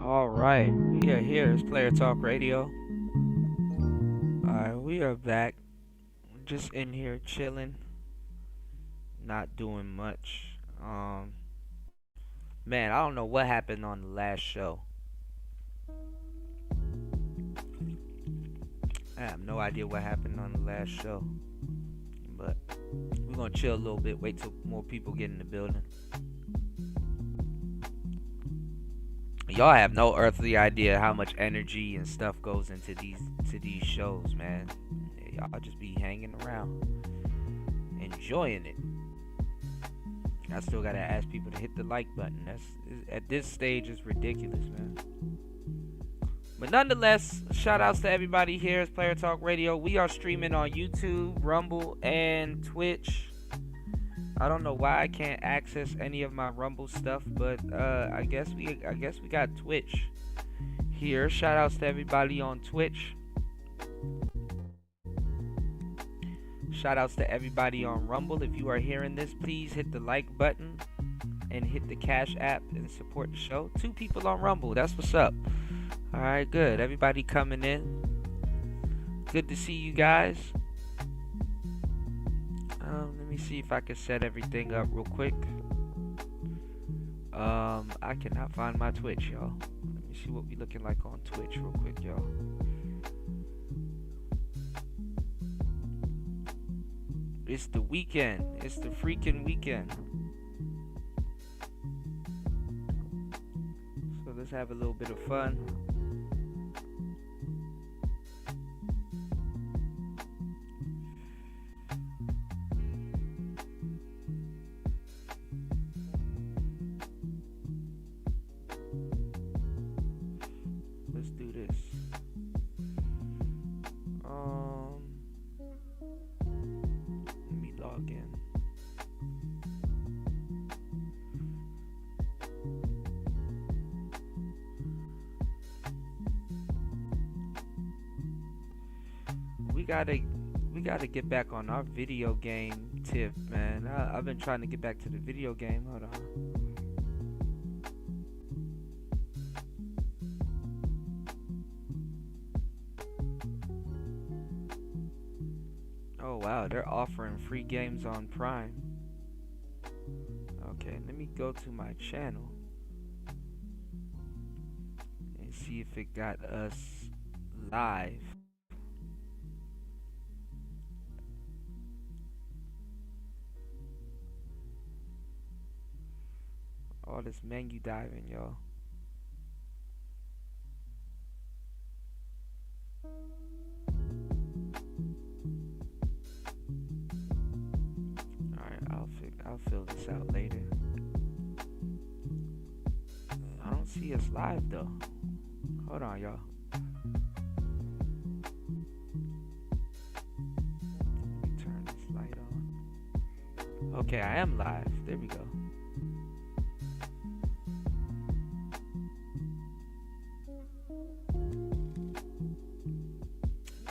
All right, we are here. It's Player Talk Radio. All right, we are back. Just in here chilling, not doing much. Man, I don't know what happened on the last show. I have no idea what happened on the last show, but we're gonna chill a little bit. Wait till more people get in the building. Y'all have no earthly idea how much energy and stuff goes into these shows, man. Y'all just be hanging around, enjoying it. I still gotta ask people to hit the like button. That's at this stage is ridiculous, man. But nonetheless, shout outs to everybody here. It's Player Talk Radio. We are streaming on YouTube, Rumble, and Twitch. I don't know why I can't access any of my Rumble stuff, but I guess we got Twitch here. Shout outs to everybody on Twitch. Shout outs to everybody on Rumble. If you are hearing this, please hit the like button and hit the Cash App and support the show. 2 people on Rumble. That's what's up. All right, good. Everybody coming in. Good to see you guys. Let me see if I can set everything up real quick. I cannot find my Twitch, y'all. Let me see what we looking like on Twitch real quick, y'all. It's the weekend. It's the freaking weekend. So let's have a little bit of fun. Let's do this. Let me log in. We gotta get back on our video game tip, man. I've been trying to get back to the video game. Hold on. Oh wow, they're offering free games on Prime. Okay, let me go to my channel and see if it got us live. all this menu diving, y'all. Alright, I'll fill this out later. I don't see us live though. Hold on, y'all. Let me turn this light on. Okay, I am live. There we go.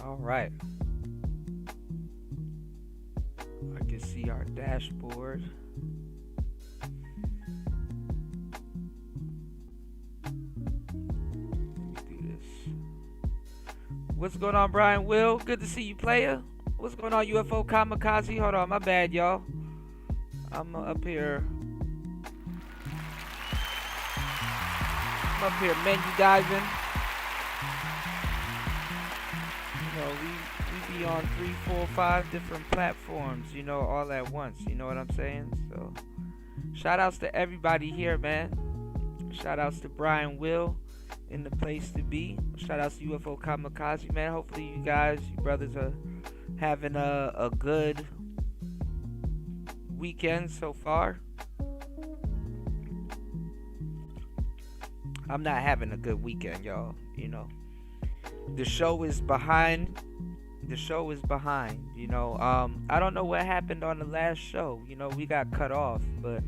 All right. I can see our dashboard. Let me do this. What's going on, Brian Will? Good to see you, player. What's going on, UFO Kamikaze? Hold on, my bad, y'all. I'm up here. I'm up here menu diving. You know, we be on 3, 4, 5 different platforms, you know, all at once. You know what I'm saying? So, shout outs to everybody here, man. Shout outs to Brian Will in the place to be. Shout outs to UFO Kamikaze, man. Hopefully you guys, you brothers are having a good weekend so far. I'm not having a good weekend, y'all. You know, the show is behind. The show is behind. You know, I don't know what happened on the last show. You know, we got cut off, but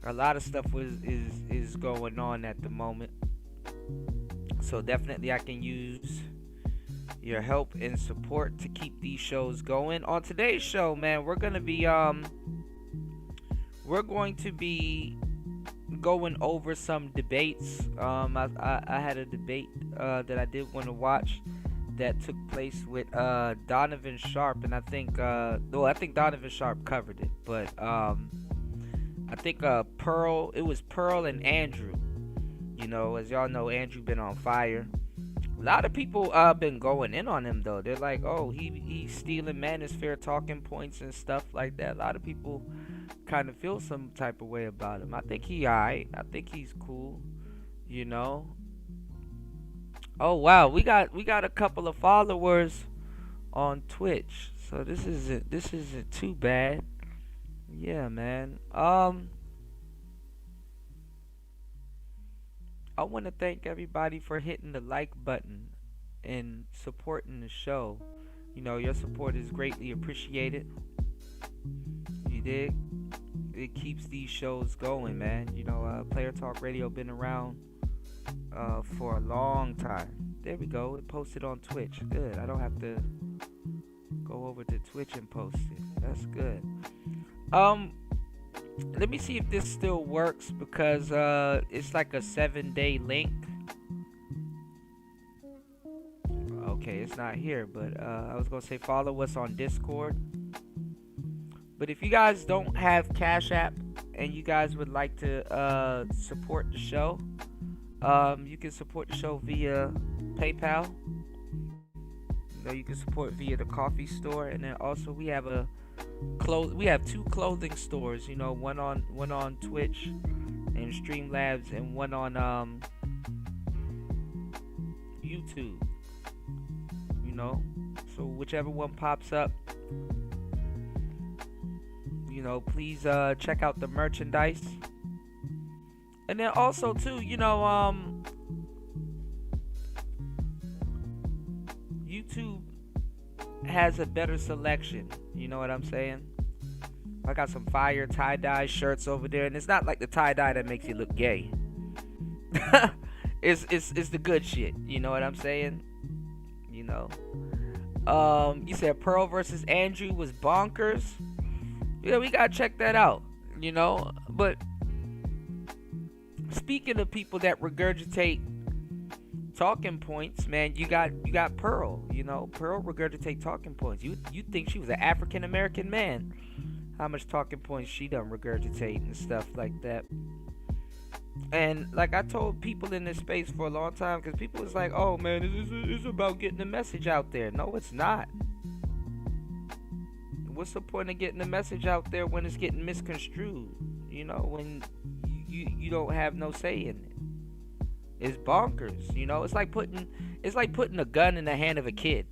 a lot of stuff is going on at the moment. So definitely, I can use your help and support to keep these shows going. On today's show, man, we're going to be going over some debates. I had a debate that I did want to watch that took place with Donovan Sharp, and I think Donovan Sharp covered it, but I think Pearl and Andrew. You know, as y'all know, Andrew been on fire. A lot of people been going in on him though. They're like, oh, he's stealing manosphere talking points and stuff like that. A lot of people kind of feel some type of way about him. I think he alright. I think he's cool. You know. Oh wow, we got a couple of followers on Twitch, so this isn't too bad. Yeah, man. I want to thank everybody for hitting the like button and supporting the show. You know, your support is greatly appreciated. You dig? It keeps these shows going, man. You know, Player Talk Radio been around for a long time. There we go. It posted on Twitch. Good. I don't have to go over to Twitch and post it. That's good. Let me see if this still works because it's like a 7-day link. Okay, it's not here, but I was gonna say follow us on Discord. But if you guys don't have Cash App and you guys would like to support the show, you can support the show via PayPal. You know, you can support via the coffee store, and then also we have we have 2 clothing stores. You know, one on Twitch and Streamlabs, and one on YouTube. You know, so whichever one pops up, you know, please check out the merchandise. And then also too, you know, YouTube has a better selection. You know what I'm saying? I got some fire tie-dye shirts over there, and it's not like the tie-dye that makes you look gay. it's the good shit. You know what I'm saying? You know. You said Pearl versus Andrew was bonkers. Yeah, we gotta check that out. You know, but speaking of people that regurgitate talking points, man, you got Pearl. You know, Pearl regurgitate talking points. You think she was an African American man? How much talking points she done regurgitate and stuff like that. And like I told people in this space for a long time, because people was like, oh man, it's about getting the message out there. No, it's not. what's the point of getting the message out there when it's getting misconstrued? You know, when you don't have no say in it. It's bonkers. You know, it's like putting a gun in the hand of a kid.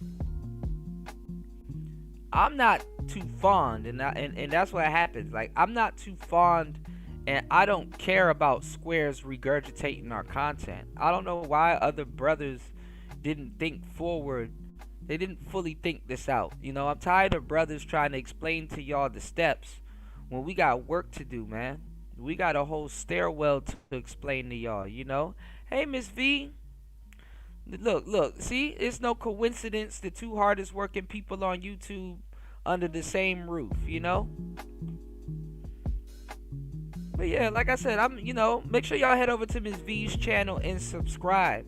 I'm not too fond, and that's what happens. Like, I'm not too fond, and I don't care about squares regurgitating our content. I don't know why other brothers didn't think forward. They didn't fully think this out. You know, I'm tired of brothers trying to explain to y'all the steps when we got work to do, man. We got a whole stairwell to explain to y'all, you know? Hey, Miss V. Look. See, it's no coincidence the two hardest working people on YouTube under the same roof, you know? But yeah, like I said, make sure y'all head over to Miss V's channel and subscribe.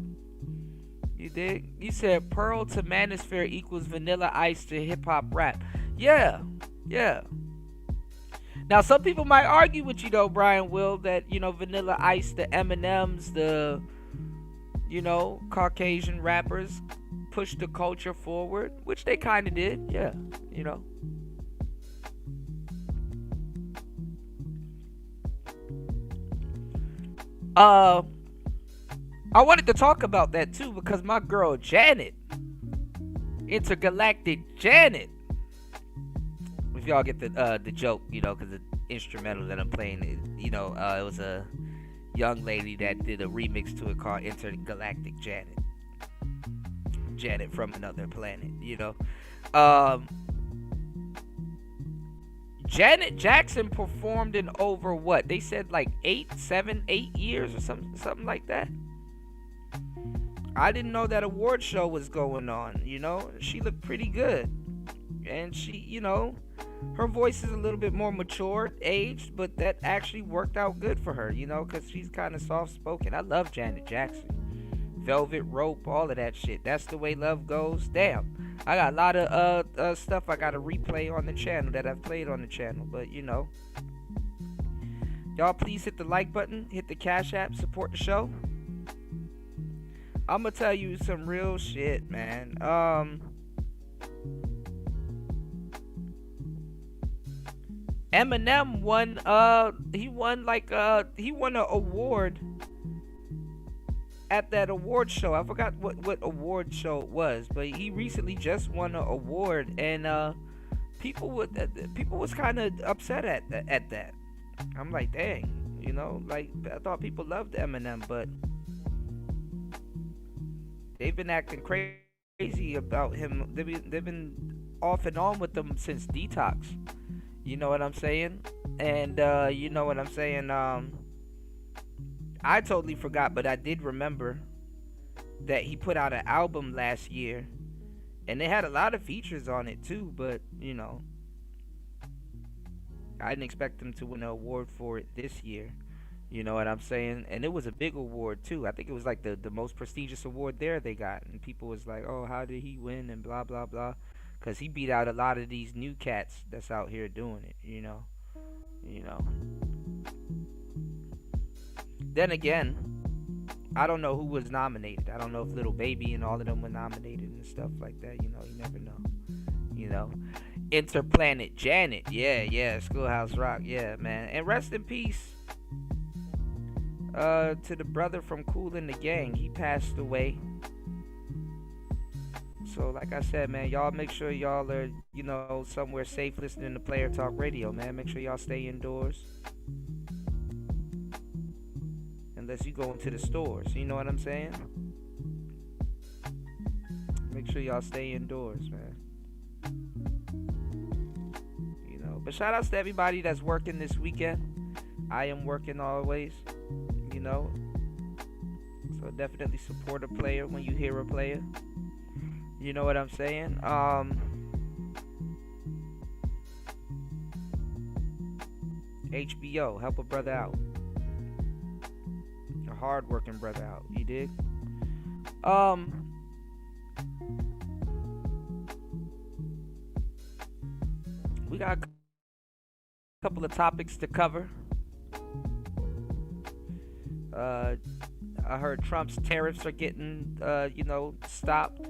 You dig? You said Pearl to Manosphere equals Vanilla Ice to hip hop rap. Yeah. Now, some people might argue with you, though, Brian Will, that, Vanilla Ice, the Eminems, the, Caucasian rappers pushed the culture forward, which they kind of did. Yeah, I wanted to talk about that, too, because my girl, Janet, Intergalactic Janet, if y'all get the joke, because the instrumental that I'm playing, it was a young lady that did a remix to it called Intergalactic Janet from another planet, Janet Jackson performed in over what? They said like 8 years or something like that. I didn't know that award show was going on, She looked pretty good. And she, her voice is a little bit more mature, aged, but that actually worked out good for her, because she's kind of soft-spoken. I love Janet Jackson. Velvet Rope, all of that shit. That's the way love goes. Damn. I got a lot of stuff I got to replay on the channel that I've played on the channel, but, y'all please hit the like button, hit the Cash App, support the show. I'm going to tell you some real shit, man. Eminem won he won an award at that award show. I forgot what award show it was, but he recently just won an award, and people was kind of upset at that. I'm like, dang, like, I thought people loved Eminem, but they've been acting crazy about him. They've been off and on with them since Detox. You know what I'm saying? And you know what I'm saying? I totally forgot, but I did remember that he put out an album last year, and they had a lot of features on it too. But I didn't expect him to win an award for it this year. You know what I'm saying? And it was a big award too. I think it was like the most prestigious award there they got, and people was like, "Oh, how did he win?" and blah blah blah. Because he beat out a lot of these new cats that's out here doing it, Then again, I don't know who was nominated. I don't know if Lil Baby and all of them were nominated and stuff like that. You never know. Interplanet Janet. Yeah. Schoolhouse Rock. Yeah, man. And rest in peace to the brother from Kool and the Gang. He passed away. So, like I said, man, y'all make sure y'all are, somewhere safe listening to Player Talk Radio, man. Make sure y'all stay indoors. Unless you go into the stores, you know what I'm saying? Make sure y'all stay indoors, man. But shout outs to everybody that's working this weekend. I am working always, So definitely support a player when you hear a player. You know what I'm saying? HBO, help a brother out. A hard-working brother out. You dig? We got a couple of topics to cover. I heard Trump's tariffs are getting, stopped.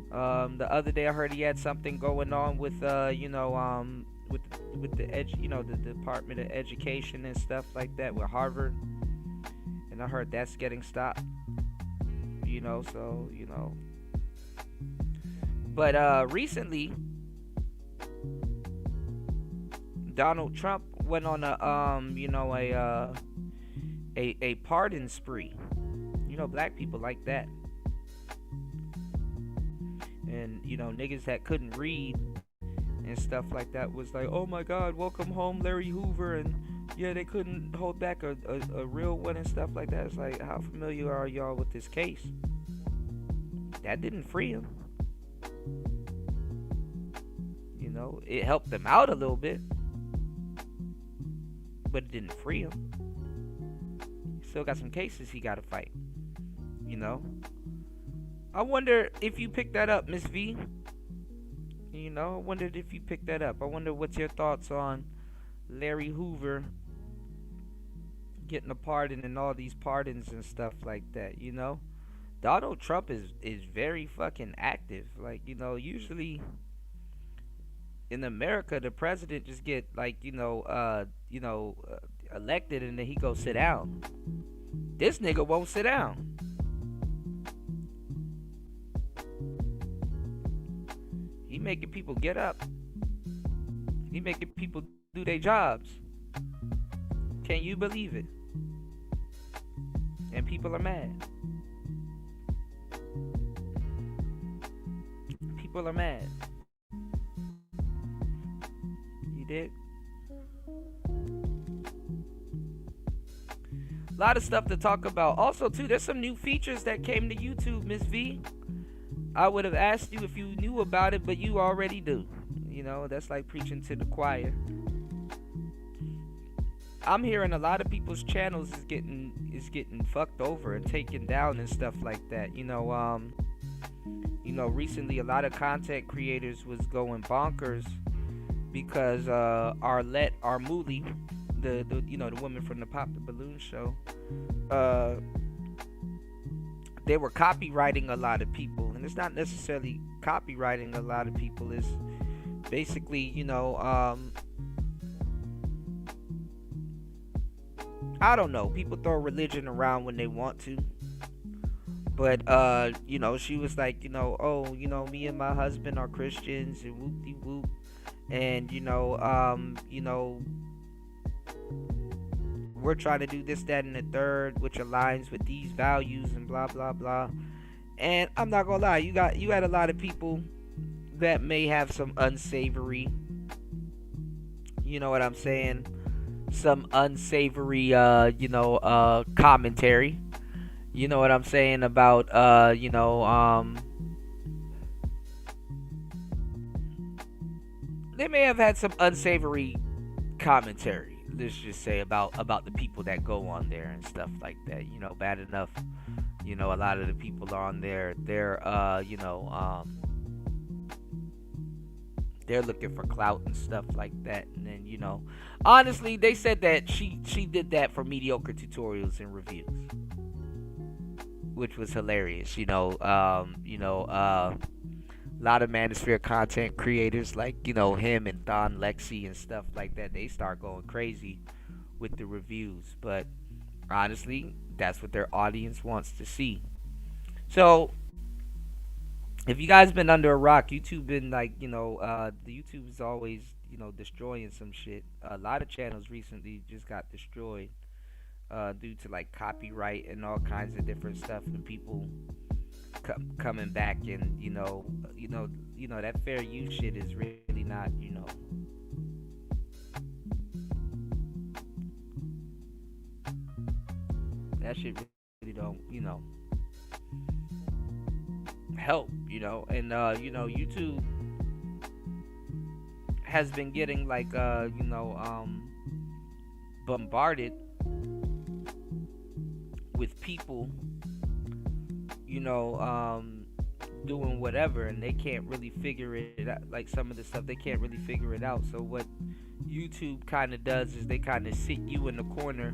The other day I heard he had something going on with with the Department of Education and stuff like that with Harvard, and I heard that's getting stopped. So but recently Donald Trump went on a pardon spree. Black people like that. And niggas that couldn't read and stuff like that was like, oh my god, welcome home Larry Hoover, and yeah, they couldn't hold back a real one and stuff like that. It's like, how familiar are y'all with this case? That didn't free him. It helped them out a little bit, but it didn't free him. Still got some cases he got to fight. I wonder if you picked that up, Miss V. I wondered if you picked that up. I wonder what's your thoughts on Larry Hoover getting a pardon and all these pardons and stuff like that. Donald Trump is very fucking active. Like, usually in America the president just get like, elected and then he go sit down. This nigga won't sit down. He making people get up. He making people do their jobs. Can you believe it? And people are mad. People are mad. You did? A lot of stuff to talk about. Also, too, there's some new features that came to YouTube, Miss V. I would have asked you if you knew about it, but you already do. That's like preaching to the choir. I'm hearing a lot of people's channels is getting fucked over and taken down and stuff like that. Recently a lot of content creators was going bonkers because Arlette Armuli, the woman from the Pop the Balloon show, they were copywriting a lot of people, and it's not necessarily copywriting a lot of people. It's basically, I don't know. People throw religion around when they want to, but she was like, oh, me and my husband are Christians and whoop de whoop, and we're trying to do this, that, and the third, which aligns with these values and blah blah blah. And I'm not gonna lie, you had a lot of people that may have some unsavory, you know what I'm saying, some unsavory commentary, you know what I'm saying, about they may have had some unsavory commentary, let's just say, about the people that go on there and stuff like that. Bad enough, a lot of the people on there, they're looking for clout and stuff like that. And then, honestly, they said that she did that for mediocre tutorials and reviews, which was hilarious. A lot of Manosphere content creators like, him and Don Lexi and stuff like that, they start going crazy with the reviews. But honestly, that's what their audience wants to see. So if you guys been under a rock, YouTube been like, the YouTube is always, destroying some shit. A lot of channels recently just got destroyed due to like copyright and all kinds of different stuff, and people coming back, and that fair use shit is really not, that shit really don't, help, and YouTube has been getting like bombarded with people, doing whatever, and they can't really figure it out. Like some of the stuff, they can't really figure it out. So what YouTube kind of does is they kind of sit you in the corner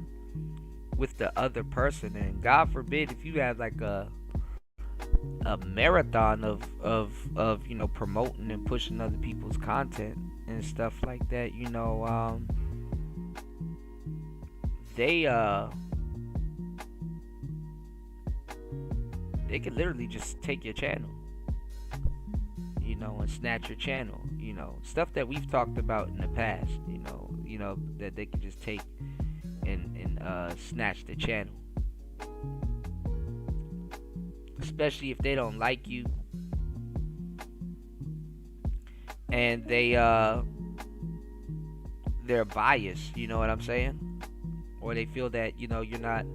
with the other person, and God forbid if you have like a a marathon of promoting and pushing other people's content and stuff like that. They they could literally just take your channel, and snatch your channel. Stuff that we've talked about in the past. That they could just take and snatch the channel, especially if they don't like you and they're biased. You know what I'm saying? Or they feel that you're not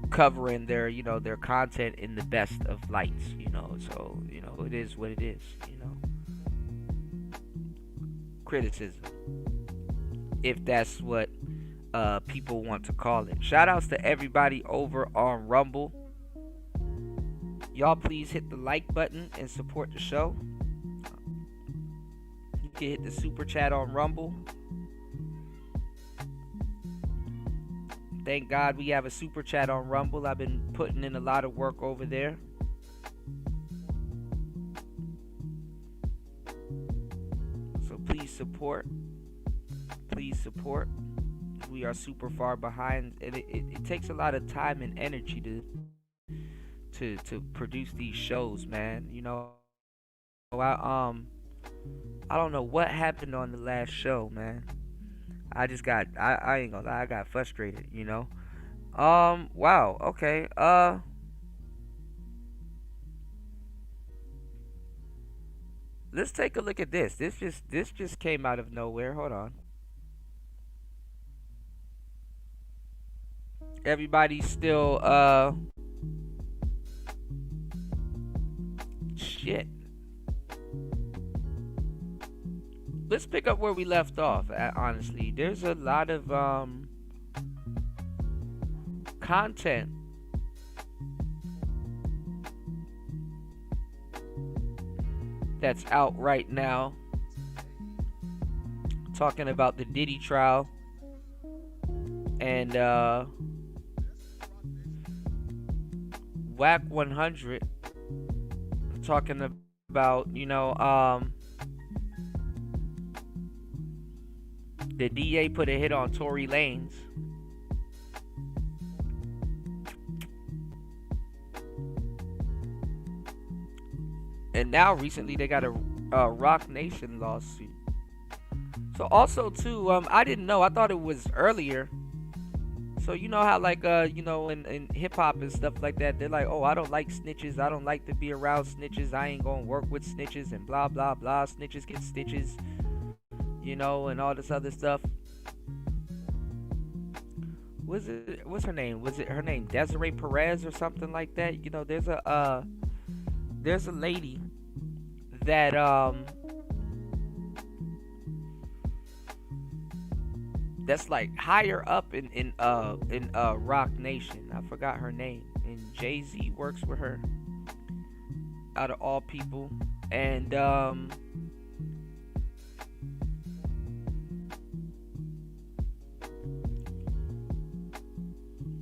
covering their content in the best of lights. So it is what it is. Criticism, if that's what people want to call it. Shout outs to everybody over on Rumble. Y'all please hit the like button and support the show. You can hit the super chat on Rumble. Thank God we have a super chat on Rumble. I've been putting in a lot of work over there. So please support. Please support. We are super far behind, and it takes a lot of time and energy to produce these shows, man. I don't know what happened on the last show, man. I just got I ain't gonna lie, I got frustrated. Wow, okay. Let's take a look at this. This just came out of nowhere. Hold on. Everybody's still shit. Let's pick up where we left off. Honestly, there's a lot of content that's out right now talking about the Diddy trial and Whack 100 talking about the DA put a hit on Tory Lanez. And now recently they got a Rock Nation lawsuit. So also too, I didn't know. I thought it was earlier. So you know how like in hip hop and stuff like that, they're like, oh, I don't like snitches. I don't like to be around snitches. I ain't gonna work with snitches and blah blah blah. Snitches get stitches, and all this other stuff. What's her name? Was it her name Desiree Perez or something like that? There's a lady that that's like higher up in Rock Nation. I forgot her name. And Jay-Z works with her, out of all people. And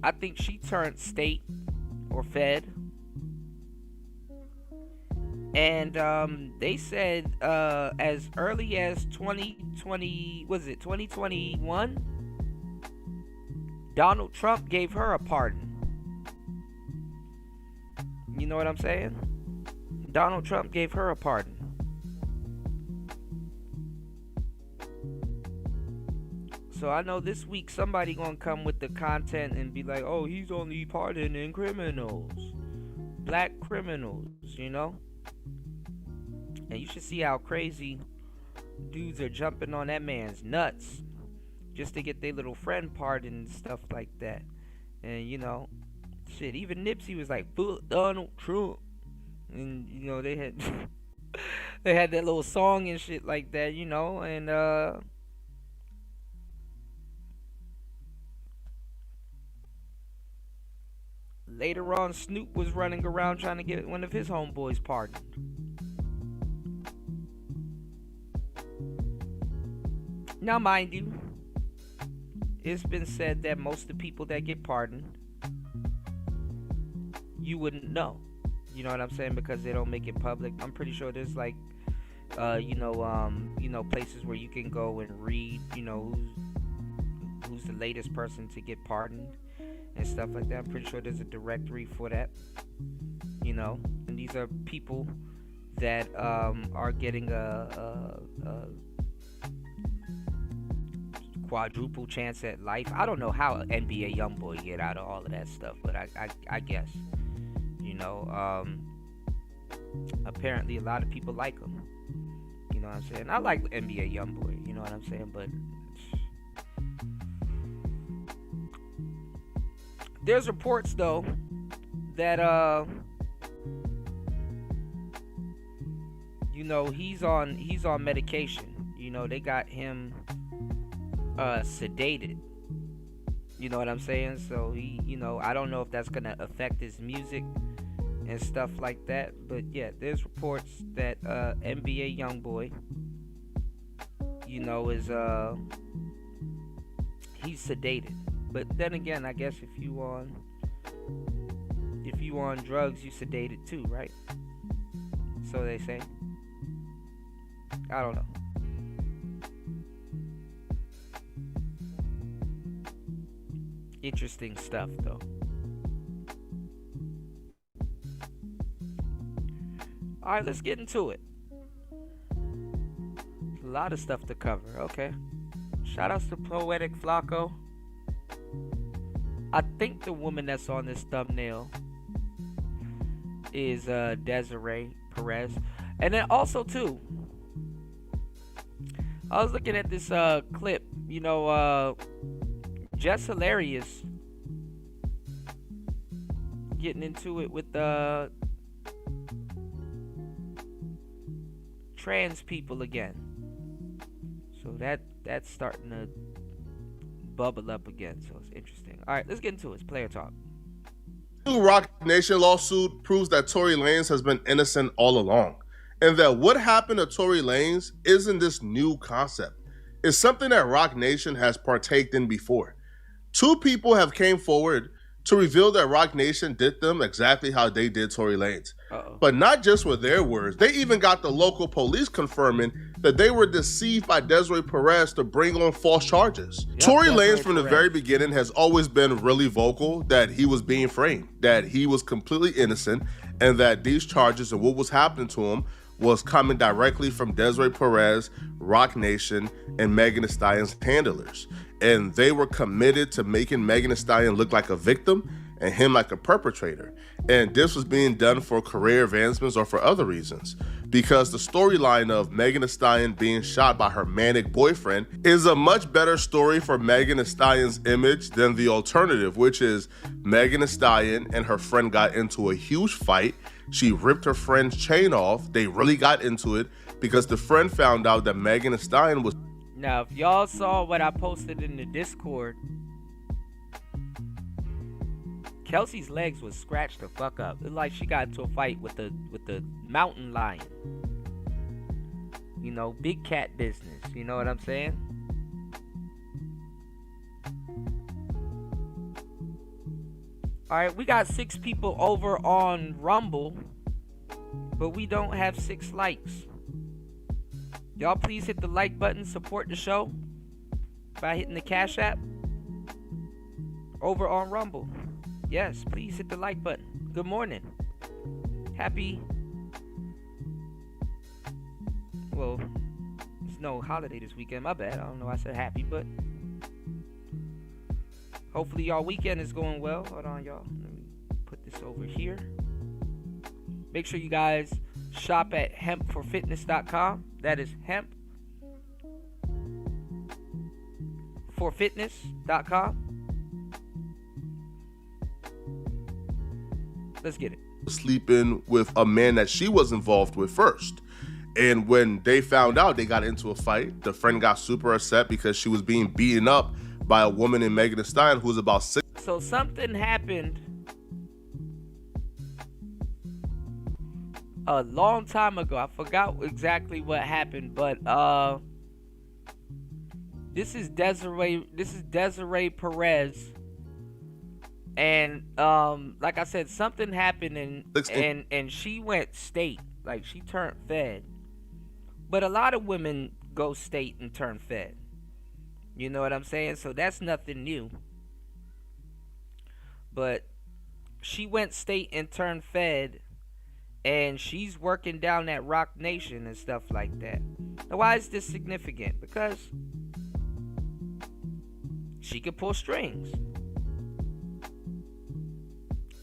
I think she turned state or fed. And they said as early as 2020, was it 2021? Donald Trump gave her a pardon. You know what I'm saying? Donald Trump gave her a pardon. So I know this week somebody gonna come with the content and be like, oh, he's only pardoning criminals. Black criminals, And you should see how crazy dudes are jumping on that man's nuts just to get their little friend pardoned and stuff like that. And shit, even Nipsey was like, fuck Donald Trump. And they had they had that little song and shit like that, and later on Snoop was running around trying to get one of his homeboys pardoned. Now, mind you, it's been said that most of the people that get pardoned you wouldn't know. You know what I'm saying? Because they don't make it public. I'm pretty sure there's like places where you can go and read, who's the latest person to get pardoned and stuff like that. I'm pretty sure there's a directory for that. And these are people that are getting a quadruple chance at life. I don't know how NBA YoungBoy get out of all of that stuff, but I guess, apparently a lot of people like him. You know what I'm saying? I like NBA YoungBoy. You know what I'm saying? But there's reports though that he's on medication. They got him sedated. You know what I'm saying? So he, I don't know if that's gonna affect his music and stuff like that. But yeah, there's reports that NBA YoungBoy, is he's sedated. But then again, I guess if you on drugs, you sedated too, right? So they say. I don't know. Interesting stuff, though. All right, let's get into it. A lot of stuff to cover. Okay. Shout outs to Poetic Flacco. I think the woman that's on this thumbnail is Desiree Perez. And then also, too, I was looking at this clip. Jess Hilarious getting into it with trans people again. So that's starting to bubble up again. So it's interesting. All right, let's get into it. It's player talk. The Roc Nation lawsuit proves that Tory Lanez has been innocent all along, and that what happened to Tory Lanez isn't this new concept. It's something that Roc Nation has partaked in before. Two people have came forward to reveal that Roc Nation did them exactly how they did Tory Lanez. But not just with their words, they even got the local police confirming that they were deceived by Desiree Perez to bring on false charges. Yep, Tory Lanez from the very beginning has always been really vocal that he was being framed, that he was completely innocent, and that these charges and what was happening to him was coming directly from Desiree Perez, Roc Nation, and Megan Thee Stallion's handlers. And they were committed to making Megan Thee Stallion look like a victim and him like a perpetrator. And this was being done for career advancements or for other reasons. Because the storyline of Megan Thee Stallion being shot by her manic boyfriend is a much better story for Megan Thee Stallion's image than the alternative, which is Megan Thee Stallion and her friend got into a huge fight. She ripped her friend's chain off. They really got into it because the friend found out that Megan Thee Stallion was... Now, if y'all saw what I posted in the Discord, Kelsey's legs was scratched the fuck up. It's like she got into a fight with the mountain lion. Big cat business. You know what I'm saying? Alright, we got 6 people over on Rumble, but we don't have 6 likes. Y'all please hit the like button, support the show by hitting the Cash App over on Rumble. Yes, please hit the like button. Good morning. Well, there's no holiday this weekend. My bad. I don't know why I said happy, but hopefully y'all weekend is going well. Hold on, y'all. Let me put this over here. Make sure you guys shop at hempforfitness.com. That is hempforfitness.com. Let's get it. Sleeping with a man that she was involved with first. And when they found out, they got into a fight. The friend got super upset because she was being beaten up by a woman in Megan Thee Stallion who was about 6. So something happened a long time ago. I forgot exactly what happened, but this is Desiree Perez And like I said, something happened, and 16. she went state, like she turned fed. But a lot of women go state and turn fed. You know what I'm saying? So that's nothing new. But she went state and turned fed, and she's working down at Rock Nation and stuff like that. Now, why is this significant? Because she can pull strings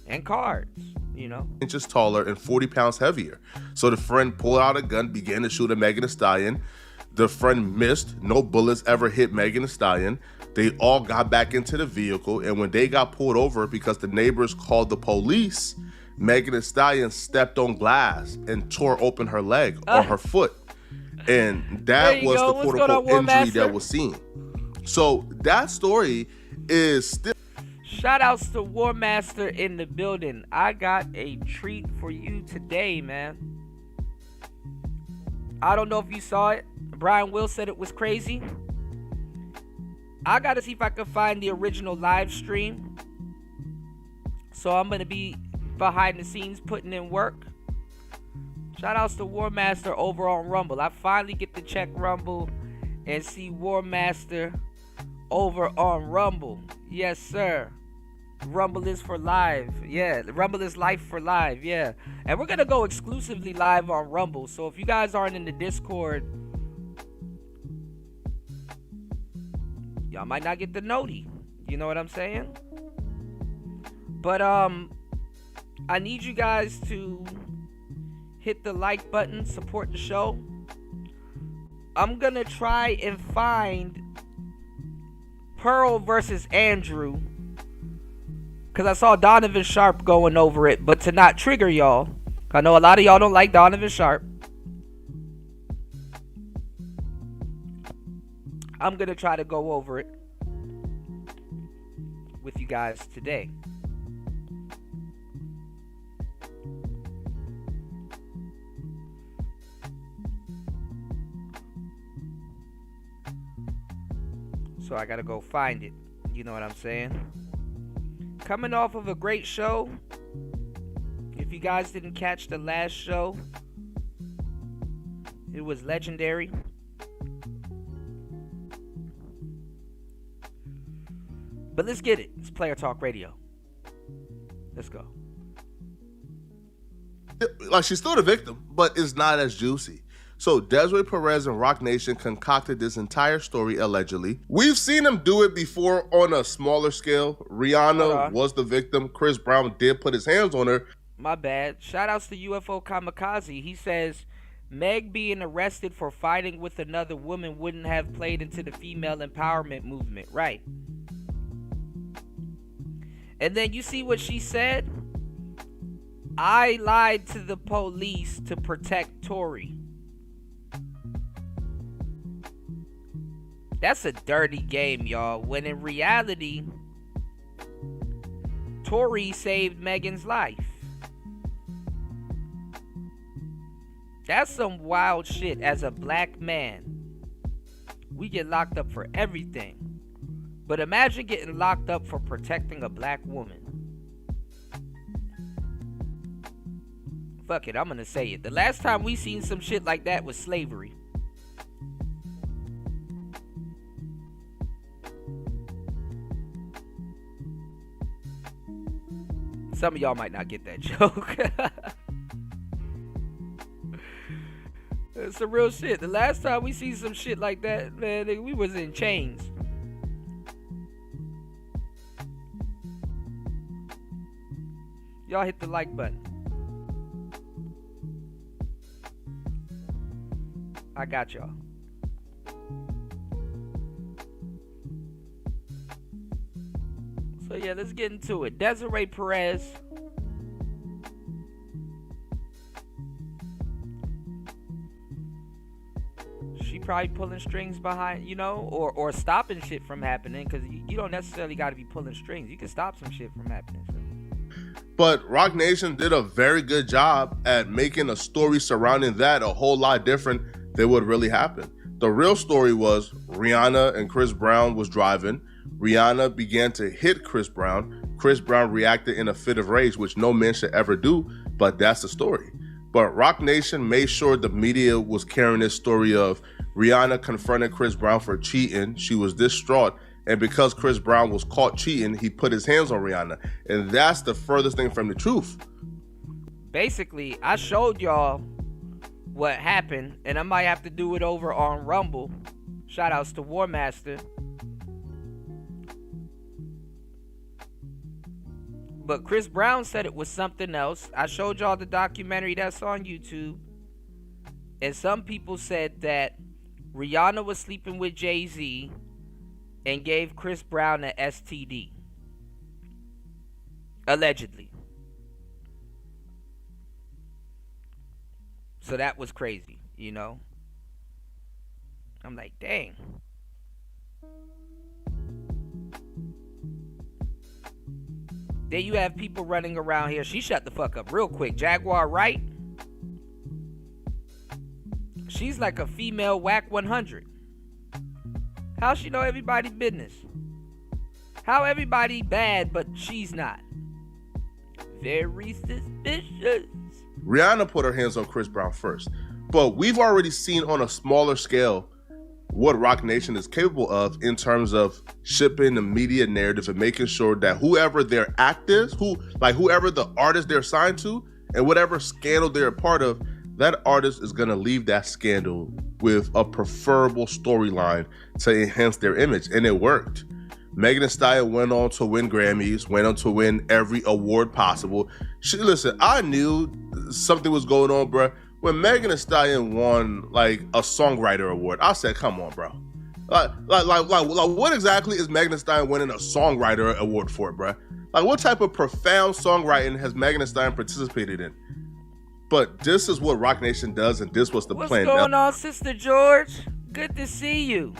and cards, you know. Inches taller and 40 pounds heavier. So the friend pulled out a gun, began to shoot at Megan Thee Stallion. The friend missed. No bullets ever hit Megan Thee Stallion. They all got back into the vehicle, and when they got pulled over because the neighbors called the police, Megan Thee Stallion stepped on glass and tore open her leg or her foot. And that was the quote-unquote injury that was seen. So that story is still... Shout outs to War Master in the building. I got a treat for you today, man. I don't know if you saw it. Brian Will said it was crazy. I gotta see if I can find the original live stream. So I'm gonna be behind the scenes putting in work. Shout outs to War Master over on Rumble. I finally get to check Rumble and see War Master over on Rumble. Yes, sir. Rumble is for live. Yeah, Rumble is life for live. Yeah. And we're going to go exclusively live on Rumble. So if you guys aren't in the Discord, y'all might not get the noti. You know what I'm saying? But I need you guys to hit the like button, support the show. I'm going to try and find Pearl versus Andrew, because I saw Donovan Sharp going over it. But to not trigger y'all, I know a lot of y'all don't like Donovan Sharp, I'm going to try to go over it with you guys today. So I gotta go find it. You know what I'm saying? Coming off of a great show. If you guys didn't catch the last show, it was legendary. But let's get it. It's Player Talk Radio. Let's go. Like, she's still the victim, but it's not as juicy. So Desiree Perez and Rock Nation concocted this entire story, allegedly. We've seen them do it before on a smaller scale. Rihanna was the victim. Chris Brown did put his hands on her. My bad. Shout outs to UFO Kamikaze. He says, Meg being arrested for fighting with another woman wouldn't have played into the female empowerment movement. Right. And then you see what she said? I lied to the police to protect Tory. That's a dirty game, y'all. When in reality, Tory saved Megan's life. That's some wild shit. As a black man, we get locked up for everything. But imagine getting locked up for protecting a black woman. Fuck it, I'm gonna say it. The last time we seen some shit like that was slavery. Some of y'all might not get that joke. It's some real shit. The last time we see some shit like that, man, we was in chains. Y'all hit the like button. I got y'all. So yeah, let's get into it. Desiree Perez. She probably pulling strings behind, you know, or stopping shit from happening, because you don't necessarily got to be pulling strings. You can stop some shit from happening. So. But Rock Nation did a very good job at making a story surrounding that a whole lot different than what really happened. The real story was Rihanna and Chris Brown was driving. Rihanna began to hit Chris Brown. Chris Brown reacted in a fit of rage, which no man should ever do, but that's the story. But Roc Nation made sure the media was carrying this story of Rihanna confronted Chris Brown for cheating. She was distraught. And because Chris Brown was caught cheating, he put his hands on Rihanna. And that's the furthest thing from the truth. Basically, I showed y'all what happened, and I might have to do it over on Rumble. Shout outs to War Master. But Chris Brown said it was something else. I showed y'all the documentary that's on YouTube. And some people said that Rihanna was sleeping with Jay-Z and gave Chris Brown an STD. Allegedly. So that was crazy, you know? I'm like, dang. Then you have people running around here. She shut the fuck up real quick. Jaguar Wright. She's like a female whack 100. How she know everybody business? How everybody bad, but she's not? Very suspicious. Rihanna put her hands on Chris Brown first. But we've already seen on a smaller scale what Roc Nation is capable of in terms of shipping the media narrative and making sure that whoever their act is, whoever the artist they're signed to, and whatever scandal they're a part of, that artist is going to leave that scandal with a preferable storyline to enhance their image. And it worked. Megan Thee Stallion went on to win Grammys, went on to win every award possible. Listen, I knew something was going on, bro. When Megan Thee Stallion won like a songwriter award, I said, "Come on, bro! Like, what exactly is Megan Thee Stallion winning a songwriter award for, bro? Like, what type of profound songwriting has Megan Thee Stallion participated in?" But this is what Roc Nation does, and this was the plan. What's going on, Sister George? Good to see you.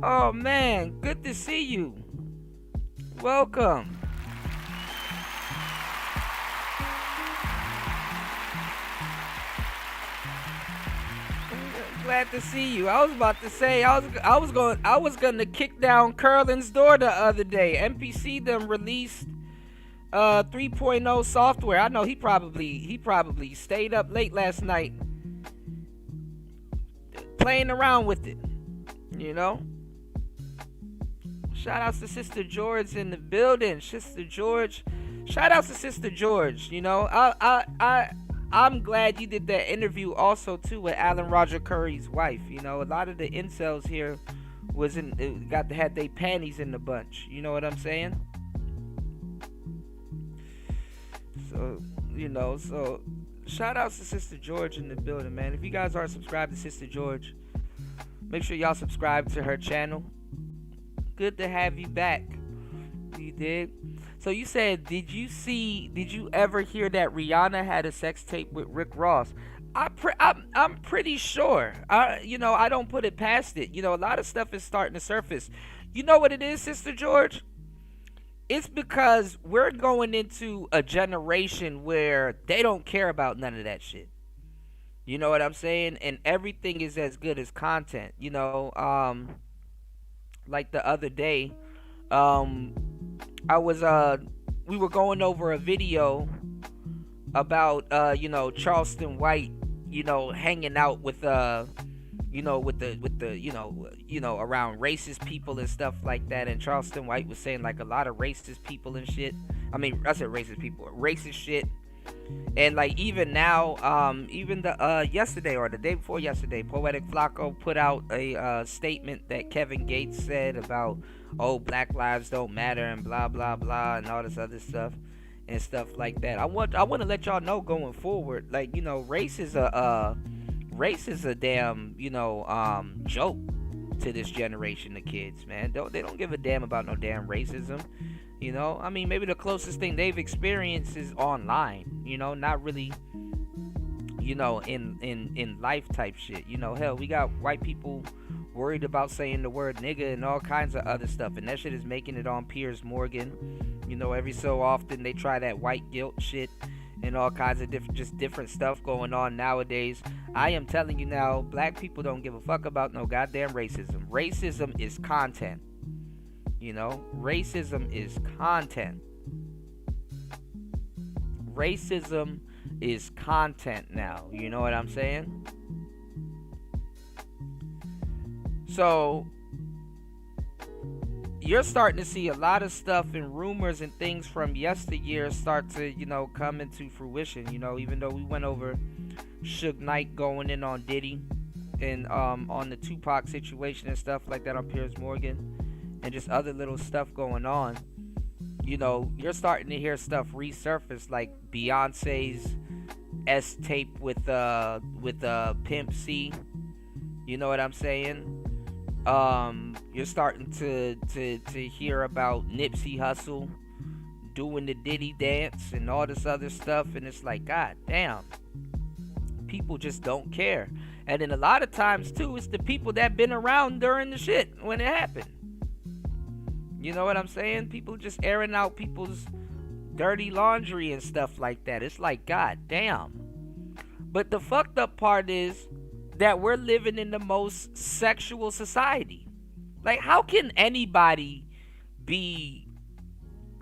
Oh man, good to see you. Welcome. Glad to see you. I was about to say I was gonna kick down Curlin's door the other day. MPC them released 3.0 software. I know he probably stayed up late last night playing around with it. You know? Shout outs to Sister George in the building. Sister George. Shout outs to Sister George. You know, I'm glad you did that interview also too with Alan Roger Curry's wife. You know, a lot of the incels here had their panties in the bunch. You know what I'm saying? So, you know, shout outs to Sister George in the building, man. If you guys aren't subscribed to Sister George, make sure y'all subscribe to her channel. Good to have you back. You did. So you said, did you ever hear that Rihanna had a sex tape with Rick Ross? I'm pretty sure. I don't put it past it. You know, a lot of stuff is starting to surface. You know what it is, Sister George? It's because we're going into a generation where they don't care about none of that shit. You know what I'm saying? And everything is as good as content. You know, like the other day, we were going over a video about Charleston White, hanging out with with the around racist people and stuff like that. And Charleston White was saying like a lot of racist people and shit. I mean, I said racist people, racist shit. And like even now, even the yesterday or the day before yesterday, Poetic Flacco put out a statement that Kevin Gates said about, oh, black lives don't matter and blah blah blah and all this other stuff and stuff like that. I want to let y'all know going forward, like, race is a damn joke to this generation of kids, man. They don't give a damn about no damn racism. I mean, maybe the closest thing they've experienced is online, not really, in life type shit. Hell, we got white people worried about saying the word nigga and all kinds of other stuff, and that shit is making it on Piers Morgan. Every so often they try that white guilt shit and all kinds of different stuff going on nowadays. I am telling you now, black people don't give a fuck about no goddamn racism. Racism is content. You know, racism is content. Racism is content now. You know what I'm saying? So you're starting to see a lot of stuff and rumors and things from yesteryear start to, come into fruition. Even though we went over Suge Knight going in on Diddy and on the Tupac situation and stuff like that on Piers Morgan and just other little stuff going on. You're starting to hear stuff resurface like Beyonce's S tape with Pimp C. You know what I'm saying? You're starting to hear about Nipsey Hussle doing the Diddy dance and all this other stuff, and it's like, god damn, people just don't care. And then a lot of times too, it's the people that been around during the shit when it happened. You know what I'm saying? People just airing out people's dirty laundry and stuff like that. It's like, god damn. But the fucked up part is that we're living in the most sexual society. Like, how can anybody be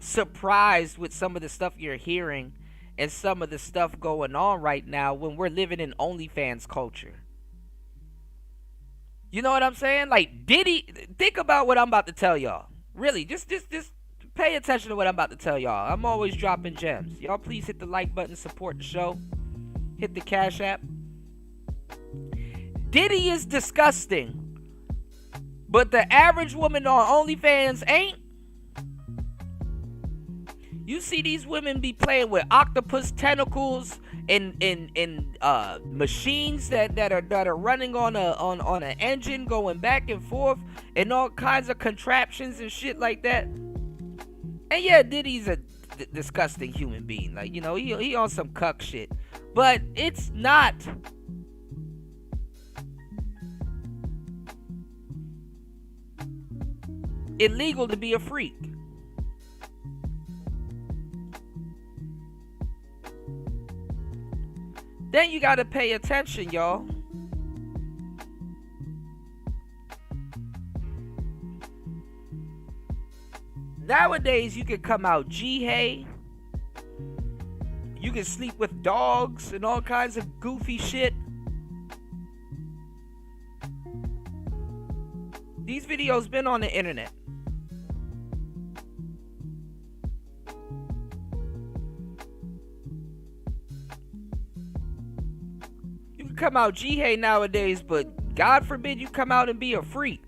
surprised with some of the stuff you're hearing and some of the stuff going on right now when we're living in OnlyFans culture? You know what I'm saying? Like, Diddy, think about what I'm about to tell y'all. Really, just pay attention to what I'm about to tell y'all. I'm always dropping gems. Y'all please hit the like button, support the show. Hit the Cash App. Diddy is disgusting, but the average woman on OnlyFans ain't. You see these women be playing with octopus tentacles and machines that are running on an engine going back and forth and all kinds of contraptions and shit like that. And yeah, Diddy's a disgusting human being. Like, he on some cuck shit, but it's not illegal to be a freak. Then you gotta pay attention, y'all. Nowadays, you can come out G-Hay. You can sleep with dogs and all kinds of goofy shit. These videos been on the internet. You can come out G-Hay nowadays, but God forbid you come out and be a freak.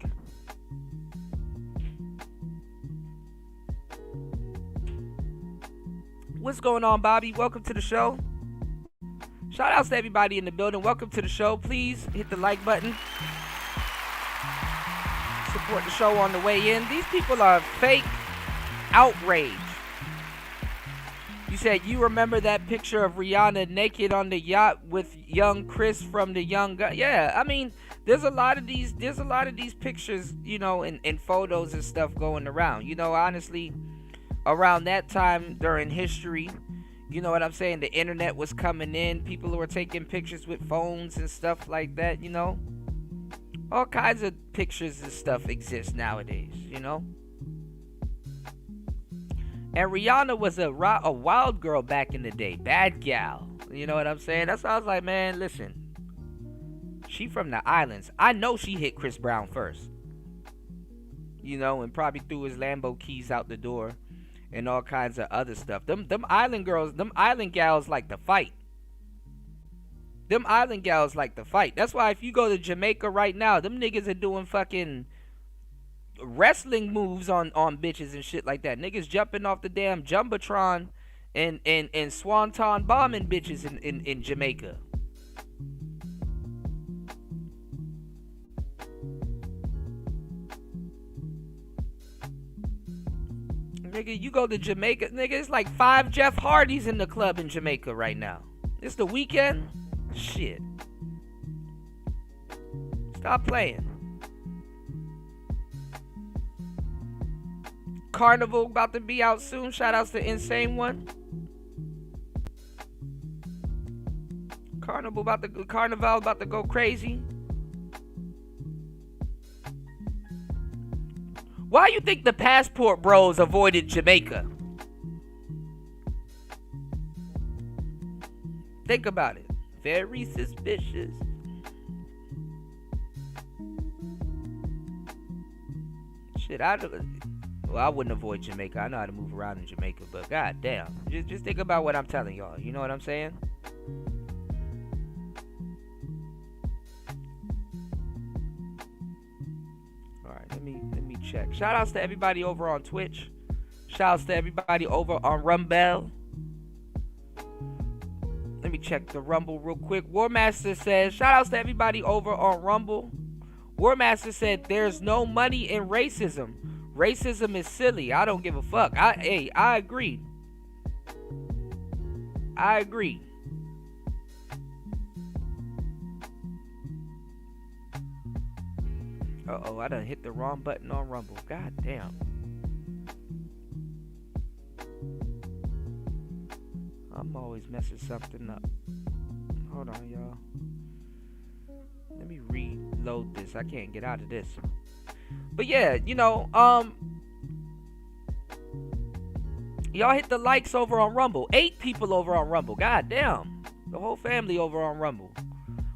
What's going on, Bobby? Welcome to the show. Shout outs to everybody in the building. Welcome to the show. Please hit the like button. Support the show on the way in. These people are fake outrage. You said you remember that picture of Rihanna naked on the yacht with young Chris from the Young Gun. Yeah, I mean, there's a lot of these pictures, and photos and stuff going around. Honestly, around that time during history, you know what I'm saying? The internet was coming in. People were taking pictures with phones and stuff like that, All kinds of pictures and stuff exist nowadays, And Rihanna was a wild girl back in the day. Bad gal. You know what I'm saying? That's why I was like, man, listen. She from the islands. I know she hit Chris Brown first. And probably threw his Lambo keys out the door. And all kinds of other stuff. Them island girls, them island gals like to fight. Them island gals like to fight. That's why if you go to Jamaica right now, them niggas are doing fucking wrestling moves on bitches and shit like that. Niggas jumping off the damn Jumbotron and swanton bombing bitches in Jamaica. Nigga, you go to Jamaica, nigga, it's like 5 Jeff Hardys in the club in Jamaica right now. It's the weekend. Shit. Stop playing. Carnival about to be out soon. Shout outs to Insane One. Carnival about to go crazy. Why you think the passport bros avoided Jamaica? Think about it. Very suspicious. Shit, I wouldn't avoid Jamaica. I know how to move around in Jamaica, but goddamn, just think about what I'm telling y'all. You know what I'm saying? All right, let me check. Shout outs to everybody over on Twitch. Shout outs to everybody over on Rumble. Let me check the Rumble real quick. Warmaster says, shout outs to everybody over on Rumble. Warmaster said, there's no money in racism. Racism is silly. I don't give a fuck. I agree. I agree. Uh-oh, I done hit the wrong button on Rumble. God damn. I'm always messing something up. Hold on, y'all. Let me reload this. I can't get out of this. But yeah, you know, y'all hit the likes over on Rumble. 8 people over on Rumble. God damn. The whole family over on Rumble.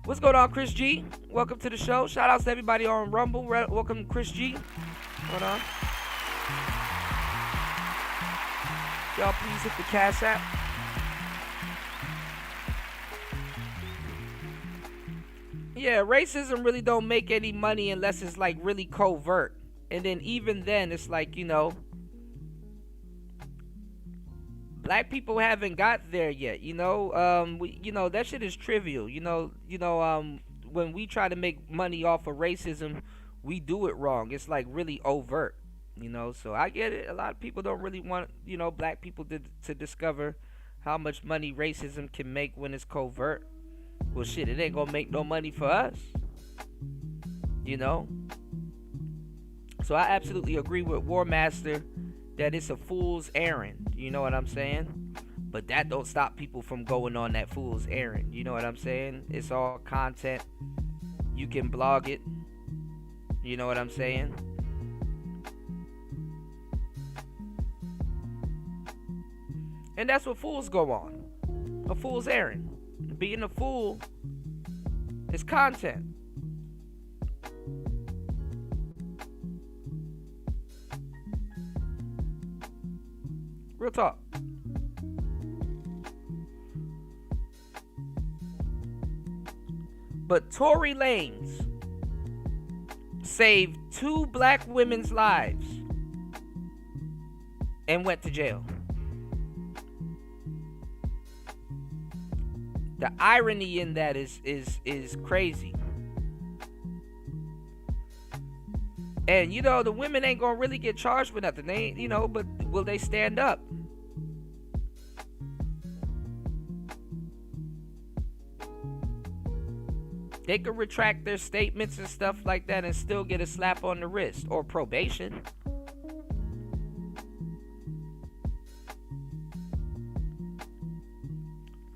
What's going on, Chris G? Welcome to the show. Shout outs to everybody on Rumble. Welcome, Chris G. Hold on. Y'all please hit the Cash App. Yeah, racism really don't make any money unless it's like really covert. And then even then, it's like, you know, black people haven't got there yet. You know, you know, that shit is trivial. You know, when we try to make money off of racism, we do it wrong. It's like really overt. You know, so I get it. A lot of people don't really want, you know, black people to discover how much money racism can make when it's covert. Well, shit, it ain't gonna make no money for us. You know? So I absolutely agree with Warmaster that it's a fool's errand. You know what I'm saying? But that don't stop people from going on that fool's errand. You know what I'm saying? It's all content. You can blog it. You know what I'm saying? And that's what fools go on. A fool's errand. Being a fool is content. Real talk. But Tory Lanez saved 2 black women's lives and went to jail. The irony in that is crazy. And you know, the women ain't gonna really get charged with nothing. They ain't, you know, but will they stand up? They could retract their statements and stuff like that and still get a slap on the wrist or probation.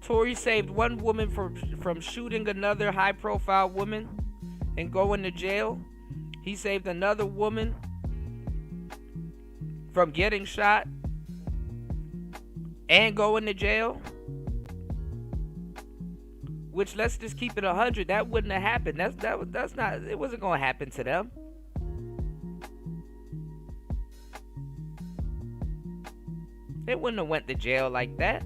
Tory saved one woman from shooting another high-profile woman and going to jail. He saved another woman from getting shot and going to jail. Which, let's just keep it 100. That wouldn't have happened. That's not. It wasn't gonna happen to them. They wouldn't have went to jail like that.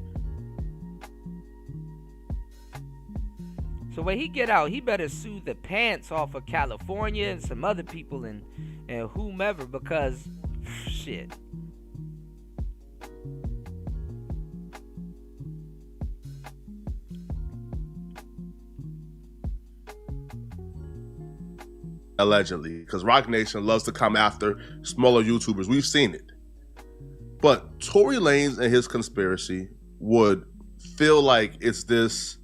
So when he get out, he better sue the pants off of California and some other people and whomever, because shit. Allegedly, because Rock Nation loves to come after smaller YouTubers. We've seen it. But Tory Lanez and his conspiracy would feel like it's this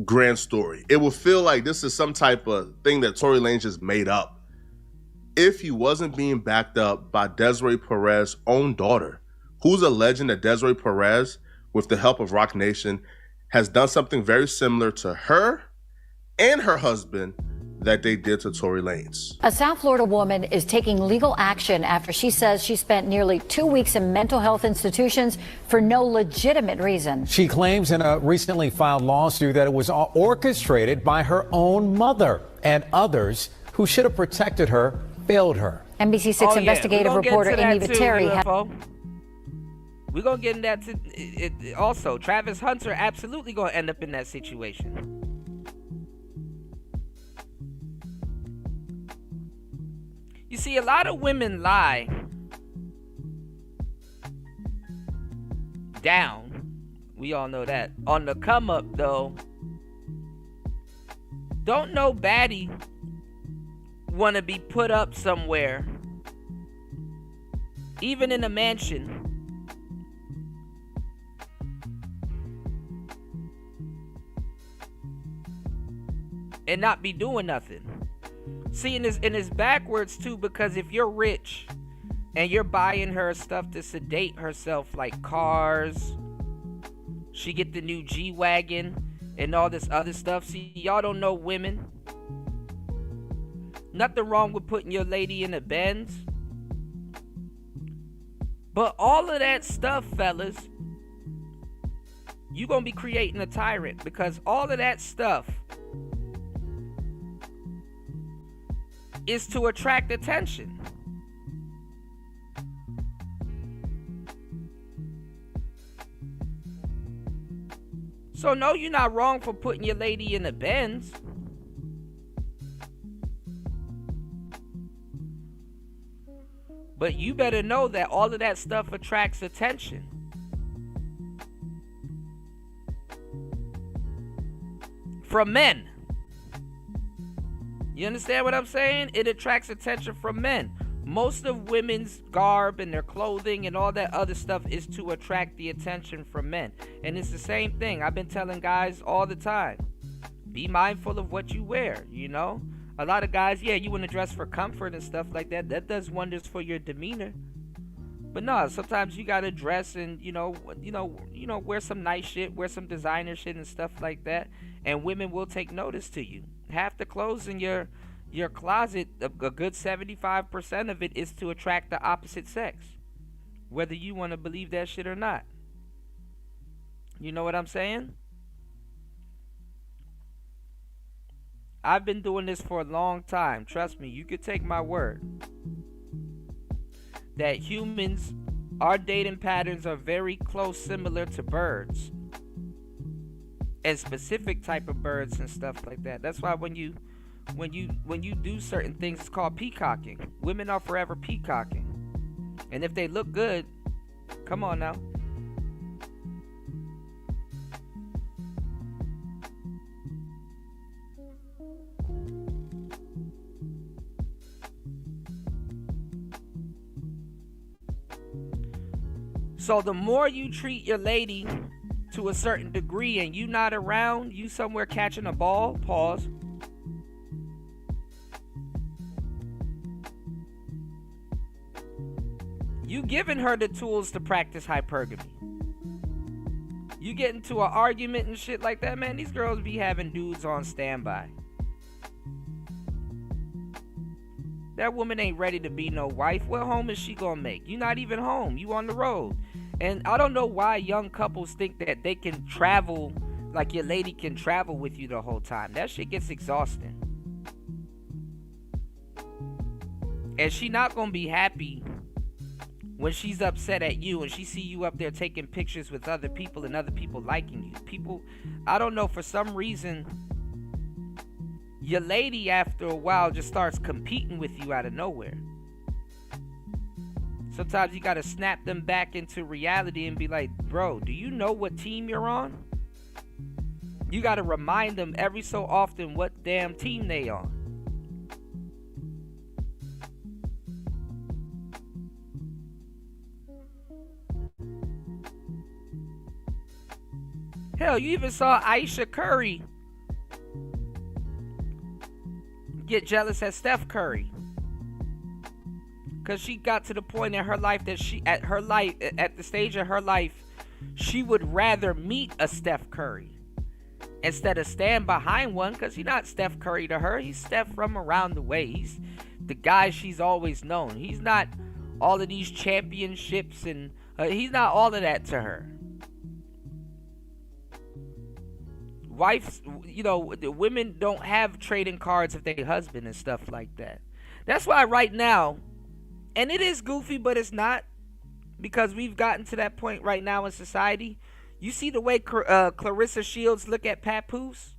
grand story. It would feel like this is some type of thing that Tory Lanez just made up if he wasn't being backed up by Desiree Perez's own daughter, who's alleging that Desiree Perez, with the help of Rock Nation, has done something very similar to her and her husband that they did to Tory Lanez. A South Florida woman is taking legal action after she says she spent nearly 2 weeks in mental health institutions for no legitimate reason. She claims in a recently filed lawsuit that it was all orchestrated by her own mother, and others who should have protected her failed her. NBC6 investigative reporter Amy Viteri. We're going to get into that it also. Travis Hunter absolutely going to end up in that situation. You see, a lot of women lie down. We all know that. On the come up, though, don't no baddie want to be put up somewhere, even in a mansion, and not be doing nothing. See, and it's backwards too, because if you're rich and you're buying her stuff to sedate herself, like cars, she get the new G-Wagon and all this other stuff. See, y'all don't know women. Nothing wrong with putting your lady in a Benz, but all of that stuff, fellas, you gonna be creating a tyrant, because all of that stuff is to attract attention. So no, you're not wrong for putting your lady in a Benz. But you better know that all of that stuff attracts attention. From men. You understand what I'm saying? It attracts attention from men. Most of women's garb and their clothing and all that other stuff is to attract the attention from men. And it's the same thing. I've been telling guys all the time. Be mindful of what you wear, you know? A lot of guys, yeah, you want to dress for comfort and stuff like that. That does wonders for your demeanor. But no, sometimes you gotta dress and wear some nice shit, wear some designer shit and stuff like that, and women will take notice to you. Half the clothes in your closet, a good 75% of it is to attract the opposite sex, whether you want to believe that shit or not. You know what I'm saying? I've been doing this for a long time. Trust me, you could take my word that humans, our dating patterns are very close, similar to birds, and specific type of birds and stuff like that. That's why when you do certain things, it's called peacocking. Women are forever peacocking, and if they look good, come on now. So the more you treat your lady to a certain degree and you not around, you somewhere catching a ball, pause, you giving her the tools to practice hypergamy. You get into an argument and shit like that, man, these girls be having dudes on standby. That woman ain't ready to be no wife. What home is she gonna make? You not even home. You on the road. And I don't know why young couples think that they can travel, like your lady can travel with you the whole time. That shit gets exhausting. And she not gonna be happy when she's upset at you and she see you up there taking pictures with other people and other people liking you. People, I don't know, for some reason, your lady after a while just starts competing with you out of nowhere. Sometimes you gotta snap them back into reality and be like, bro, do you know what team you're on? You gotta remind them every so often what damn team they on. Hell, you even saw Aisha Curry get jealous at Steph Curry. Because she got to the point in her life that at the stage of her life, she would rather meet a Steph Curry instead of stand behind one, because he's not Steph Curry to her. He's Steph from around the way. He's the guy she's always known. He's not all of these championships, and he's not all of that to her. Wives, you know, the women don't have trading cards with their husband and stuff like that. That's why right now, and it is goofy, but it's not, because we've gotten to that point right now in society. You see the way Clarissa Shields look at Papoose?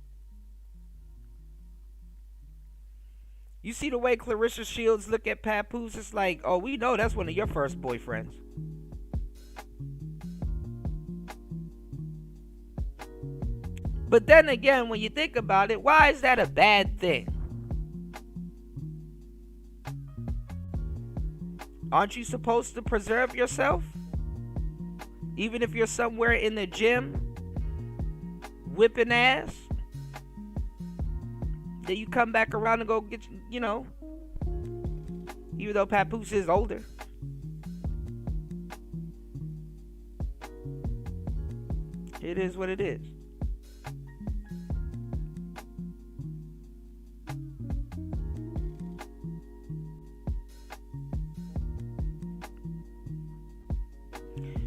You see the way Clarissa Shields look at Papoose? It's like, oh, we know that's one of your first boyfriends. But then again, when you think about it, why is that a bad thing? Aren't you supposed to preserve yourself? Even if you're somewhere in the gym, whipping ass, then you come back around and go get, you know, even though Papoose is older. It is what it is.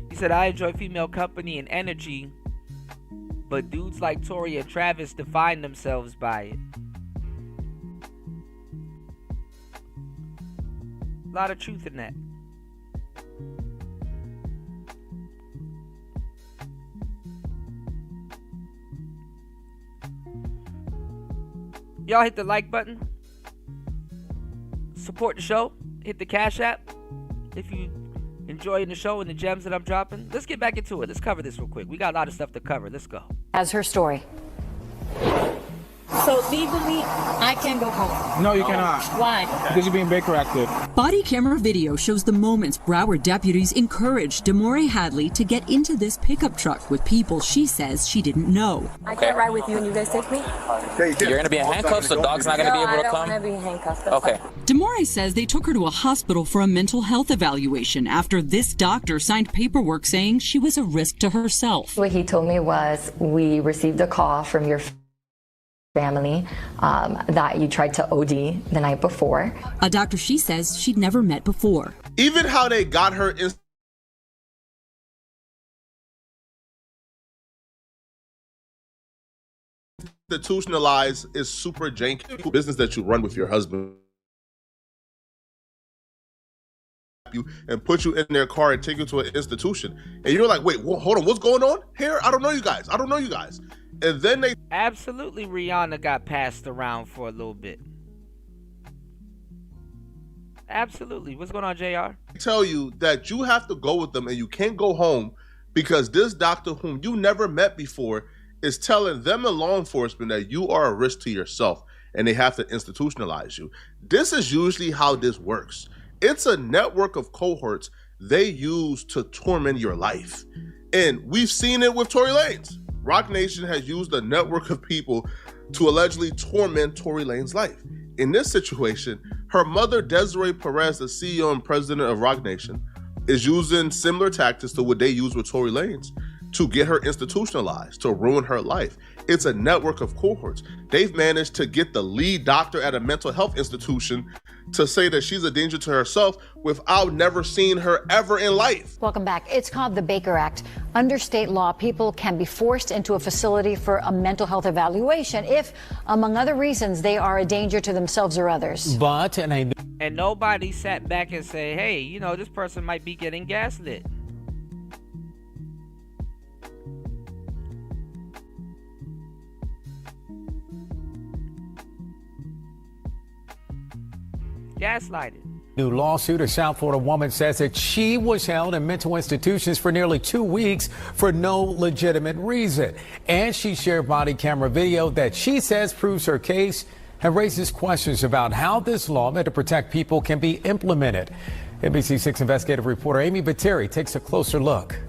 He said, I enjoy female company and energy, but dudes like Tory and Travis define themselves by it. A lot of truth in that. Y'all hit the like button. Support the show. Hit the Cash App if you enjoying the show and the gems that I'm dropping. Let's get back into it. Let's cover this real quick. We got a lot of stuff to cover. Let's go. As her story. So legally, I can't go home. No, you cannot. Why? Because you're being Baker active. Body camera video shows the moments Broward deputies encouraged Demore Hadley to get into this pickup truck with people she says she didn't know. I can't ride with you and you guys take me? You're going to be in handcuffs, so dog's not going to be able to come? I don't want to be handcuffed. Okay. Demore says they took her to a hospital for a mental health evaluation after this doctor signed paperwork saying she was a risk to herself. What he told me was, we received a call from your family that you tried to OD the night before. A doctor she says she'd never met before. Even how they got her institutionalized is super janky. Business that you run with your husband and put you in their car and take you to an institution, and you're like, wait, hold on, what's going on here? I don't know you guys. And then they absolutely, Rihanna got passed around for a little bit. Absolutely. What's going on, JR? tell you that you have to go with them and you can't go home because this doctor whom you never met before is telling them and law enforcement that you are a risk to yourself and they have to institutionalize you. This is usually how this works. It's a network of cohorts they use to torment your life. And we've seen it with Tory Lanez. Roc Nation has used a network of people to allegedly torment Tory Lanez life. In this situation, her mother, Desiree Perez, the CEO and president of Roc Nation, is using similar tactics to what they use with Tory Lanez to get her institutionalized, to ruin her life. It's a network of cohorts. They've managed to get the lead doctor at a mental health institution to say that she's a danger to herself without never seeing her ever in life. Welcome back. It's called the Baker Act. Under state law, people can be forced into a facility for a mental health evaluation if, among other reasons, they are a danger to themselves or others. But and nobody sat back and say, hey, you know, this person might be getting gaslit. Gaslighted. New lawsuit, a South Florida woman says that she was held in mental institutions for nearly 2 weeks for no legitimate reason. And she shared body camera video that she says proves her case and raises questions about how this law meant to protect people can be implemented. NBC6 investigative reporter Amy Batteri takes a closer look.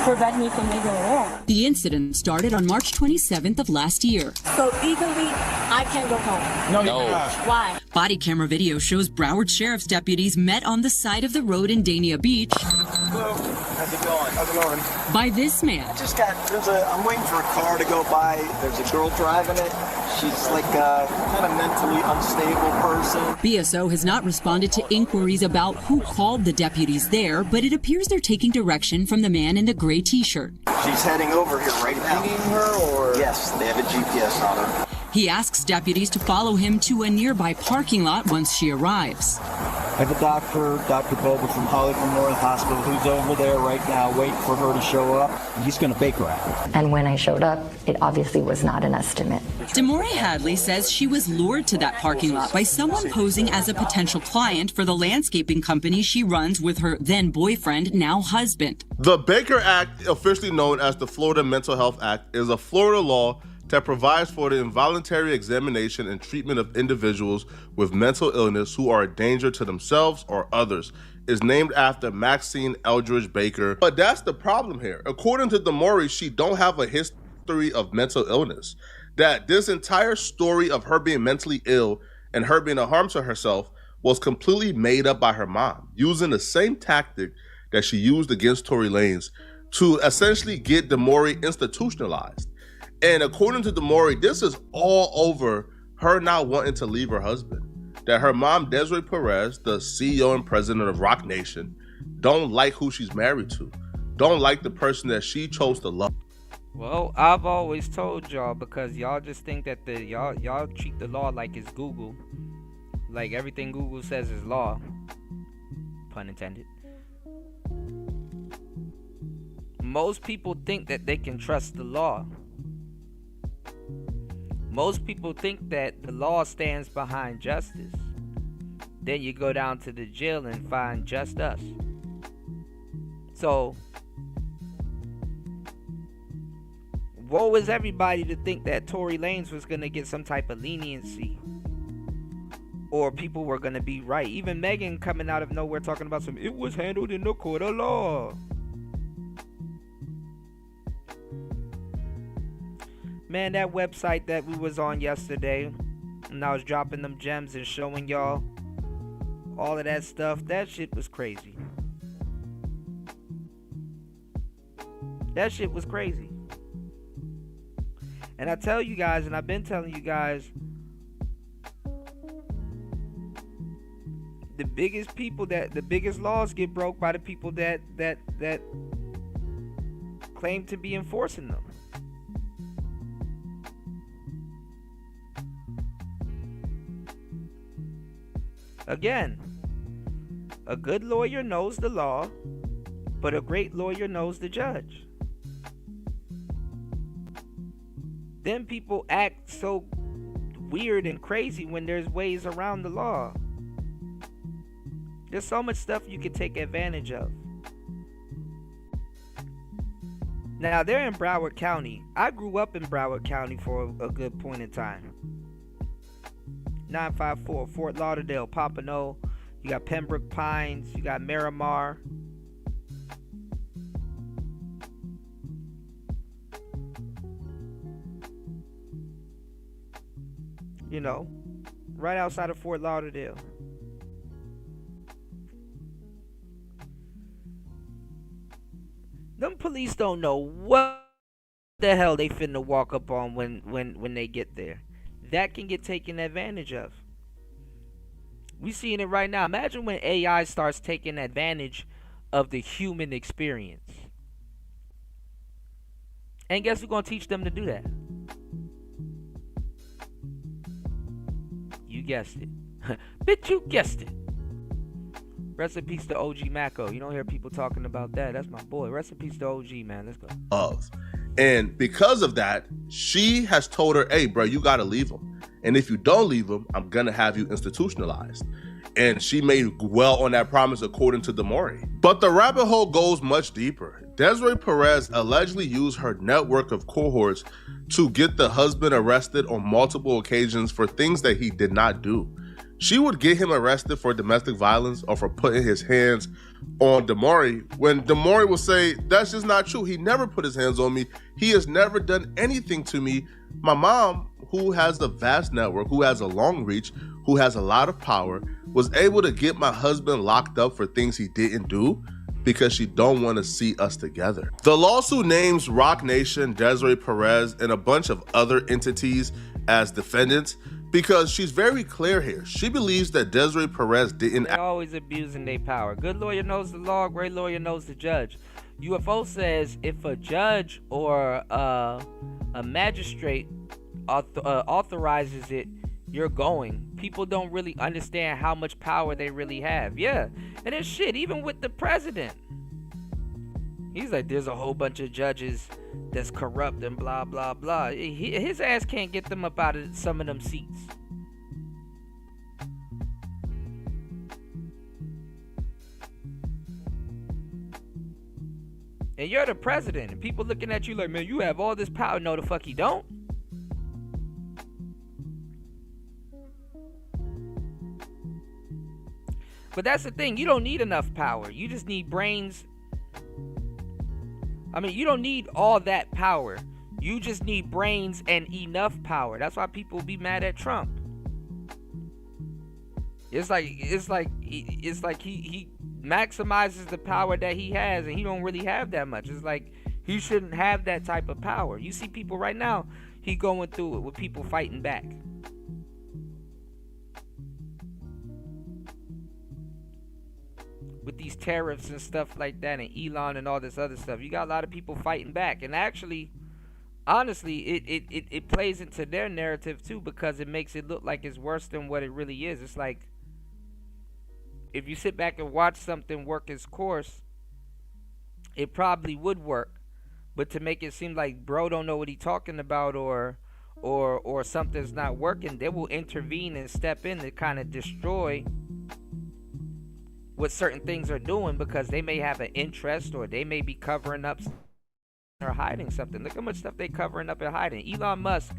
prevent me from leaving the room. The incident started on March 27th of last year. So legally, I can't go home. No. Why? Body camera video shows Broward Sheriff's deputies met on the side of the road in Dania Beach. Hello. How's it going? How's it going? By this man. I'm waiting for a car to go by. There's a girl driving it. She's like a kind of mentally unstable person. BSO has not responded to inquiries about who called the deputies there, but it appears they're taking direction from the man in the gray t-shirt. She's heading over here right now. Pinging her or? Yes, they have a GPS on her. He asks deputies to follow him to a nearby parking lot once she arrives. I have a doctor, Dr. Boba from Hollywood Memorial Hospital, who's over there right now waiting for her to show up. He's going to bake her out. And when I showed up, it obviously was not an estimate. Demore Hadley says she was lured to that parking lot by someone posing as a potential client for the landscaping company she runs with her then boyfriend, now husband. The Baker Act, officially known as the Florida Mental Health Act, is a Florida law that provides for the involuntary examination and treatment of individuals with mental illness who are a danger to themselves or others. Is named after Maxine Eldridge Baker. But that's the problem here. According to Demore, she don't have a history of mental illness. That this entire story of her being mentally ill and her being a harm to herself was completely made up by her mom, using the same tactic that she used against Tory Lanez to essentially get Demore institutionalized. And according to Demore, this is all over her not wanting to leave her husband. That her mom, Desiree Perez, the CEO and president of Roc Nation, don't like who she's married to. Don't like the person that she chose to love. Well, I've always told y'all, because y'all just think that y'all treat the law like it's Google. Like everything Google says is law. Pun intended. Most people think that they can trust the law. Most people think that the law stands behind justice. Then you go down to the jail and find just us. So, woe is everybody to think that Tory Lanez was going to get some type of leniency. Or people were going to be right. Even Megan coming out of nowhere talking about it was handled in the court of law. Man, that website that we was on yesterday, and I was dropping them gems and showing y'all all of that stuff, that shit was crazy. That shit was crazy. And I tell you guys, and I've been telling you guys, the biggest laws get broke by the people that claim to be enforcing them. Again, a good lawyer knows the law, but a great lawyer knows the judge. Then people act so weird and crazy when there's ways around the law. There's so much stuff you can take advantage of. Now, they're in Broward County. I grew up in Broward County for a good point in time. 954, Fort Lauderdale, Pompano. You got Pembroke Pines. You got Miramar. You know, right outside of Fort Lauderdale. Them police don't know what the hell they finna walk up on when they get there. That can get taken advantage of. We seeing it right now. Imagine when AI starts taking advantage of the human experience. And guess who's gonna teach them to do that? You guessed it. Bitch, you guessed it. Rest in peace to OG Mako. You don't hear people talking about that. That's my boy. Rest in peace to OG, man. Let's go. And because of that, she has told her, hey, bro, you got to leave him. And if you don't leave him, I'm going to have you institutionalized. And she made well on that promise, according to Demore. But the rabbit hole goes much deeper. Desiree Perez allegedly used her network of cohorts to get the husband arrested on multiple occasions for things that he did not do. She would get him arrested for domestic violence or for putting his hands on Damari, when Damari will say, that's just not true. He never put his hands on me. He has never done anything to me. My mom, who has a vast network, who has a long reach, who has a lot of power, was able to get my husband locked up for things he didn't do because she don't want to see us together. The lawsuit names Roc Nation, Desiree Perez, and a bunch of other entities as defendants because she's very clear here. She believes that Desiree Perez didn't. They're always abusing their power. Good lawyer knows the law, great lawyer knows the judge. UFO says if a judge or a magistrate authorizes it, you're going. People don't really understand how much power they really have. Yeah, and it's shit, even with the president. He's like, there's a whole bunch of judges that's corrupt and blah, blah, blah. His ass can't get them up out of some of them seats. And you're the president, and people looking at you like, man, you have all this power. No, the fuck you don't. But that's the thing. You don't need enough power. You just need brains. I mean, you don't need all that power. You just need brains and enough power. That's why people be mad at Trump. It's like he maximizes the power that he has, and he don't really have that much. It's like he shouldn't have that type of power. You see people right now, he going through it with people fighting back. With these tariffs and stuff like that, and Elon and all this other stuff, you got a lot of people fighting back. And actually, honestly, it plays into their narrative too, because it makes it look like it's worse than what it really is. It's like, if you sit back and watch something work its course, it probably would work. But to make it seem like bro don't know what he's talking about, or something's not working, they will intervene and step in to kind of destroy what certain things are doing, because they may have an interest, or they may be covering up or hiding something. Look how much stuff they covering up and hiding. Elon Musk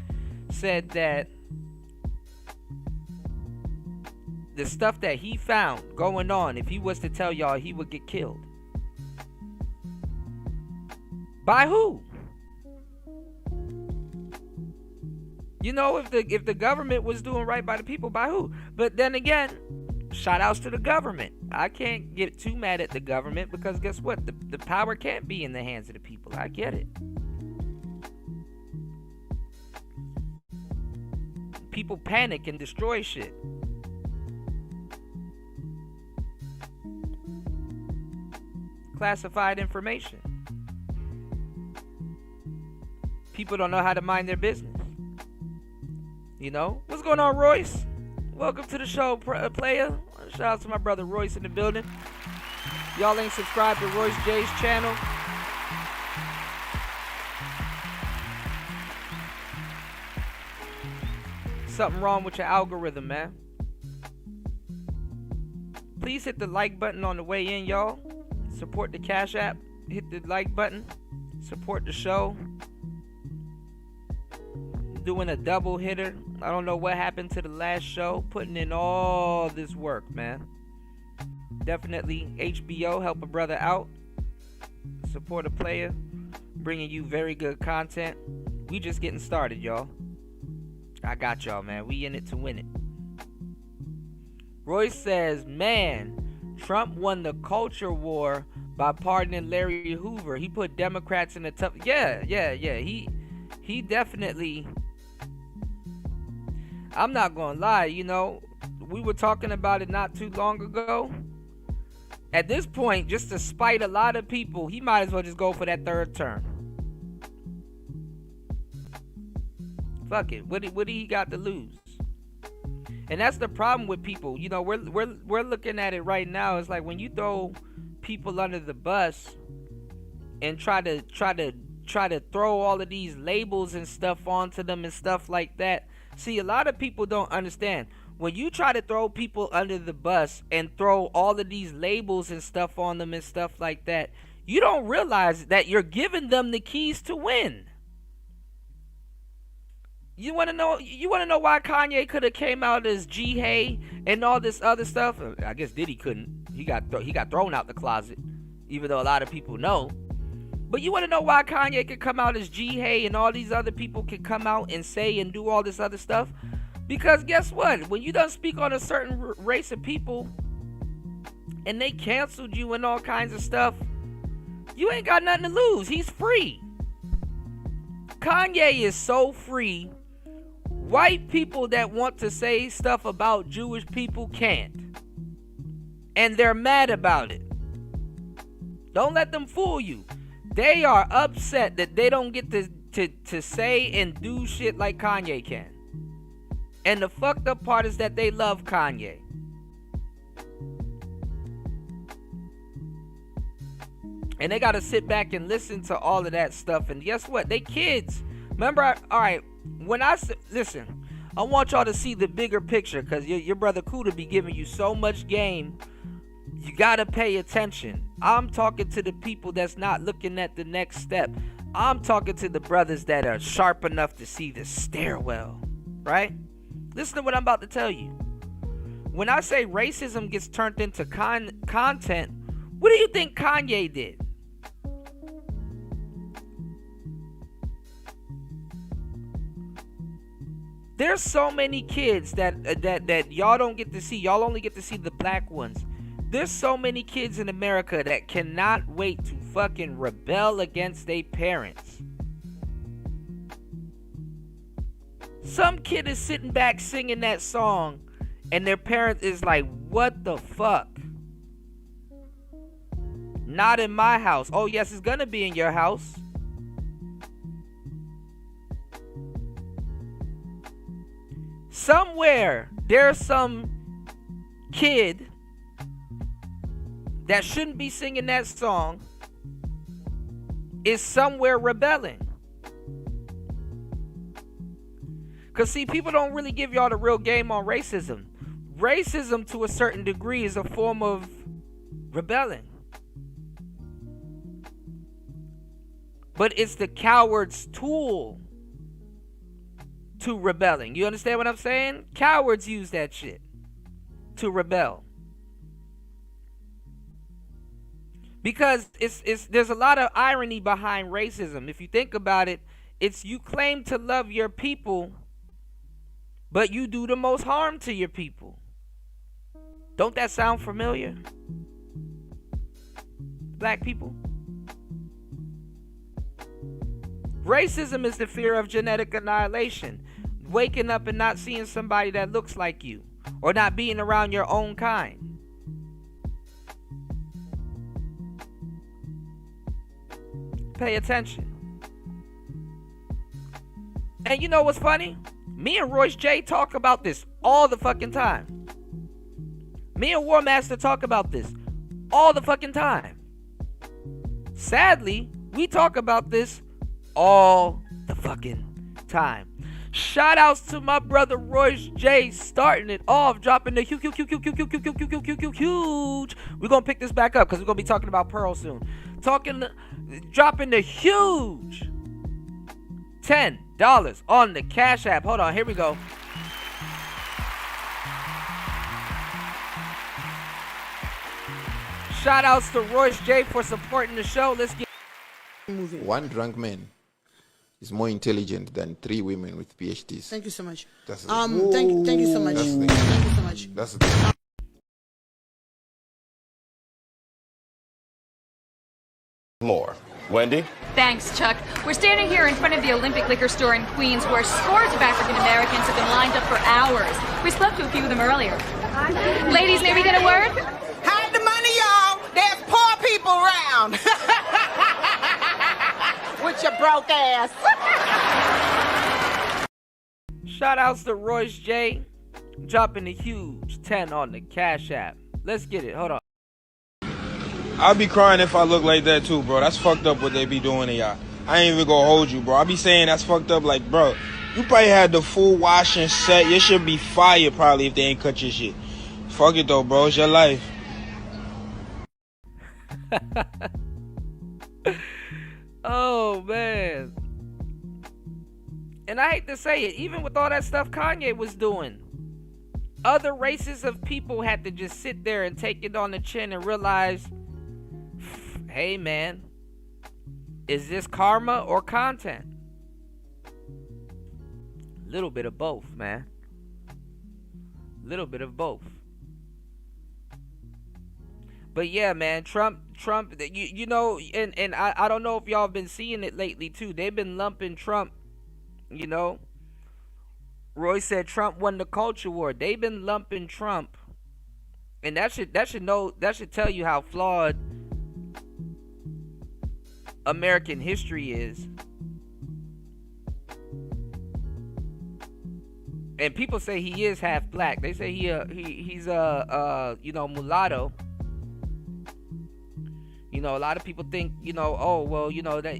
said that the stuff that he found going on, if he was to tell y'all, he would get killed. By who? You know, if the government was doing right by the people, by who? But then again, shout outs to the government. I can't get too mad at the government, because guess what? The power can't be in the hands of the people. I get it. People panic and destroy shit. Classified information. People don't know how to mind their business. You know? What's going on, Royce? Welcome to the show, player. Shout out to my brother Royce in the building. Y'all ain't subscribed to Royce J's channel. Something wrong with your algorithm, man. Please hit the like button on the way in, y'all. Support the Cash App. Hit the like button. Support the show. Doing a double hitter. I don't know what happened to the last show. Putting in all this work, man. Definitely HBO, help a brother out. Support a player. Bringing you very good content. We just getting started, y'all. I got y'all, man. We in it to win it. Royce says, man, Trump won the culture war by pardoning Larry Hoover. He put Democrats in a tough... Yeah. He definitely... I'm not gonna lie, you know, we were talking about it not too long ago. At this point, just to spite a lot of people, he might as well just go for that third term. Fuck it. What do he got to lose? And that's the problem with people. You know, we're looking at it right now. It's like when you throw people under the bus and try to throw all of these labels and stuff onto them and stuff like that. See, a lot of people don't understand. When you try to throw people under the bus and throw all of these labels and stuff on them and stuff like that, you don't realize that you're giving them the keys to win. You want to know? You want to know why Kanye could have came out as G-Hay and all this other stuff? I guess Diddy couldn't. He got thrown out the closet, even though a lot of people know. But you want to know why Kanye could come out as G-Hay and all these other people could come out and say and do all this other stuff? Because guess what? When you done speak on a certain race of people and they canceled you and all kinds of stuff, you ain't got nothing to lose. He's free. Kanye is so free. White people that want to say stuff about Jewish people can't. And they're mad about it. Don't let them fool you. They are upset that they don't get to say and do shit like Kanye can. And the fucked up part is that they love Kanye. And they gotta sit back and listen to all of that stuff. And guess what? They kids. Remember, alright, when I listen, I want y'all to see the bigger picture, because your brother Kuda be giving you so much game. You gotta pay attention. I'm talking to the people that's not looking at the next step. I'm talking to the brothers that are sharp enough to see the stairwell, right? Listen to what I'm about to tell you. When I say racism gets turned into content, what do you think Kanye did? There's so many kids that y'all don't get to see. Y'all only get to see the black ones. There's so many kids in America that cannot wait to fucking rebel against their parents. Some kid is sitting back singing that song and their parent is like, what the fuck? Not in my house. Oh yes, it's gonna be in your house. Somewhere there's some kid that shouldn't be singing that song is somewhere rebelling. Because see, people don't really give y'all the real game on racism. Racism to a certain degree is a form of rebelling. But it's the coward's tool to rebelling. You understand what I'm saying? Cowards use that shit to rebel. Because there's a lot of irony behind racism. If you think about it, it's you claim to love your people, but you do the most harm to your people. Don't that sound familiar? Black people? Racism is the fear of genetic annihilation. Waking up and not seeing somebody that looks like you, or not being around your own kind. Pay attention. And you know what's funny? Me and Royce J talk about this all the fucking time. Me and War Master talk about this all the fucking time. Sadly, we talk about this all the fucking time. Shout outs to my brother Royce J starting it off, dropping the huge. We're gonna pick this back up because we're gonna be talking about Pearl soon. Dropping the huge $10 on the Cash App. Hold on, here we go. Shout outs to Royce J for supporting the show. Let's get one drunk man is more intelligent than 3 women with PhDs. Thank you so much. That's thank you so much. Thank you so much. That's the thing. More. Wendy? Thanks, Chuck. We're standing here in front of the Olympic Liquor Store in Queens where scores of African Americans have been lined up for hours. We spoke to a few of them earlier. Ladies, may we get a word? Hide the money, y'all. There's poor people around. With your broke ass. Shout outs to Royce J dropping the huge 10 on the Cash App. Let's get it. Hold on. I'll be crying if I look like that too, bro. That's fucked up what they be doing to y'all. I ain't even gonna hold you, bro. I be saying that's fucked up. Like, bro, you probably had the full washing set. Your shit be fire probably if they ain't cut your shit. Fuck it though, bro. It's your life. Oh man. And I hate to say it, even with all that stuff Kanye was doing, other races of people had to just sit there and take it on the chin and realize, hey man, is this karma or content? Little bit of both, man. Little bit of both. But yeah, man, Trump, you know, and I don't know if y'all been seeing it lately too. They've been lumping Trump, you know. Roy said Trump won the culture war. They've been lumping Trump, and that should tell you how flawed American history is. And people say he is half black. They say he's you know, mulatto. You know, a lot of people think, you know, oh well, you know, that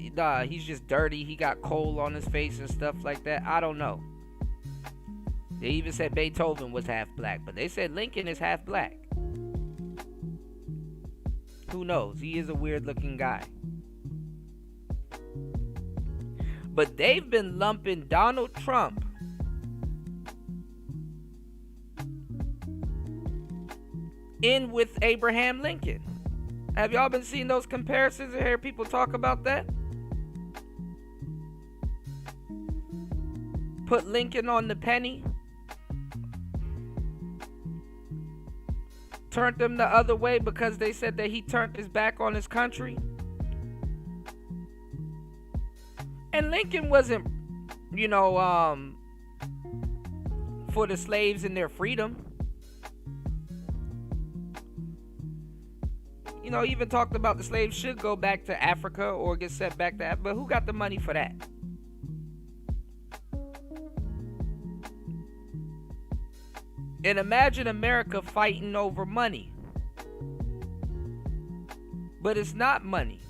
he's just dirty. He got coal on his face and stuff like that. I don't know. They even said Beethoven was half black, but they said Lincoln is half black. Who knows? He is a weird looking guy. But they've been lumping Donald Trump in with Abraham Lincoln. Have y'all been seeing those comparisons or hear people talk about that? Put Lincoln on the penny. Turned them the other way because they said that he turned his back on his country. And Lincoln wasn't, you know, for the slaves and their freedom. You know, even talked about the slaves should go back to Africa or get sent back to Africa. But who got the money for that? And imagine America fighting over money. But it's not money.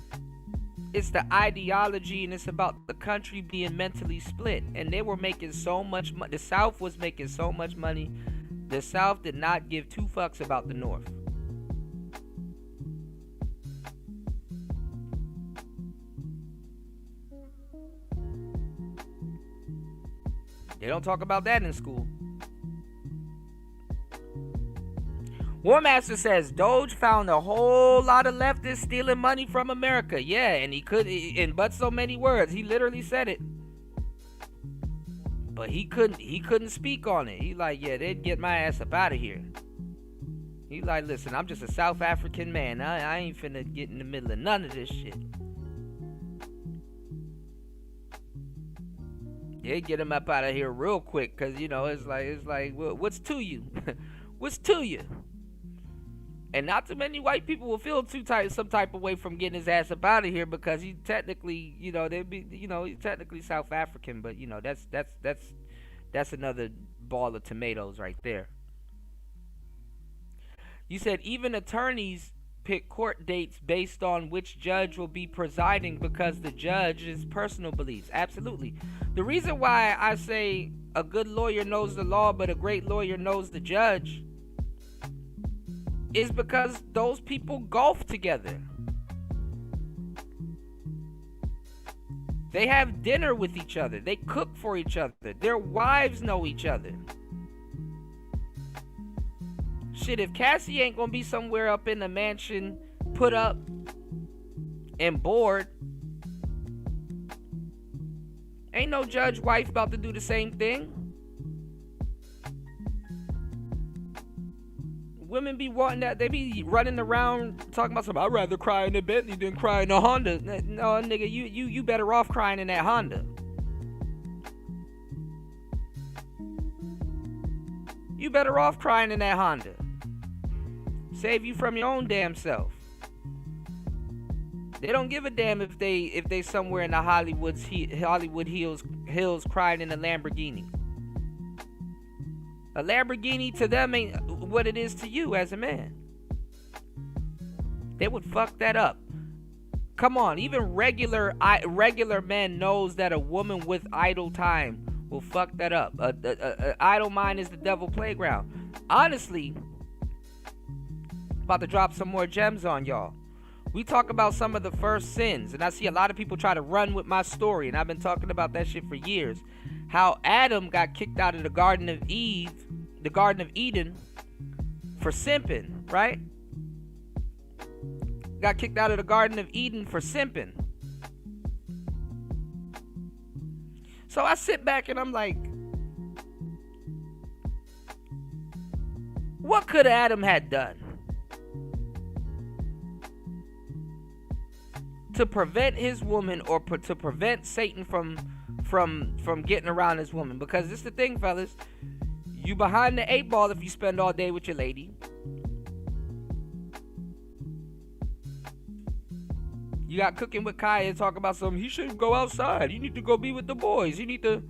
It's the ideology, and it's about the country being mentally split. And they were making so much money. The South was making so much money. The South did not give two fucks about the North. They don't talk about that in school. War Master says Doge found a whole lot of leftists stealing money from America. Yeah, and he could, in but so many words, he literally said it. But he couldn't speak on it. He like, yeah, they'd get my ass up out of here. He like, listen, I'm just a South African man. I ain't finna get in the middle of none of this shit. They get him up out of here real quick, cause you know it's like, well, what's to you? What's to you? And not too many white people will feel some type of way from getting his ass up out of here, because he technically, you know, he's technically South African, but you know that's another ball of tomatoes right there. You said even attorneys pick court dates based on which judge will be presiding because the judge's personal beliefs. Absolutely. The reason why I say a good lawyer knows the law, but a great lawyer knows the judge, is because those people golf together. They have dinner with each other. They cook for each other. Their wives know each other. Shit, if Cassie ain't gonna be somewhere up in the mansion, put up and bored, ain't no judge wife about to do the same thing. Women be wanting that. They be running around talking about something. I'd rather cry in a Bentley than cry in a Honda. No, nigga, you better off crying in that Honda. You better off crying in that Honda. Save you from your own damn self. They don't give a damn if they somewhere in the Hollywood hills crying in a Lamborghini. A Lamborghini to them ain't what it is to you as a man. They would fuck that up. Come on, even regular men knows that a woman with idle time will fuck that up. Idle mind is the devil playground. Honestly, about to drop some more gems on y'all. We talk about some of the first sins, and I see a lot of people try to run with my story, and I've been talking about that shit for years. How Adam got kicked out of the Garden of Eden for simping, right? Got kicked out of the Garden of Eden for simping. So I sit back and I'm like, what could Adam had done to prevent his woman, or to prevent Satan from getting around his woman? Because this is the thing, fellas. You behind the 8 ball if you spend all day with your lady. You got Cooking with Kaya talk about something. He shouldn't go outside. You need to go be with the boys. You need to.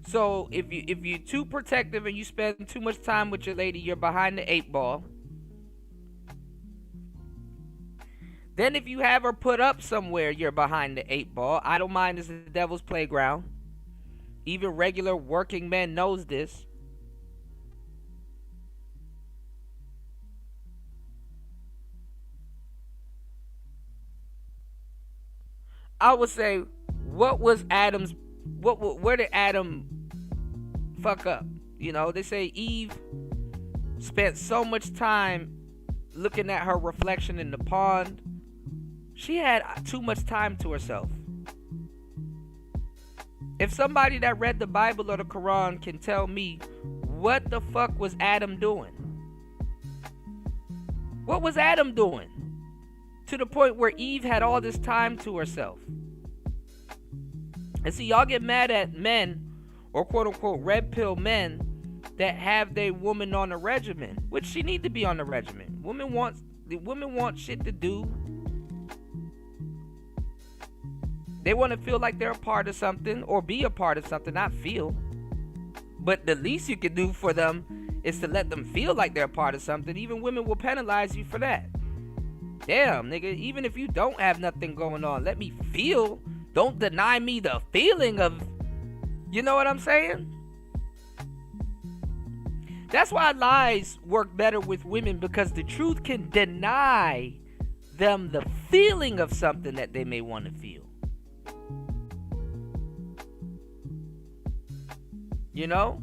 So if you're too protective and you spend too much time with your lady, you're behind the 8 ball. Then if you have her put up somewhere, you're behind the 8 ball. I don't mind, it's the devil's playground. Even regular working men knows this. I would say, where did Adam fuck up? You know, they say Eve spent so much time looking at her reflection in the pond. She had too much time to herself. If somebody that read the Bible or the Quran can tell me, what the fuck was Adam doing? What was Adam doing? To the point where Eve had all this time to herself. And see, y'all get mad at men, or quote unquote red pill men, that have their woman on a regimen, which she need to be on the regimen. Women want shit to do. They want to feel like they're a part of something, or be a part of something, not feel. But the least you can do for them is to let them feel like they're a part of something. Even women will penalize you for that. Damn, nigga, even if you don't have nothing going on, let me feel. Don't deny me the feeling of, you know what I'm saying? That's why lies work better with women, because the truth can deny them the feeling of something that they may want to feel. You know?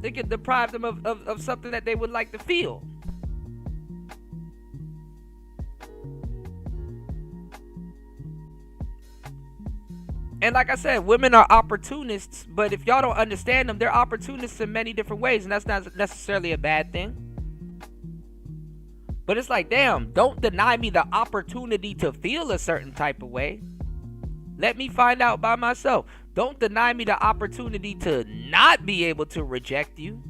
They can deprive them of something that they would like to feel. And like I said, women are opportunists, but if y'all don't understand them, they're opportunists in many different ways, and that's not necessarily a bad thing. But it's like, damn, don't deny me the opportunity to feel a certain type of way. Let me find out by myself. Don't deny me the opportunity to not be able to reject you.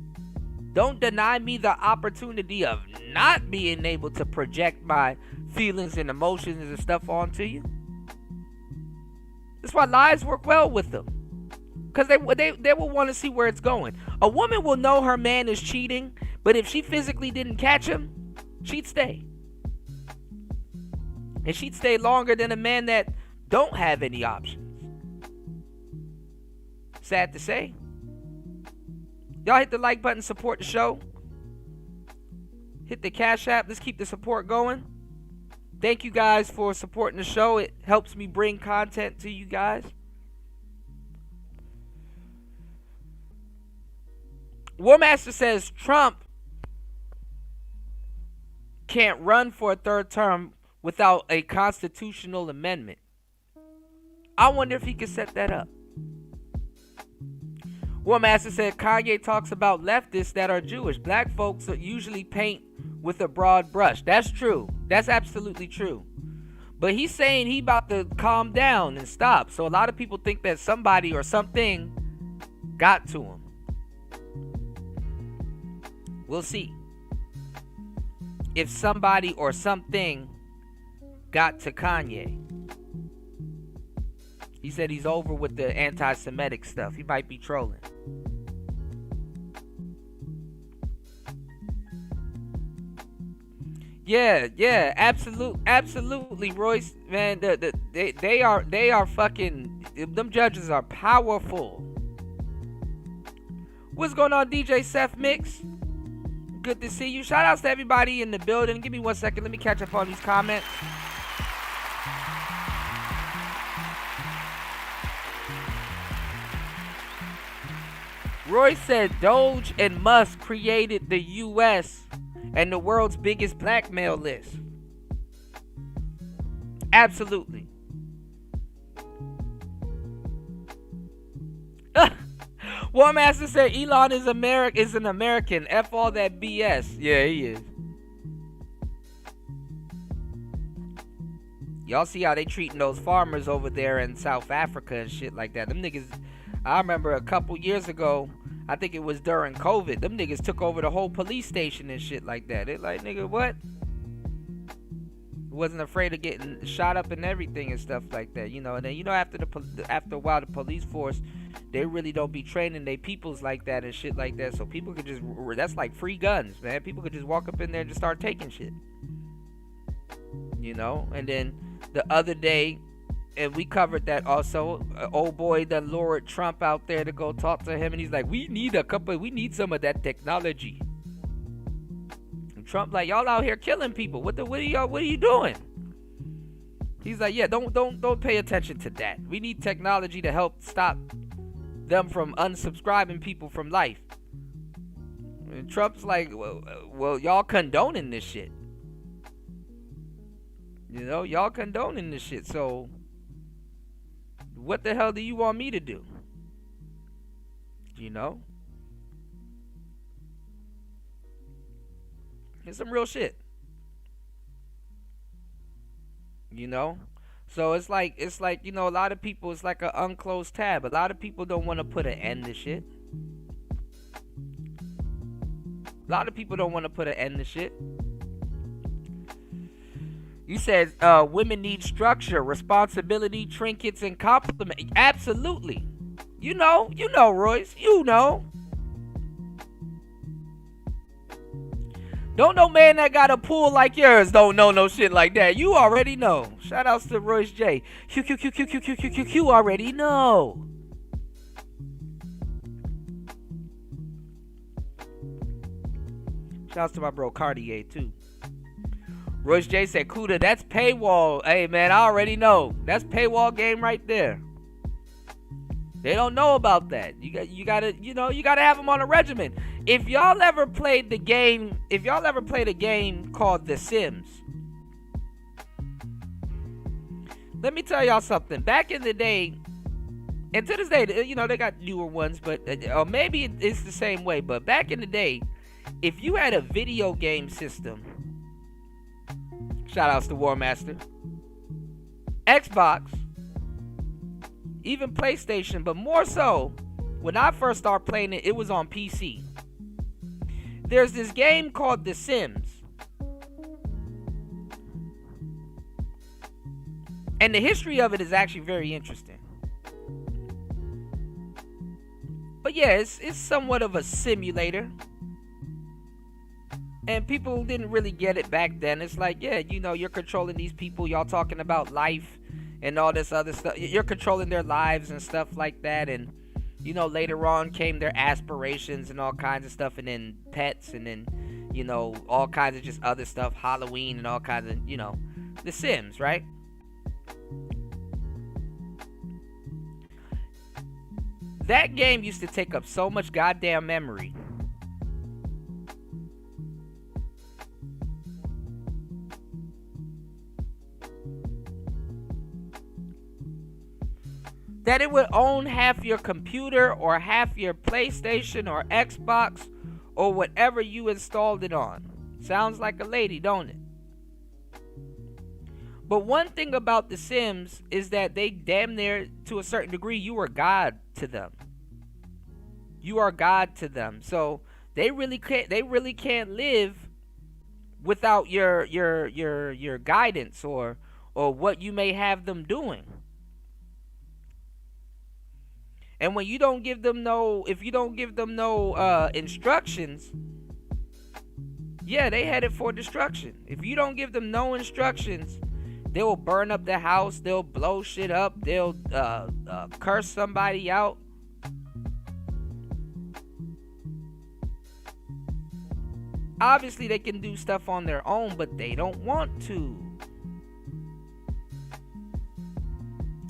Don't deny me the opportunity of not being able to project my feelings and emotions and stuff onto you. That's why lies work well with them. Because they will want to see where it's going. A woman will know her man is cheating, but if she physically didn't catch him, she'd stay. And she'd stay longer than a man that don't have any options. Sad to say. Y'all hit the like button, support the show. Hit the Cash App. Let's keep the support going. Thank you guys for supporting the show. It helps me bring content to you guys. Warmaster says Trump can't run for a third term without a constitutional amendment. I wonder if he could set that up. Warmaster said Kanye talks about leftists that are Jewish. Black folks usually paint with a broad brush. That's true. That's absolutely true. But he's saying he about to calm down and stop. So a lot of people think that somebody or something got to him. We'll see. If somebody or something got to Kanye. He said he's over with the anti-Semitic stuff. He might be trolling. Yeah, absolutely, Royce. Man, they are fucking. Them judges are powerful. What's going on, DJ Seth Mix? good to see you. Shout outs to everybody in the building. Give me 1 second. Let me catch up on these comments. Roy said Doge and Musk created the U.S. and the world's biggest blackmail list. Absolutely. War Master said Elon is an American. F all that BS. Yeah, he is. Y'all see how they treating those farmers over there in South Africa and shit like that. Them niggas, I remember a couple years ago, I think it was during COVID, them niggas took over the whole police station and shit like that. They like, nigga, what? Wasn't afraid of getting shot up and everything and stuff like that, you know. And then, you know, after a while, the police force, they really don't be training their peoples like that and shit like that. So people could just, that's like free guns, man. People could just walk up in there and just start taking shit, you know. And then the other day, and we covered that also, old boy that lured Trump out there to go talk to him, and he's like, we need some of that technology. And Trump like, y'all out here killing people. What are you doing? He's like, yeah, don't pay attention to that. We need technology to help stop them from unsubscribing people from life. And Trump's like, well, y'all condoning this shit. You know, y'all condoning this shit, so what the hell do you want me to do? You know? It's some real shit. You know? So it's like, you know, a lot of people, it's like an unclosed tab. A lot of people don't want to put an end to shit. A lot of people don't want to put an end to shit. You said women need structure, responsibility, trinkets, and compliment. Absolutely. You know, Royce. You know. Don't no man that got a pool like yours don't know no shit like that. You already know. Shout outs to Royce J. You already know. Shout outs to my bro Cartier too. Royce J said, Kuda, that's paywall. Hey, man, I already know. That's paywall game right there. They don't know about that. You gotta have them on a regimen. If y'all ever played a game called The Sims, let me tell y'all something. Back in the day, and to this day, you know, they got newer ones, but or maybe it's the same way. But back in the day, if you had a video game system, shout outs to War Master, Xbox, even PlayStation, but more so, when I first started playing it, it was on PC. There's this game called The Sims. And the history of it is actually very interesting. But yeah, it's somewhat of a simulator. And people didn't really get it back then. It's like, yeah, you know, you're controlling these people. Y'all talking about life and all this other stuff. You're controlling their lives and stuff like that. And, you know, later on came their aspirations and all kinds of stuff. And then pets and then, you know, all kinds of just other stuff. Halloween and all kinds of, you know, The Sims, right? That game used to take up so much goddamn memory. That it would own half your computer or half your PlayStation or Xbox or whatever you installed it on. Sounds like a lady, don't it? But one thing about The Sims is that they damn near, to a certain degree, you are God to them. You are God to them. So they really can't live without your guidance or what you may have them doing. And when you don't give them if you don't give them no instructions, yeah, they headed for destruction. If you don't give them no instructions, they will burn up the house, they'll blow shit up, they'll curse somebody out. Obviously, they can do stuff on their own, but they don't want to.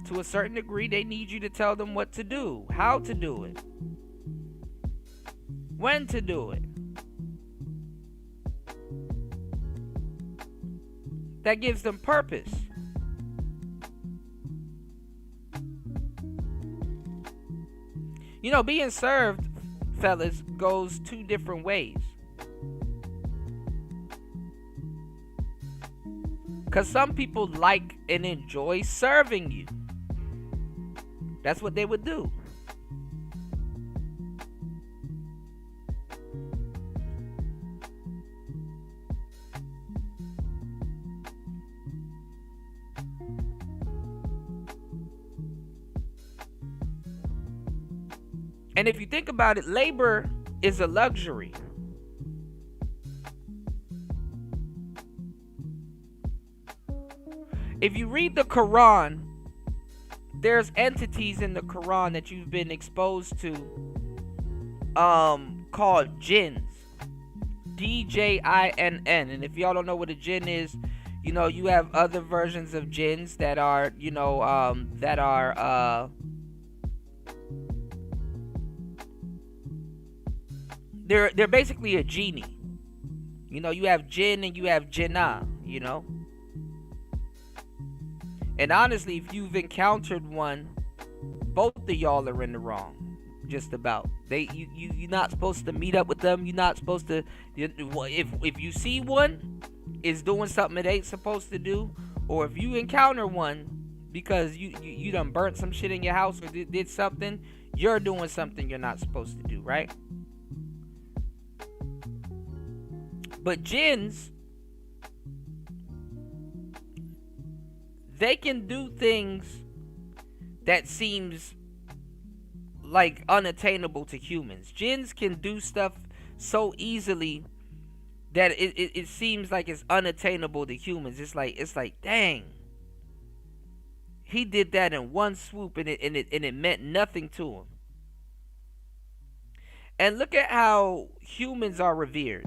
To a certain degree, they need you to tell them what to do, how to do it, when to do it. That gives them purpose. You know, being served, fellas, goes two different ways. Because some people like and enjoy serving you. That's what they would do. And if you think about it, labor is a luxury. If you read the Quran, there's entities in the Quran that you've been exposed to called jinns. D-J-I-N-N. And if y'all don't know what a jinn is, you know, you have other versions of jinns that are, you know, they're basically a genie. You know, you have jinn and you have jinnah, you know. And honestly, if you've encountered one, both of y'all are in the wrong. Just about. You're not supposed to meet up with them. You're not supposed to. If you see one is doing something it ain't supposed to do, or if you encounter one because you done burnt some shit in your house or did something, you're doing something you're not supposed to do, right? But jinns, they can do things that seems like unattainable to humans. Jinns can do stuff so easily that it seems like it's unattainable to humans. It's like, dang, he did that in one swoop, and it meant nothing to him. And look at how humans are revered,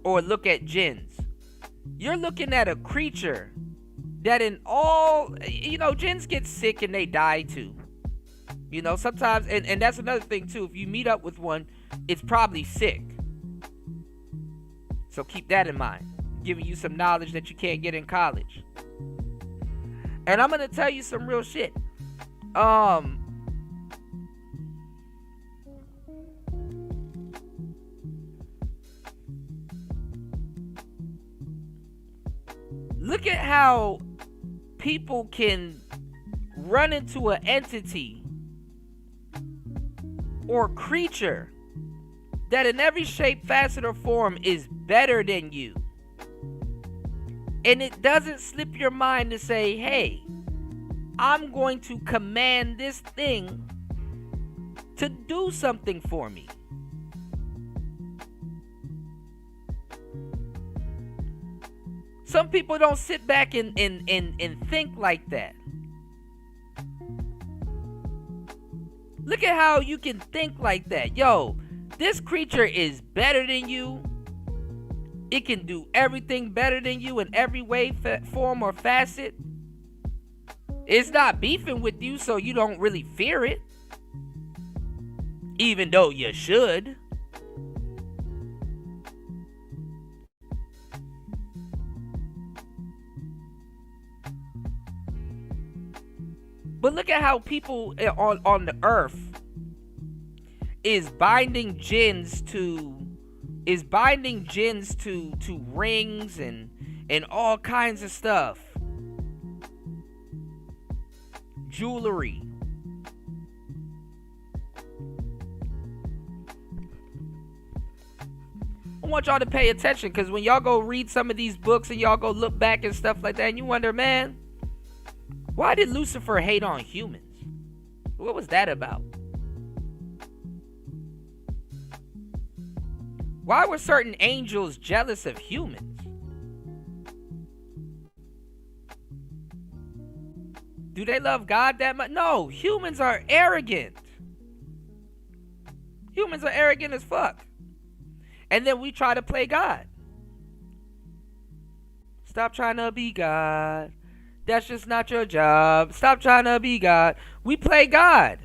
or look at jinns. You're looking at a creature that in all, you know, jinns get sick and they die too. You know, sometimes, and that's another thing too. If you meet up with one, it's probably sick. So keep that in mind. Giving you some knowledge that you can't get in college. And I'm gonna tell you some real shit. Look at how people can run into an entity or creature that in every shape, facet, or form is better than you. And it doesn't slip your mind to say, hey, I'm going to command this thing to do something for me. Some people don't sit back and think like that. Look at how you can think like that. Yo, this creature is better than you. It can do everything better than you in every way, form, or facet. It's not beefing with you, so you don't really fear it. Even though you should. But look at how people on the earth is binding jinns to rings and all kinds of stuff. Jewelry. I want y'all to pay attention, because when y'all go read some of these books and y'all go look back and stuff like that, and you wonder, man, why did Lucifer hate on humans? What was that about? Why were certain angels jealous of humans? Do they love God that much? No, humans are arrogant. Humans are arrogant as fuck. And then we try to play God. Stop trying to be God. That's just not your job. Stop trying to be God. We play God.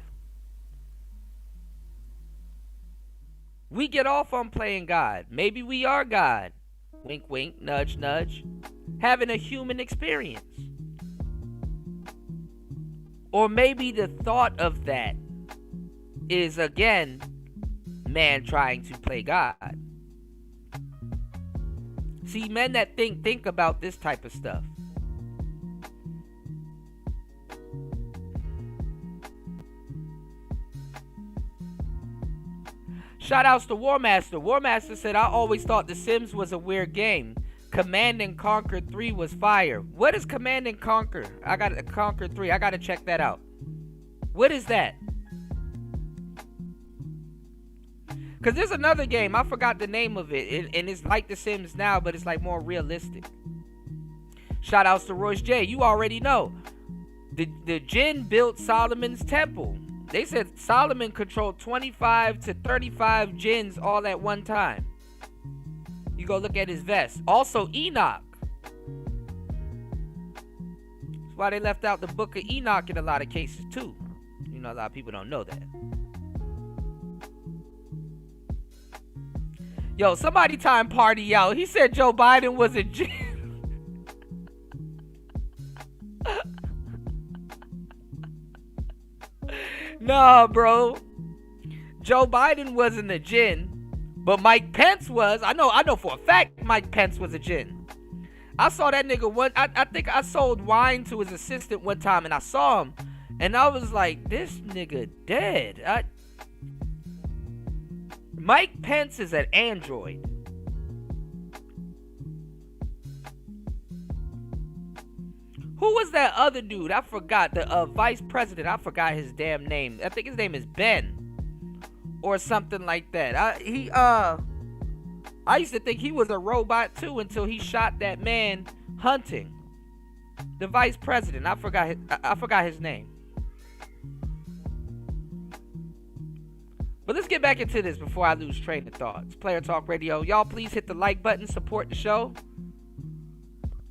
We get off on playing God. Maybe we are God. Wink, wink, nudge, nudge. Having a human experience. Or maybe the thought of that is, again, man trying to play God. See, men that think about this type of stuff. Shout outs to Warmaster. Warmaster said, I always thought The Sims was a weird game. Command and Conquer 3 was fire. What is Command and Conquer? I got to Conquer 3. I got to check that out. What is that? Because there's another game. I forgot the name of it. And it's like The Sims now, but it's like more realistic. Shout outs to Royce J. You already know. The Jinn built Solomon's temple. They said Solomon controlled 25 to 35 jinns all at one time. You go look at his vest. Also, Enoch. That's why they left out the book of Enoch in a lot of cases, too. You know, a lot of people don't know that. Yo, somebody time party out. He said Joe Biden was a jinn. Nah, bro. Joe Biden wasn't a jinn, but Mike Pence was. I know for a fact Mike Pence was a jinn. I saw that nigga one. I think I sold wine to his assistant one time, and I saw him, and I was like, this nigga dead. Mike Pence is an android. Who was that other dude? I forgot. The vice president. I forgot his damn name. I think his name is Ben. Or something like that. I used to think he was a robot too until he shot that man hunting. The vice president. I forgot his name. But let's get back into this before I lose train of thought. It's Player Talk Radio. Y'all please hit the like button. Support the show.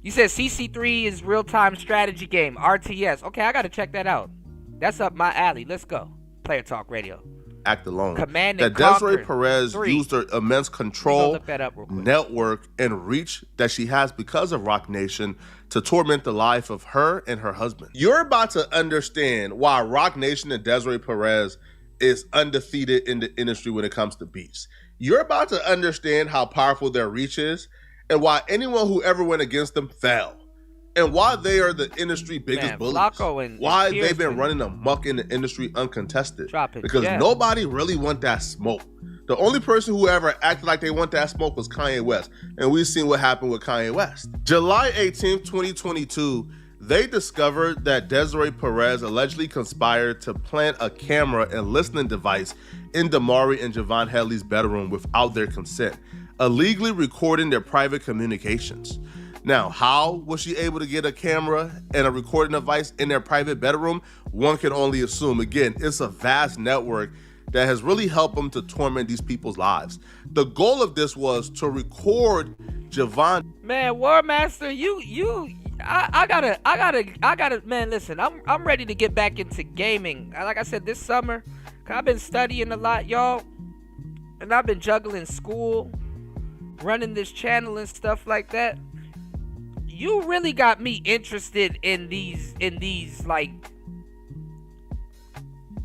You said CC3 is real-time strategy game, RTS. Okay, I got to check that out. That's up my alley. Let's go. Player Talk Radio. Act alone. Command that and Conquer Desiree Perez 3. used her immense control, look that up real quick. network, and reach that she has because of Rock Nation to torment the life of her and her husband. You're about to understand why Rock Nation and Desiree Perez is undefeated in the industry when it comes to beats. You're about to understand how powerful their reach is, and why anyone who ever went against them fell, and why they are the industry biggest bullies. Why they've been running amok in the industry uncontested. Because nobody really want that smoke. The only person who ever acted like they want that smoke was Kanye West, and we've seen what happened with Kanye West. July 18th, 2022, they discovered that Desiree Perez allegedly conspired to plant a camera and listening device in Damari and Javon Headley's bedroom without their consent, illegally recording their private communications. Now, how was she able to get a camera and a recording device in their private bedroom? One can only assume. Again, it's a vast network that has really helped them to torment these people's lives. The goal of this was to record Javon. Man, Warmaster, I gotta, man, listen, I'm ready to get back into gaming. Like I said, this summer, I've been studying a lot, y'all, and I've been juggling school, running this channel and stuff like that. You really got me interested in these like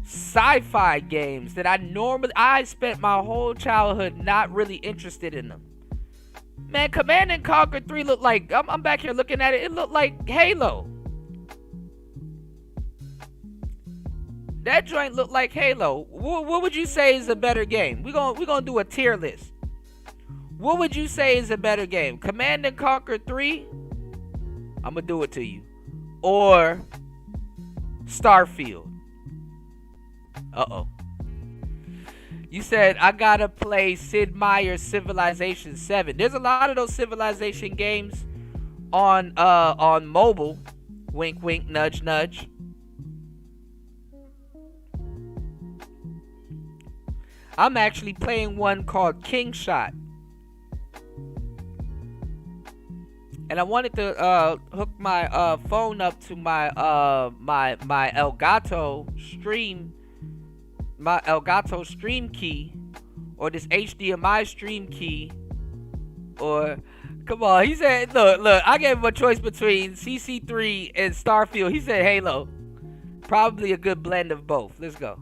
sci-fi games that I spent my whole childhood not really interested in them. Man, Command and Conquer 3 looked like, I'm back here looking at it, it looked like Halo. That joint looked like Halo. What would you say is a better game? We're gonna do a tier list. What would you say is a better game? Command and Conquer 3? I'm gonna do it to you. Or Starfield. Uh-oh. You said I gotta play Sid Meier's Civilization 7. There's a lot of those Civilization games on mobile. Wink, wink, nudge, nudge. I'm actually playing one called King Shot. And I wanted to hook my phone up to my my Elgato stream key, or this HDMI stream key, or come on. He said, look, I gave him a choice between CC3 and Starfield. He said Halo. Probably a good blend of both. Let's go.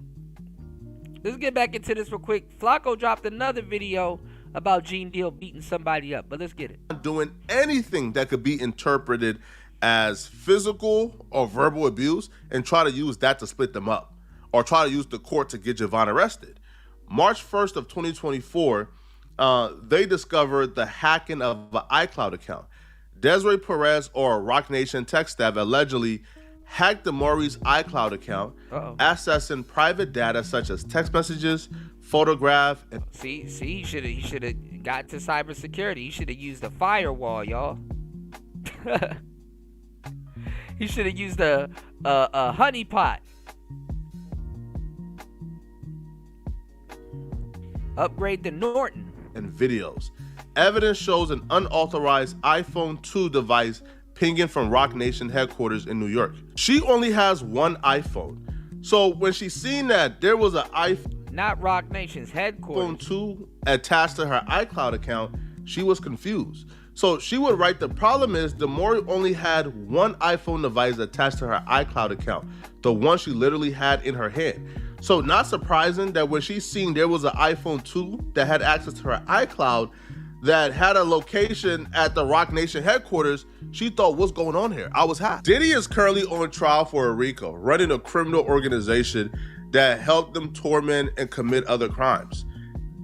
Let's get back into this real quick. Flacco dropped another video about Gene Deal beating somebody up, but let's get it. Doing anything that could be interpreted as physical or verbal abuse and try to use that to split them up, or try to use the court to get Javon arrested. March 1st of 2024, they discovered the hacking of an iCloud account. Desiree Perez, or Roc Nation tech staff, allegedly hacked Damari's iCloud account, accessing private data such as text messages, photograph, and see, he should have got to cybersecurity. He should have used a firewall, y'all. He should have used a honeypot. Upgrade to Norton. And videos. Evidence shows an unauthorized iPhone 2 device pinging from Roc Nation headquarters in New York. She only has one iPhone. So when she seen that there was an iPhone, not Roc Nation's headquarters, iPhone 2 attached to her iCloud account, she was confused. So she would write, the problem is Damari only had one iPhone device attached to her iCloud account, the one she literally had in her hand. So not surprising that when she seen there was an iPhone 2 that had access to her iCloud that had a location at the Roc Nation headquarters, she thought, what's going on here? I was hacked. Diddy is currently on trial for a RICO, running a criminal organization that helped them torment and commit other crimes.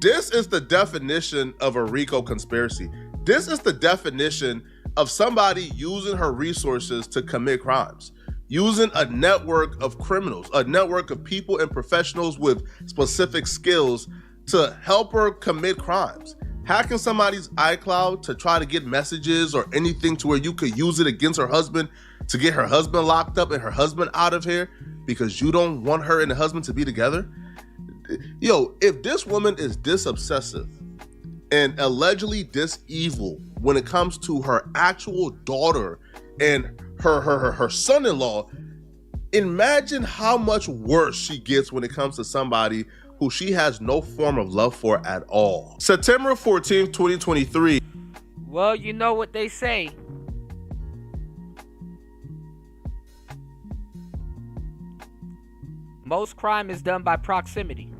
This is the definition of a RICO conspiracy. This is the definition of somebody using her resources to commit crimes, using a network of criminals, a network of people and professionals with specific skills to help her commit crimes. Hacking somebody's iCloud to try to get messages or anything to where you could use it against her husband to get her husband locked up and her husband out of here because you don't want her and the husband to be together. Yo, if this woman is this obsessive and allegedly this evil when it comes to her actual daughter and her son-in-law, imagine how much worse she gets when it comes to somebody who she has no form of love for at all. September 14th, 2023. Well, you know what they say. Most crime is done by proximity.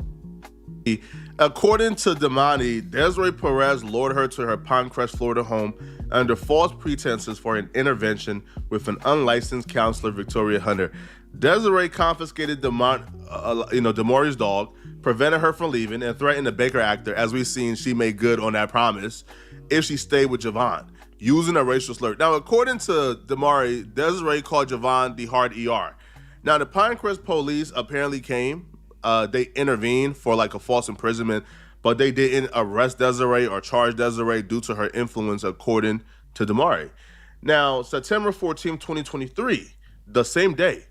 According to Damani, Desiree Perez lured her to her Pinecrest, Florida home under false pretenses for an intervention with an unlicensed counselor, Victoria Hunter. Desiree confiscated Damari's dog, prevented her from leaving, and threatened the Baker actor. As we've seen, she made good on that promise if she stayed with Javon, using a racial slur. Now, according to Damari, Desiree called Javon the hard ER. Now, the Pinecrest police apparently came. They intervened for like a false imprisonment, but they didn't arrest Desiree or charge Desiree due to her influence, according to Damari. Now, September 14, 2023, the same day,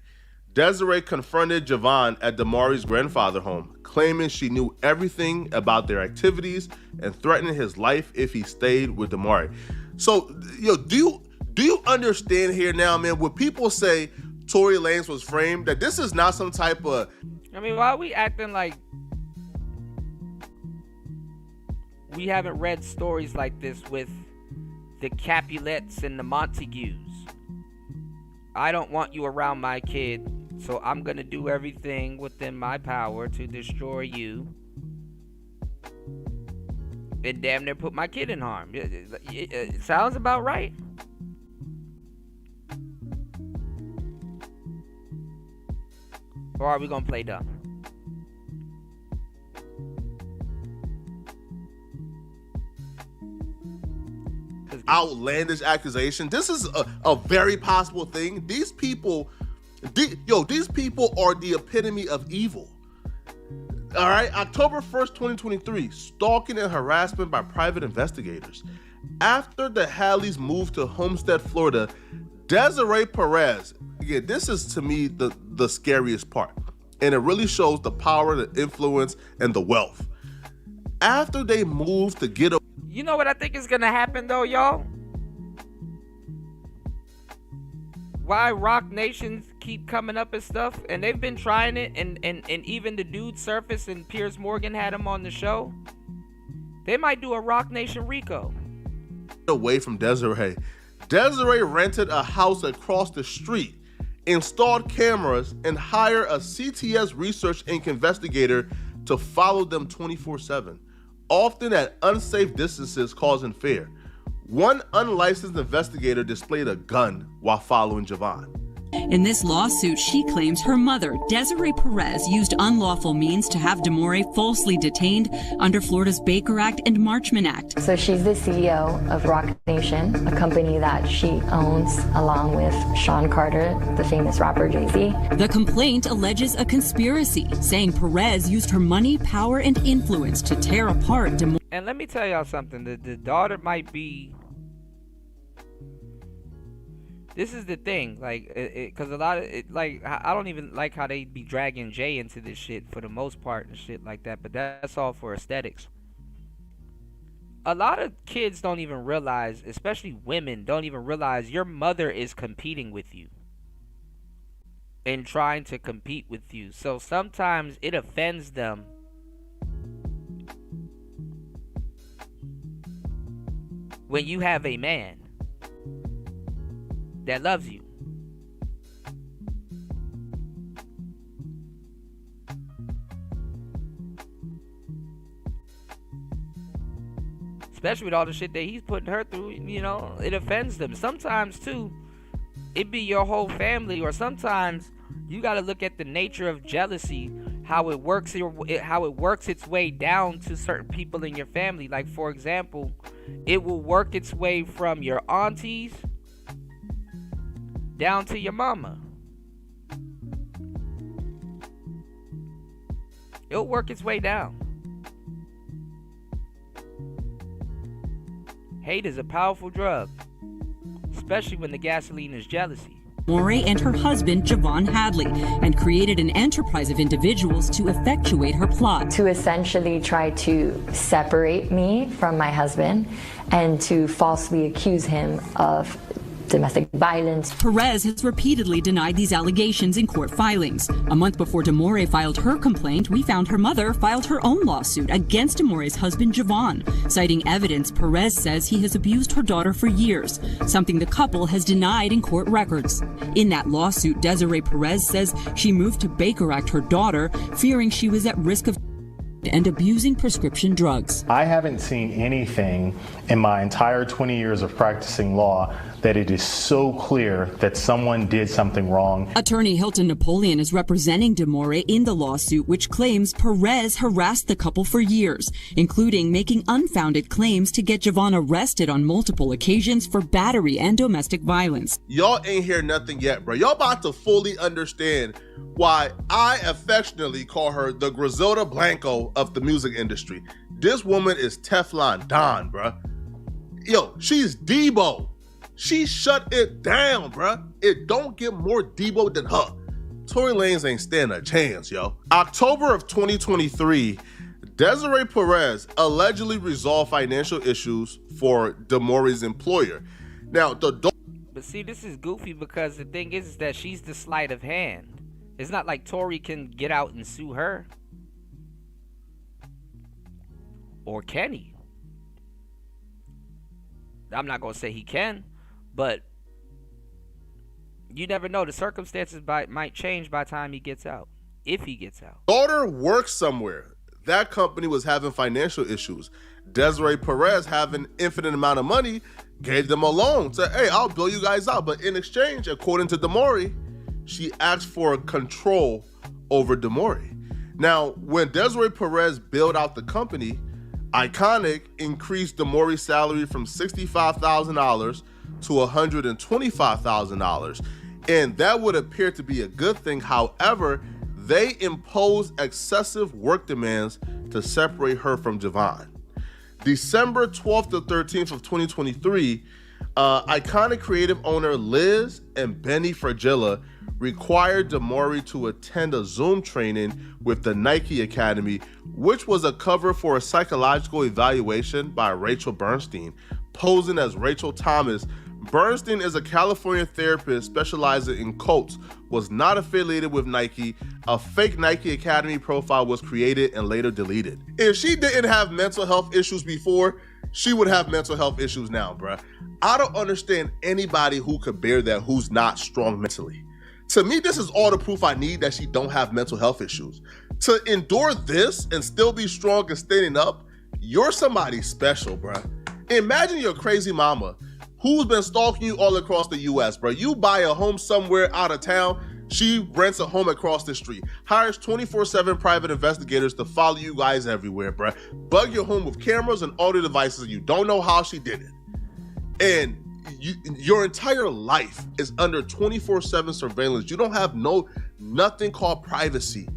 Desiree confronted Javon at Damari's grandfather's home, claiming she knew everything about their activities and threatening his life if he stayed with Damari. So, yo, do you understand here now, man, when people say Tory Lanez was framed, that this is not some type of... I mean, why are we acting like we haven't read stories like this with the Capulets and the Montagues? I don't want you around my kid, so I'm gonna do everything within my power to destroy you and damn near put my kid in harm. It sounds about right. Or are we gonna play dumb? Outlandish accusation. This is a very possible thing. These people, these people are the epitome of evil. All right, October 1st, 2023, stalking and harassment by private investigators. After the Hadleys moved to Homestead, Florida, Desiree Perez, again, this is to me the scariest part, and it really shows the power, the influence, and the wealth. After they moved to get You know what I think is gonna happen though, y'all? why Rock Nations keep coming up and stuff, and they've been trying it, and even the dude Surface and Piers Morgan had him on the show. They might do a Rock Nation Rico. Away from Desiree. Desiree rented a house across the street, installed cameras, and hired a CTS Research Inc. investigator to follow them 24/7, often at unsafe distances causing fear. One unlicensed investigator displayed a gun while following Javon. In this lawsuit, she claims her mother, Desiree Perez, used unlawful means to have DeMauri falsely detained under Florida's Baker Act and Marchman Act. So she's the CEO of Rock Nation, a company that she owns along with Sean Carter, the famous rapper Jay-Z. The complaint alleges a conspiracy, saying Perez used her money, power, and influence to tear apart DeMauri. And let me tell y'all something. The daughter might be... This is the thing, like, because a lot of it, like, I don't even like how they be dragging Jay into this shit for the most part and shit like that, but that's all for aesthetics. A lot of kids don't even realize, especially women, don't even realize your mother is competing with you and trying to compete with you. So sometimes it offends them when you have a man that loves you. Especially with all the shit that he's putting her through, you know, it offends them. Sometimes too, it be your whole family, or sometimes you got to look at the nature of jealousy, how it works its way down to certain people in your family. Like, for example, it will work its way from your aunties down to your mama. It'll work its way down. Hate is a powerful drug, especially when the gasoline is jealousy. DeMauri and her husband, Javon Hadley, and created an enterprise of individuals to effectuate her plot. To essentially try to separate me from my husband and to falsely accuse him of domestic violence. Perez has repeatedly denied these allegations in court filings. A month before DeMauri filed her complaint, we found her mother filed her own lawsuit against DeMauri's husband, Javon. Citing evidence, Perez says he has abused her daughter for years, something the couple has denied in court records. In that lawsuit, Desiree Perez says she moved to Baker Act her daughter, fearing she was at risk of and abusing prescription drugs. I haven't seen anything in my entire 20 years of practicing law that it is so clear that someone did something wrong. Attorney Hilton Napoleon is representing DeMauri in the lawsuit, which claims Perez harassed the couple for years, including making unfounded claims to get Javon arrested on multiple occasions for battery and domestic violence. Y'all ain't hear nothing yet, bro. Y'all about to fully understand why I affectionately call her the Griselda Blanco of the music industry. This woman is Teflon Don, bro. Yo, she's Debo. She shut it down, bruh. It don't get more Debo than her. Tory Lanez ain't stand a chance, yo. October of 2023, Desiree Perez allegedly resolved financial issues for DeMauri's employer. Now, but see, this is goofy because the thing is that she's the sleight of hand. It's not like Tory can get out and sue her. Or can he? I'm not going to say he can. But you never know. The circumstances might change by the time he gets out. If he gets out. Daughter works somewhere. That company was having financial issues. Desiree Perez, having infinite amount of money, gave them a loan. Said, hey, I'll bill you guys out. But in exchange, according to DeMauri, she asked for control over DeMauri. Now, when Desiree Perez bailed out the company, Iconic increased DeMauri's salary from $65,000 to $125,000, and that would appear to be a good thing. However, they imposed excessive work demands to separate her from Javon. December 12th to 13th of 2023, Iconic creative owner Liz and Benny Fragilla required DeMauri to attend a Zoom training with the Nike Academy, which was a cover for a psychological evaluation by Rachel Bernstein, posing as Rachel Thomas Bernstein is a California therapist specializing in cults, was not affiliated with Nike. A fake Nike Academy profile was created and later deleted. If she didn't have mental health issues before, she would have mental health issues now, bruh. I don't understand anybody who could bear that who's not strong mentally. To me, this is all the proof I need that she don't have mental health issues. To endure this and still be strong and standing up, you're somebody special, bruh. Imagine your crazy mama who's been stalking you all across the US, bro. You buy a home somewhere out of town, she rents a home across the street, hires 24/7 private investigators to follow you guys everywhere, bro. Bug your home with cameras and audio devices. You don't know how she did it. And your entire life is under 24/7 surveillance. You don't have nothing called privacy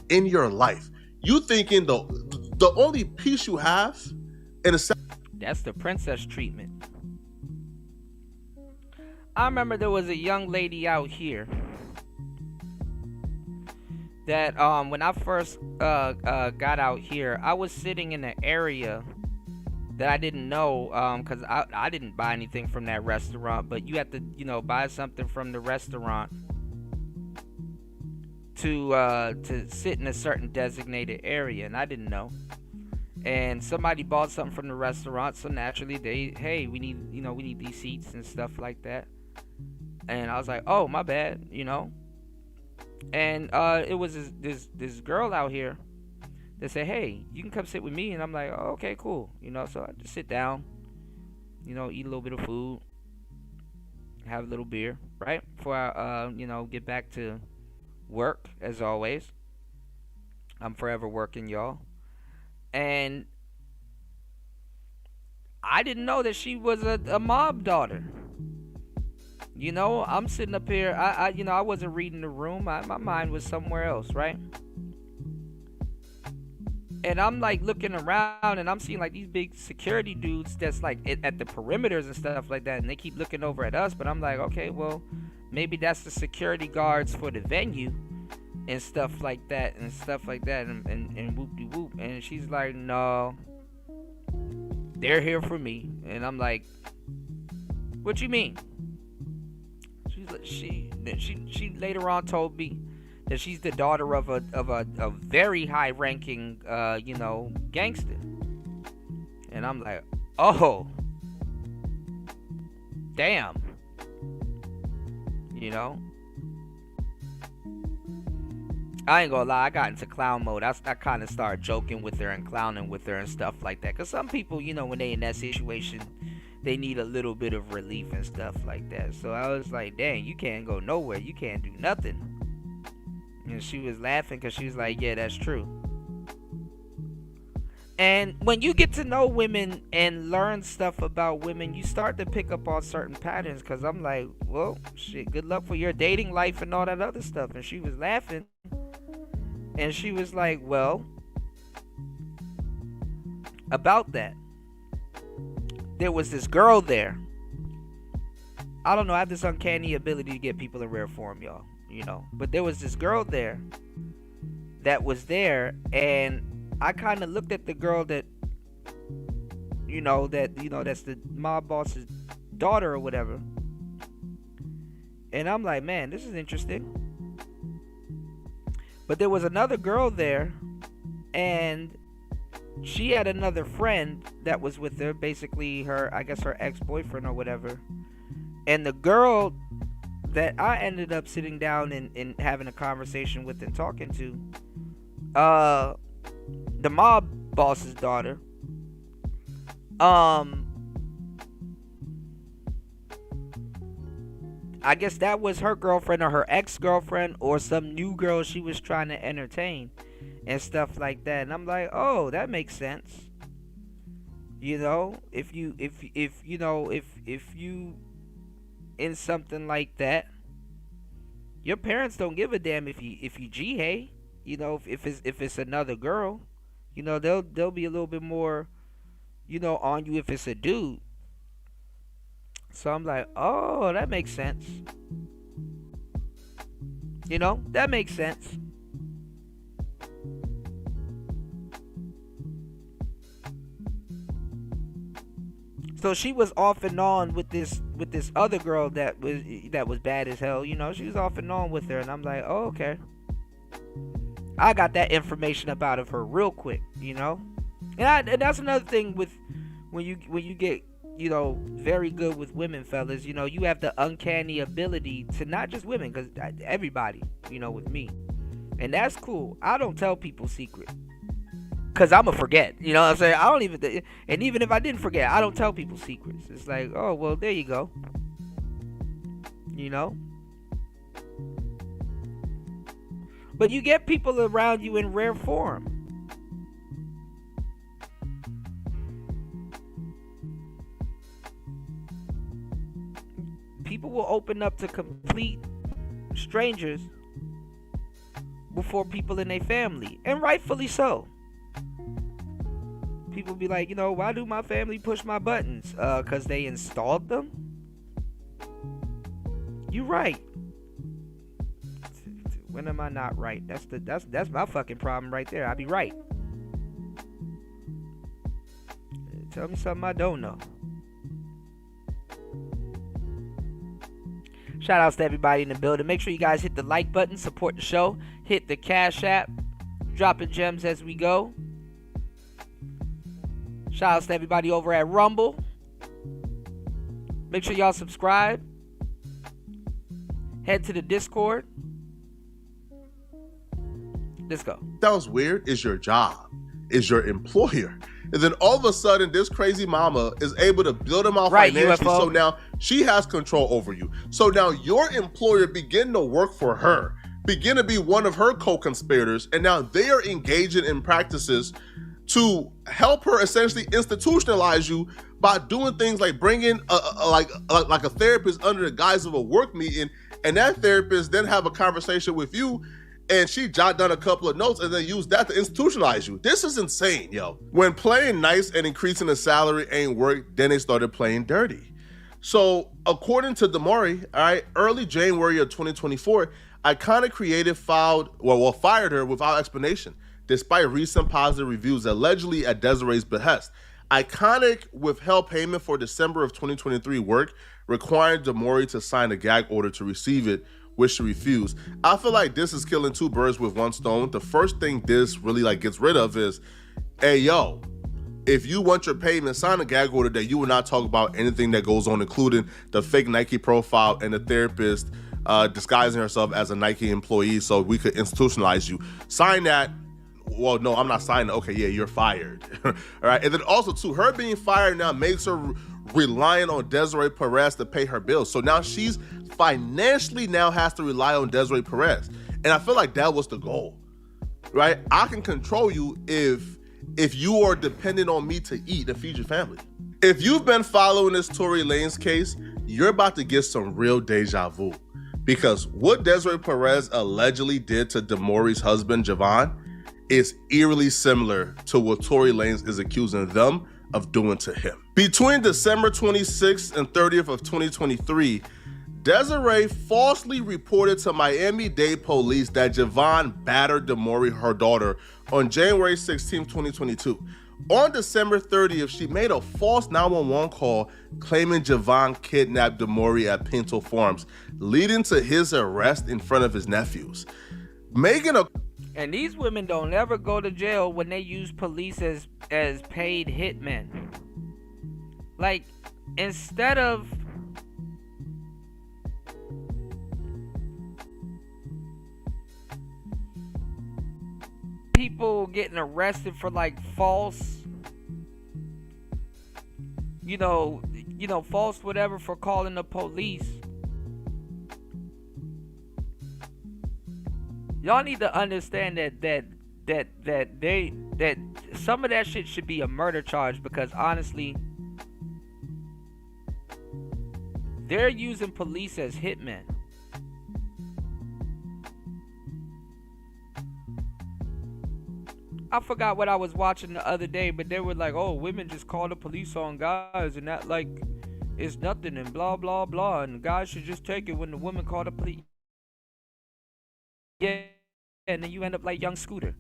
in your life. You thinking the only peace you have in a that's the princess treatment. I remember there was a young lady out here that when I first got out here, I was sitting in an area that I didn't know because I didn't buy anything from that restaurant, but you have to, you know, buy something from the restaurant to sit in a certain designated area, and I didn't know. And somebody bought something from the restaurant, so naturally hey, we need these seats and stuff like that. And I was like, oh, my bad, you know. And it was this girl out here that said, hey, you can come sit with me. And I'm like, oh, okay, cool. You know, so I just sit down, you know, eat a little bit of food, have a little beer, right? Before I, you know, get back to work, as always. I'm forever working, y'all. And I didn't know that she was a mob daughter. You know, I'm sitting up here, I wasn't reading the room. My mind was somewhere else, right? And I'm like looking around and I'm seeing like these big security dudes that's like at the perimeters and stuff like that. And they keep looking over at us. But I'm like, okay, well, maybe that's the security guards for the venue and stuff like that and whoop-de-whoop. And she's like, no, they're here for me. And I'm like, what you mean? She later on told me that she's the daughter of a very high-ranking gangster. And I'm like, oh, damn. You know, I ain't gonna lie, I got into clown mode. I kind of started joking with her and clowning with her and stuff like that. Because some people, you know, when they in that situation, they need a little bit of relief and stuff like that. So I was like, dang, you can't go nowhere. You can't do nothing. And she was laughing because she was like, yeah, that's true. And when you get to know women and learn stuff about women, you start to pick up on certain patterns. Because I'm like, well, shit, good luck for your dating life and all that other stuff. And she was laughing. And she was like, well, about that, there was this girl there. I don't know, I have this uncanny ability to get people in rare form, y'all. You know, but there was this girl there that was there, and I kind of looked at the girl that's the mob boss's daughter or whatever. And I'm like, man, this is interesting. But there was another girl there, and she had another friend that was with her, basically her ex-boyfriend or whatever. And the girl that I ended up sitting down and having a conversation with and talking to, the mob boss's daughter, I guess that was her girlfriend or her ex-girlfriend or some new girl she was trying to entertain and stuff like that. And I'm like, oh, that makes sense. You know, if you in something like that, your parents don't give a damn if you G-hey. You know, if it's another girl, you know, they'll be a little bit more, you know, on you if it's a dude. So I'm like, oh, that makes sense. You know, that makes sense. So she was off and on with this other girl that was bad as hell. You know, she was off and on with her, and I'm like, oh, okay. I got that information up out of her real quick, you know. And that's another thing with when you get, you know, very good with women, fellas. You know, you have the uncanny ability to, not just women, because everybody, you know, with me, and that's cool. I don't tell people secrets. Cause I'ma forget, you know what I'm saying? I don't even, and even if I didn't forget, I don't tell people secrets. It's like, oh well, there you go. You know. But you get people around you in rare form. People will open up to complete strangers before people in their family, and rightfully so. People be like, you know, why do my family push my buttons? Cause they installed them? You right. When am I not right? That's my fucking problem right there. I be right. Tell me something I don't know. Shout outs to everybody in the building. Make sure you guys hit the like button, support the show, hit the Cash App, dropping gems as we go. Shout outs to everybody over at Rumble. Make sure y'all subscribe. Head to the Discord. Let's go. Sounds weird. Is your job, is your employer. And then all of a sudden, this crazy mama is able to build them out financially. UFO. So now she has control over you. So now your employer begin to work for her, begin to be one of her co-conspirators, and now they are engaging in practices to help her essentially institutionalize you by doing things like bringing a therapist under the guise of a work meeting, and that therapist then have a conversation with you, and she jot down a couple of notes and then use that to institutionalize you. This is insane, yo. When playing nice and increasing the salary ain't work, then they started playing dirty. So according to Damari, all right, early January of 2024, Iconic Creative fired her without explanation, despite recent positive reviews allegedly at Desiree's behest. Iconic withheld payment for December of 2023 work, requiring Damari to sign a gag order to receive it, which she refused. I feel like this is killing two birds with one stone. The first thing this really gets rid of is, hey, yo, if you want your payment, sign a gag order that you will not talk about anything that goes on, including the fake Nike profile and the therapist disguising herself as a Nike employee so we could institutionalize you. Sign that. Well, no, I'm not signing. Okay, yeah, you're fired. All right. And then also, too, her being fired now makes her relying on Desiree Perez to pay her bills. So now she's financially now has to rely on Desiree Perez. And I feel like that was the goal, right? I can control you if you are dependent on me to eat and feed your family. If you've been following this Tory Lanez case, you're about to get some real deja vu, because what Desiree Perez allegedly did to Damari's husband, Javon, is eerily similar to what Tory Lanez is accusing them of doing to him. Between December 26th and 30th of 2023, Desiree falsely reported to Miami-Dade police that Javon battered Damari, her daughter, on January 16, 2022. On December 30th, she made a false 911 call claiming Javon kidnapped Damari at Pinto Farms, leading to his arrest in front of his nephews. And these women don't ever go to jail when they use police as paid hitmen. Like, instead of people getting arrested for like false, false whatever for calling the police. Y'all need to understand that some of that shit should be a murder charge, because honestly, they're using police as hitmen. I forgot what I was watching the other day, but they were like, oh, women just call the police on guys and that like it's nothing and blah blah blah, and guys should just take it when the women call the police. Yeah, and then you end up like young Scooter.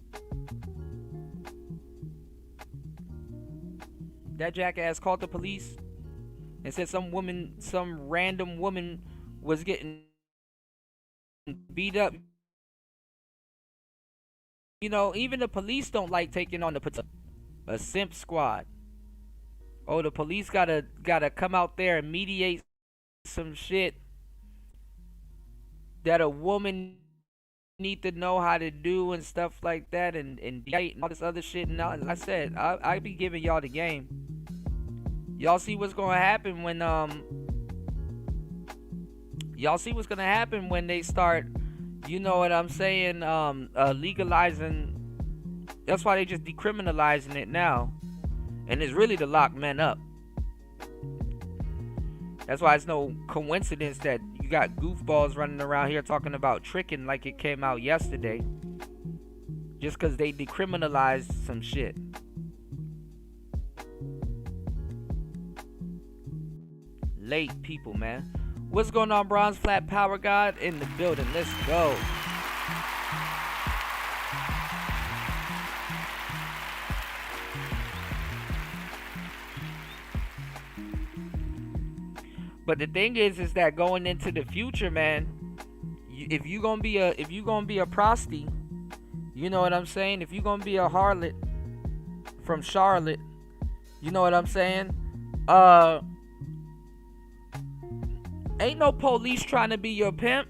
That jackass called the police and said some random woman was getting beat up. You know, even the police don't like taking on a simp squad. Oh, the police gotta come out there and mediate some shit that a woman need to know how to do and stuff like that, and all this other shit. And like I said, I be giving y'all the game. Y'all see what's gonna happen when they start, you know what I'm saying, legalizing. That's why they just decriminalizing it now, and it's really to lock men up. That's why it's no coincidence that you got goofballs running around here talking about tricking like it came out yesterday, just because they decriminalized some shit. Late people, man. What's going on, Bronze Flat Power God in the building? Let's go. But the thing is that going into the future, man, if you gonna be a prosty, you know what I'm saying? If you gonna be a harlot from Charlotte, you know what I'm saying? Ain't no police trying to be your pimp.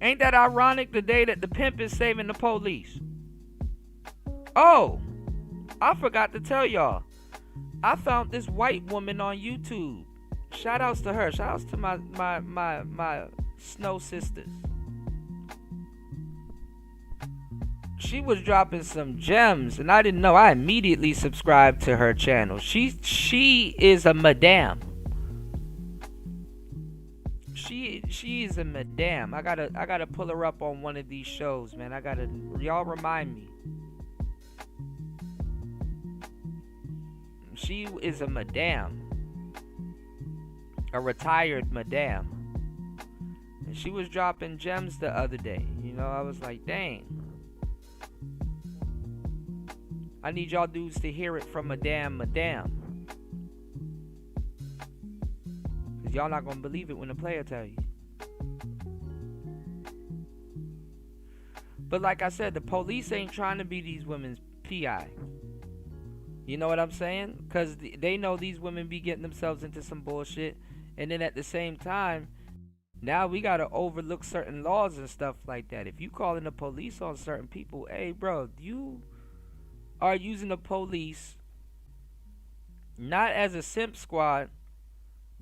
Ain't that ironic, the day that the pimp is saving the police? Oh, I forgot to tell y'all. I found this white woman on YouTube. Shout outs to her. Shout outs to my snow sisters. She was dropping some gems, and I didn't know. I immediately subscribed to her channel. She is a madame. She is a madame. I gotta pull her up on one of these shows, man. Y'all remind me. She is a madame. A retired madame. And she was dropping gems the other day. You know, I was like, dang. I need y'all dudes to hear it from a damn madame. Because y'all not going to believe it when the player tell you. But like I said, the police ain't trying to be these women's PI. You know what I'm saying? Because they know these women be getting themselves into some bullshit. And then at the same time, now we got to overlook certain laws and stuff like that. If you calling the police on certain people, hey, bro, you are using the police not as a simp squad,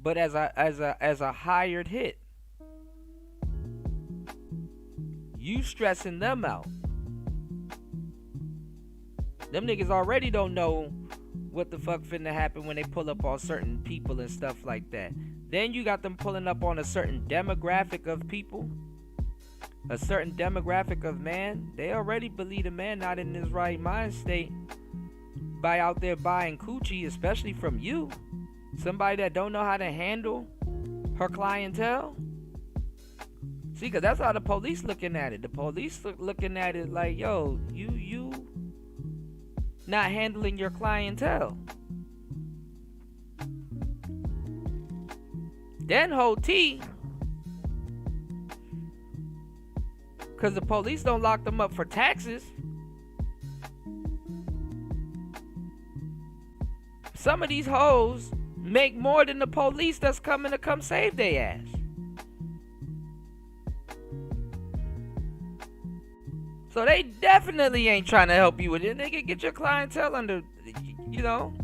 but as a hired hit. You stressing them out. Them niggas already don't know what the fuck finna happen when they pull up on certain people and stuff like that. Then you got them pulling up on a certain demographic of people, a certain demographic of man. They already believe a man not in his right mind state by out there buying coochie, especially from you, somebody that don't know how to handle her clientele. See, because that's how the police looking at it. The police looking at it like, yo, you not handling your clientele. Then whole T, because the police don't lock them up for taxes. Some of these hoes make more than the police that's coming to come save their ass. So they definitely ain't trying to help you with it. They can get your clientele under, you know.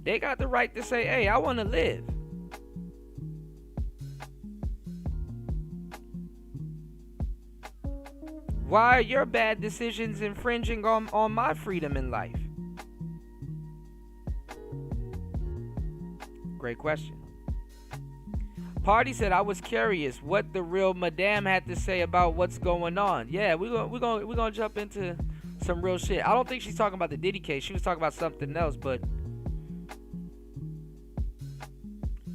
They got the right to say, hey, I want to live. Why are your bad decisions infringing on my freedom in life? Great question. Party said, I was curious what the real madame had to say about what's going on. Yeah, we're gonna jump into some real shit. I don't think she's talking about the Diddy case. She was talking about something else, but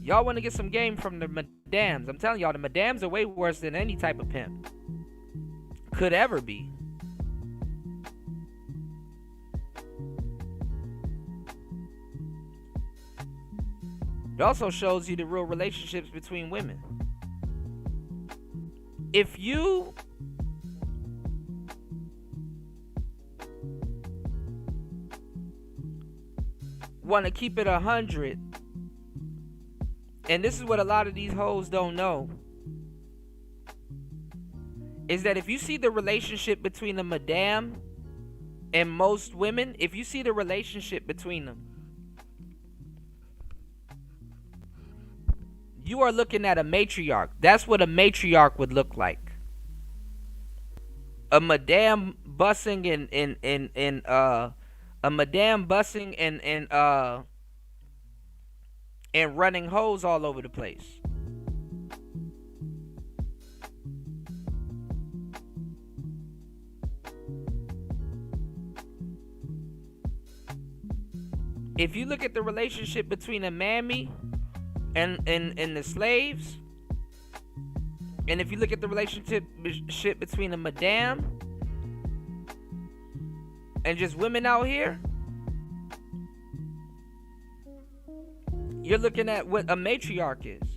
y'all want to get some game from the madams. I'm telling y'all, the madams are way worse than any type of pimp could ever be. It also shows you the real relationships between women. If you want to keep it 100, and this is what a lot of these hoes don't know, is that if you see the relationship between the madam and most women, if you see the relationship between them, you are looking at a matriarch. That's what a matriarch would look like. A madam bussing and running hoes all over the place. If you look at the relationship between a mammy and the slaves, and if you look at the relationship between a madam and just women out here, you're looking at what a matriarch is.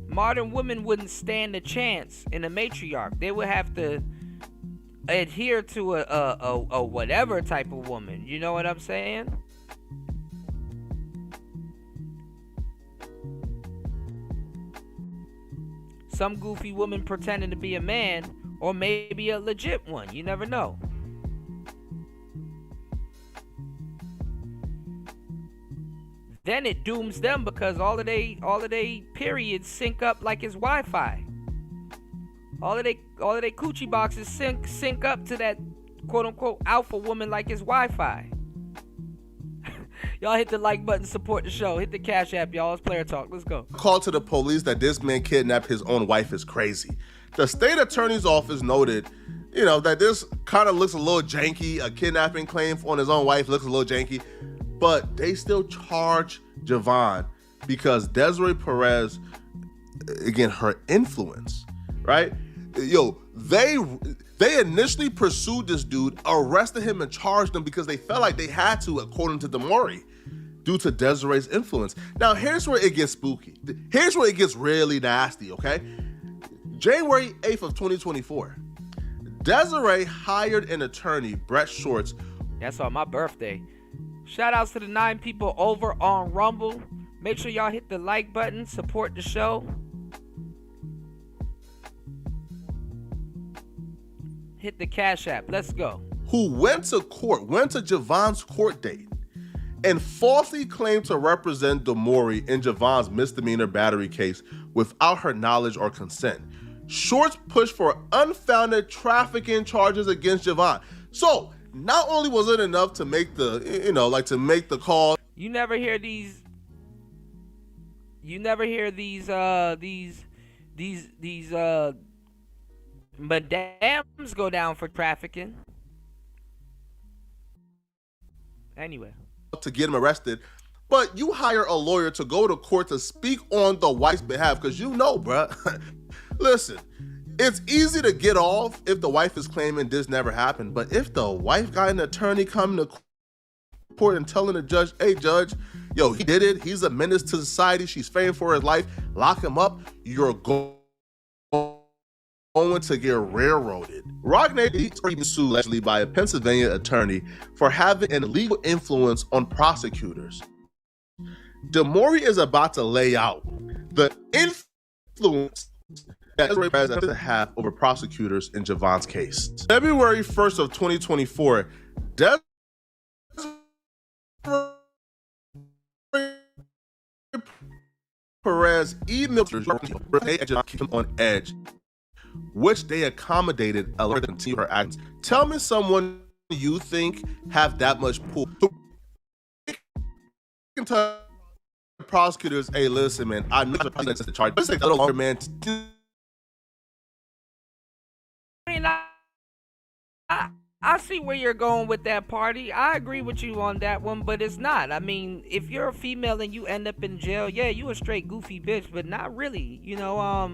Modern women wouldn't stand a chance in a matriarch. They would have to adhere to a whatever type of woman. You know what I'm saying? Some goofy woman pretending to be a man, or maybe a legit one. You never know. Then it dooms them because all of they periods sync up like it's Wi-Fi. All of they coochie boxes sync up to that quote unquote alpha woman like it's Wi-Fi. Y'all hit the like button, support the show. Hit the Cash App, y'all. It's Player Talk. Let's go. Call to the police that this man kidnapped his own wife is crazy. The state attorney's office noted, that this kind of looks a little janky. A kidnapping claim on his own wife looks a little janky, but they still charge Javon because Desiree Perez, again, her influence, right? They initially pursued this dude, arrested him, and charged him because they felt like they had to, according to Damori, due to Desiree's influence. Now, here's where it gets spooky. Here's where it gets really nasty, okay? January 8th of 2024, Desiree hired an attorney, Brett Shorts. That's on my birthday. Shout outs to the 9 people over on Rumble. Make sure y'all hit the like button, support the show. Hit the Cash App. Let's go. Who went to Javon's court date and falsely claimed to represent Damori in Javon's misdemeanor battery case without her knowledge or consent. Shorts pushed for unfounded trafficking charges against Javon. So not only was it enough to make the call. You never hear these madams go down for trafficking. Anyway. To get him arrested, but you hire a lawyer to go to court to speak on the wife's behalf because bruh. Listen, it's easy to get off if the wife is claiming this never happened, but if the wife got an attorney coming to court and telling the judge, hey judge, he did it, he's a menace to society, she's fighting for his life, lock him up, you're going to get railroaded. Roc Nation is being sued allegedly by a Pennsylvania attorney for having an illegal influence on prosecutors. Damori is about to lay out the influence that Desiree Perez has to have over prosecutors in Javon's case. February 1st of 2024, Desiree Perez emailed keep him on edge, which they accommodated, allowing her to continue her actions. Tell me someone you think have that much pull. You can tell prosecutors, hey, listen, man, I know the charge. Let's take a little longer, man. I see where you're going with that party. I agree with you on that one, but it's not. I mean, if you're a female and you end up in jail, yeah, you a straight goofy bitch, but not really. You know,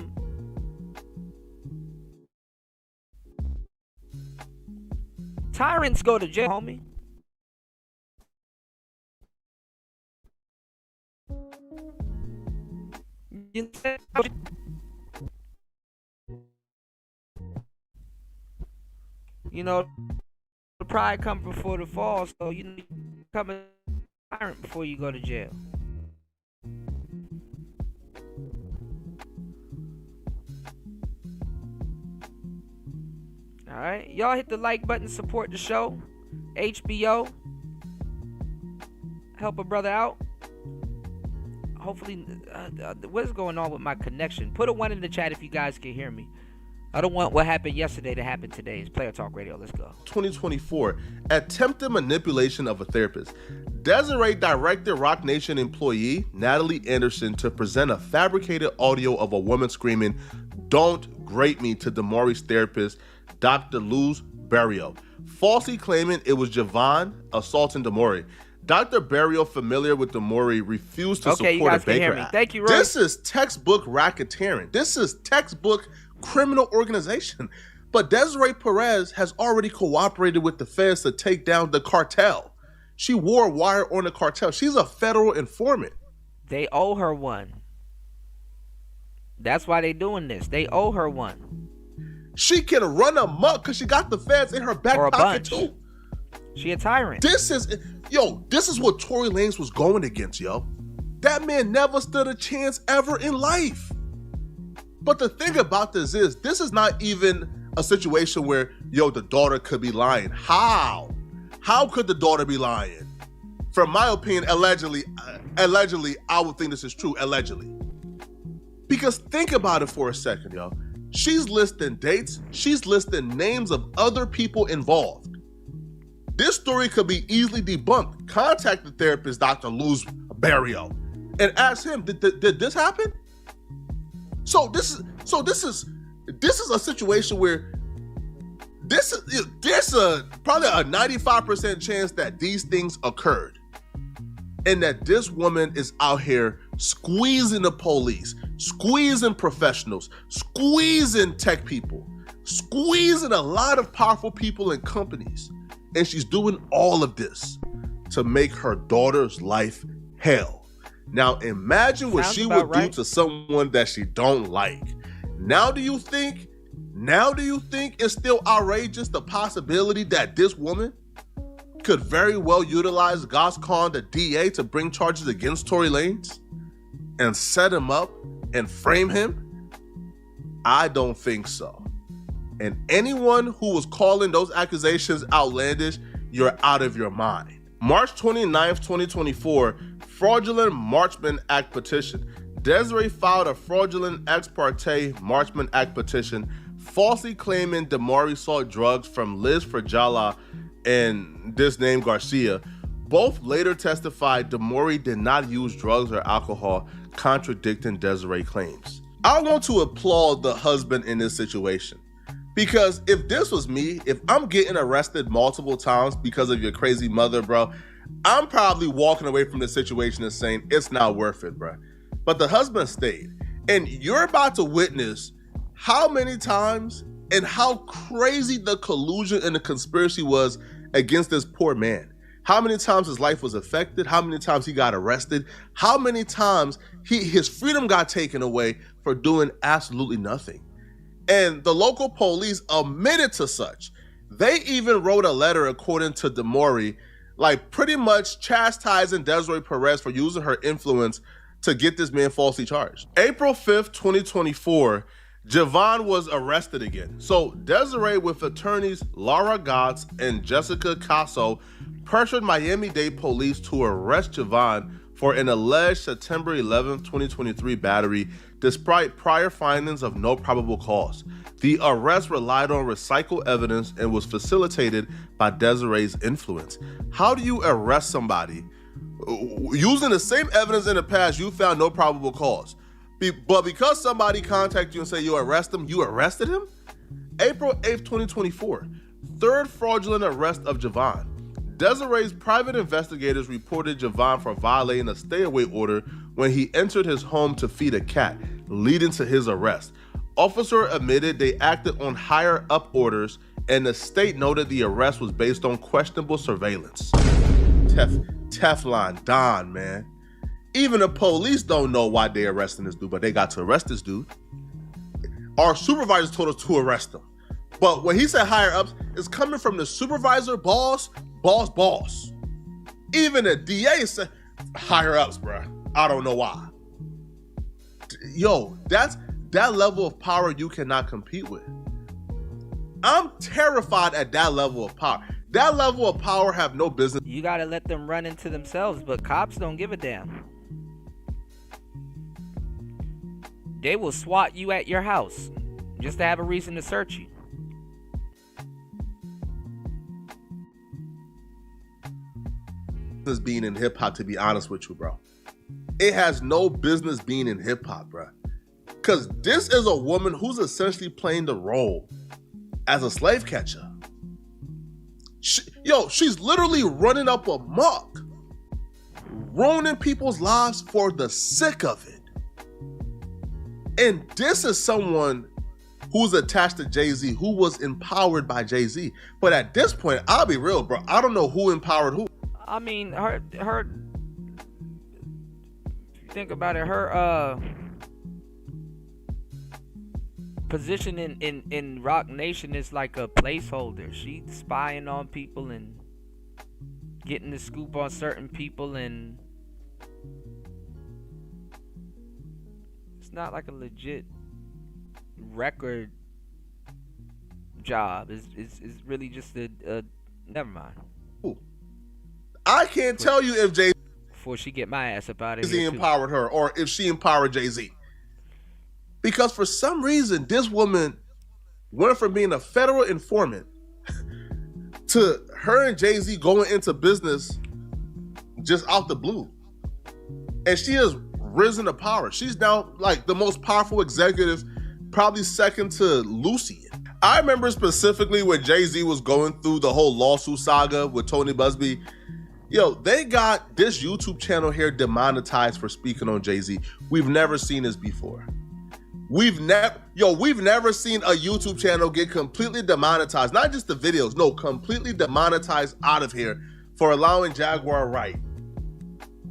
tyrants go to jail, homie. You know, the pride comes before the fall, so you need to become a tyrant before you go to jail. Alright, y'all hit the like button, support the show. HBO, help a brother out. Hopefully, what is going on with my connection? Put a 1 in the chat if you guys can hear me. I don't want what happened yesterday to happen today. It's Player Talk Radio. Let's go. 2024, attempted manipulation of a therapist. Desiree directed Roc Nation employee Natalie Anderson to present a fabricated audio of a woman screaming, "Don't grate me," to Damore's therapist, Dr. Luz Barrio, falsely claiming it was Javon assaulting Damore. Dr. Barrio, familiar with Damore, refused to support a Baker Act. Thank you, Roy. This is textbook racketeering. This is textbook criminal organization. But Desiree Perez has already cooperated with the feds to take down the cartel. She wore a wire on the cartel. She's a federal informant. They owe her one. That's why they doing this. They owe her one. She can run amok because she got the feds in her back pocket too. She a tyrant. This is what Tory Lanez was going against, yo. That man never stood a chance ever in life. But the thing about this is not even a situation where, the daughter could be lying. How? How could the daughter be lying? From my opinion, allegedly, I would think this is true, allegedly. Because think about it for a second, yo. She's listing dates. She's listing names of other people involved. This story could be easily debunked. Contact the therapist, Dr. Luz Barrio, and ask him, did this happen? So this is a situation where there's probably a 95% chance that these things occurred, and that this woman is out here squeezing the police, squeezing professionals, squeezing tech people, squeezing a lot of powerful people and companies, and she's doing all of this to make her daughter's life hell. Now imagine what she would do to someone that she don't like. Now do you think it's still outrageous, the possibility that this woman could very well utilize Gas Khan, the DA, to bring charges against Tory Lanez and set him up and frame him? I don't think so. And anyone who was calling those accusations outlandish, you're out of your mind. March 29th, 2024, Fraudulent Marchman Act petition. Desiree filed a fraudulent ex parte Marchman Act petition, falsely claiming Damore sought drugs from Liz Fragala and this name Garcia. Both later testified Damore did not use drugs or alcohol, contradicting Desiree claims. I want to applaud the husband in this situation. Because if this was me, if I'm getting arrested multiple times because of your crazy mother, bro, I'm probably walking away from this situation and saying, it's not worth it, bro. But the husband stayed. And you're about to witness how many times and how crazy the collusion and the conspiracy was against this poor man. How many times his life was affected, how many times he got arrested, how many times his freedom got taken away for doing absolutely nothing. And the local police admitted to such. They even wrote a letter, according to Damore, like pretty much chastising Desiree Perez for using her influence to get this man falsely charged. April 5th, 2024, Javon was arrested again. So Desiree, with attorneys Laura Gotts and Jessica Casso, pressured Miami-Dade police to arrest Javon for an alleged September 11th, 2023 battery, despite prior findings of no probable cause. The arrest relied on recycled evidence and was facilitated by Desiree's influence. How do you arrest somebody using the same evidence in the past you found no probable cause? But because somebody contacted you and said you arrested him, you arrested him? April 8th, 2024. Third fraudulent arrest of Javon. Desiree's private investigators reported Javon for violating a stay-away order when he entered his home to feed a cat, leading to his arrest. Officer admitted they acted on higher-up orders, and the state noted the arrest was based on questionable surveillance. Teflon Don, man. Even the police don't know why they're arresting this dude, but they got to arrest this dude. Our supervisors told us to arrest him. But when he said higher ups, it's coming from the supervisor, boss. Even the DA said higher ups, bro. I don't know why. Yo, that level of power you cannot compete with. I'm terrified at that level of power. That level of power have no business. You gotta let them run into themselves, but cops don't give a damn. They will SWAT you at your house just to have a reason to search you. Business being in hip hop, to be honest with you, bro. It has no business being in hip hop, bro. Because this is a woman who's essentially playing the role as a slave catcher. She's literally running up amok, ruining people's lives for the sake of it. And this is someone who's attached to Jay-Z, who was empowered by Jay-Z. But at this point, I'll be real, bro. I don't know who empowered who. I mean, her. If you think about it, her position in Roc Nation is like a placeholder. She's spying on people and getting the scoop on certain people, and it's not like a legit record job. It's really just a never mind. Ooh. I can't tell you if Jay-Z before she get my ass up out of here Jay-Z empowered her or if she empowered Jay-Z. Because for some reason, this woman went from being a federal informant to her and Jay-Z going into business just out the blue. And she has risen to power. She's now like the most powerful executive, probably second to Lucy. I remember specifically when Jay-Z was going through the whole lawsuit saga with Tony Busby. Yo, they got this YouTube channel here demonetized for speaking on Jay-Z. We've never seen this before. We've never seen a YouTube channel get completely demonetized. Not just the videos, no, completely demonetized out of here for allowing Jaguar Wright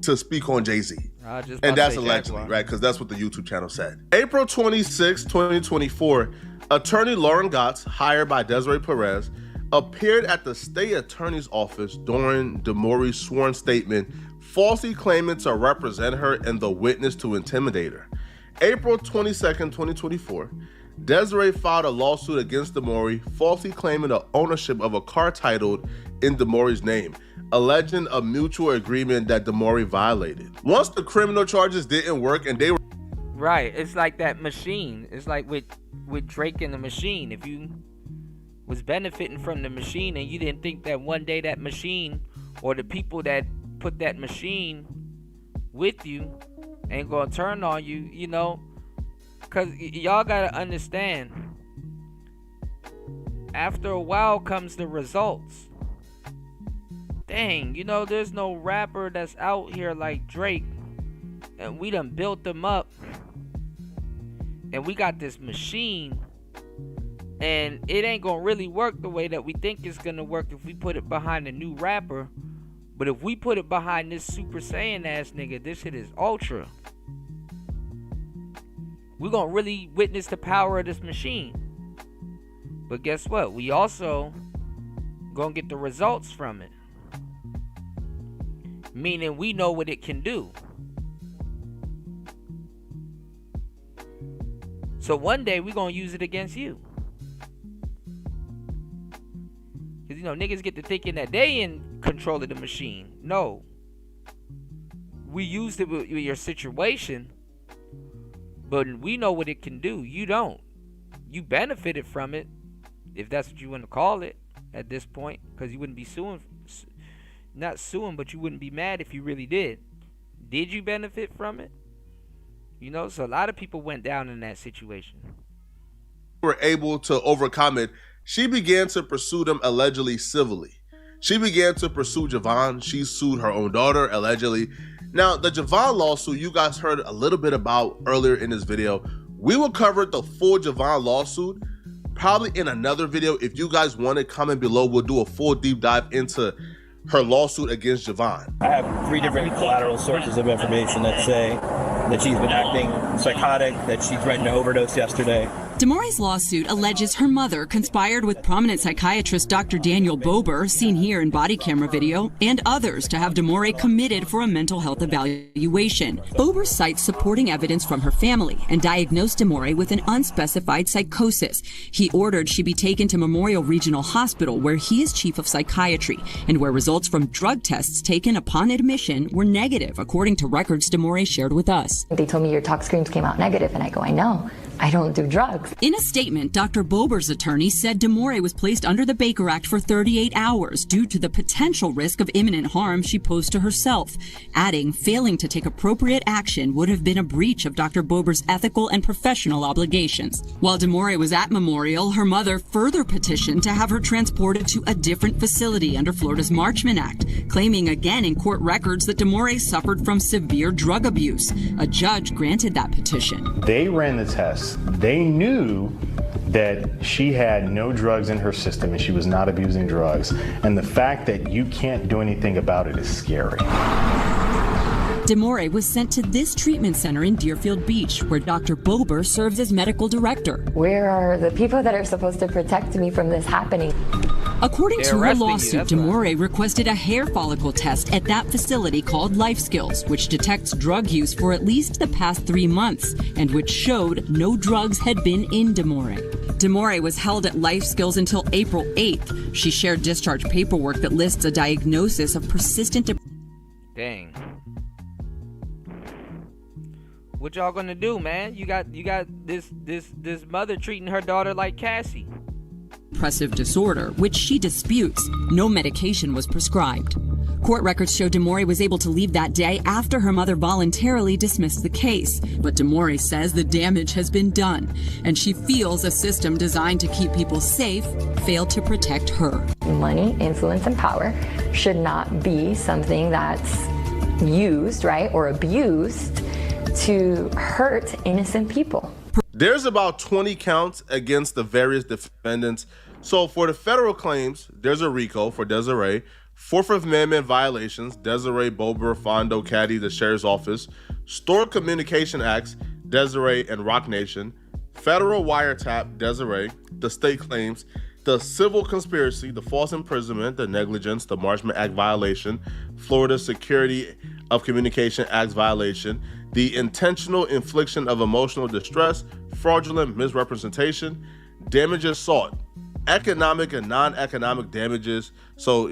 to speak on Jay-Z. And that's allegedly, Jaguar, right? Because that's what the YouTube channel said. April 26, 2024, attorney Lauren Gotts, hired by Desiree Perez, appeared at the state attorney's office during DeMauri's sworn statement, falsely claiming to represent her and the witness to intimidate her. April 22nd, 2024, Desiree filed a lawsuit against DeMauri, falsely claiming the ownership of a car titled in DeMauri's name, alleging a mutual agreement that DeMauri violated. Once the criminal charges didn't work and they were... Right, it's like that machine. It's like with Drake and the Machine. If you was benefiting from the machine and you didn't think that one day that machine or the people that put that machine with you ain't gonna turn on you, you know, because y'all gotta understand, after a while comes the results. Dang, you know, there's no rapper that's out here like Drake, and we done built them up, and we got this machine, and it ain't gonna really work the way that we think it's gonna work if we put it behind a new rapper. But if we put it behind this Super Saiyan ass nigga, this shit is ultra. We're gonna really witness the power of this machine. But guess what? We also gonna get the results from it. Meaning we know what it can do. So one day we gonna use it against you. Cause you know, niggas get to thinking that they in control of the machine. No. We used it with your situation, but we know what it can do. You don't. You benefited from it, if that's what you want to call it at this point, because you wouldn't be not suing, but you wouldn't be mad if you really did. Did you benefit from it? You know, so a lot of people went down in that situation. Were able to overcome it she began to pursue them allegedly civilly. She began to pursue Javon. She sued her own daughter, allegedly. Now, the Javon lawsuit you guys heard a little bit about earlier in this video. We will cover the full Javon lawsuit probably in another video. If you guys want it, comment below. We'll do a full deep dive into her lawsuit against Javon. I have 3 different collateral sources of information that say that she's been acting psychotic, that she threatened to overdose yesterday. DeMauri's lawsuit alleges her mother conspired with prominent psychiatrist Dr. Daniel Bober, seen here in body camera video, and others to have DeMauri committed for a mental health evaluation. Bober cites supporting evidence from her family and diagnosed DeMauri with an unspecified psychosis. He ordered she be taken to Memorial Regional Hospital, where he is chief of psychiatry, and where results from drug tests taken upon admission were negative, according to records DeMauri shared with us. They told me your tox screens came out negative, and I go, I know. I don't do drugs. In a statement, Dr. Bober's attorney said DeMauri was placed under the Baker Act for 38 hours due to the potential risk of imminent harm she posed to herself, adding failing to take appropriate action would have been a breach of Dr. Bober's ethical and professional obligations. While DeMauri was at Memorial, her mother further petitioned to have her transported to a different facility under Florida's Marchman Act, claiming again in court records that DeMauri suffered from severe drug abuse. A judge granted that petition. They ran the tests. They knew that she had no drugs in her system and she was not abusing drugs. And the fact that you can't do anything about it is scary. DeMauri was sent to this treatment center in Deerfield Beach, where Dr. Bober serves as medical director. Where are the people that are supposed to protect me from this happening? According to her lawsuit, DeMauri requested a hair follicle test at that facility called Life Skills, which detects drug use for at least the past 3 months, and which showed no drugs had been in DeMauri. DeMauri was held at Life Skills until April 8th. She shared discharge paperwork that lists a diagnosis of persistent depression. Dang. What y'all gonna do, man? You got this mother treating her daughter like Cassie. Depressive disorder, which she disputes. No medication was prescribed. Court records show DeMauri was able to leave that day after her mother voluntarily dismissed the case. But DeMauri says the damage has been done, and she feels a system designed to keep people safe failed to protect her. Money, influence, and power should not be something that's used, right, or abused to hurt innocent people. There's about 20 counts against the various defendants. So for the federal claims, there's a RICO for Desiree, Fourth Amendment violations, Desiree, Bober, Fondo, Caddy, the Sheriff's Office, Stored Communication Acts, Desiree and Rock Nation, federal wiretap, Desiree, the state claims, the civil conspiracy, the false imprisonment, the negligence, the Marchman Act violation, Florida Security of Communication Act violation, the intentional infliction of emotional distress, fraudulent misrepresentation, damages sought, economic and non-economic damages. So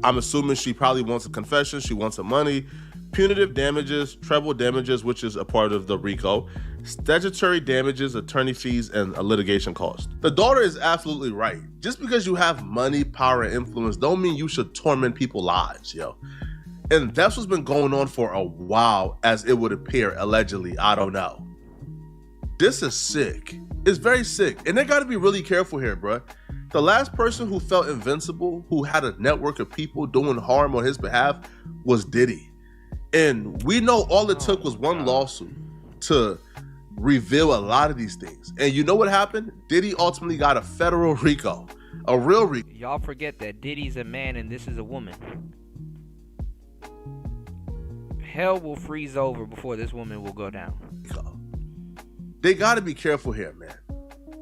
I'm assuming she probably wants a confession, she wants some money, punitive damages, treble damages, which is a part of the RICO, statutory damages, attorney fees, and a litigation cost. The daughter is absolutely right. Just because you have money, power, and influence don't mean you should torment people's lives, yo. And that's what's been going on for a while, as it would appear, allegedly. I don't know. This is sick. It's very sick. And they got to be really careful here, bro. The last person who felt invincible, who had a network of people doing harm on his behalf, was Diddy. And we know all it took was one lawsuit to reveal a lot of these things. And you know what happened? Diddy ultimately got a federal RICO, a real RICO. Y'all forget that Diddy's a man and this is a woman. Hell will freeze over before this woman will go down. They got to be careful here, man.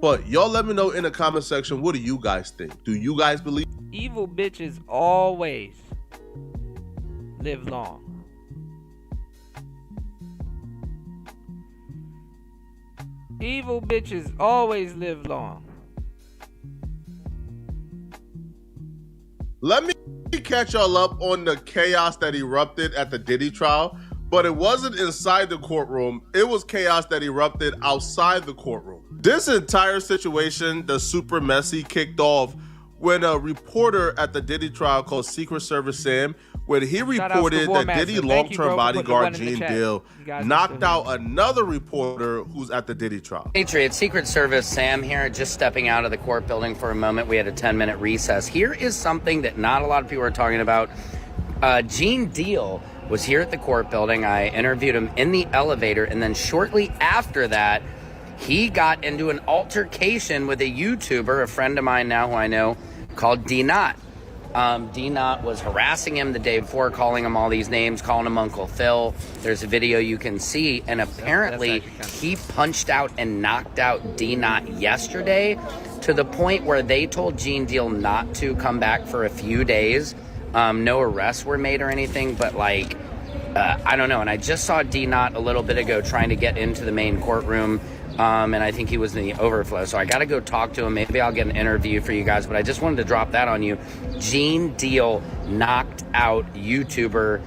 But y'all let me know in the comment section, what do you guys think? Do you guys believe? Evil bitches always live long. Evil bitches always live long. Let me catch y'all up on the chaos that erupted at the Diddy trial, but it wasn't inside the courtroom. It was chaos that erupted outside the courtroom. This entire situation, the super messy, kicked off when a reporter at the Diddy trial called Secret Service Sam when he reported that Diddy long-term bodyguard Gene Deal knocked out another reporter who's at the Diddy trial. Patriot Secret Service Sam here, just stepping out of the court building for a moment. We had a 10-minute recess. Here is something that not a lot of people are talking about. Gene Deal was here at the court building. I interviewed him in the elevator, and then shortly after that, he got into an altercation with a YouTuber, a friend of mine now who I know, called D-Not. D-Not was harassing him the day before, calling him all these names, calling him Uncle Phil. There's a video you can see, and apparently he punched out and knocked out D-Not yesterday to the point where they told Gene Deal not to come back for a few days. No arrests were made or anything, but like, I don't know. And I just saw D-Not a little bit ago trying to get into the main courtroom. And I think he was in the overflow. So I got to go talk to him. Maybe I'll get an interview for you guys. But I just wanted to drop that on you. Gene Deal knocked out YouTuber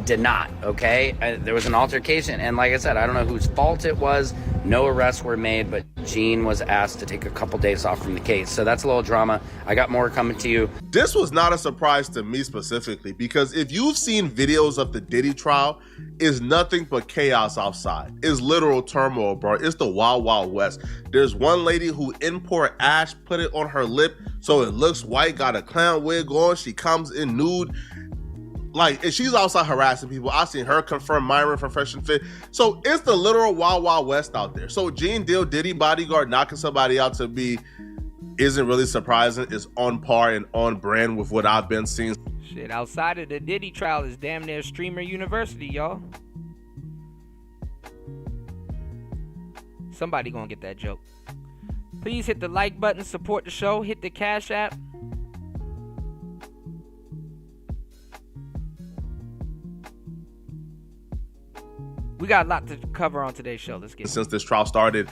D-Not, okay? There was an altercation. And like I said, I don't know whose fault it was. No arrests were made. But Gene was asked to take a couple days off from the case. So that's a little drama. I got more coming to you. This was not a surprise to me specifically, because if you've seen videos of the Diddy trial, it's nothing but chaos outside. It's literal turmoil, bro. It's the Wild Wild West. There's one lady who import ash, put it on her lip so it looks white, got a clown wig on. She comes in nude. Like, and she's outside harassing people. I seen her confirm Myron from Fresh and Fit. So it's the literal Wild Wild West out there. So Gene Deal, Diddy bodyguard, knocking somebody out to be isn't really surprising. It's on par and on brand with what I've been seeing. Shit, outside of the Diddy trial is damn near streamer university, y'all. Somebody gonna get that joke. Please hit the like button, support the show, hit the Cash App. We got a lot to cover on today's show. Let's get since this trial started.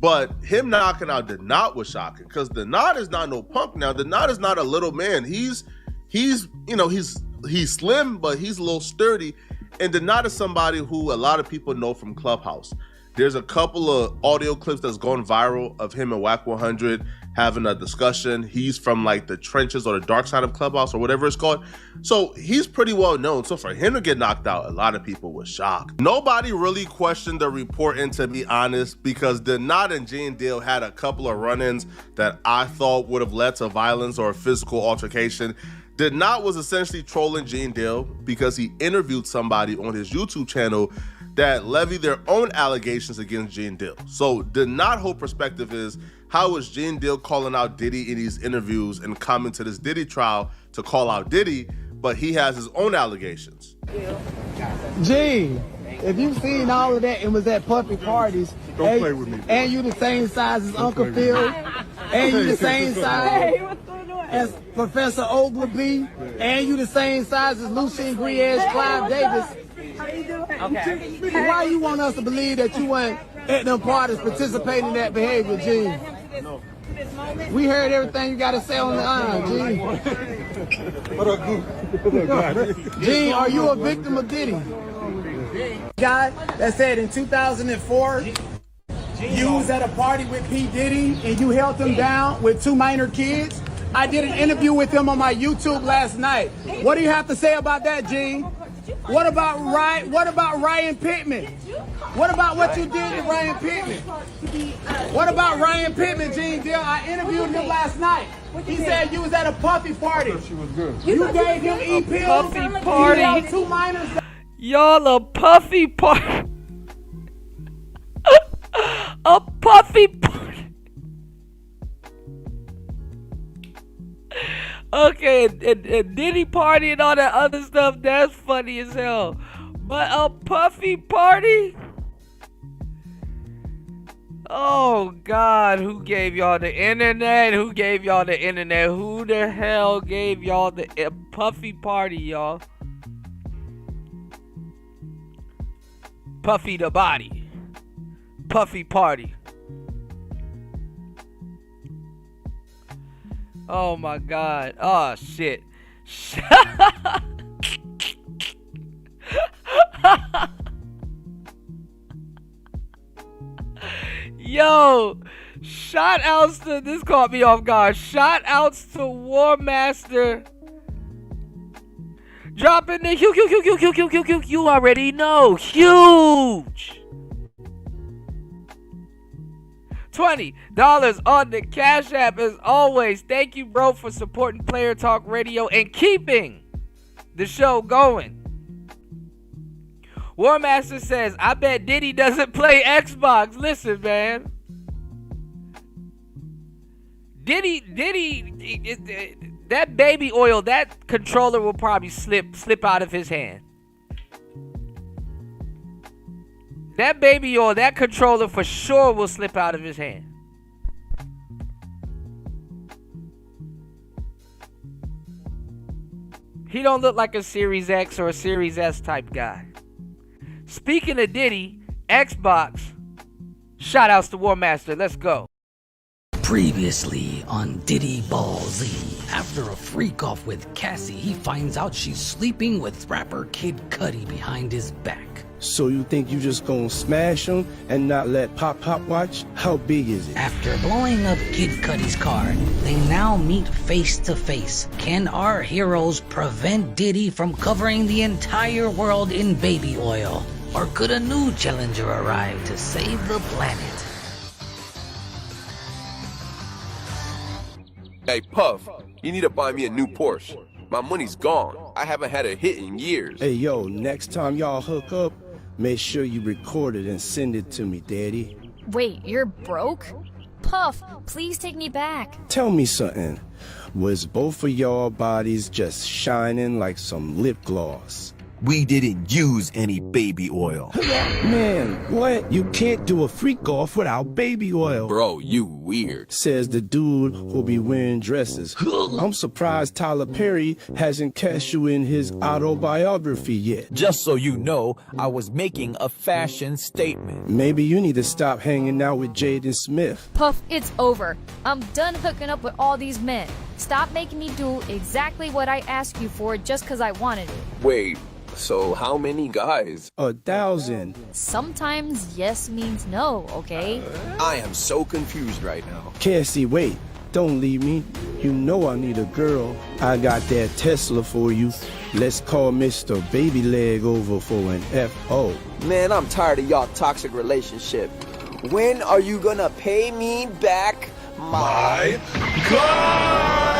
But him knocking out D-Not was shocking, because D-Not is not no punk now. D-Not is not a little man. He's slim, but he's a little sturdy. And D-Not is somebody who a lot of people know from Clubhouse. There's a couple of audio clips that's gone viral of him and Wack 100 having a discussion. He's from like the trenches or the dark side of Clubhouse or whatever it's called. So he's pretty well known. So for him to get knocked out, a lot of people were shocked. Nobody really questioned the reporting, to be honest, because D-Not and Gene Deal had a couple of run-ins that I thought would have led to violence or a physical altercation. D-Not was essentially trolling Gene Deal because he interviewed somebody on his YouTube channel that levied their own allegations against Gene Deal. So D-Not whole perspective is, how is Gene Deal calling out Diddy in these interviews and coming to this Diddy trial to call out Diddy, but he has his own allegations? Gene, if you've seen all of that and was at puppy parties, Don't play with me, bro. And you the same size as Uncle Phil, and you the same size as Professor Ogilvy, and you the same size as Lucien Griez, Clive Davis. Okay. Why you want us to believe that you weren't at them parties participating in that behavior, Gene? We heard everything you got to say on the line, Gene. Gene, are you a victim of Diddy? Guy that said in 2004, you was at a party with P. Diddy and you held him down with 2 minor kids. I did an interview with him on my YouTube last night. What do you have to say about that, Gene? What about Ryan Pittman? What about what you did to Ryan Pittman? What about Ryan Pittman, Gene Deal? I interviewed him last night. He said you was at a puffy party. You gave him E-pills. Puffy party. You held 2 minors. Y'all a puffy party. A puffy party. Okay, and Diddy party and all that other stuff, that's funny as hell. But a puffy party? Oh God, who gave y'all the internet? Who gave y'all the internet? Who the hell gave y'all the puffy party, y'all? Puffy the body. Puffy party. Oh my God. Oh shit. Yo, shout outs to, this caught me off guard. Shout outs to War Master Dropping the huge. You already know. Huge. $20 on the Cash App as always. Thank you, bro, for supporting Player Talk Radio and keeping the show going. War Master says, I bet Diddy doesn't play Xbox. Listen, man. Diddy, that baby oil, that controller will probably slip out of his hand. That baby oil, that controller for sure will slip out of his hand. He don't look like a Series X or a Series S type guy. Speaking of Diddy, Xbox, shout outs to War Master. Let's go. Previously on Diddy Ball Z. After a freak off with Cassie, he finds out she's sleeping with rapper Kid Cudi behind his back. So you think you just gonna smash him and not let Pop watch? How big is it? After blowing up Kid Cudi's car, they now meet face to face. Can our heroes prevent Diddy from covering the entire world in baby oil? Or could a new challenger arrive to save the planet? Hey, Puff, you need to buy me a new Porsche. My money's gone. I haven't had a hit in years. Hey, yo, next time y'all hook up, make sure you record it and send it to me, Daddy. Wait, you're broke? Puff, please take me back. Tell me something. Was both of y'all bodies just shining like some lip gloss? We didn't use any baby oil. Man, what? You can't do a freak off without baby oil. Bro, you weird. Says the dude who'll be wearing dresses. I'm surprised Tyler Perry hasn't cast you in his autobiography yet. Just so you know, I was making a fashion statement. Maybe you need to stop hanging out with Jaden Smith. Puff, it's over. I'm done hooking up with all these men. Stop making me do exactly what I asked you for just because I wanted it. Wait. So how many guys? 1,000. Sometimes yes means no, okay? I am so confused right now. Cassie, wait. Don't leave me. You know I need a girl. I got that Tesla for you. Let's call Mr. Baby Leg over for an F.O. Man, I'm tired of y'all toxic relationship. When are you gonna pay me back my car?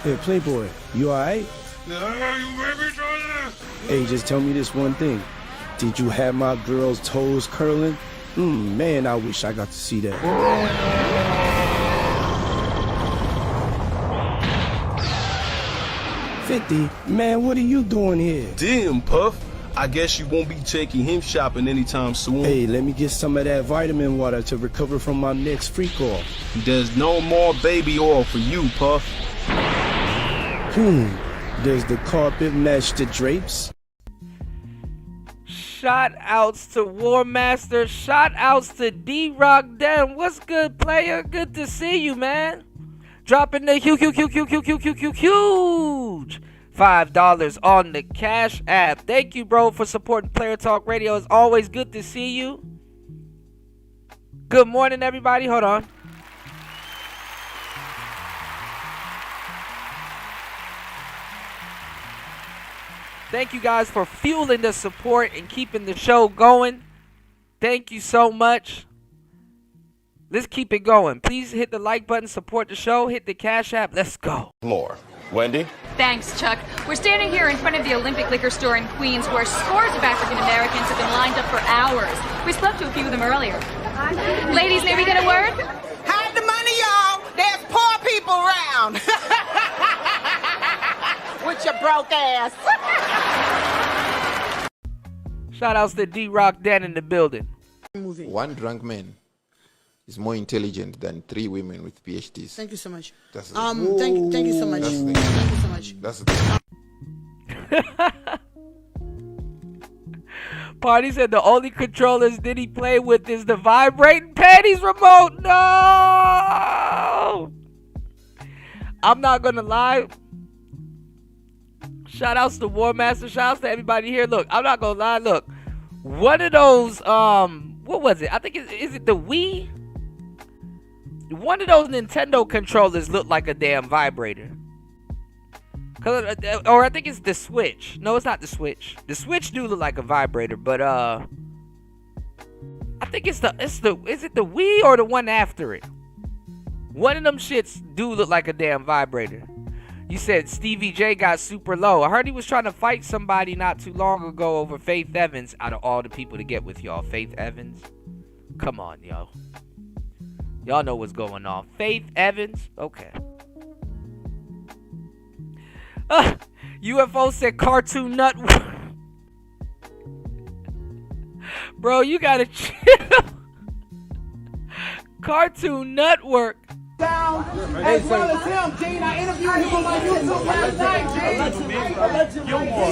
Hey, Playboy, you alright? Hey, just tell me this one thing. Did you have my girl's toes curling? Man, I wish I got to see that. 50? Man, what are you doing here? Damn, Puff. I guess you won't be taking him shopping anytime soon. Hey, let me get some of that vitamin water to recover from my next freak off. There's no more baby oil for you, Puff. Does the carpet match the drapes? Shout outs to War Master. Shout outs to D-Rock Den. What's good, player? Good to see you, man. Dropping the huge $5 on the Cash App. Thank you, bro, for supporting Player Talk Radio. It's always good to see you. Good morning, everybody. Hold on. Thank you guys for fueling the support and keeping the show going. Thank you so much. Let's keep it going. Please hit the like button, support the show, hit the Cash App. Let's go. More. Wendy? Thanks, Chuck. We're standing here in front of the Olympic Liquor Store in Queens where scores of African Americans have been lined up for hours. We spoke to a few of them earlier. Ladies, may we get a word? Hide the money, y'all. There's poor people around. With your broke ass. Shout outs to D-Rock Den in the building. One drunk man is more intelligent than 3 women with PhDs. Thank you so much. That's Thank you so much. Thank you so much. That's the thing. Party said the only controllers Diddy play with is the vibrating panties remote. No! I'm not gonna lie. Shout outs to War Master. Shout outs to everybody here. Look, I'm not gonna lie. Look, one of those, what was it? I think is it the Wii? one of those Nintendo controllers looked like a damn vibrator. Or I think it's the Switch. No, it's not the Switch. The Switch do look like a vibrator, but I think is it the Wii or the one after it? One of them shits do look like a damn vibrator. You said Stevie J got super low. I heard he was trying to fight somebody not too long ago over Faith Evans. Out of all the people to get with y'all, Faith Evans. Come on, yo. Y'all know what's going on. Faith Evans? Okay. UFO said Cartoon Network. Bro, you gotta chill. Cartoon Network. Down, as well as him, Gene. I interviewed him on my YouTube last night,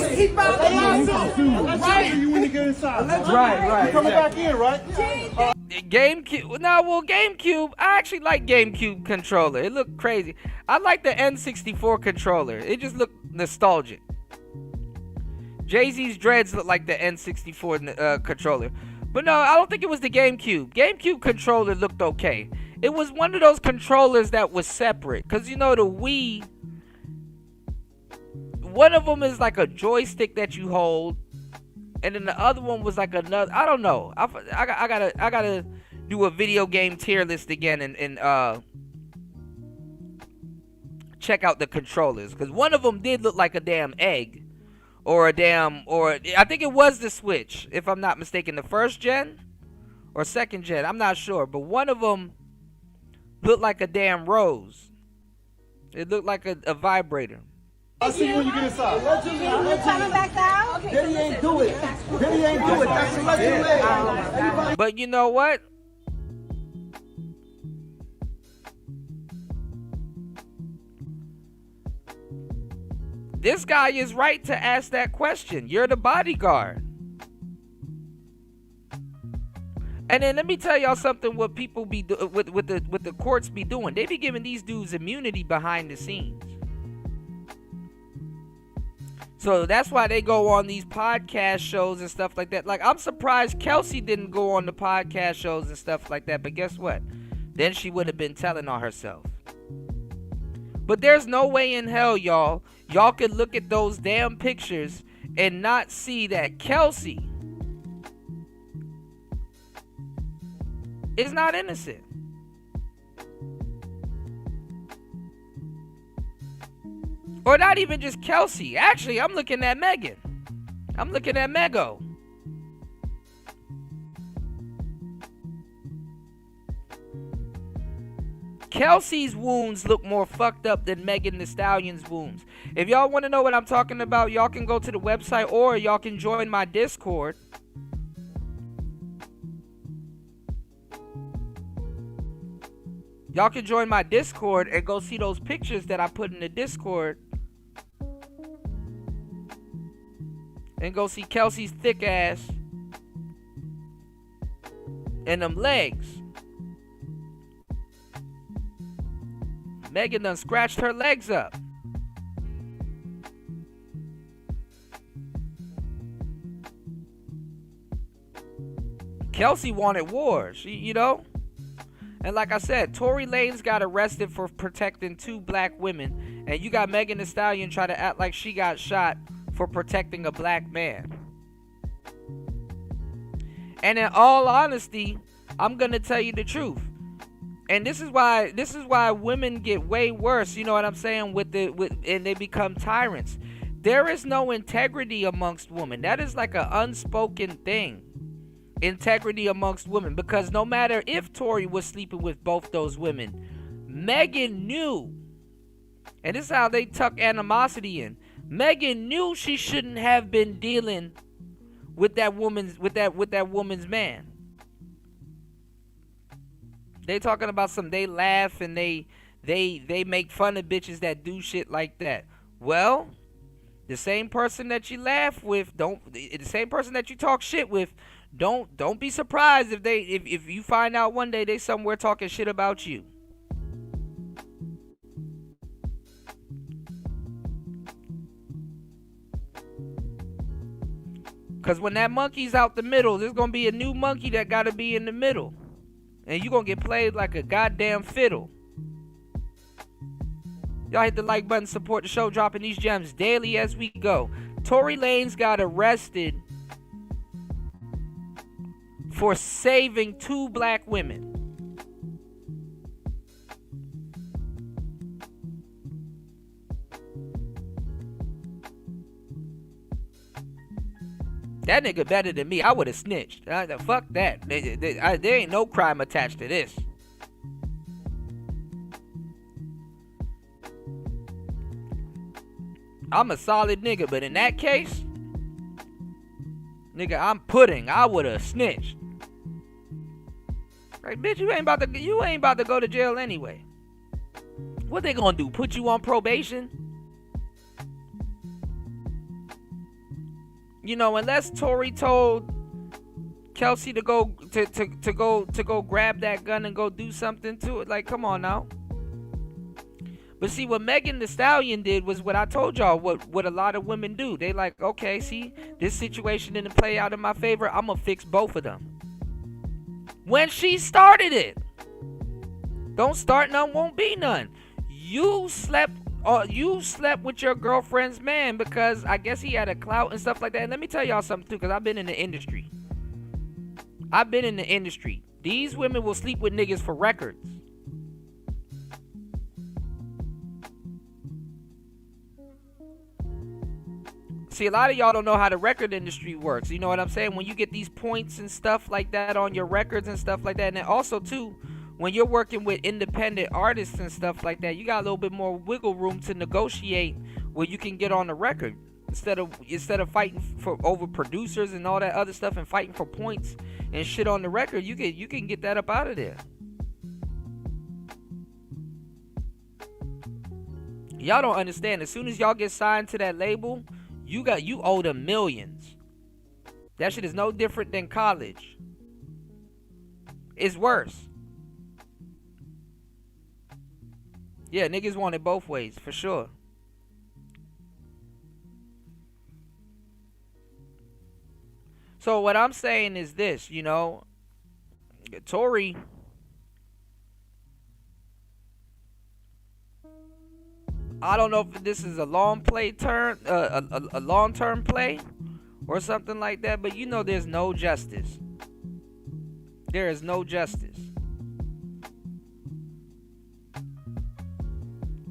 Gene. He filed a lawsuit, right? You when you get inside. Right. You coming back in, right? GameCube. No, well, GameCube. I actually like GameCube controller. It looked crazy. I like the N64 controller. It just looked nostalgic. Jay-Z's dreads look like the N64 controller. But no, I don't think it was the GameCube. GameCube controller looked okay. It was one of those controllers that was separate. Because, you know, the Wii, one of them is like a joystick that you hold. And then the other one was like another, I don't know. I gotta do a video game tier list again and check out the controllers. Because one of them did look like a damn egg. Or I think it was the Switch, if I'm not mistaken. The first gen or second gen, I'm not sure. But one of them looked like a damn rose. It looked like a vibrator. I'll see you when you get inside. Coming back down? Diddy ain't do it. Diddy ain't do it. That's the legend. But you know what? This guy is right to ask that question. You're the bodyguard. And then let me tell y'all something. What people be with the courts be doing? They be giving these dudes immunity behind the scenes. So that's why they go on these podcast shows and stuff like that. Like, I'm surprised Kelsey didn't go on the podcast shows and stuff like that. But guess what? Then she would have been telling on herself. But there's no way in hell, y'all could look at those damn pictures and not see that Kelsey is not innocent. Or not even just Kelsey. Actually, I'm looking at Megan. I'm looking at Mego. Kelsey's wounds look more fucked up than Megan Thee Stallion's wounds. If y'all want to know what I'm talking about, y'all can go to the website or y'all can join my Discord. Y'all can join my Discord and go see those pictures that I put in the Discord. And go see Kelsey's thick ass and them legs. Megan done scratched her legs up. Kelsey wanted war, you know? And like I said, Tory Lanez got arrested for protecting 2 black women. And you got Megan Thee Stallion try to act like she got shot for protecting a black man. And in all honesty, I'm going to tell you the truth. And this is why women get way worse, you know what I'm saying, and they become tyrants. There is no integrity amongst women. That is like an unspoken thing. Integrity amongst women, because no matter if Tory was sleeping with both those women, Megan knew, and this is how they tuck animosity in. Megan knew she shouldn't have been dealing with that woman's man. They talking about they laugh and they make fun of bitches that do shit like that. Well, the same person that you laugh with, the same person that you talk shit with, don't be surprised if you find out one day they somewhere talking shit about you. Cause when that monkey's out the middle, there's gonna be a new monkey that gotta be in the middle. and you gonna get played like a goddamn fiddle. Y'all hit the like button, support the show, dropping these gems daily as we go. Tory Lanez got arrested for saving 2 black women. That nigga better than me. I would have snitched. Fuck that. There ain't no crime attached to this. I'm a solid nigga, but in that case, nigga, I'm pudding. I would have snitched. Like, bitch, you ain't about to go to jail anyway. What they gonna do? Put you on probation? You know, unless Tory told Kelsey to go grab that gun and go do something to it. Like, come on now. But see, what Megan Thee Stallion did was what I told y'all, what a lot of women do. They like, okay, see, this situation didn't play out in my favor. I'm going to fix both of them. When she started it. Don't start none, won't be none. You slept with your girlfriend's man because I guess he had a clout and stuff like that. And let me tell y'all something too, because I've been in the industry. These women will sleep with niggas for records. See, a lot of y'all don't know how the record industry works. You know what I'm saying? When you get these points and stuff like that on your records and stuff like that. And then also, too, when you're working with independent artists and stuff like that, you got a little bit more wiggle room to negotiate where you can get on the record. Instead of fighting over producers and all that other stuff and fighting for points and shit on the record, you can get that up out of there. Y'all don't understand. As soon as y'all get signed to that label, you owe them millions. That shit is no different than college. It's worse. Yeah, niggas want it both ways, for sure. So what I'm saying is this, you know, Tory, I don't know if this is a long long-term play or something like that, but you know there's no justice. There is no justice.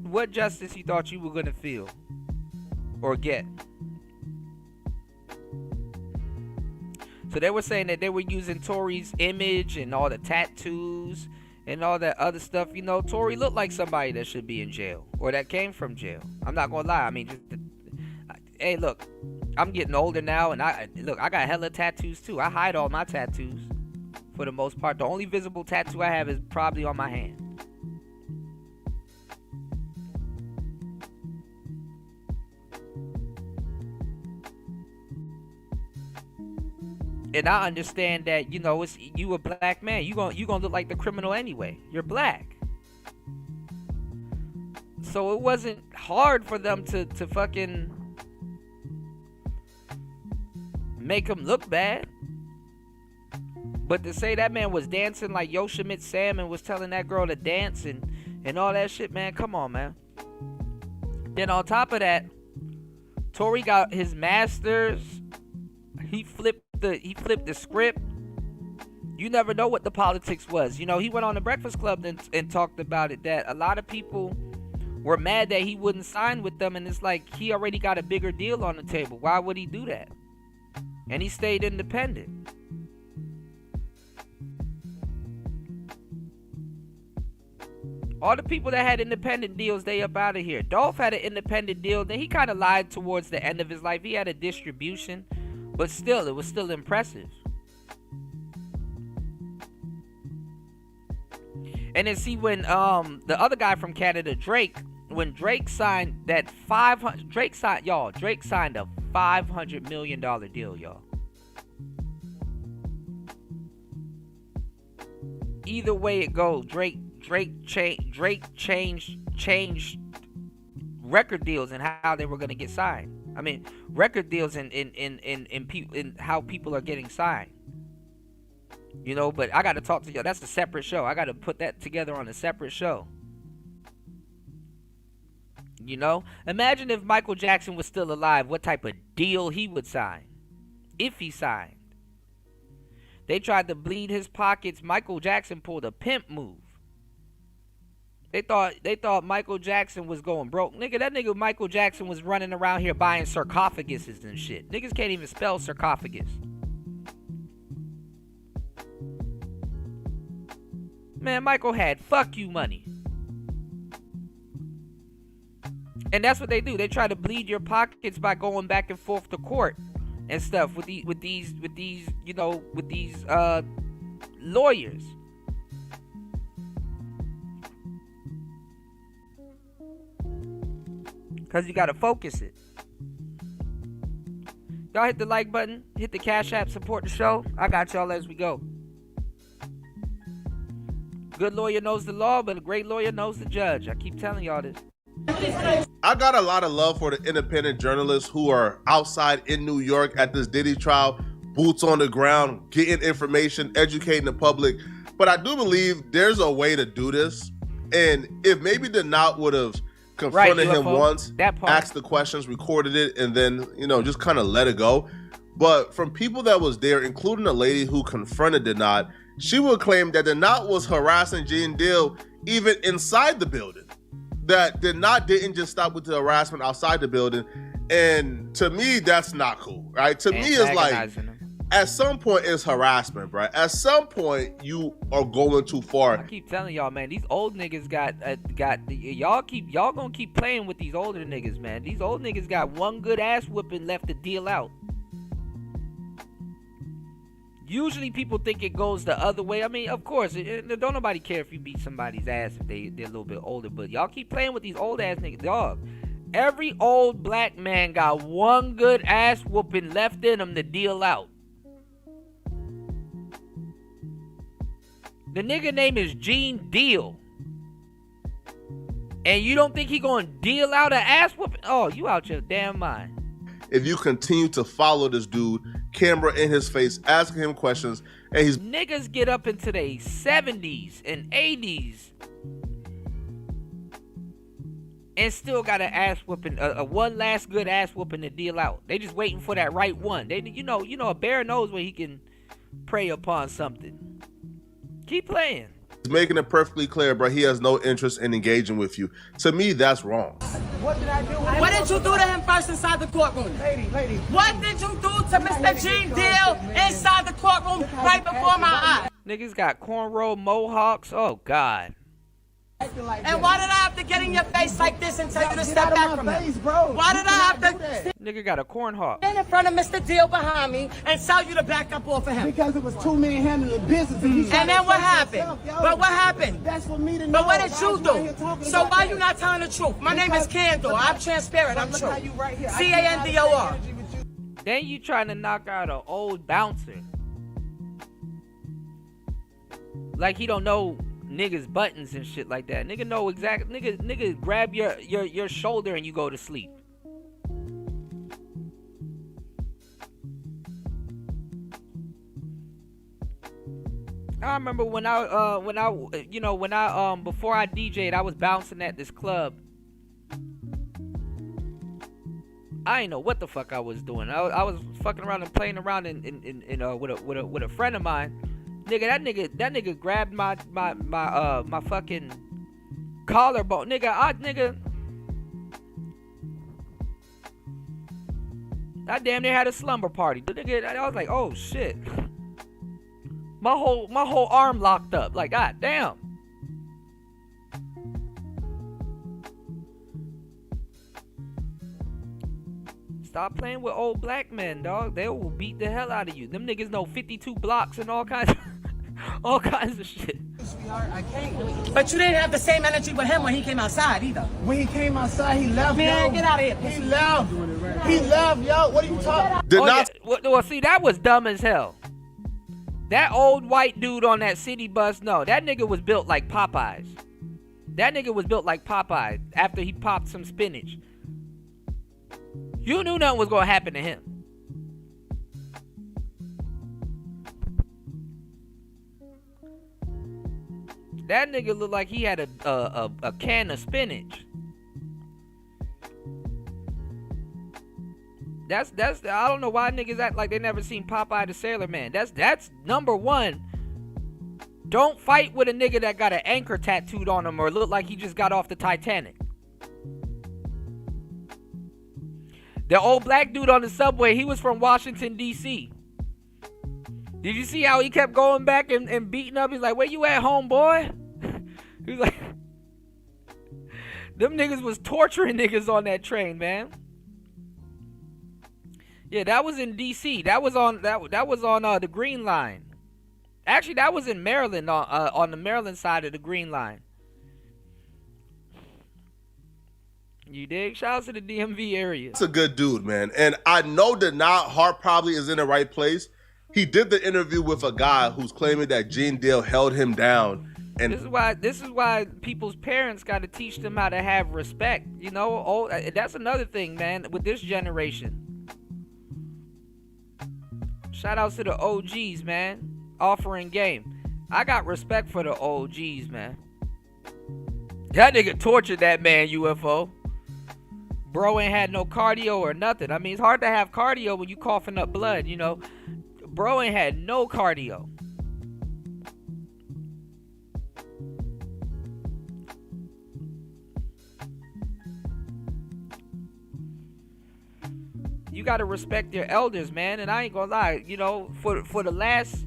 What justice you thought you were gonna feel or get? So they were saying that they were using Tory's image and all the tattoos and all that other stuff. You know, Tory looked like somebody that should be in jail or that came from jail. I'm not gonna lie. I mean, hey, look, I'm getting older now, and I got hella tattoos too. I hide all my tattoos for the most part. The only visible tattoo I have is probably on my hand. And I understand that, you know, it's you a black man. You gonna look like the criminal anyway. You're black. So it wasn't hard for them to fucking make him look bad. But to say that man was dancing like Yosemite Sam and was telling that girl to dance and all that shit, man, come on, man. Then on top of that, Tory got his master's. He flipped the script. You never know what the politics was. You know, he went on the Breakfast Club and talked about it, that a lot of people were mad that he wouldn't sign with them, and it's like he already got a bigger deal on the table. Why would he do that? And he stayed independent. All the people that had independent deals, they up out of here. Dolph had an independent deal. Then he kind of lied towards the end of his life. He had a distribution. But still, it was still impressive. And then see when the other guy from Canada, Drake, when Drake signed that Drake signed a $500 million deal, y'all. Either way it goes, Drake changed record deals and how they were gonna get signed. I mean, record deals in how people are getting signed. You know, but I got to talk to y'all. That's a separate show. I got to put that together on a separate show. You know? Imagine if Michael Jackson was still alive, what type of deal he would sign. If he signed. They tried to bleed his pockets. Michael Jackson pulled a pimp move. They thought Michael Jackson was going broke. Nigga, that nigga Michael Jackson was running around here buying sarcophaguses and shit. Niggas can't even spell sarcophagus. Man, Michael had fuck you money. And that's what they do. They try to bleed your pockets by going back and forth to court and stuff with these lawyers. Cause you gotta focus it. Y'all hit the like button, hit the Cash App, support the show. I got y'all as we go. Good lawyer knows the law, but a great lawyer knows the judge. I keep telling y'all this. I got a lot of love for the independent journalists who are outside in New York at this Diddy trial, boots on the ground, getting information, educating the public. But I do believe there's a way to do this. And if maybe the Knot would have confronted him once, asked the questions, recorded it, and then, just kind of let it go. But from people that was there, including a lady who confronted the Knot, she would claim that the Knot was harassing Gene Deal even inside the building. That the Knot didn't just stop with the harassment outside the building. And to me, that's not cool, right? To me, it's like, at some point, it's harassment, bro. At some point, you are going too far. I keep telling y'all, man, these old niggas got y'all gonna keep playing with these older niggas, man. These old niggas got one good ass whooping left to deal out. Usually people think it goes the other way. I mean, of course, don't nobody care if you beat somebody's ass if they're a little bit older. But y'all keep playing with these old ass niggas. Dog, every old black man got one good ass whooping left in him to deal out. The nigga name is Gene Deal. And you don't think he gonna deal out an ass whooping? Oh, you out your damn mind. If you continue to follow this dude, camera in his face, asking him questions, and he's... Niggas get up into their 70s and 80s and still got an ass whooping, a one last good ass whooping to deal out. They just waiting for that right one. They, a bear knows when he can prey upon something. Keep playing. He's making it perfectly clear, bro. He has no interest in engaging with you. To me, that's wrong. What did I do? What did you do to him first inside the courtroom? Lady. What did you do to Mr. Gene Deal inside the courtroom right before my eyes? Niggas got cornrow mohawks. Oh, God. And why did I have to get in your face like this and tell you to step back from him? Why did I have to... Nigga got a corn hawk. Stand in front of Mr. Deal behind me and tell you to back up off of him. Because it was two men handling business. And then what happened? But what happened? That's for me to know. But what did you do? So why you not telling the truth? My name is Candor. I'm transparent. I'm true. Candor. Then you trying to knock out an old bouncer. Like he don't know niggas buttons and shit like that. Nigga know exactly. Nigga grab your shoulder and you go to sleep. I remember when I before I DJ'd, I was bouncing at this club. I didn't know what the fuck I was doing. I was fucking around and playing around with a friend of mine. That nigga grabbed my fucking collarbone. I damn near had a slumber party. The nigga, I was like, oh shit. My whole arm locked up. Like, god damn. Stop playing with old black men, dog. They will beat the hell out of you. Them niggas know 52 blocks and all kinds of shit. I can't. But you didn't have the same energy with him when he came outside either. When he came outside, he left. Man, get out of here. He left. He left, yo. What are you talking about? Well, see, that was dumb as hell. That old white dude on that city bus, no, that nigga was built like Popeyes. That nigga was built like Popeyes after he popped some spinach. You knew nothing was gonna happen to him. That nigga looked like he had a can of spinach. That's I don't know why niggas act like they never seen Popeye the Sailor Man. That's number one. Don't fight with a nigga that got an anchor tattooed on him or look like he just got off the Titanic. The old black dude on the subway, he was from Washington, D.C. Did you see how he kept going back and beating up? He's like, where you at, homeboy? He was like, them niggas was torturing niggas on that train, man. Yeah, that was in D.C. That was on the Green Line. Actually, that was in Maryland, on the Maryland side of the Green Line. You dig? Shout out to the DMV area. That's a good dude, man. And I know that now Hart probably is in the right place. He did the interview with a guy who's claiming that Gene Deal held him down. And this is why people's parents got to teach them how to have respect. You know, that's another thing, man, with this generation. Shout out to the OGs, man. Offering game. I got respect for the OGs, man. That nigga tortured that man, UFO. Bro ain't had no cardio or nothing. I mean, it's hard to have cardio when you coughing up blood, you know. Bro ain't had no cardio. You gotta respect your elders, man. And I ain't gonna lie, you know, for the last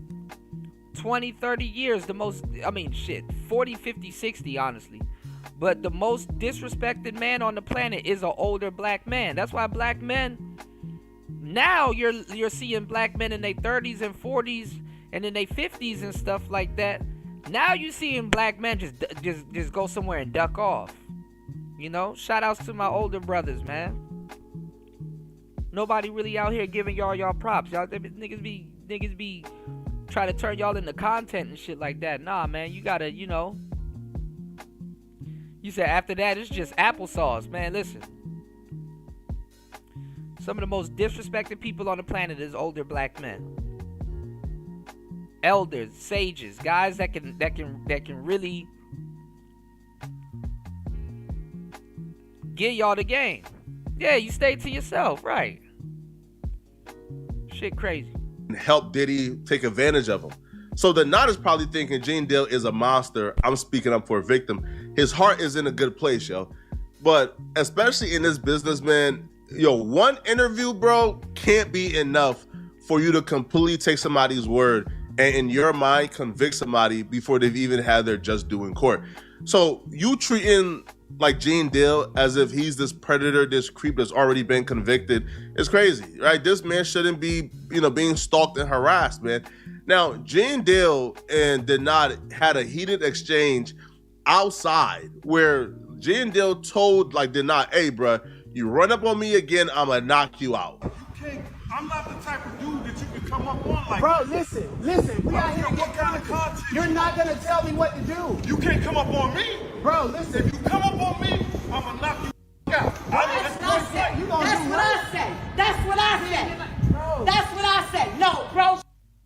20, 30 years, 40, 50, 60, honestly. But the most disrespected man on the planet is an older black man. That's why black men, now you're seeing black men in their 30s and 40s and in their 50s and stuff like that. Now you seeing black men just go somewhere and duck off. You know, shout outs to my older brothers, man. Nobody really out here giving y'all props. Y'all niggas be try to turn y'all into content and shit like that. Nah, man, you gotta, you know. You said after that, it's just applesauce. Man, listen. Some of the most disrespected people on the planet is older black men. Elders, sages, guys that can really get y'all the game. Yeah, you stay to yourself, right? Shit crazy. Help Diddy take advantage of him. So the Knot is probably thinking Gene Deal is a monster. I'm speaking up for a victim. His heart is in a good place, yo. But especially in this business, man, yo, one interview, bro, can't be enough for you to completely take somebody's word and in your mind convict somebody before they've even had their just due in court. So you treating like Gene Deal as if he's this predator, this creep that's already been convicted is crazy, right? This man shouldn't be, you know, being stalked and harassed, man. Now, Gene Deal and The Knot had a heated exchange outside where Gene Deal told like The Knot, hey, bro, you run up on me again, I'm gonna knock you out. I'm not the type of dude that you can come up on like bro, that. listen, we out here. What kind of content? You're not gonna tell me what to do. You can't come up on me. Bro, listen. If you come up on me, I'm gonna knock you out. That's what I say. That's what I say. That's what I say. No, bro.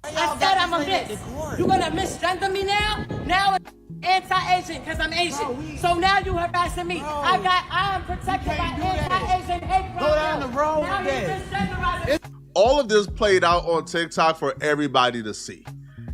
I said I'm a miss. You gonna misgender me now? Now it's anti-Asian because I'm Asian. So now you harassing me. I'm protected by anti-Asian hate. Go down the road now with that. All of this played out on TikTok for everybody to see.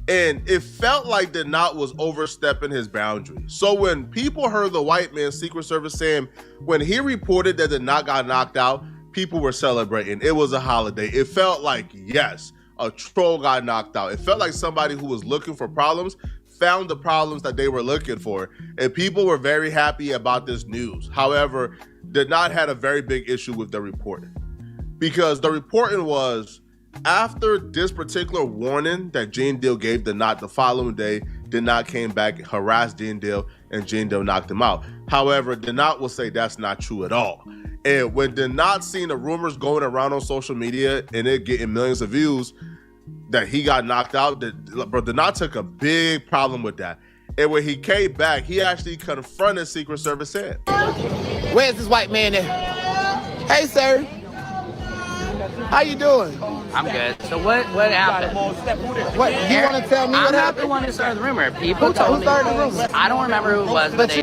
And it felt like The Knot was overstepping his boundaries. So when people heard the white man, Secret Service Sam, when he reported that The Knot got knocked out, people were celebrating. It was a holiday. It felt like, yes, a troll got knocked out. It felt like somebody who was looking for problems found the problems that they were looking for. And people were very happy about this news. However, The Knot had a very big issue with the reporting. Because the reporting was, after this particular warning that Gene Deal gave The Knot the following day, The Knot came back, harassed Gene Deal, and Gene Deal knocked him out. However, The Knot will say that's not true at all. And when The Knot seen the rumors going around on social media and it getting millions of views that he got knocked out, The Knot took a big problem with that. And when he came back, he actually confronted Secret Service Sam. Where's this white man at? Hey, sir. How you doing? I'm good. So what happened? What you want to tell me? I'm What not happened? the one who started the rumor. People Who told me. started the rumor? I don't remember who it was, but they.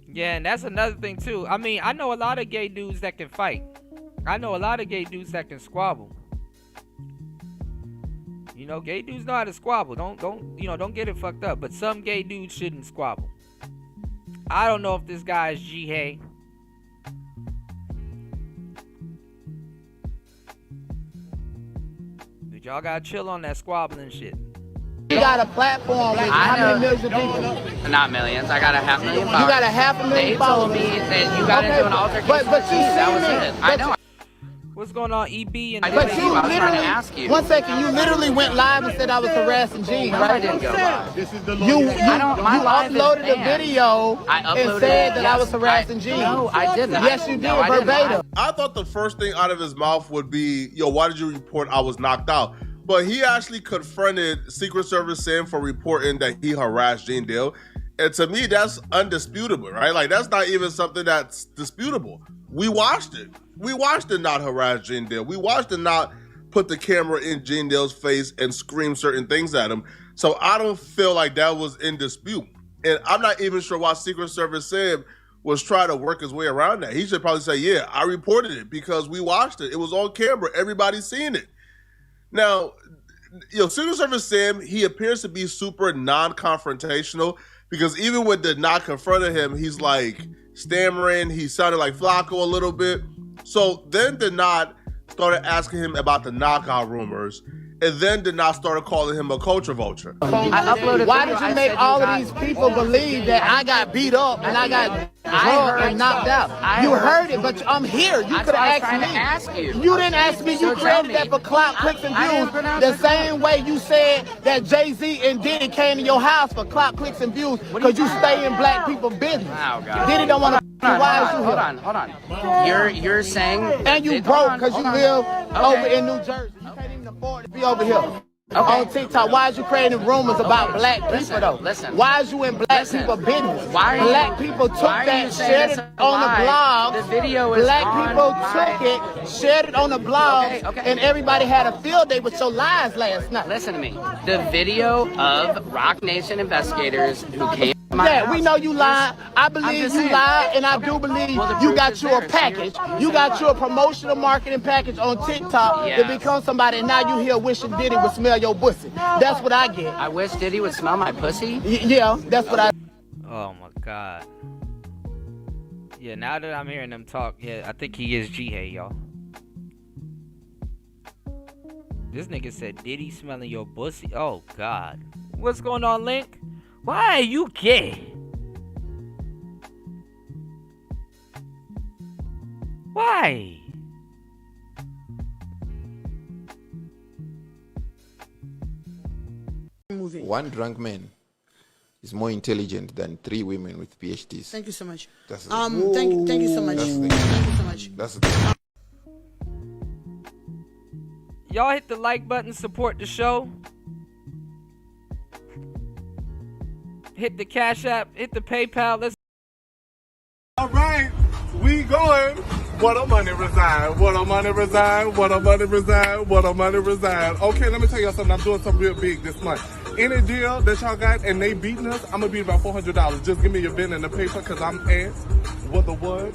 Yeah, and that's another thing too. I mean, I know a lot of gay dudes that can fight. I know a lot of gay dudes that can squabble. You know, gay dudes know how to squabble. Don't get it fucked up. But some gay dudes shouldn't squabble. I don't know if this guy is G-Hay. But y'all gotta chill on that squabbling shit. You got a platform with how many millions of people? Not millions. I got a 500,000 followers. You got a 500,000 They told me that you gotta do an altercation. But you that was see it. me. I know. What's going on, EB? And But you I was trying to literally, ask you. 1 second, you literally went live and said I was harassing Gene, No, right? I didn't go live. You live is uploaded a banned. video I and uploaded said it, that I yes. was harassing Gene. No, I didn't. Yes, you did, No, I didn't. verbatim. I thought the first thing out of his mouth would be, yo, why did you report I was knocked out? But he actually confronted Secret Service Sam for reporting that he harassed Gene Deal. And to me, that's undisputable, right? Like, that's not even something that's disputable. We watched it. We watched it not harass Gene Deal. We watched it not put the camera in Gene Deal's face and scream certain things at him. So I don't feel like that was in dispute. And I'm not even sure why Secret Service Sam was trying to work his way around that. He should probably say, yeah, I reported it because we watched it. It was on camera. Everybody's seen it. Now, Secret Service Sam, he appears to be super non-confrontational because even when Denat confronted him, he's like stammering. He sounded like Flacco a little bit. So then Denat started asking him about the knockout rumors. And then Denat started calling him a culture vulture. I uploaded. Why did you make all of these people believe that I got beat up and I got drugged and knocked out? You heard it, but I'm here. You could have asked me. You didn't ask me. You created that for clout, clicks, and views. The same way you said that Jay-Z and Diddy came to your house for clout, clicks, and views because you stay in black people's business. Diddy don't want to. Why is you here? Hold on. You're saying. And you broke because you live over in New Jersey. You can't even afford to be over here. On TikTok, why is you creating rumors about black people though? Why is you in black people business? Black people took that, shared it on the blog. The video is black on people my- took it, shared it on the blog, and everybody had a field day with your lies last night. Listen to me. The video of Rock Nation investigators who came to my house. We know you lied. I believe just you saying. lied, and I do believe you got you a package. You got you a promotional marketing package on TikTok to become somebody, and now you here wishing Diddy would smell your pussy. That's what I get. I wish Diddy would smell my pussy? Yeah, that's what I... Oh my god. Yeah, now that I'm hearing them talk, yeah, I think he is G-Hay, y'all. This nigga said, Diddy smelling your pussy? Oh god. What's going on, Link? Why are you gay? Why? One drunk man is more intelligent than 3 women with PhDs. Thank you so much. That's the Thank you so much. That's the Thank you so much. That's the thing. Y'all hit the like button, support the show. Hit the Cash App, hit the PayPal. Let's. All right, we going. What a money reside, what a money reside, what a money reside, what a money reside. Okay, let me tell y'all something. I'm doing something real big this month. Any deal that y'all got and they beating us, I'm gonna beat about $400. Just give me your pen and the paper, cause I'm asked what the what?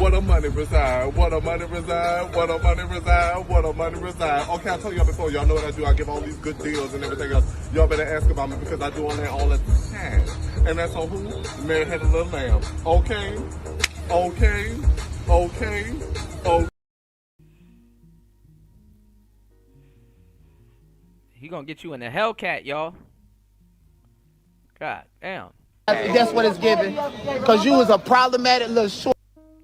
What a money reside, what a money reside, what a money reside, what a money reside. Okay, I told y'all before, y'all know what I do. I give all these good deals and everything else. Y'all better ask about me because I do all that all the time. And that's on who? Mary Had a Little Lamb. Okay, okay, okay, okay. He gonna get you in the Hellcat, y'all. God damn. That's what it's giving. Because you was a problematic little short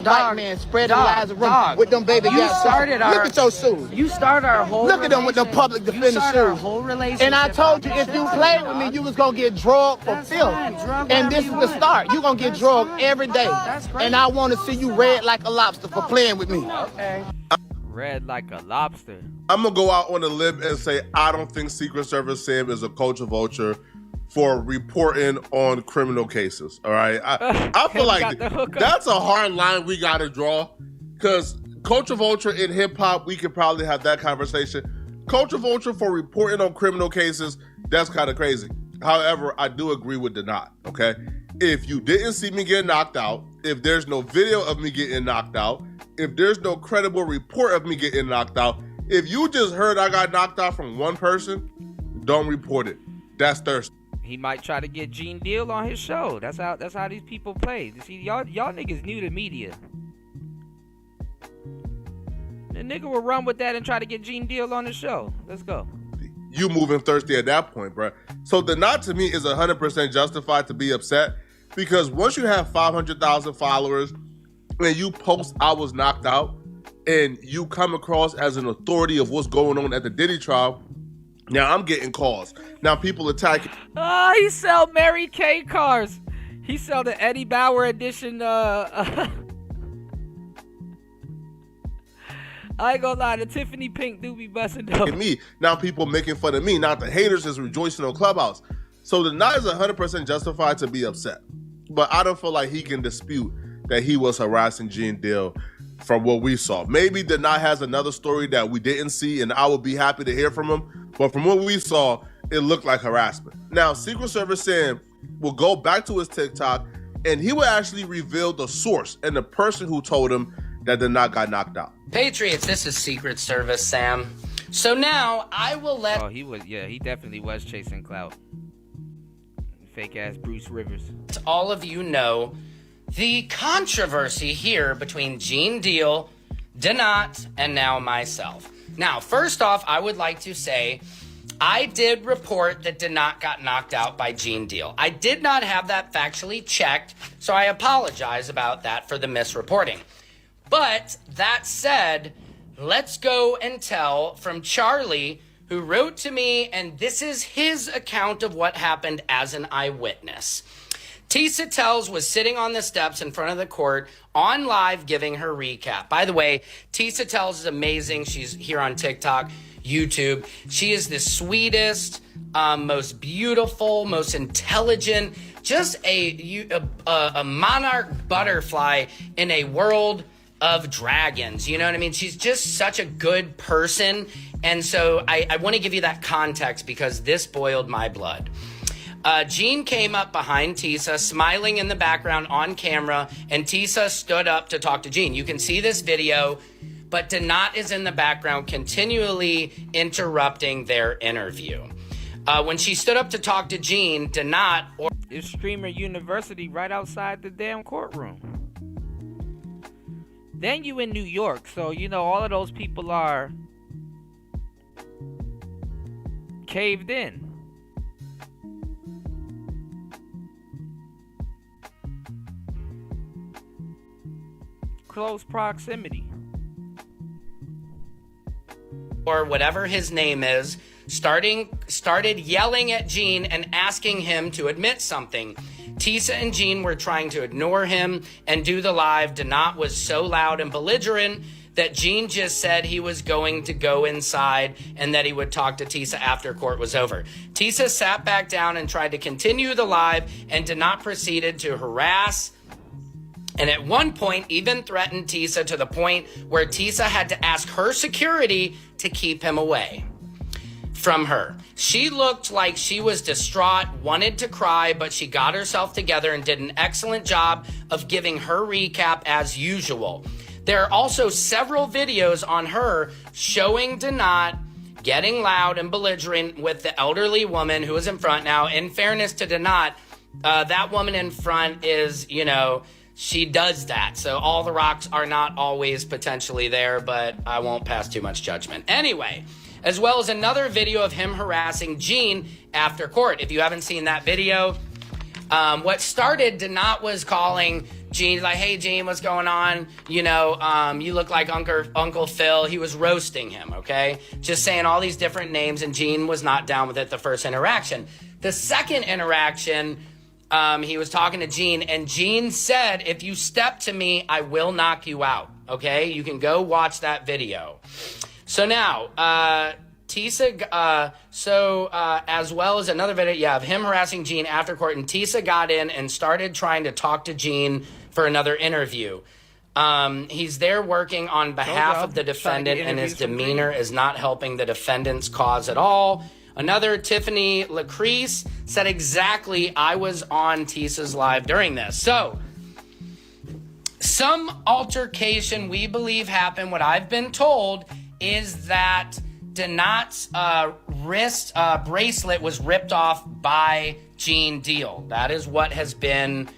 white man spreading lies around with them baby You started our. Look at your shoes. You started our whole. Look at them with the public defender You started our shoes. whole relationship. And I told you, if you played with me, you was gonna get drugged for filth. And this is the start. You gonna get drugged every day. And I want to see you red like a lobster for playing with me. Okay. Red like a lobster. I'm gonna go out on a limb and say I don't think Secret Service Sam is a culture vulture for reporting on criminal cases. All right, I feel like that's a hard line we gotta draw, because Culture vulture in hip hop, we could probably have that conversation. Culture vulture for reporting on criminal cases, that's kind of crazy. However, I do agree with Danat, okay? If you didn't see me get knocked out, if there's no video of me getting knocked out, if there's no credible report of me getting knocked out, if you just heard I got knocked out from one person, don't report it. That's thirsty. He might try to get Gene Deal on his show. That's how these people play. You see, y'all niggas new to media. The nigga will run with that and try to get Gene Deal on the show. Let's go. You moving thirsty at that point, bro. So the Danat to me is 100% justified to be upset, because once you have 500,000 followers and you post I was knocked out and you come across as an authority of what's going on at the Diddy trial, now I'm getting calls. Now people attacking. Oh, he sell Mary Kay cars. He sell the Eddie Bauer edition. I ain't gonna lie, the Tiffany Pink do be busting though. Me. Now people making fun of me. Now the haters is rejoicing on Clubhouse. So the Danat is 100% justified to be upset. But I don't feel like he can dispute that he was harassing Gene Deal from what we saw. Maybe the Danat has another story that we didn't see, and I would be happy to hear from him. But from what we saw, it looked like harassment. Now, Secret Service Sam will go back to his TikTok, and he will actually reveal the source and the person who told him that the Danat got knocked out. Patriots, this is Secret Service Sam. So now I will let... Oh, he definitely was chasing clout. Fake ass Bruce Rivers. All of you know the controversy here between Gene Deal, Danat, and now myself. Now, first off, I would like to say I did report that Danat got knocked out by Gene Deal. I did not have that factually checked, so I apologize about that for the misreporting. But that said, let's go and tell from Charlie, who wrote to me, and this is his account of what happened as an eyewitness. Tisa Tells was sitting on the steps in front of the court on live giving her recap. By the way, Tisa Tells is amazing. She's here on TikTok, YouTube. She is the sweetest, most beautiful, most intelligent, just a monarch butterfly in a world of dragons. You know what I mean? She's just such a good person. And so I want to give you that context because this boiled my blood. Gene came up behind Tisa, smiling in the background on camera, and Tisa stood up to talk to Gene. You can see this video, but Danat is in the background continually interrupting their interview. When she stood up to talk to Gene, Danat... It's Streamer University right outside the damn courtroom. Then you in New York, so you know all of those people are caved in. Close proximity. Or whatever his name is, started yelling at Gene and asking him to admit something. Tisa and Gene were trying to ignore him and do the live. Danat was so loud and belligerent that Gene just said he was going to go inside and that he would talk to Tisa after court was over. Tisa sat back down and tried to continue the live, and Danat proceeded to harass and at one point even threatened Tisa to the point where Tisa had to ask her security to keep him away from her. She looked like she was distraught, wanted to cry, but she got herself together and did an excellent job of giving her recap as usual. There are also several videos on her showing Danat getting loud and belligerent with the elderly woman who is in front. Now, in fairness to Danat, that woman in front is, you know, she does that. So all the rocks are not always potentially there, but I won't pass too much judgment. Anyway, as well as another video of him harassing Gene after court. If you haven't seen that video, what started, Danat was calling Gene, like, hey, Gene, what's going on? You know, you look like Uncle Phil. He was roasting him, okay? Just saying all these different names, and Gene was not down with it the first interaction. The second interaction, he was talking to Gene, and Gene said, if you step to me, I will knock you out, okay? You can go watch that video. So now, Tisa, as well as another video, of him harassing Gene after court, and Tisa got in and started trying to talk to Gene for another interview. He's there working on behalf of the defendant, and his demeanor is not helping the defendant's cause at all. Another, Tiffany Lacrease, said exactly, I was on Tisa's live during this. So, some altercation we believe happened. What I've been told is that Danot's wrist bracelet was ripped off by Gene Deal. That is what has been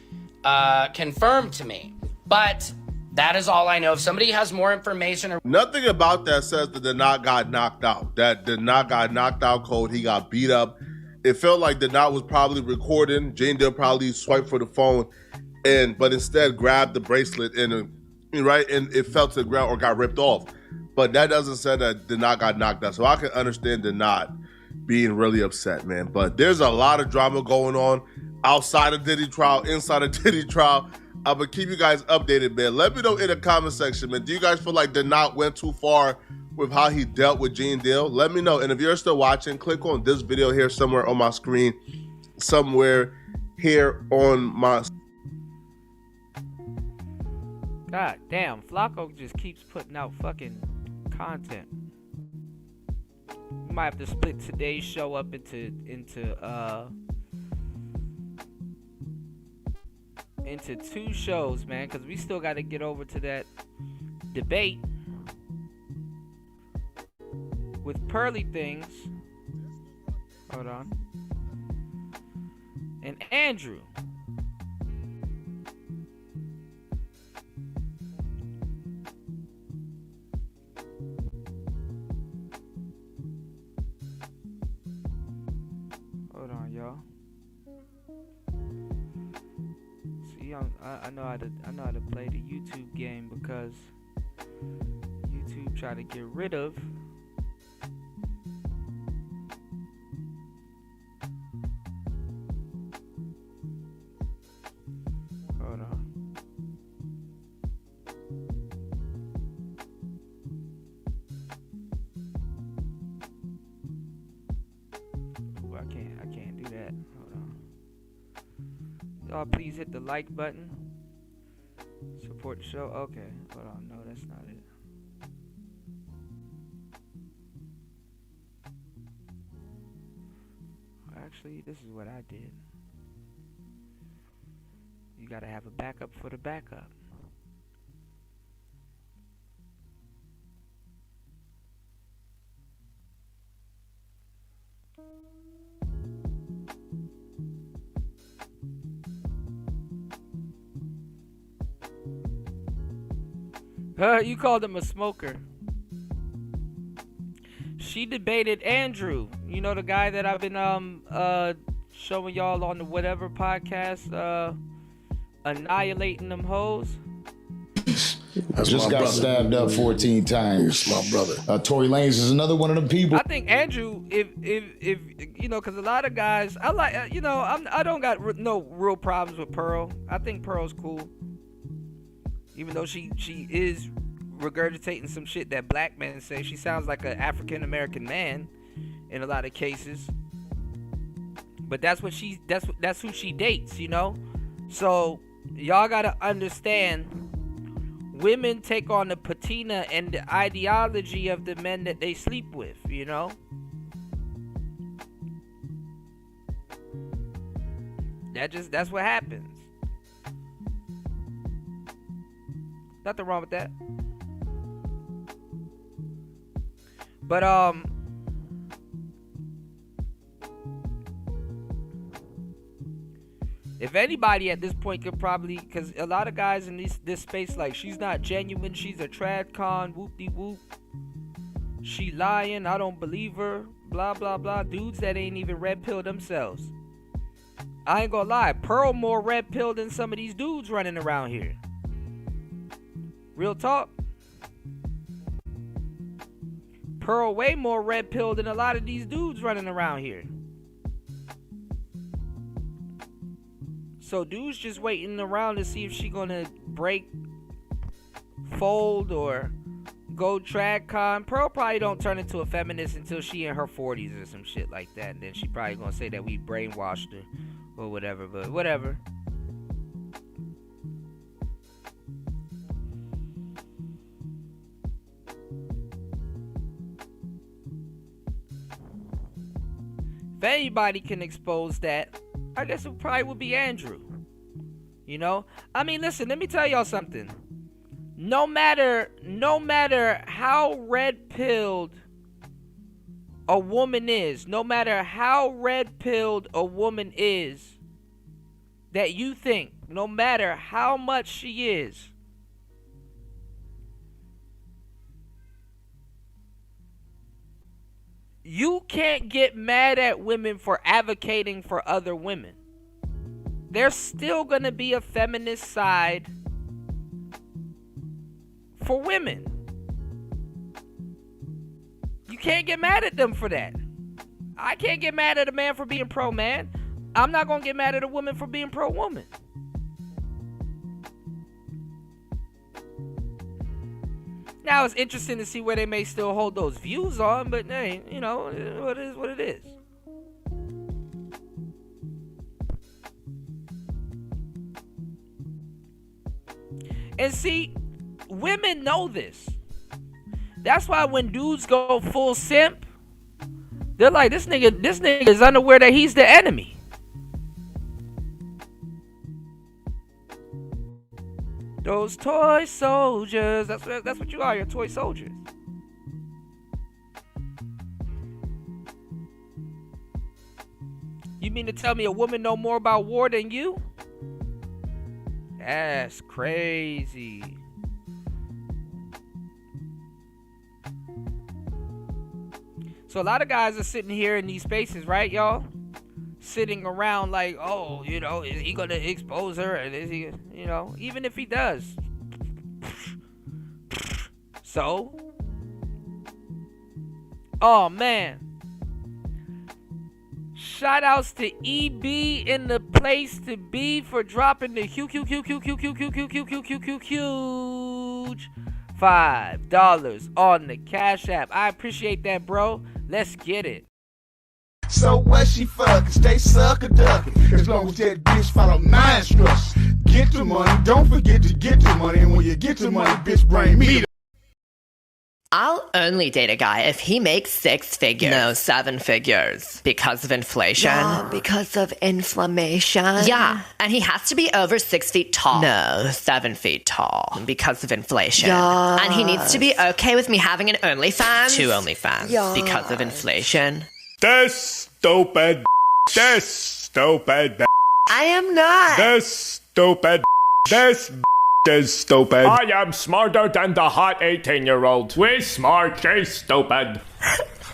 confirmed to me. But that is all I know. If somebody has more information, nothing about that says that Danot got knocked out. That Danot got knocked out cold. He got beat up. It felt like Danot was probably recording. Jane Deal probably swiped for the phone, but instead grabbed the bracelet and it fell to the ground or got ripped off. But that doesn't say that Danot got knocked out. So I can understand Danot being really upset, man. But there's a lot of drama going on outside of Diddy trial, inside of Diddy trial. I'm going to keep you guys updated, man. Let me know in the comment section, man. Do you guys feel like Danot went too far with how he dealt with Gene Deal? Let me know. And if you're still watching, click on this video here somewhere on my screen. Somewhere here on my... God damn, Flacco just keeps putting out fucking content. We might have to split today's show up into 2 shows, man, because we still got to get over to that debate with Pearly Things. Hold on. And Andrew. Hold on, y'all. I know how to play the YouTube game because YouTube try to get rid of hold on. Ooh, I can't do that. Hold on. Y'all please hit the like button. Support the show. Okay. Hold on. No, that's not it. Actually, this is what I did. You gotta have a backup for the backup. You called him a smoker. She debated Andrew. You know, the guy that I've been showing y'all on the whatever podcast, annihilating them hoes. I just got stabbed up 14 times. It's my brother. Tory Lanez is another one of them people. I think Andrew, if you know, because a lot of guys, I like, I don't got no real problems with Pearl. I think Pearl's cool. Even though she is regurgitating some shit that black men say. She sounds like an African American man in a lot of cases. But that's who she dates, you know? So y'all gotta understand, women take on the patina and the ideology of the men that they sleep with, you know? That's what happens. Nothing wrong with that. But if anybody at this point could probably, because a lot of guys in this space, like, she's not genuine, she's a trad con, whoop-de-whoop, she lying, I don't believe her, blah blah blah. Dudes that ain't even red pill themselves. I ain't gonna lie, Pearl more red pill than some of these dudes running around here. Real talk. Pearl way more red pill than a lot of these dudes running around here. So dudes just waiting around to see if she gonna break, fold, or go trad con. Pearl probably don't turn into a feminist until she in her 40s or some shit like that, and then she probably gonna say that we brainwashed her or whatever. But whatever. if anybody can expose that, I guess it probably would be Andrew. You know? I mean, listen, let me tell y'all something. No matter how red-pilled a woman is, no matter how red-pilled a woman is that you think, no matter how much she is, you can't get mad at women for advocating for other women. There's still going to be a feminist side for women. You can't get mad at them for that. I can't get mad at a man for being pro-man. I'm not going to get mad at a woman for being pro-woman. Now, it's interesting to see where they may still hold those views on, but hey, you know, it is what it is. And see, women know this. That's why when dudes go full simp, they're like, this nigga is unaware that he's the enemy. Those toy soldiers, that's what you are, you're toy soldiers. You mean to tell me a woman know more about war than you? That's crazy. So a lot of guys are sitting here in these spaces, right, y'all? Sitting around like, oh, you know, is he gonna expose her? And is he, you know, even if he does. So? Oh, man. Shout outs to EB in the place to be for dropping the huge $5 on the Cash App. I appreciate that, bro. Let's get it. So what she fucking, stay sucker ducking. As long as that bitch follow my instructions. Get the money, don't forget to get the money. And when you get the money, bitch, bring me the... I'll only date a guy if he makes 6 figures. No, 7 figures. Because of inflation. Yeah, because of inflammation. Yeah, and he has to be over 6 feet tall. No, 7 feet tall. Because of inflation. Yeah. And he needs to be okay with me having an OnlyFans. 2 OnlyFans. Yeah. Because of inflation. This stupid. This stupid. I am not. This stupid. This is stupid. I am smarter than the hot 18-year-old. We smart, she's stupid.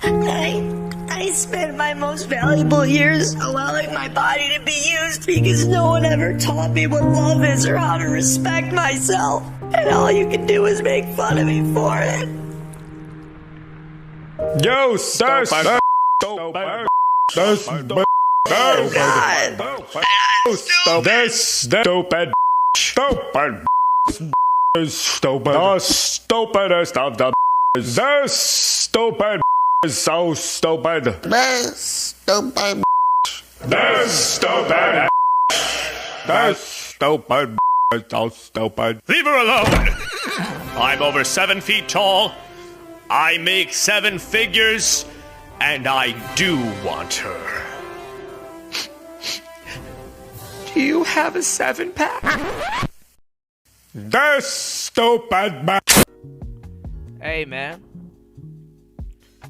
I spent my most valuable years allowing my body to be used because no one ever taught me what love is or how to respect myself. And all you can do is make fun of me for it. You stupid. Stupid. This stupid. Oh, God. This stupid. Stupid. Is stupid. The stupidest of the. This stupid is so stupid. This stupid. This stupid. This stupid is so stupid. Leave her alone! I'm over 7 feet tall. I make 7 figures. And I do want her. Do you have a 7-pack? This stupid. Hey, man.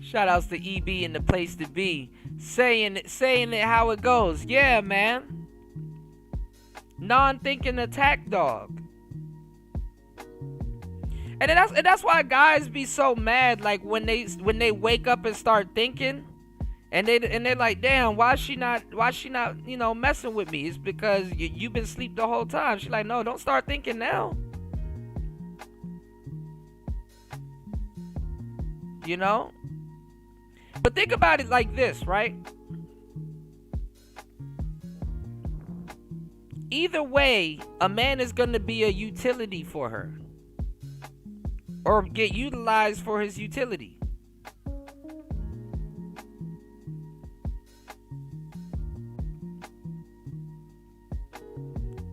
Shout outs to EB in the place to be. Saying it how it goes. Yeah, man. Non-thinking attack dog. And that's why guys be so mad, like when they wake up and start thinking, and they're like, damn, why she not you know messing with me? It's because you've been asleep the whole time. She's like, no, don't start thinking now. You know? But think about it like this, right? Either way, a man is gonna be a utility for her. Or get utilized for his utility.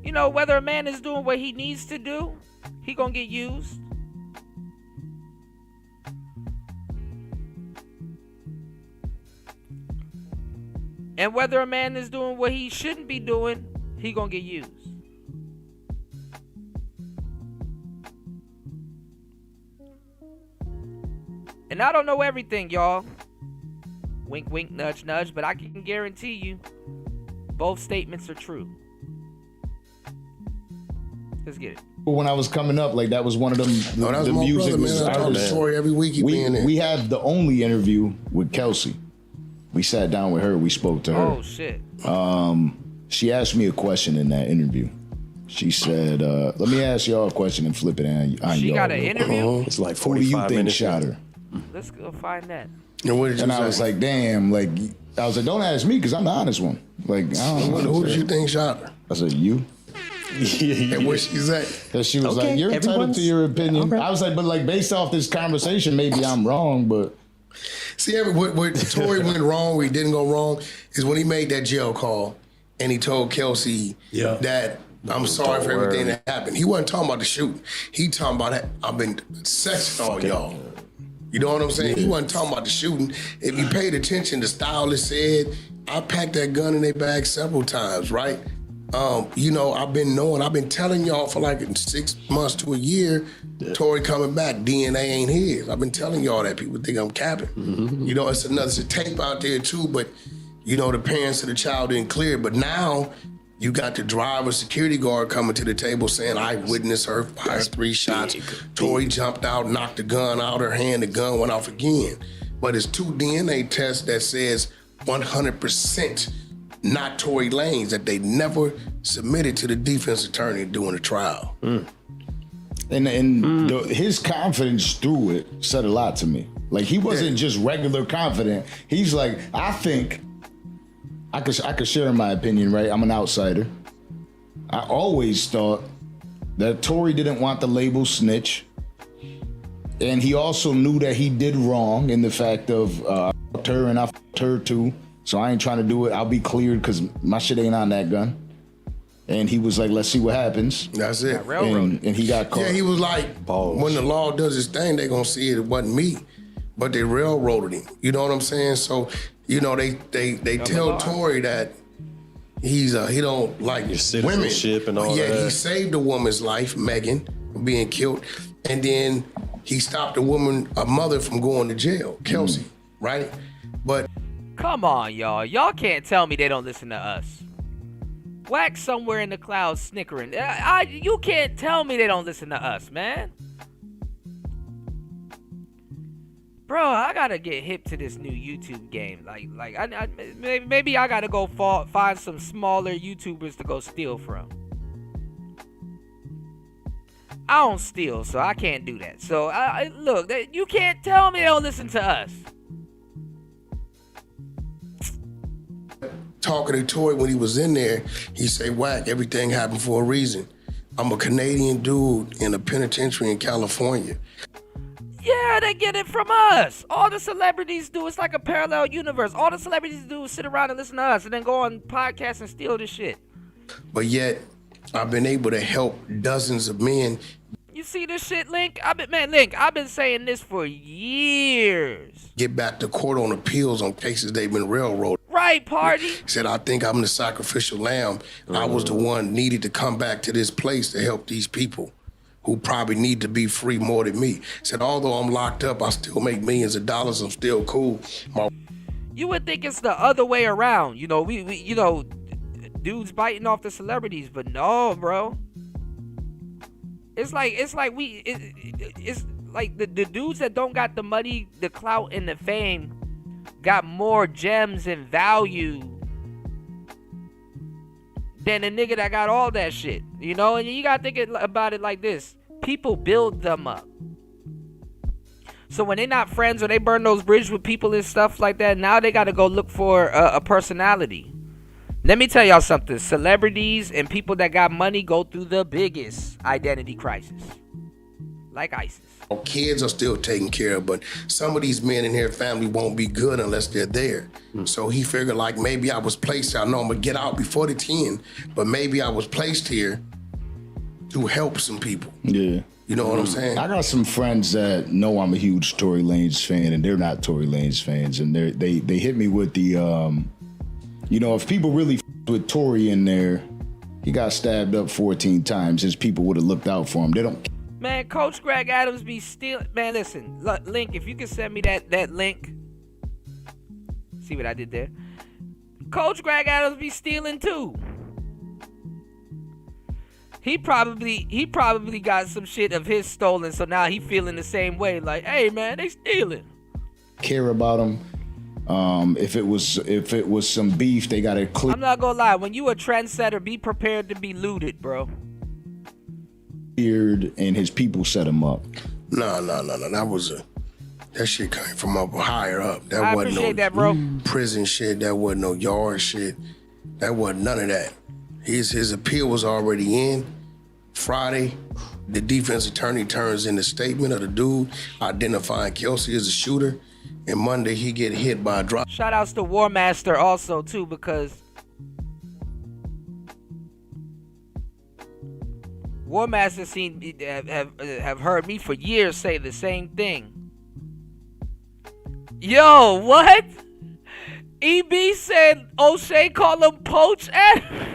You know, whether a man is doing what he needs to do, he gonna get used. And whether a man is doing what he shouldn't be doing, he gonna get used. And I don't know everything, y'all. Wink, wink, nudge, nudge. But I can guarantee you, both statements are true. Let's get it. When I was coming up, like that was one of them. That was the my music brother, was man. I told the story every week. We had the only interview with Kelsey. We sat down with her. We spoke to her. Oh shit. She asked me a question in that interview. She said, "Let me ask y'all a question and flip it on She y'all." got an interview? It's like Who do you 45 think minutes. shot her? Let's go find that. And what did you And say? I was like, "Damn!" Like I was like, "Don't ask me because I'm the honest one." Like, I don't know. Who did you think shot her? I said, "You." And what she said? Because she was like, "You're entitled to your opinion." I was like, "But like based off this conversation, maybe I'm wrong." But See, what Tory went wrong, where he didn't go wrong, is when he made that jail call and he told Kelsey that I'm sorry for everything that happened. He wasn't talking about the shooting. He talking about that I've been sexing all y'all. You know what I'm saying? He wasn't talking about the shooting. If you paid attention, the stylist said, I packed that gun in their bag several times, right? You know, I've been telling y'all for like 6 months to a year, Tory coming back, DNA ain't his. I've been telling y'all that. People think I'm capping. You know, it's a tape out there too, but you know, the parents of the child didn't clear. But now you got the driver, security guard coming to the table saying, I witnessed her fire 3 shots. Tory jumped out, knocked the gun out of her hand, the gun went off again. But it's 2 DNA tests that says 100% not Tory Lanez, that they never submitted to the defense attorney during the trial. And his confidence through it said a lot to me. Like he wasn't just regular confident. He's like, I think I could share my opinion, right? I'm an outsider. I always thought that Tory didn't want the label snitch. And he also knew that he did wrong in the fact of I fucked her and I fucked her too. So I ain't trying to do it. I'll be cleared because my shit ain't on that gun. And he was like, let's see what happens. That's it. And he got caught. Yeah, he was like, when the law does its thing, they gonna see it wasn't me. But they railroaded him. You know what I'm saying? So, you know, they tell Tory that he don't like women. Citizenship and all yeah, that. he saved a woman's life, Megan, from being killed. And then he stopped a mother from going to jail, Kelsey, right? But Come on, y'all. Y'all can't tell me they don't listen to us. Wax somewhere in the clouds snickering. You can't tell me they don't listen to us, man. Bro, I gotta get hip to this new YouTube game. Maybe I gotta go find some smaller YouTubers to go steal from. I don't steal, so I can't do that. So, look, you can't tell me they don't listen to us. Talking to Tory when he was in there, he said, Whack, everything happened for a reason. I'm a Canadian dude in a penitentiary in California. Yeah, they get it from us. All the celebrities do. It's like a parallel universe. All the celebrities do is sit around and listen to us and then go on podcasts and steal this shit. But yet, I've been able to help dozens of men. You see this shit, Link? I've been saying this for years. Get back to court on appeals on cases they've been railroaded. Right, party. He said, I think I'm the sacrificial lamb. I was the one needed to come back to this place to help these people who probably need to be free more than me. He said, although I'm locked up, I still make millions of dollars. I'm still cool. You would think it's the other way around. You know, we dudes biting off the celebrities, but no, bro. It's like the dudes that don't got the money, the clout, and the fame got more gems and value than a nigga that got all that shit. You know, and you gotta think about it like this. People build them up. So when they're not friends or they burn those bridges with people and stuff like that, now they gotta go look for a personality. Let me tell y'all something. Celebrities and people that got money go through the biggest identity crisis. Like ISIS. Kids are still taken care of, but some of these men in their family won't be good unless they're there. So he figured like maybe I was placed here. I know I'm gonna get out before the 10, but maybe I was placed here to help some people. Yeah. You know what I'm saying? I got some friends that know I'm a huge Tory Lanez fan, and they're not Tory Lanez fans, and they hit me with the You know, if people really with Tory in there, he got stabbed up 14 times. His people would have looked out for him. They don't. Man, Coach Greg Adams be stealing. Man, listen, Link, if you can send me that link. See what I did there? Coach Greg Adams be stealing too. He probably got some shit of his stolen, so now he feeling the same way. Like, hey man, they stealing. Care about him. If it was some beef, they got to clear. I'm not gonna lie. When you a trendsetter, be prepared to be looted, bro. And his people set him up. No. That shit came from up higher up. That I wasn't appreciate that, bro. Prison shit. That wasn't no yard shit. That wasn't none of that. His appeal was already in. Friday, the defense attorney turns in the statement of the dude identifying Kelsey as a shooter. And Monday, he get hit by a drop. Shout outs to War Master also too, because War Master have heard me for years say the same thing. Yo, what? EB said O'Shea called him Poach Ed.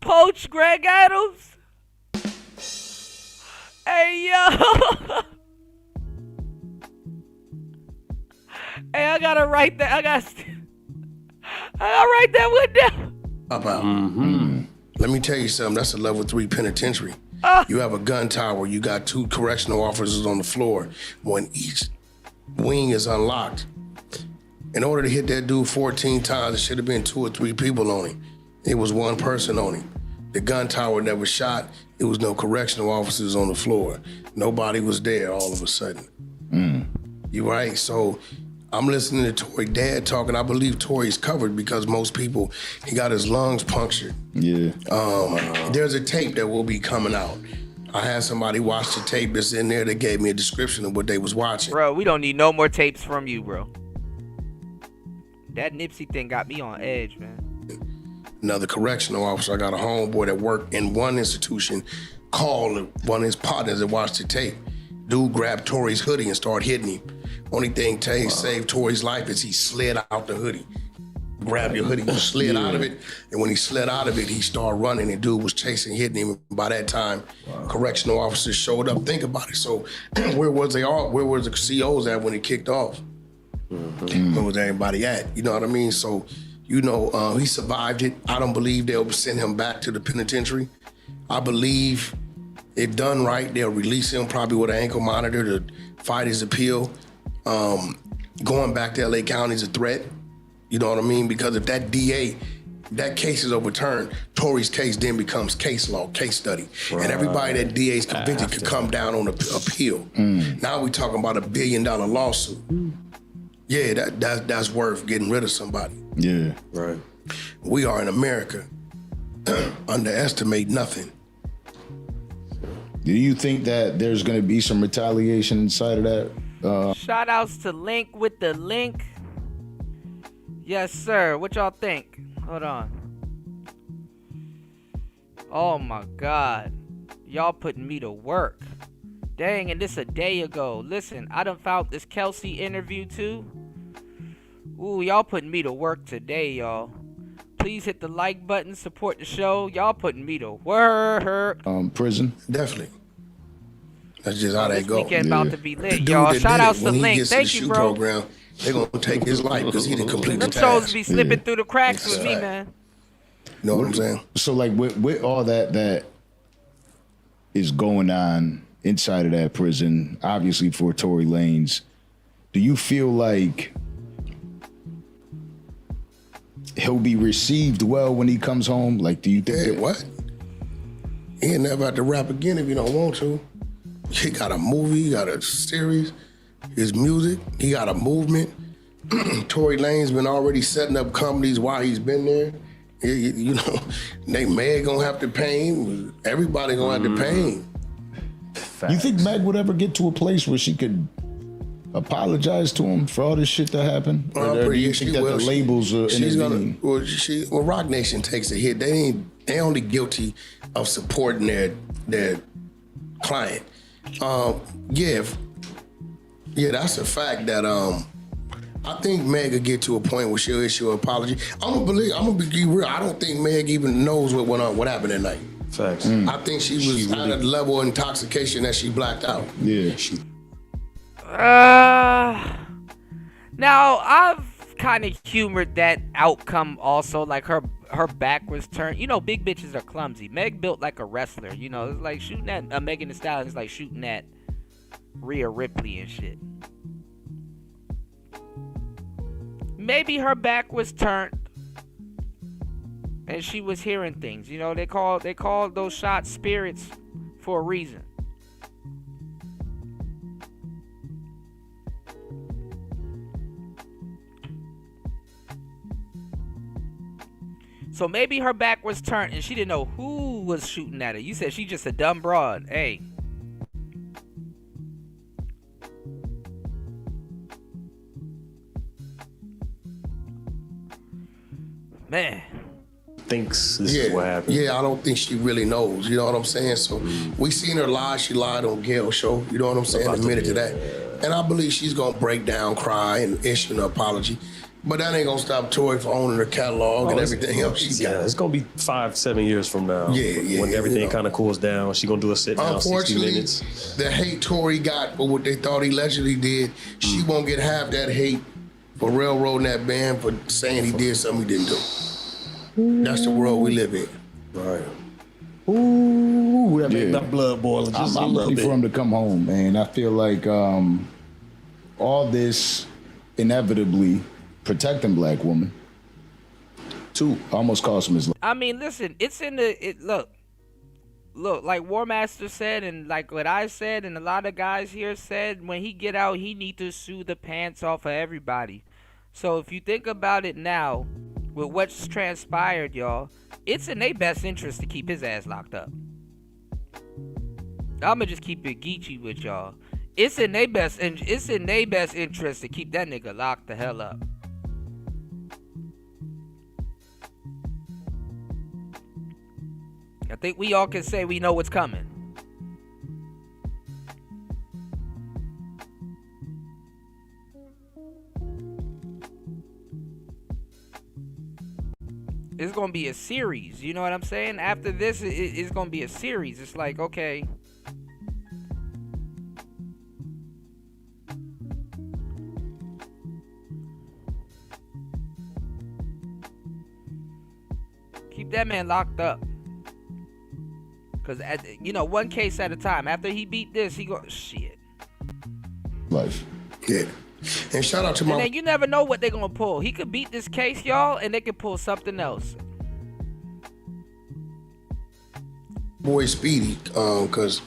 Poach Greg Adams. Hey yo. Hey, I gotta write that. I gotta write that one down. About. Let me tell you something. That's a level 3 penitentiary. You have a gun tower. You got 2 correctional officers on the floor. When each wing is unlocked, in order to hit that dude 14 times, it should have been 2 or 3 people on him. It was 1 person on him. The gun tower never shot. It was no correctional officers on the floor. Nobody was there all of a sudden. You right? So I'm listening to Tory dad talking. I believe Tory's covered because most people, he got his lungs punctured. Yeah. There's a tape that will be coming out. I had somebody watch the tape that's in there that gave me a description of what they was watching. Bro, we don't need no more tapes from you, bro. That Nipsey thing got me on edge, man. Another correctional officer, I got a homeboy that worked in one institution, called one of his partners that watched the tape. Dude grabbed Tory's hoodie and started hitting him. Only thing saved Tory's life is he slid out the hoodie. Grabbed your hoodie, he slid out of it, and when he slid out of it, he started running, and dude was chasing, hitting him. By that time, correctional officers showed up. Think about it. So where was they all? Where was the COs at when it kicked off? Where was everybody at? You know what I mean? So, you know, he survived it. I don't believe they'll send him back to the penitentiary. I believe if done right, they'll release him probably with an ankle monitor to fight his appeal. Going back to LA County is a threat. You know what I mean? Because if that DA, that case is overturned, Tory's case then becomes case law, case study. And everybody that DA's convicted could come down on appeal. Now we talking about $1 billion lawsuit. Yeah, that's worth getting rid of somebody. Yeah. Right. We are in America. Underestimate nothing. Do you think that there's going to be some retaliation inside of that? Shout outs to Link with the link. Yes, sir. What y'all think? Hold on. Oh my God. Y'all putting me to work. Dang, and this a day ago. Listen, I done found this Kelsey interview too. Ooh, y'all putting me to work today, y'all. Please hit the like button, support the show. Y'all putting me to work. Prison? Definitely. That's just how they go. This weekend about to be lit, y'all. Shout outs to Link. Thank you, bro. Program, they're going to take his life because he didn't complete the task. task. Them shows be slipping through the cracks with me, man. You know what I'm saying? So, like, with all that is going on inside of that prison, obviously for Tory Lanez, do you feel like he'll be received well when he comes home? Like, do you think what? He ain't never have to rap again if you don't want to. He got a movie, he got a series, his music, he got a movement. Tory Lanez been already setting up companies while he's been there. You know, Meg gonna have to pay him. Everybody gonna have to pay him. You think Meg would ever get to a place where she could apologize to him for all this shit that happened? Or do you think that the labels are intervening? Well, Rock Nation takes a hit. They only guilty of supporting their client. Yeah, that's a fact that I think Meg will get to a point where she'll issue an apology. I'm gonna be real. I don't think Meg even knows what happened that night. Facts. I think she was at a level of intoxication that she blacked out. Yeah. Now I've kind of humored that outcome also. Like her back was turned. You know, big bitches are clumsy. Meg built like a wrestler. You know, it's like shooting at Megan Thee Stallion is like shooting at Rhea Ripley and shit. Maybe her back was turned and she was hearing things. You know, they call those shots spirits for a reason. So maybe her back was turned and she didn't know who was shooting at her. You said she just a dumb broad. Hey. Man. Thinks this is what happened. Yeah, I don't think she really knows. You know what I'm saying? So we seen her lie. She lied on Gail's show. You know what I'm saying? A minute to that. And I believe she's going to break down, cry, and issue an apology. But that ain't going to stop Tory from owning her catalog and everything else she got. Yeah, it's going to be 5-7 years from now. When everything kind of cools down. She's going to do a sit down 60 minutes. The hate Tory got for what they thought he allegedly did, she won't get half that hate for railroading that band for saying he did something he didn't do. That's the world we live in. Right. Ooh, that made my blood boil just I'm ready for him to come home, man. I feel like all this inevitably protecting black women almost cost him his life. I mean, listen, it's in the look, like War Master said, and like what I said, and a lot of guys here said, when he get out, he need to sue the pants off of everybody. So if you think about it now, with what's transpired, y'all, it's in their best interest to keep his ass locked up. I'ma just keep it geeky with y'all. It's in their best interest to keep that nigga locked the hell up. I think we all can say we know what's coming. It's gonna be a series, you know what I'm saying? After this, it's gonna be a series. It's like, okay, keep that man locked up. Cause one case at a time. After he beat this, he go shit. Life. Yeah. And shout out to my. And then you never know what they're gonna pull. He could beat this case, y'all, and they could pull something else. Boy Speedy, cause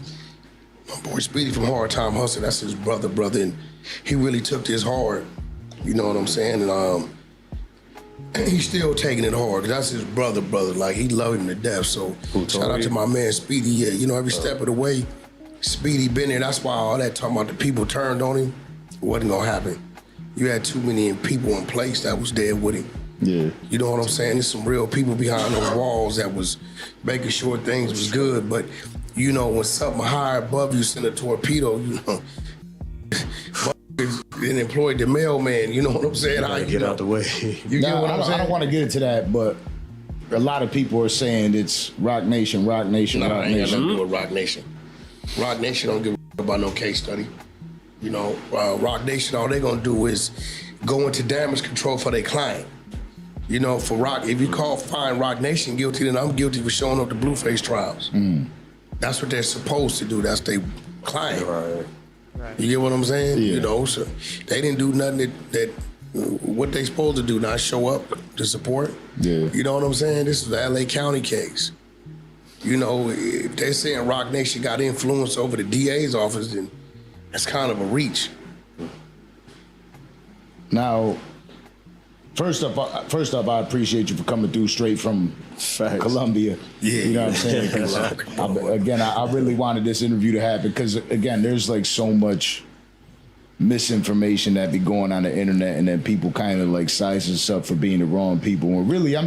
my boy Speedy from Hard Time Hustle, that's his brother, and he really took this hard. You know what I'm saying? And he's still taking it hard. That's his brother. Like he loved him to death. So shout out to my man Speedy. Yeah, you know, every step of the way, Speedy been there. That's why all that talking about the people turned on him. It wasn't gonna happen. You had too many people in place that was there with him. Yeah. You know what I'm saying? There's some real people behind those walls that was making sure things was good. But, you know, when something high above you send a torpedo, you know, and employed the mailman, you know what I'm saying? You get out the way. You get what I'm saying? I don't want to get into that, but a lot of people are saying it's Rock Nation. Nah, ain't got nothing to do with Rock Nation. Rock Nation don't give a about no case study. You know, Rock Nation, all they gonna do is go into damage control for their client. You know, for Rock, if you find Rock Nation guilty, then I'm guilty for showing up to Blueface trials. That's what they're supposed to do. That's their client. Right. You get what I'm saying? Yeah. You know, so they didn't do nothing that what they supposed to do, not show up to support. Yeah. You know what I'm saying? This is the LA County case. You know, if they're saying Rock Nation got influence over the DA's office, then that's kind of a reach. Now, first up, I appreciate you for coming through straight from Columbia. Yeah. You know what I'm saying? 'Cause I really wanted this interview to happen because, again, there's like so much misinformation that be going on the internet, and then people kind of like size us up for being the wrong people. And really, I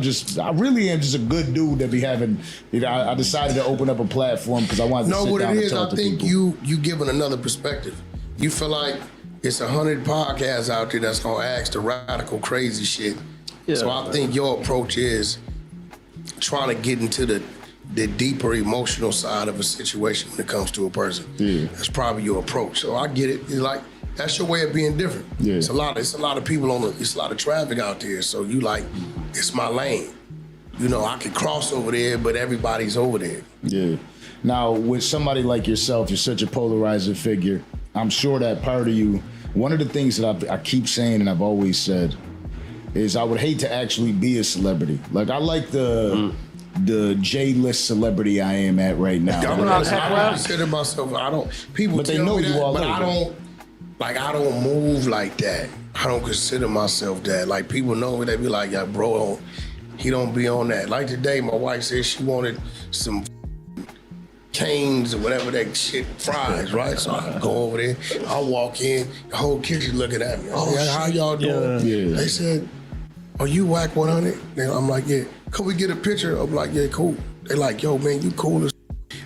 really am just a good dude that be having. I decided to open up a platform because I wanted to sit down and talk to people. You giving another perspective. You feel like it's 100 podcasts out there that's gonna ask the radical, crazy shit. Yeah, so I think your approach is trying to get into the deeper emotional side of a situation when it comes to a person. Yeah. That's probably your approach. So I get it. It's like, that's your way of being different. Yeah. It's a lot of people it's a lot of traffic out there. So you like, it's my lane. You know, I can cross over there, but everybody's over there. Yeah. Now, with somebody like yourself, you're such a polarizing figure. I'm sure that part of you, one of the things that I keep saying and I've always said is I would hate to actually be a celebrity. Like, I like the J-list celebrity I am at right now. I don't consider myself, people but tell they know me you that, all but over. I don't move like that. I don't consider myself that. Like, people know me, they be like, yeah, bro, he don't be on that. Like today, my wife said she wanted some Canes or whatever that shit, fries, right? So I go over there, I walk in, the whole kitchen looking at me. How y'all doing? Yeah. They said, are you Wack 100? I'm like, yeah. Could we get a picture? I'm like, yeah, cool. They like, yo, man, you cool as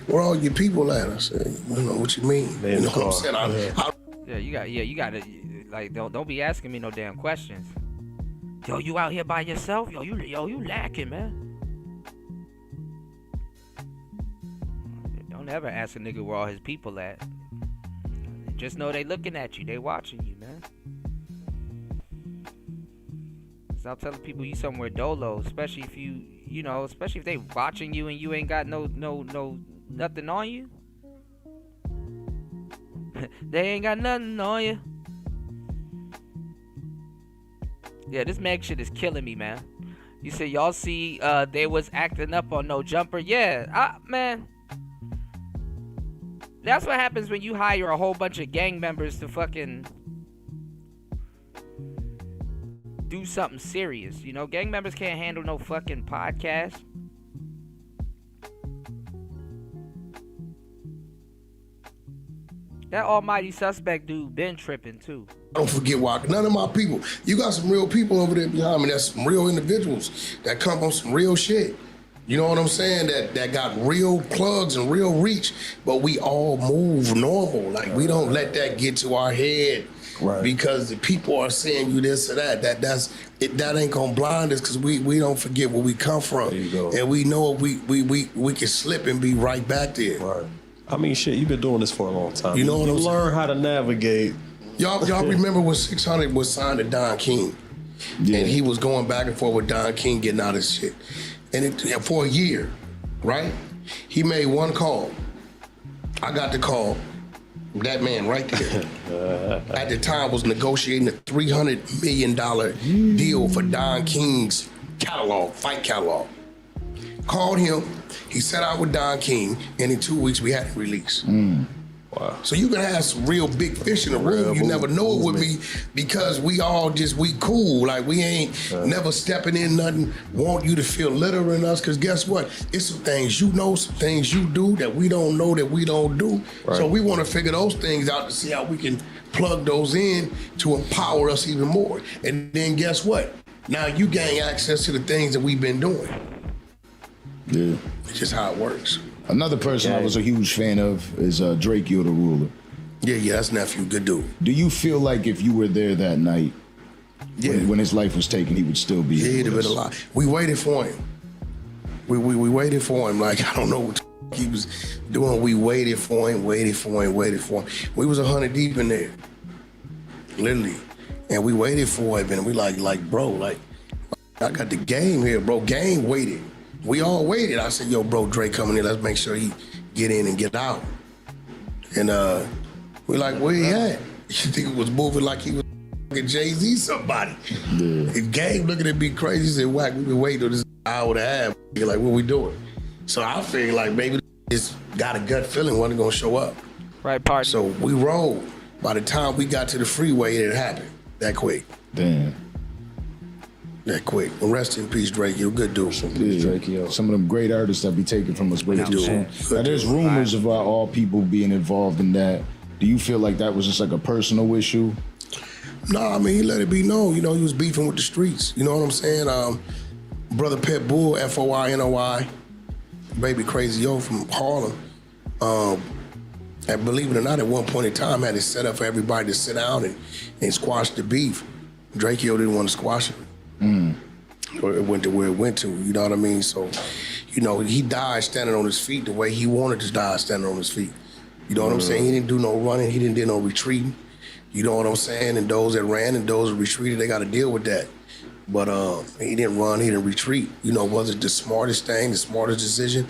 where all your people at? I said, I don't know what you mean. You know what I'm saying? You gotta, like, don't be asking me no damn questions. Yo, you out here by yourself? Yo, you lacking, man. Don't ever ask a nigga where all his people at. Just know they looking at you, they watching you, man. Stop telling people you somewhere dolo, especially if especially if they watching you and you ain't got no nothing on you. They ain't got nothing on you. Yeah, this Meg shit is killing me, man. You said y'all see they was acting up on No Jumper. Yeah, man. That's what happens when you hire a whole bunch of gang members to fucking do something serious. You know, gang members can't handle no fucking podcast. That almighty suspect dude been tripping too. Don't forget Walker. None of my people. You got some real people over there behind me. That's some real individuals that come on some real shit. You know what I'm saying? That got real plugs and real reach, but we all move normal. Like, we don't let that get to our head. Right. Because the people are saying you this or that. That ain't gonna blind us because we don't forget where we come from. There you go. And we know we can slip and be right back there. Right. I mean, shit, you've been doing this for a long time. You know what I'm saying? Learn how to navigate. Y'all remember when 600 was signed to Don King? Yeah. And he was going back and forth with Don King getting out his shit. And for a year, right? He made one call. I got the call. That man right there at the time was negotiating a $300 million deal for Don King's catalog, fight catalog. Called him, he set out with Don King, and in 2 weeks we had it released. Wow. So you can have some real big fish in the room. You never know it with me because we cool. Like, we ain't never stepping in nothing, want you to feel litter in us, because guess what? It's some things you know, some things you do that we don't know that we don't do. Right. So we want to figure those things out to see how we can plug those in to empower us even more. And then guess what? Now you gain access to the things that we've been doing. Yeah. It's just how it works. Another person I was a huge fan of is Drake You're the Ruler. Yeah, that's nephew. Good dude. Do you feel like if you were there that night, when his life was taken, he would still be here? He'd have been alive. We waited for him. We waited for him. Like, I don't know what he was doing. We waited for him. We was 100 deep in there, literally. And we waited for him, and we like, bro, like, I got the game here, bro. Game waited. We all waited. I said, yo, bro, Drake coming in. Let's make sure he get in and get out. And we like, where he at? You think it was moving like he was Jay-Z somebody. Yeah. His game looking at me crazy. He said, Wack, we've been waiting till this hour and a half. You're like, what we doing? So I figured like maybe just got a gut feeling wasn't gonna show up. Right, partner. So we rolled. By the time we got to the freeway, it happened that quick. Damn. That quick. Well, rest in peace, Drake. You're a good dude. Drake, yo. Some of them great artists that be taken from us way too soon. Now, there's rumors about all people being involved in that. Do you feel like that was just like a personal issue? No, I mean, he let it be known. You know, he was beefing with the streets. You know what I'm saying? Brother Pitbull, F-O-I-N-O-I, Baby Crazy O from Harlem. And believe it or not, at one point in time, had it set up for everybody to sit down and squash the beef. Drake Hill didn't want to squash it. Or it went to where it went to, you know what I mean? So, you know, he died standing on his feet the way he wanted to die standing on his feet. You know what I'm saying? He didn't do no running, he didn't do no retreating. You know what I'm saying? And those that ran and those that retreated, they got to deal with that. But he didn't run, he didn't retreat. You know, was it the smartest thing, the smartest decision?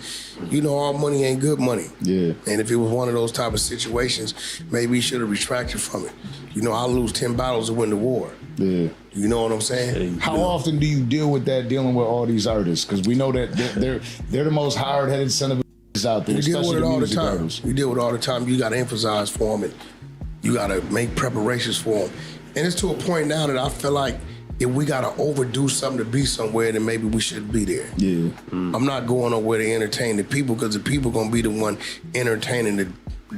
You know, all money ain't good money. Yeah. And if it was one of those type of situations, maybe he should have retracted from it. You know, I'll lose 10 battles to win the war. Yeah. You know what I'm saying? How often do you deal with that, dealing with all these artists? Because we know that they're the most hard-headed son of a out there. We deal with it all the time. Artists. We deal with it all the time. You got to emphasize for them, and you got to make preparations for them. And it's to a point now that I feel like if we got to overdo something to be somewhere, then maybe we shouldn't be there. Yeah. I'm not going nowhere to entertain the people because the people going to be the one entertaining the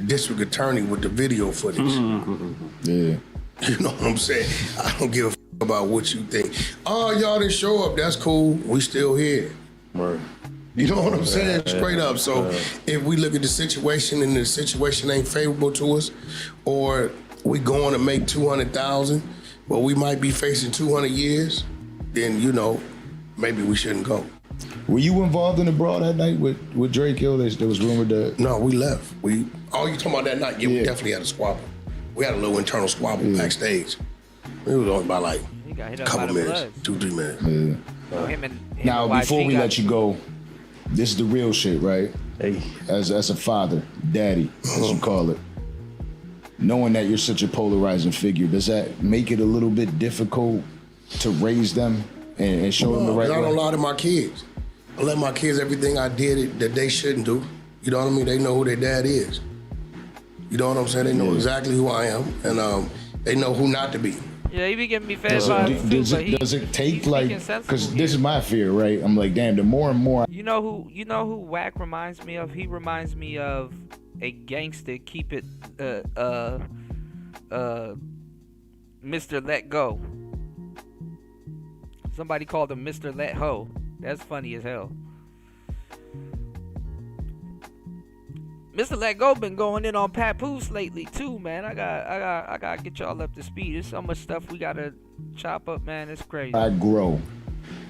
district attorney with the video footage. Yeah. You know what I'm saying? I don't give a about what you think. Oh, y'all didn't show up. That's cool. We still here. Right. You know what I'm saying? Straight up. So if we look at the situation and the situation ain't favorable to us, or we going to make 200,000, but we might be facing 200 years, then, you know, maybe we shouldn't go. Were you involved in the brawl that night with Drake Hill? There was rumored that... No, we left. You talking about that night? Yeah, we definitely had a squabble. We had a little internal squabble backstage. It was only about like a couple minutes, 2-3 minutes. Yeah. Now, before we let you go, this is the real shit, right? Hey, as a father, daddy, as you call it, knowing that you're such a polarizing figure, does that make it a little bit difficult to raise them and show them the right way? I don't lie to my kids. I let my kids everything I did that they shouldn't do. You know what I mean? They know who their dad is. You know what I'm saying? They know exactly who I am, and they know who not to be. Yeah, he be giving me fed vibes too, does it take like, because this is my fear, right? I'm like, damn, the more and more. You know who Wack reminds me of? He reminds me of a gangster. Keep it, Mr. Let Go. Somebody called him Mr. Let Ho. That's funny as hell. Mr. Let Go been going in on Papoose lately too, man. I got get y'all up to speed. There's so much stuff we gotta chop up, man. It's crazy. I grow,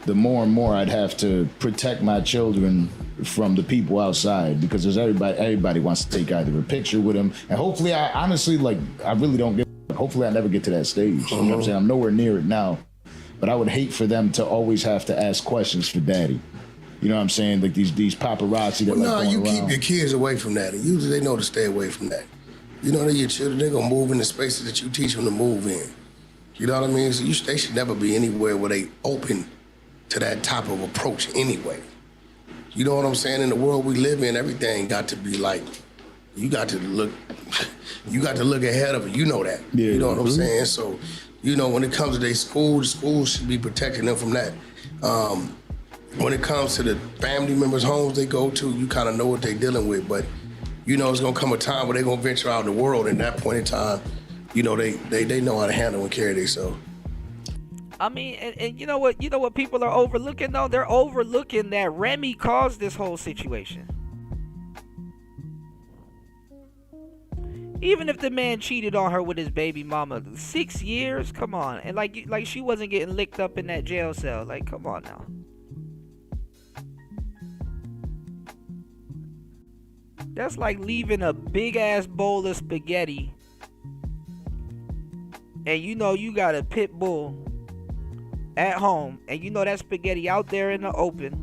the more and more I'd have to protect my children from the people outside, because there's everybody wants to take either a picture with them, and hopefully, I really don't get. Hopefully, I never get to that stage. You know what I'm saying? I'm nowhere near it now, but I would hate for them to always have to ask questions for daddy. You know what I'm saying? Like these paparazzi that you keep your kids away from that. And usually they know to stay away from that. You know that your children, they're going to move in the spaces that you teach them to move in. You know what I mean? So they should never be anywhere where they open to that type of approach anyway. You know what I'm saying? In the world we live in, everything got to be like, you got to look ahead of it. You know that. Yeah, you know what I'm saying? So, you know, when it comes to their school, the school should be protecting them from that. When it comes to the family members' homes they go to, you kind of know what they're dealing with. But, you know, it's going to come a time where they're going to venture out in the world. And at that point in time, you know, they know how to handle and carry themselves. I mean, and you know what people are overlooking, though? They're overlooking that Remy caused this whole situation. Even if the man cheated on her with his baby mama, 6 years? Come on. And like she wasn't getting licked up in that jail cell. Like, come on now. That's like leaving a big ass bowl of spaghetti and you know you got a pit bull at home and you know that spaghetti out there in the open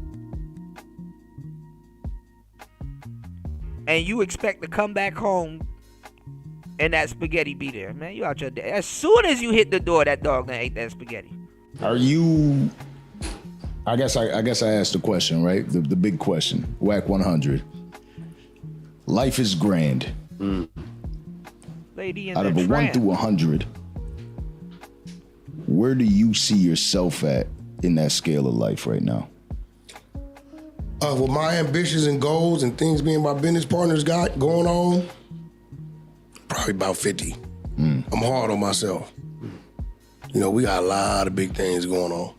and you expect to come back home and that spaghetti be there. Man, you out your day. As soon as you hit the door, that dog done ate that spaghetti. Are you... I guess I asked the question, right? The big question. Wack 100. Life is grand. Lady in out of a 1 through 100, where do you see yourself at in that scale of life right now? With my ambitions and goals and things me and my business partners got going on, Probably about 50. I'm hard on myself. You know, we got a lot of big things going on.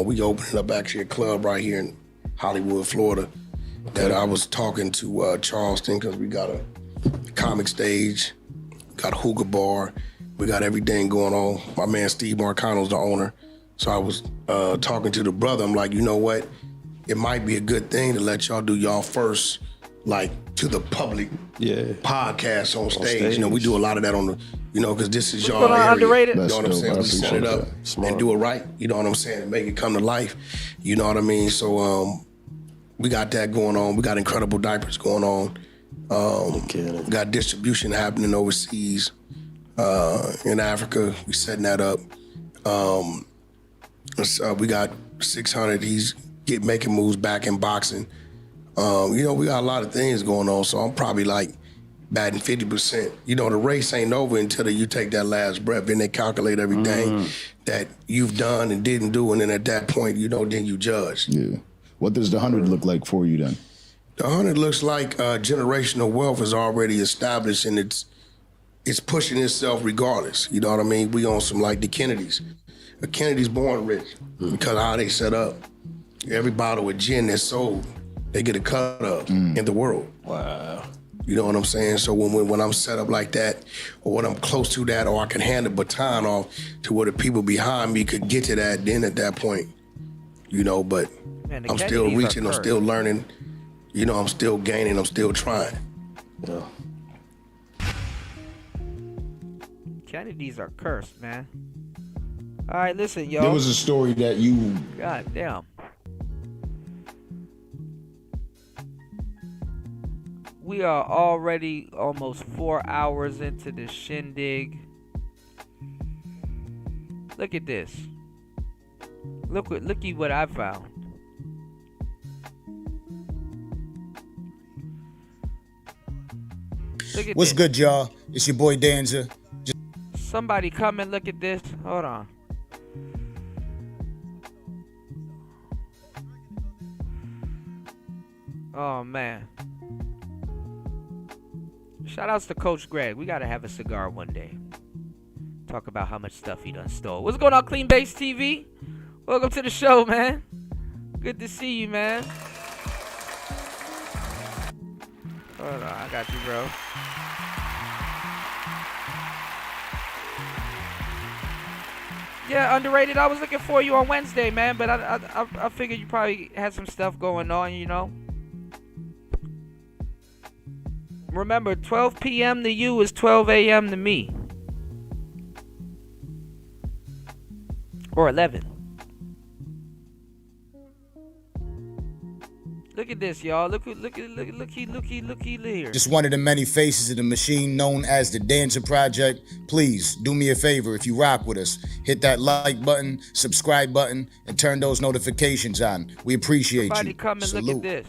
We opening up actually a club right here in Hollywood, Florida, that I was talking to Charleston, because we got a comic stage, got a hookah bar, we got everything going on. My man Steve Marcano's the owner. So I was talking to the brother. I'm like, you know what? It might be a good thing to let y'all do y'all first, like, to the public podcast on stage. You know, we do a lot of that on the, you know, because this is y'all area. Underrated. You know what I'm saying? We set it up and do it right. You know what I'm saying? And make it come to life. You know what I mean? So we got that going on. We got Incredible Diapers going on. We got distribution happening overseas. In Africa, we setting that up. We got 600. He's making moves back in boxing. You know, we got a lot of things going on, so I'm probably like batting 50%. You know, the race ain't over until you take that last breath. Then they calculate everything that you've done and didn't do, and then at that point, you know, then you judge. Yeah. What does the 100 look like for you then? The 100 looks like generational wealth is already established, and it's pushing itself regardless. You know what I mean? We on some like the Kennedys. The Kennedys born rich because of how they set up. Every bottle of gin that's sold, they get a cut of in the world. Wow. You know what I'm saying? So when I'm set up like that, or when I'm close to that, or I can hand the baton off to where the people behind me could get to that, then at that point, you know, but Man, I'm still reaching, I'm still learning, you know, I'm still gaining, I'm still trying. Yeah. Kennedys are cursed, man. All right, listen, yo. There was a story that you... God damn. We are already almost 4 hours into the shindig. Look at this. Looky what I found. Look at What's this. good, y'all? It's your boy Danza. Somebody come and look at this. Hold on. Oh, man. Shout outs to Coach Greg. We got to have a cigar one day. Talk about how much stuff he done stole. What's going on, Clean Base TV? Welcome to the show, man. Good to see you, man. Hold on. I got you, bro. Yeah, underrated. I was looking for you on Wednesday, man, but I figured you probably had some stuff going on, you know. Remember, 12 p.m. to you is 12 a.m. to me. Or 11. Look at this, y'all. Look here. Just one of the many faces of the machine known as the Danza Project. Please do me a favor. If you rock with us, hit that like button, subscribe button, and turn those notifications on. We appreciate Somebody you. come and Salute. look at this.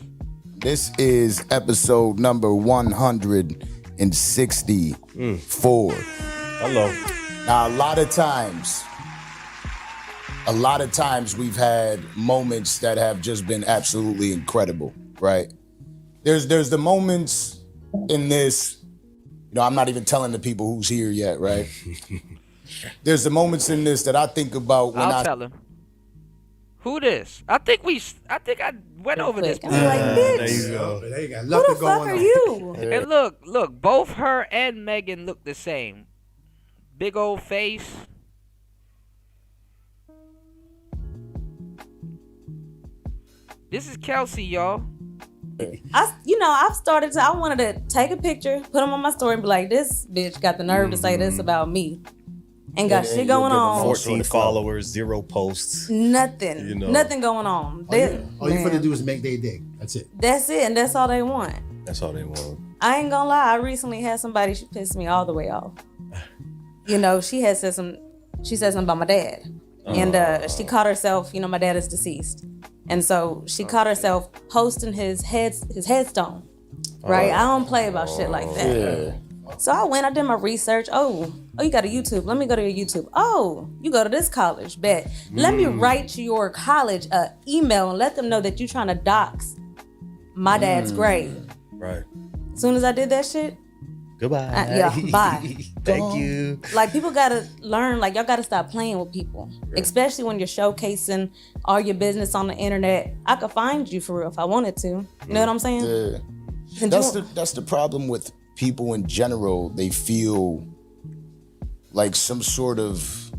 This is episode number 164. Hello. Now, a lot of times we've had moments that have just been absolutely incredible, right? There's the moments in this, you know, I'm not even telling the people who's here yet, right? There's the moments in this that I think about when I'll tell him. Who this? I think I went over this. I'm like, bitch. There you go. Who the fuck are you? And look, both her and Megan look the same. Big old face. This is Kelsey, y'all. I've started to, I wanted to take a picture, put them on my story and be like, this bitch got the nerve to say this about me. Ain't got shit going on. 14 followers, 0 posts. Nothing. Nothing going on. All you finna do is make their day. That's it. That's it, and that's all they want. That's all they want. I ain't gonna lie, I recently had somebody, she pissed me all the way off. You know, she said something about my dad. And she caught herself, you know, my dad is deceased. And so she caught herself posting his headstone. Right? I don't play about shit like that. Yeah. So I did my research. Oh, you got a YouTube. Let me go to your YouTube. Oh, you go to this college. Bet. Let me write to your college an email and let them know that you're trying to dox my dad's grave. Right. As soon as I did that shit, Goodbye. Yeah, bye. Thank you. Like, people gotta learn, like, y'all gotta stop playing with people, especially when you're showcasing all your business on the internet. I could find you for real if I wanted to. You know what I'm saying? Yeah. That's the problem with people in general. They feel like some sort of,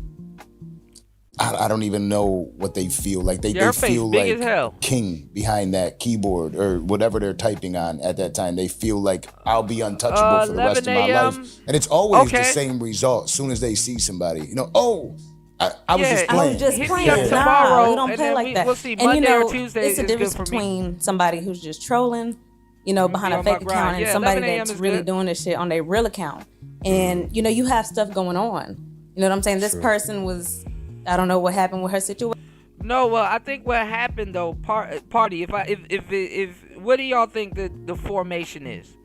I don't even know what they feel like. They feel big as hell. like king behind that keyboard or whatever they're typing on at that time. They feel like I'll be untouchable for the rest of my life. And it's always the same result as soon as they see somebody. You know, I was just playing. I was just playing. Tomorrow, we don't play like that. We'll see and Monday or Tuesday. It's a difference between somebody who's just trolling, behind a fake account, and somebody that's really doing this shit on their real account. And, you have stuff going on. You know what I'm saying? This person was, I don't know what happened with her situation. No, well, I think what happened though, party. If what do y'all think the formation is?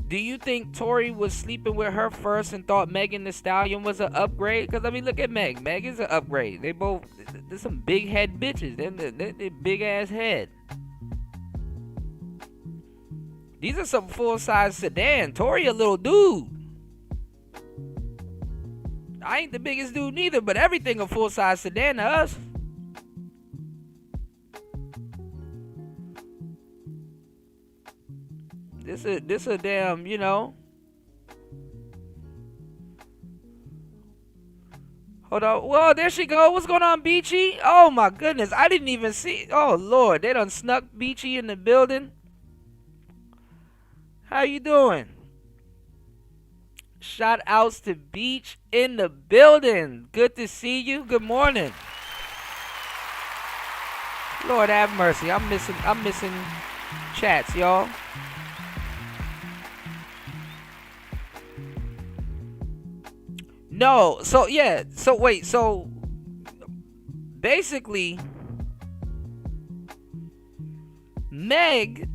Do you think Tory was sleeping with her first and thought Megan Thee Stallion was an upgrade? Because I mean, look at Meg. Meg is an upgrade. They're some big head bitches. They're big ass head. These are some full size sedan. Tory a little dude. I ain't the biggest dude neither, but everything a full size sedan to us. This a damn, Hold on. Well, there she go. What's going on, Beachy? Oh my goodness, I didn't even see. Oh Lord, they done snuck Beachy in the building. How you doing? Shout outs to Beach in the building. Good to see you. Good morning. Lord have mercy. I'm missing chats, y'all. No, so yeah, so wait, so basically Meg,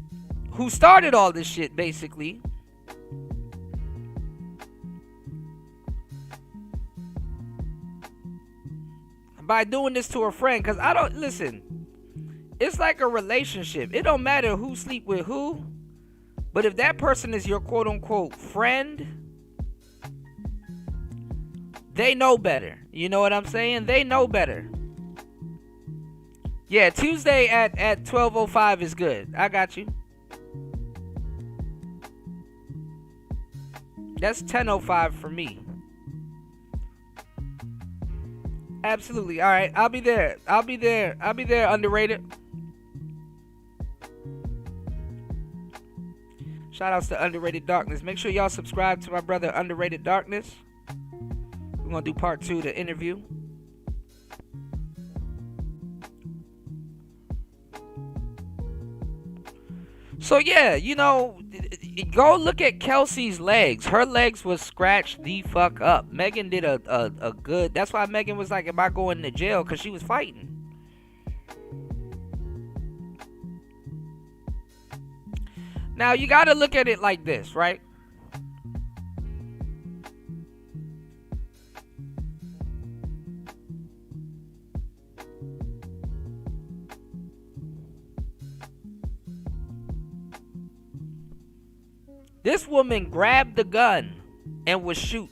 who started all this shit basically, by doing this to her friend, because I don't, listen, it's like a relationship. It don't matter who sleep with who, but if that person is your quote unquote friend, they know better. You know what I'm saying? They know better. Yeah, Tuesday at 12:05 is good. I got you. That's 10:05 for me. Absolutely. All right, I'll be there. Underrated. Shout outs to Underrated Darkness. Make sure y'all subscribe to my brother Underrated Darkness. We're going to do part 2 of the interview. So yeah, go look at Kelsey's legs. Her legs was scratched the fuck up. Megan did a good. That's why Megan was like, am I going to jail? Because she was fighting. Now you got to look at it like this, right? This woman grabbed the gun and was shooting.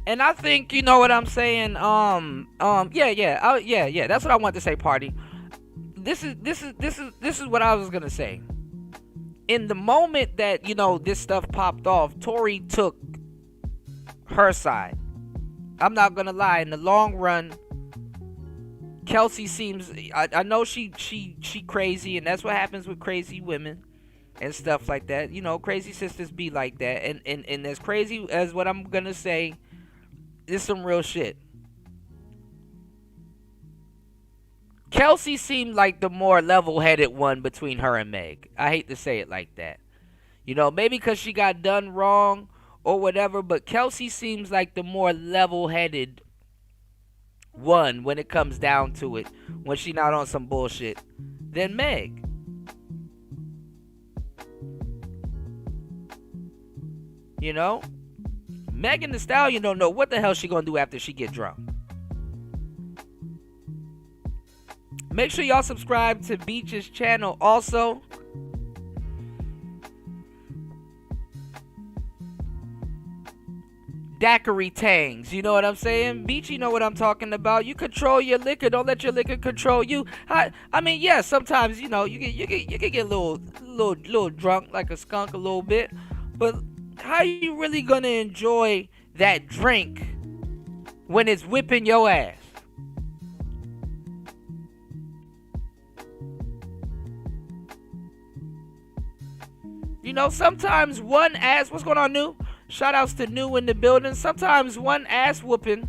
And I think, you know what I'm saying? Yeah. That's what I want to say, party. This is what I was gonna say. In the moment that, this stuff popped off, Tory took her side. I'm not gonna lie, in the long run, Kelsey seems, I know she crazy, and that's what happens with crazy women and stuff like that. Crazy sisters be like that. And as crazy as what I'm gonna say, is some real shit. Kelsey seemed like the more level-headed one between her and Meg. I hate to say it like that. Maybe because she got done wrong or whatever, but Kelsey seems like the more level-headed one when it comes down to it, when she not on some bullshit, than Meg. Megan Thee Stallion don't know what the hell she gonna do after she get drunk. Make sure y'all subscribe to Beach's channel also. Daiquiri Tangs, you know what I'm saying? Beach, you know what I'm talking about. You control your liquor, don't let your liquor control you. I mean, yeah, sometimes you know you can get a little drunk like a skunk a little bit, but how you really gonna enjoy that drink when it's whipping your ass? You know, sometimes one ass. What's going on, New? Shout outs to New in the building. Sometimes one ass whooping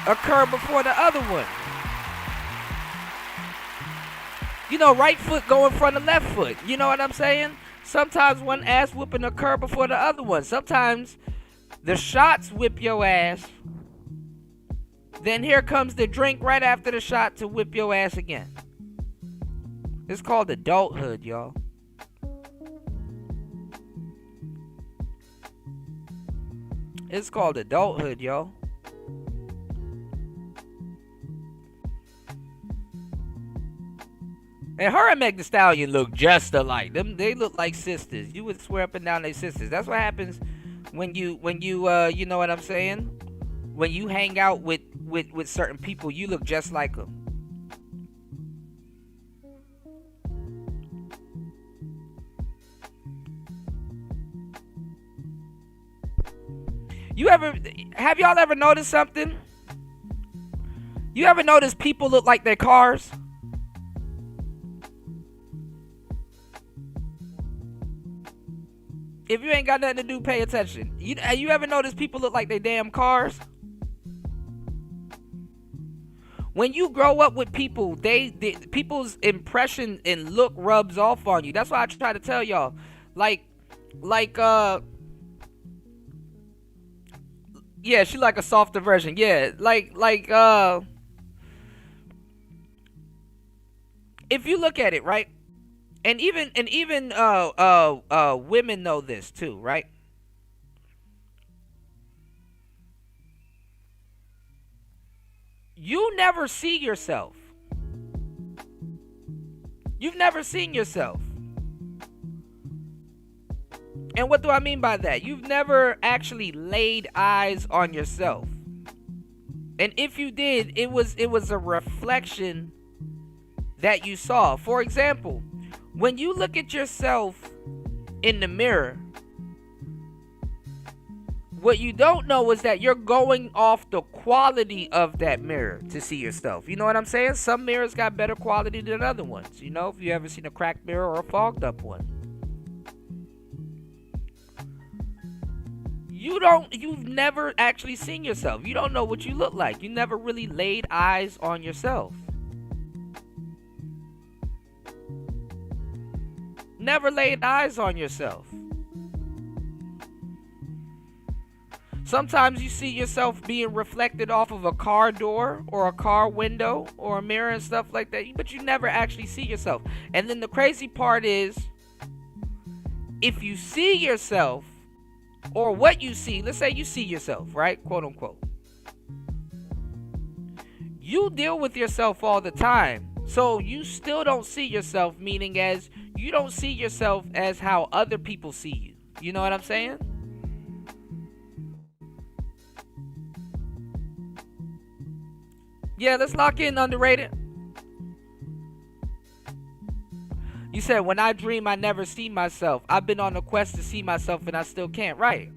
occur before the other one. You know, right foot go in front of left foot. You know what I'm saying? Sometimes one ass whooping occur before the other one. Sometimes the shots whip your ass. Then here comes the drink right after the shot to whip your ass again. It's called adulthood, y'all. It's called adulthood, y'all. And her and Meg Thee Stallion look just alike. They look like sisters. You would swear up and down they sisters. That's what happens when you you know what I'm saying? When you hang out with certain people, you look just like them. Have y'all ever noticed something? You ever notice people look like their cars? If you ain't got nothing to do, pay attention. You ever notice people look like their damn cars? When you grow up with people, people's impression and look rubs off on you. That's why I try to tell y'all. Yeah, she like a softer version. Yeah, if you look at it, right? And even women know this too, right? You never see yourself. You've never seen yourself. And what do I mean by that? You've never actually laid eyes on yourself. And if you did, it was a reflection that you saw. For example, when you look at yourself in the mirror, what you don't know is that you're going off the quality of that mirror to see yourself. You know what I'm saying? Some mirrors got better quality than other ones. You know, if you ever seen a cracked mirror or a fogged up one. You've never actually seen yourself. You don't know what you look like. You never really laid eyes on yourself. Never laid eyes on yourself. Sometimes you see yourself being reflected off of a car door or a car window or a mirror and stuff like that, but you never actually see yourself. And then the crazy part is, if you see yourself, or what you see, let's say you see yourself, right? Quote unquote. You deal with yourself all the time. So you still don't see yourself, meaning as you don't see yourself as how other people see you. You know what I'm saying? Yeah, let's lock in underrated. You said, when I dream, I never see myself. I've been on a quest to see myself and I still can't. Right.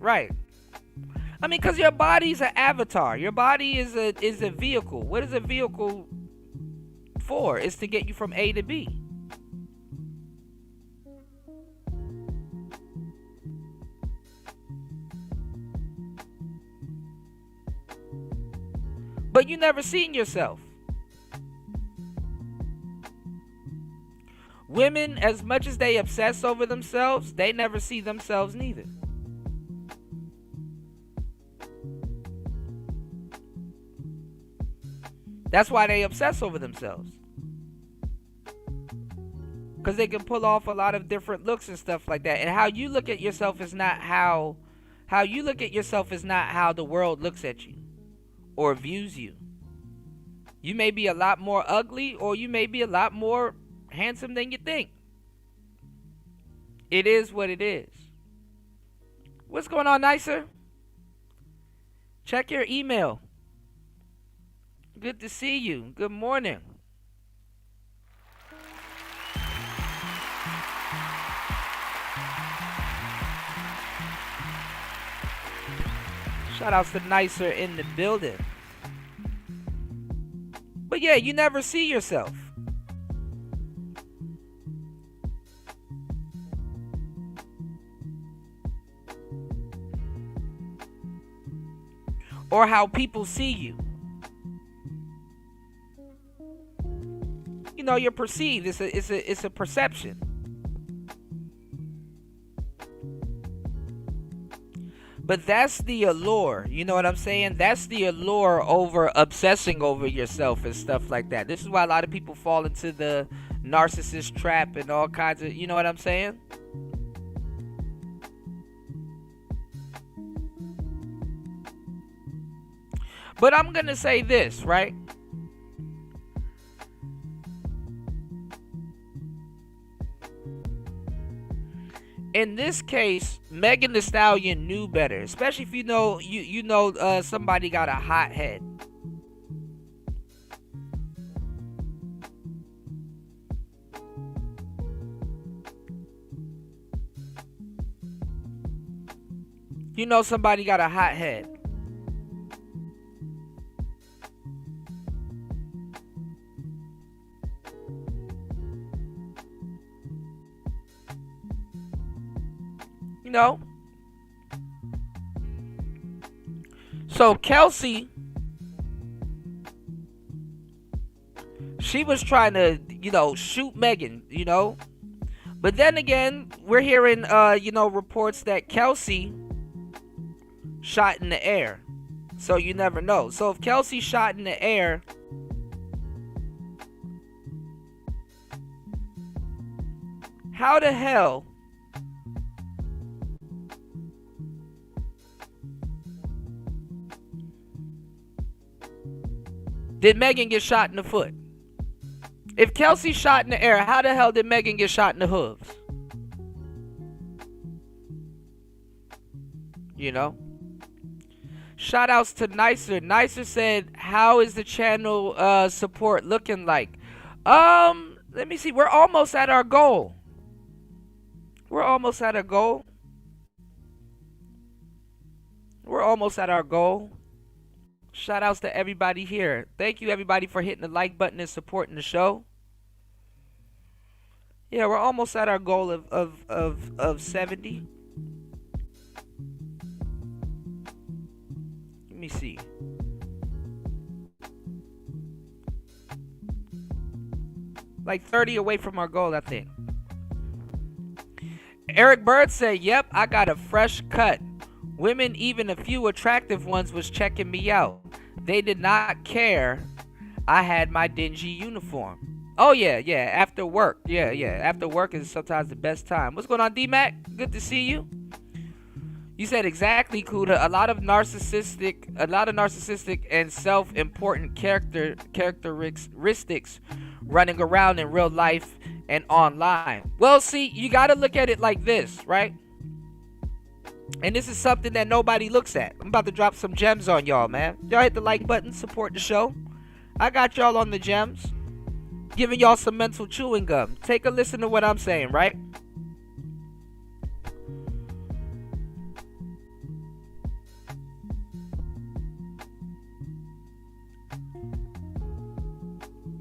I mean, because your body's an avatar. Your body is a vehicle. What is a vehicle for? It's to get you from A to B. But you never seen yourself. Women, as much as they obsess over themselves, they never see themselves neither. That's why they obsess over themselves. Because they can pull off a lot of different looks and stuff like that. And how you look at yourself is not how you look at yourself is not how the world looks at you or views you. You may be a lot more ugly, or you may be a lot more handsome than you think. It is what it is. What's going on, Nicer? Check your email. Good to see you. Good morning. Shout outs to Nicer in the building. But yeah, you never see yourself. Or how people see you. You know, you're perceived. It's a perception. But that's the allure. You know what I'm saying? That's the allure over obsessing over yourself and stuff like that. This is why a lot of people fall into the narcissist trap and all kinds of, you know what I'm saying? But I'm going to say this, right? In this case, Megan Thee Stallion knew better, especially if you know somebody got a hot head. You know somebody got a hot head. No. So Kelsey, she was trying to, shoot Megan, But then again, we're hearing, reports that Kelsey shot in the air. So you never know. So if Kelsey shot in the air, how the hell did Megan get shot in the foot? If Kelsey shot in the air, how the hell did Megan get shot in the hooves? Shout outs to Nicer. Nicer said, how is the channel support looking like? Let me see. We're almost at our goal. We're almost at our goal. Shout outs to everybody here. Thank you everybody for hitting the like button and supporting the show. Yeah, we're almost at our goal of 70. Let me see. Like 30 away from our goal, I think. Eric Bird said, yep, I got a fresh cut. Women, even a few attractive ones, was checking me out. They did not care I had my dingy uniform. Oh, yeah. After work. Yeah. After work is sometimes the best time. What's going on, D-Mac? Good to see you. You said exactly, Kuda. A lot of narcissistic and self-important characteristics running around in real life and online. Well, see, you got to look at it like this, right? And this is something that nobody looks at. I'm about to drop some gems on y'all, man. Y'all hit the like button, support the show. I got y'all on the gems, giving y'all some mental chewing gum. Take a listen to what I'm saying, right?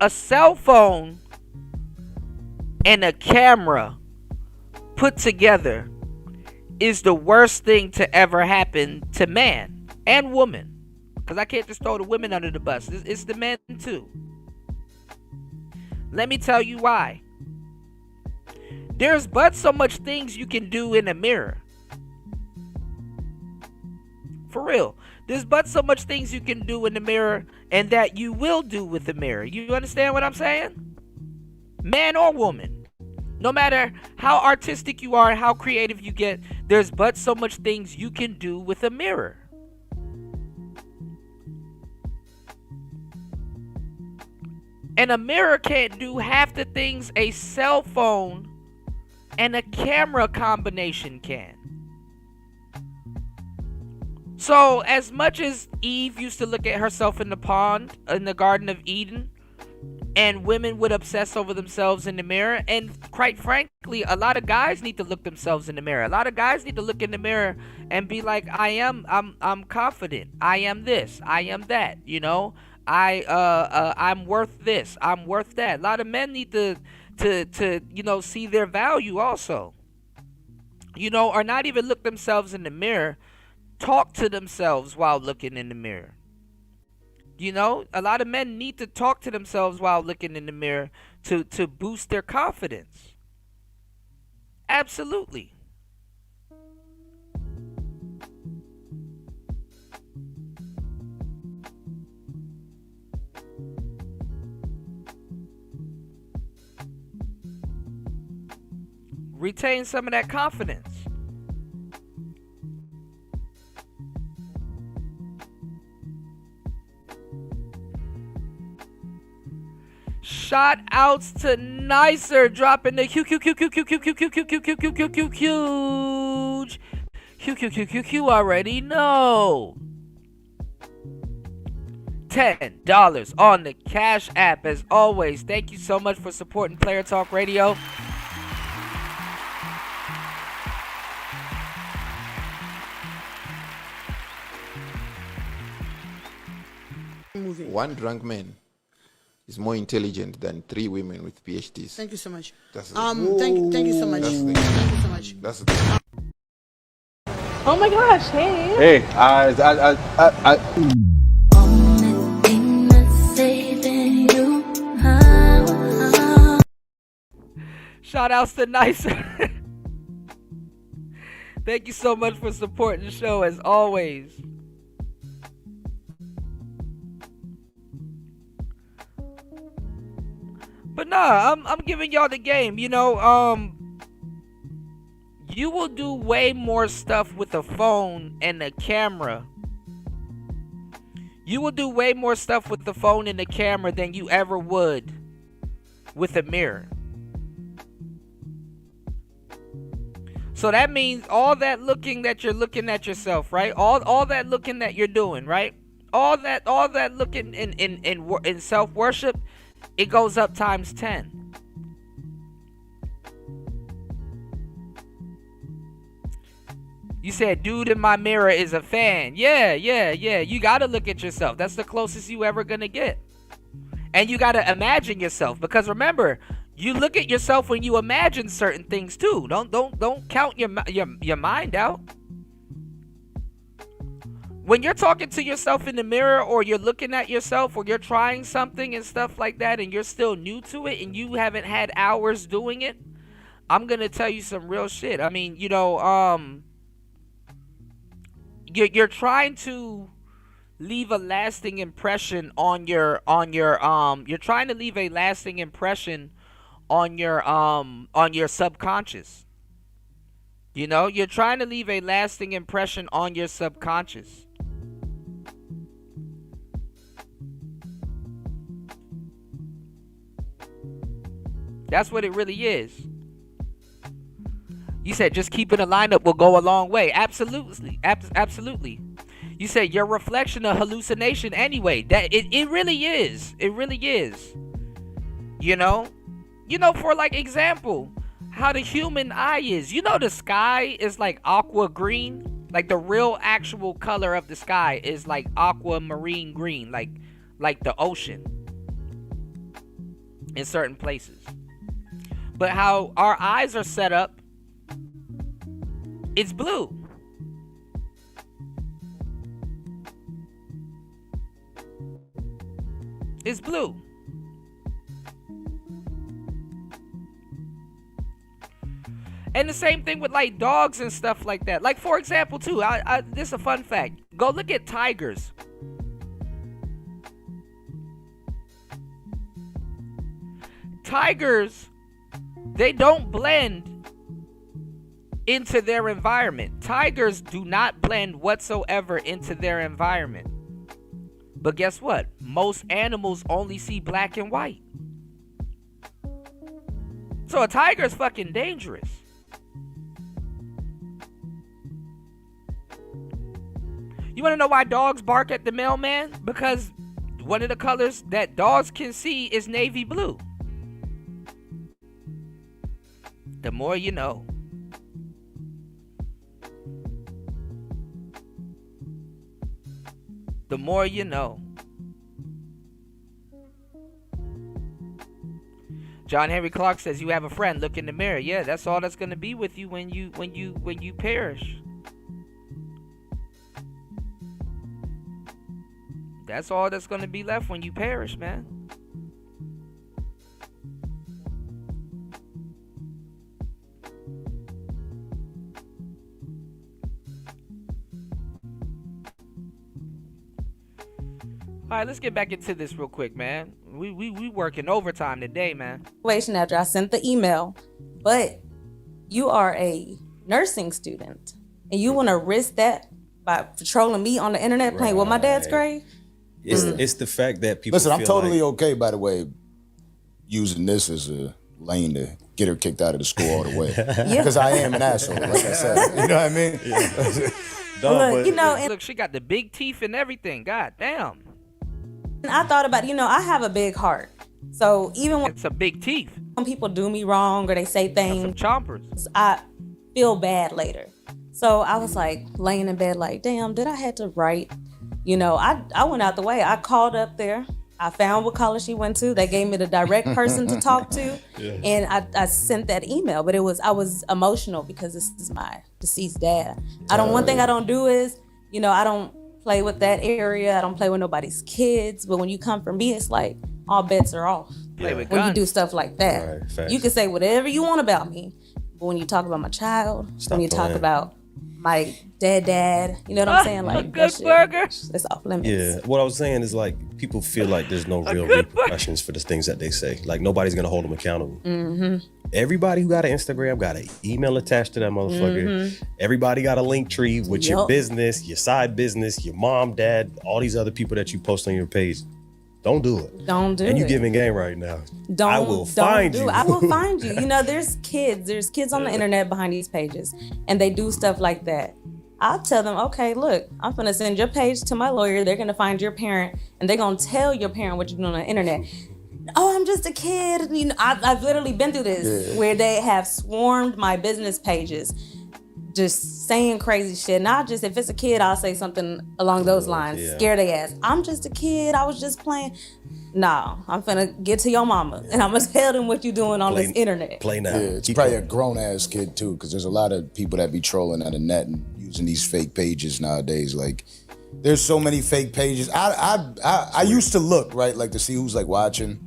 A cell phone and a camera put together is the worst thing to ever happen to man and woman. Because I can't just throw the women under the bus. It's the men too. Let me tell you why. There's but so much things you can do in a mirror. For real. There's but so much things you can do in the mirror and that you will do with the mirror. You understand what I'm saying? Man or woman. No matter how artistic you are and how creative you get, there's but so much things you can do with a mirror. And a mirror can't do half the things a cell phone and a camera combination can. So as much as Eve used to look at herself in the pond in the Garden of Eden, and women would obsess over themselves in the mirror, and quite frankly, a lot of guys need to look themselves in the mirror. A lot of guys need to look in the mirror and be like, I'm confident. I am this. I am that. You know, I'm worth this. I'm worth that. A lot of men need to you know, see their value also. You know, or not even look themselves in the mirror. Talk to themselves while looking in the mirror. You know, a lot of men need to talk to themselves while looking in the mirror to boost their confidence. Absolutely. Retain some of that confidence. Shout outs to Nicer dropping the huge already know. $10 on the Cash App as always. Thank you so much for supporting Player Talk Radio. One drunk man is more intelligent than 3 women with PhDs. Thank you so much. That's Thank you so much. That's the thing. Thank you so much. That's the thing. Oh my gosh, hey. Hey, I Shout outs to Nicer. Thank you so much for supporting the show as always. But nah, I'm giving y'all the game. You know, you will do way more stuff with a phone and a camera. You will do way more stuff with the phone and the camera than you ever would with a mirror. So that means all that looking that you're looking at yourself, right? All that looking that you're doing, right? All that looking in self-worship, it goes up times 10. You said, dude in my mirror is a fan. Yeah. You gotta look at yourself. That's the closest you ever gonna get. And you gotta imagine yourself, because remember, you look at yourself when you imagine certain things too. Don't count your mind out. When you're talking to yourself in the mirror, or you're looking at yourself, or you're trying something and stuff like that, and you're still new to it and you haven't had hours doing it, I'm gonna tell you some real shit. I mean, you know, you're trying to leave a lasting impression on your you're trying to leave a lasting impression on your subconscious. You know, you're trying to leave a lasting impression on your subconscious. That's what it really is. You said just keeping a lineup will go a long way. Absolutely. Absolutely. You said your reflection of hallucination anyway. That it really is. It really is. You know, for like example, how the human eye is. You know, the sky is like aqua green. Like the real actual color of the sky is like aquamarine green, like the ocean in certain places. But how our eyes are set up, it's blue. It's blue. And the same thing with like dogs and stuff like that. Like for example too, this is a fun fact. Go look at tigers. Tigers, they don't blend into their environment. Tigers do not blend whatsoever into their environment. But guess what? Most animals only see black and white. So a tiger is fucking dangerous. You want to know why dogs bark at the mailman? Because one of the colors that dogs can see is navy blue. The more you know. The more you know. John Henry Clark says you have a friend. Look in the mirror. Yeah, that's all that's gonna be with you when you perish. That's all that's gonna be left when you perish, man. All right, let's get back into this real quick, man. We working overtime today, man. After I sent the email, but you are a nursing student and you want to risk that by trolling me on the internet playing with my dad's grave? It's the fact that people Listen, I'm feel totally like, okay, by the way, using this as a lane to get her kicked out of the school all the way. Because I am an asshole, like I said. You know what I mean? Look, you know, and look, she got the big teeth and everything. God damn. I thought about, I have a big heart. So even when it's a big teeth, when people do me wrong or they say things, chompers, I feel bad later. So I was like laying in bed like, damn, did I have to write? I went out the way. I called up there. I found what college she went to. They gave me the direct person to talk to. And I sent that email. But I was emotional because this is my deceased dad. One thing I don't do is, I don't play with that area. I don't play with nobody's kids. But when you come from me, it's like all bets are off. Play with when guns. you do stuff like that. Right, you can say whatever you want about me. But when you talk about my child, when you talk about my dad, you know what I'm saying? Like, good burger. It's off limits. Yeah, what I was saying is like people feel like there's no real repercussions for the things that they say. Like nobody's gonna hold them accountable. Mm-hmm. Everybody who got an Instagram got an email attached to that motherfucker. Mm-hmm. Everybody got a link tree with your business, your side business, your mom, dad, all these other people that you post on your page. Don't do it. Don't do it. And you giving game right now. I will find you. I will find you. There's kids on the internet behind these pages, and they do stuff like that. I'll tell them, okay, look, I'm gonna send your page to my lawyer. They're gonna find your parent, and they're gonna tell your parent what you're doing on the internet. Oh, I'm just a kid. I've literally been through this where they have swarmed my business pages, just saying crazy shit. Not just if it's a kid, I'll say something along those lines. Scare their ass. I'm just a kid. I was just playing. No, I'm finna get to your mama and I'm gonna tell them what you doing on this internet. Play now. Yeah, it's probably a grown ass kid too, because there's a lot of people that be trolling on the net and using these fake pages nowadays. Like, there's so many fake pages. I used to look right, like to see who's like watching,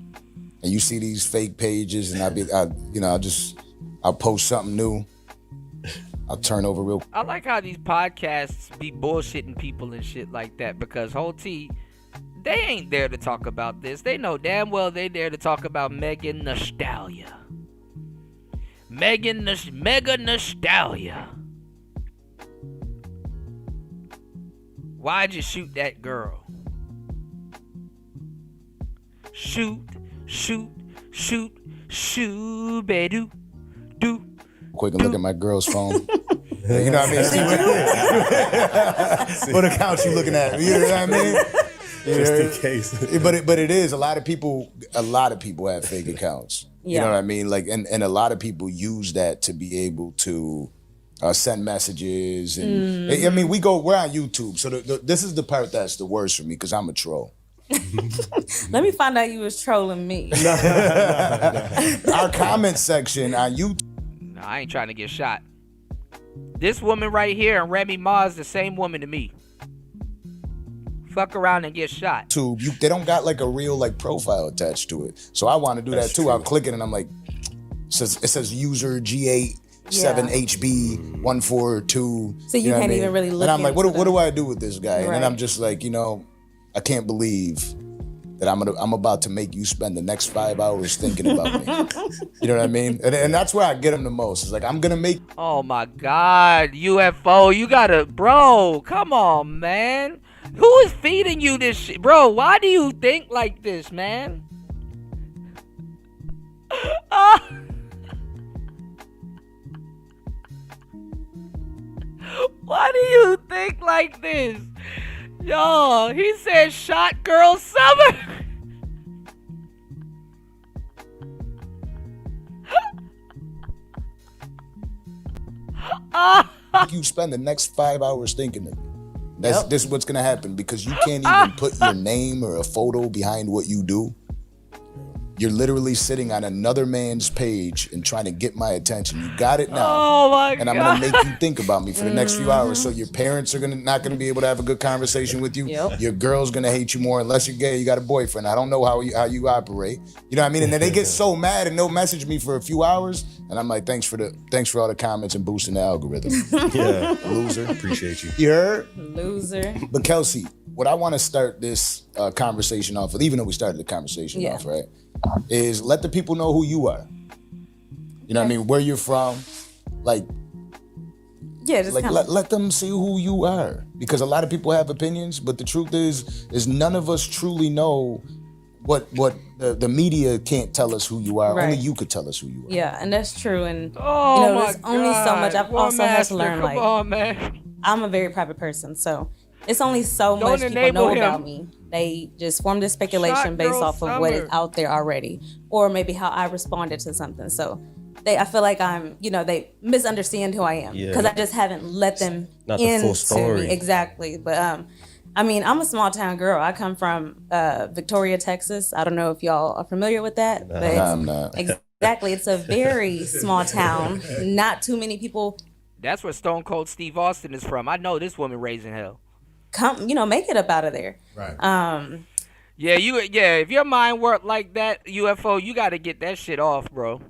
and you see these fake pages, and I'll post something new. I'll turn over real. I like how these podcasts be bullshitting people and shit like that, because whole T, they ain't there to talk about this. They know damn well they there to talk about Megan nostalgia. Mega nostalgia. Why'd you shoot that girl? Shoot, be-do, do. Quick and look at my girl's phone. You know what I mean? What account you looking at? You know what I mean? Just in case. But it is a lot of people have fake accounts. You know what I mean? Like, and a lot of people use that to be able to send messages. And I mean, we're on YouTube, so this is the part that's the worst for me, because I'm a troll. Let me find out you was trolling me. Our comment section on YouTube. No, I ain't trying to get shot. This woman right here and Remy Ma is the same woman to me. Fuck around and get shot. They don't got like a real like profile attached to it. So I want to do that too. I'll click it and I'm like, it says user G8-7HB142. So you can't even really look. And I'm like, what do I do with this guy? And then I'm just like, I can't believe that I'm about to make you spend the next 5 hours thinking about me. You know what I mean? And that's where I get them the most. It's like, I'm gonna make. Oh my God, UFO, you gotta, bro, come on, man. Who is feeding you this shit? Bro, why do you think like this, man? Why do you think like this? Yo, he said shot girl summer. You spend the next 5 hours thinking of it. This is what's gonna happen because you can't even put your name or a photo behind what you do. You're literally sitting on another man's page and trying to get my attention. You got it now. Oh my and I'm gonna make you think about me for the next few hours. So your parents are not gonna be able to have a good conversation with you. Your girl's gonna hate you more unless you're gay. You got a boyfriend. I don't know how you operate. You know what I mean? And then they get so mad and they'll message me for a few hours, and I'm like, thanks for all the comments and boosting the algorithm. Yeah, loser. Appreciate you. You heard? Loser. But Kelsey, what I want to start this conversation off with, even though we started the conversation off, right, is let the people know who you are. You know what I mean? Where you're from, like, just like let them see who you are, because a lot of people have opinions, but the truth is none of us truly know what the media can't tell us who you are. Right. Only you could tell us who you are. Yeah, and that's true. And Oh, my there's only so much. I've God. also had to Master, learn, come like, on, man. I'm a very private person, so it's only so Don't much people enable know him. about me. They just form this speculation Shot based girl off of what is summer. out there already, or maybe how I responded to something. So I feel like they misunderstand who I am because I just haven't let them Not the full into story. me. Exactly. But I mean, I'm a small town girl. I come from Victoria, Texas. I don't know if y'all are familiar with that, but I'm not. exactly, it's a very small town. Not too many people That's where Stone Cold Steve Austin is from. I know this woman raising hell. come, make it up out of there. Right. Yeah, if your mind worked like that, UFO, you got to get that shit off, bro.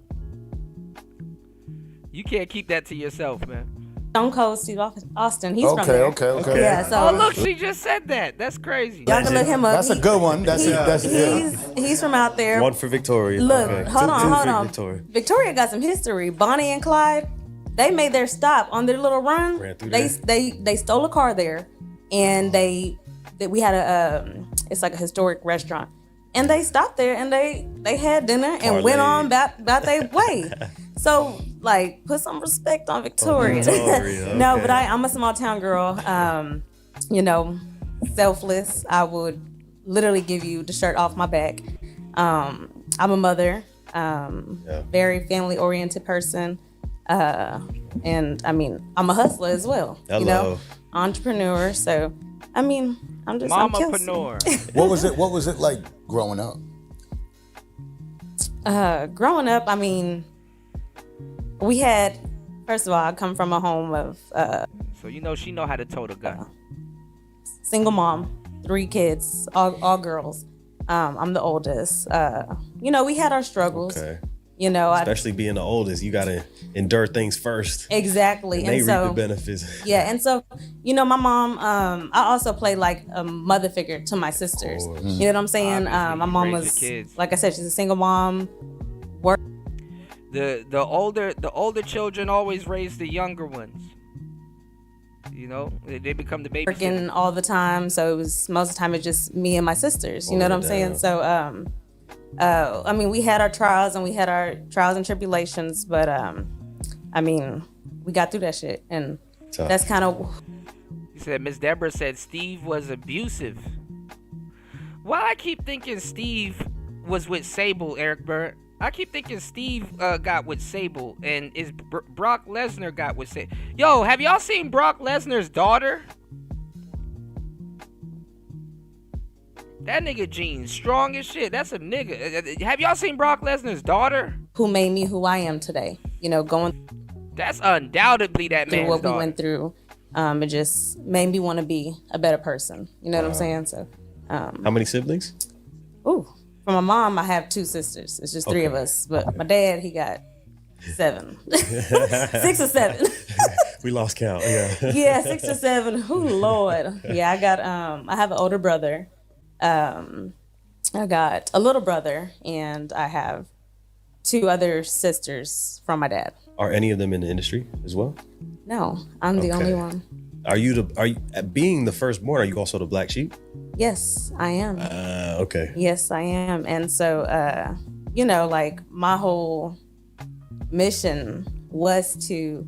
You can't keep that to yourself, man. Stone Cold Steve Austin, he's from Okay, there. okay. Yeah, so Oh, look, she just said that. That's crazy. y'all can look him up. That's a good one. He's from out there. One for Victoria. Look, Okay. hold Two on. for Victoria. Victoria got some history. Bonnie and Clyde, they made their stop on their little run. Ran through They stole a car there, and we had it's like a historic restaurant, and they stopped there and they had dinner and went on about their way. So like, put some respect on Victoria. No, okay. but I'm a small town girl. Selfless. I would literally give you the shirt off my back. I'm a mother. Very family oriented person. And I mean, I'm a hustler as well. Hello. Entrepreneur. So I mean, I'm Kelsey. Mamapreneur. What was it like growing up? Growing up, I mean, we had, first of all, I come from a home of So she know how to tote a gun. single mom, 3 kids, all girls. I'm the oldest. We had our struggles. Okay. Especially being the oldest, you gotta endure things first. Exactly. And they so, reap the benefits. Yeah, and so, my mom, I also played like a mother figure to my sisters. You know what I'm saying? My mom raise was, your kids. like I said, she's a single mom. The older children always raise the younger ones. They become the baby. Working all the time, so it was most of the time it's just me and my sisters. You know what I'm saying? So, I mean, we had our trials and tribulations, but I mean, we got through that shit, and Tough. that's kind of. You said Miss Deborah said Steve was abusive. Why I keep thinking Steve was with Sable, Eric Bird? I keep thinking Steve got with Sable, and Brock Lesnar got with Sable. Yo, have y'all seen Brock Lesnar's daughter? That nigga Gene, strong as shit. That's a nigga. Have y'all seen Brock Lesnar's daughter? Who made me who I am today? Going. That's undoubtedly that through man's what daughter. we went through. It just made me want to be a better person. You know what I'm saying? So. How many siblings? Ooh. From my mom, I have 2 sisters. It's just 3 of us. But my dad, he got 7. 6 or 7. We lost count. Yeah. Yeah, 6 or 7. Ooh, Lord. Yeah, I got. I have an older brother. I got a little brother, and I have 2 other sisters from my dad. Are any of them in the industry as well? No, I'm the only one. Are you being the firstborn? Are you also the black sheep? Yes, I am. Okay. Yes, I am. And so, you know, like my whole mission was to,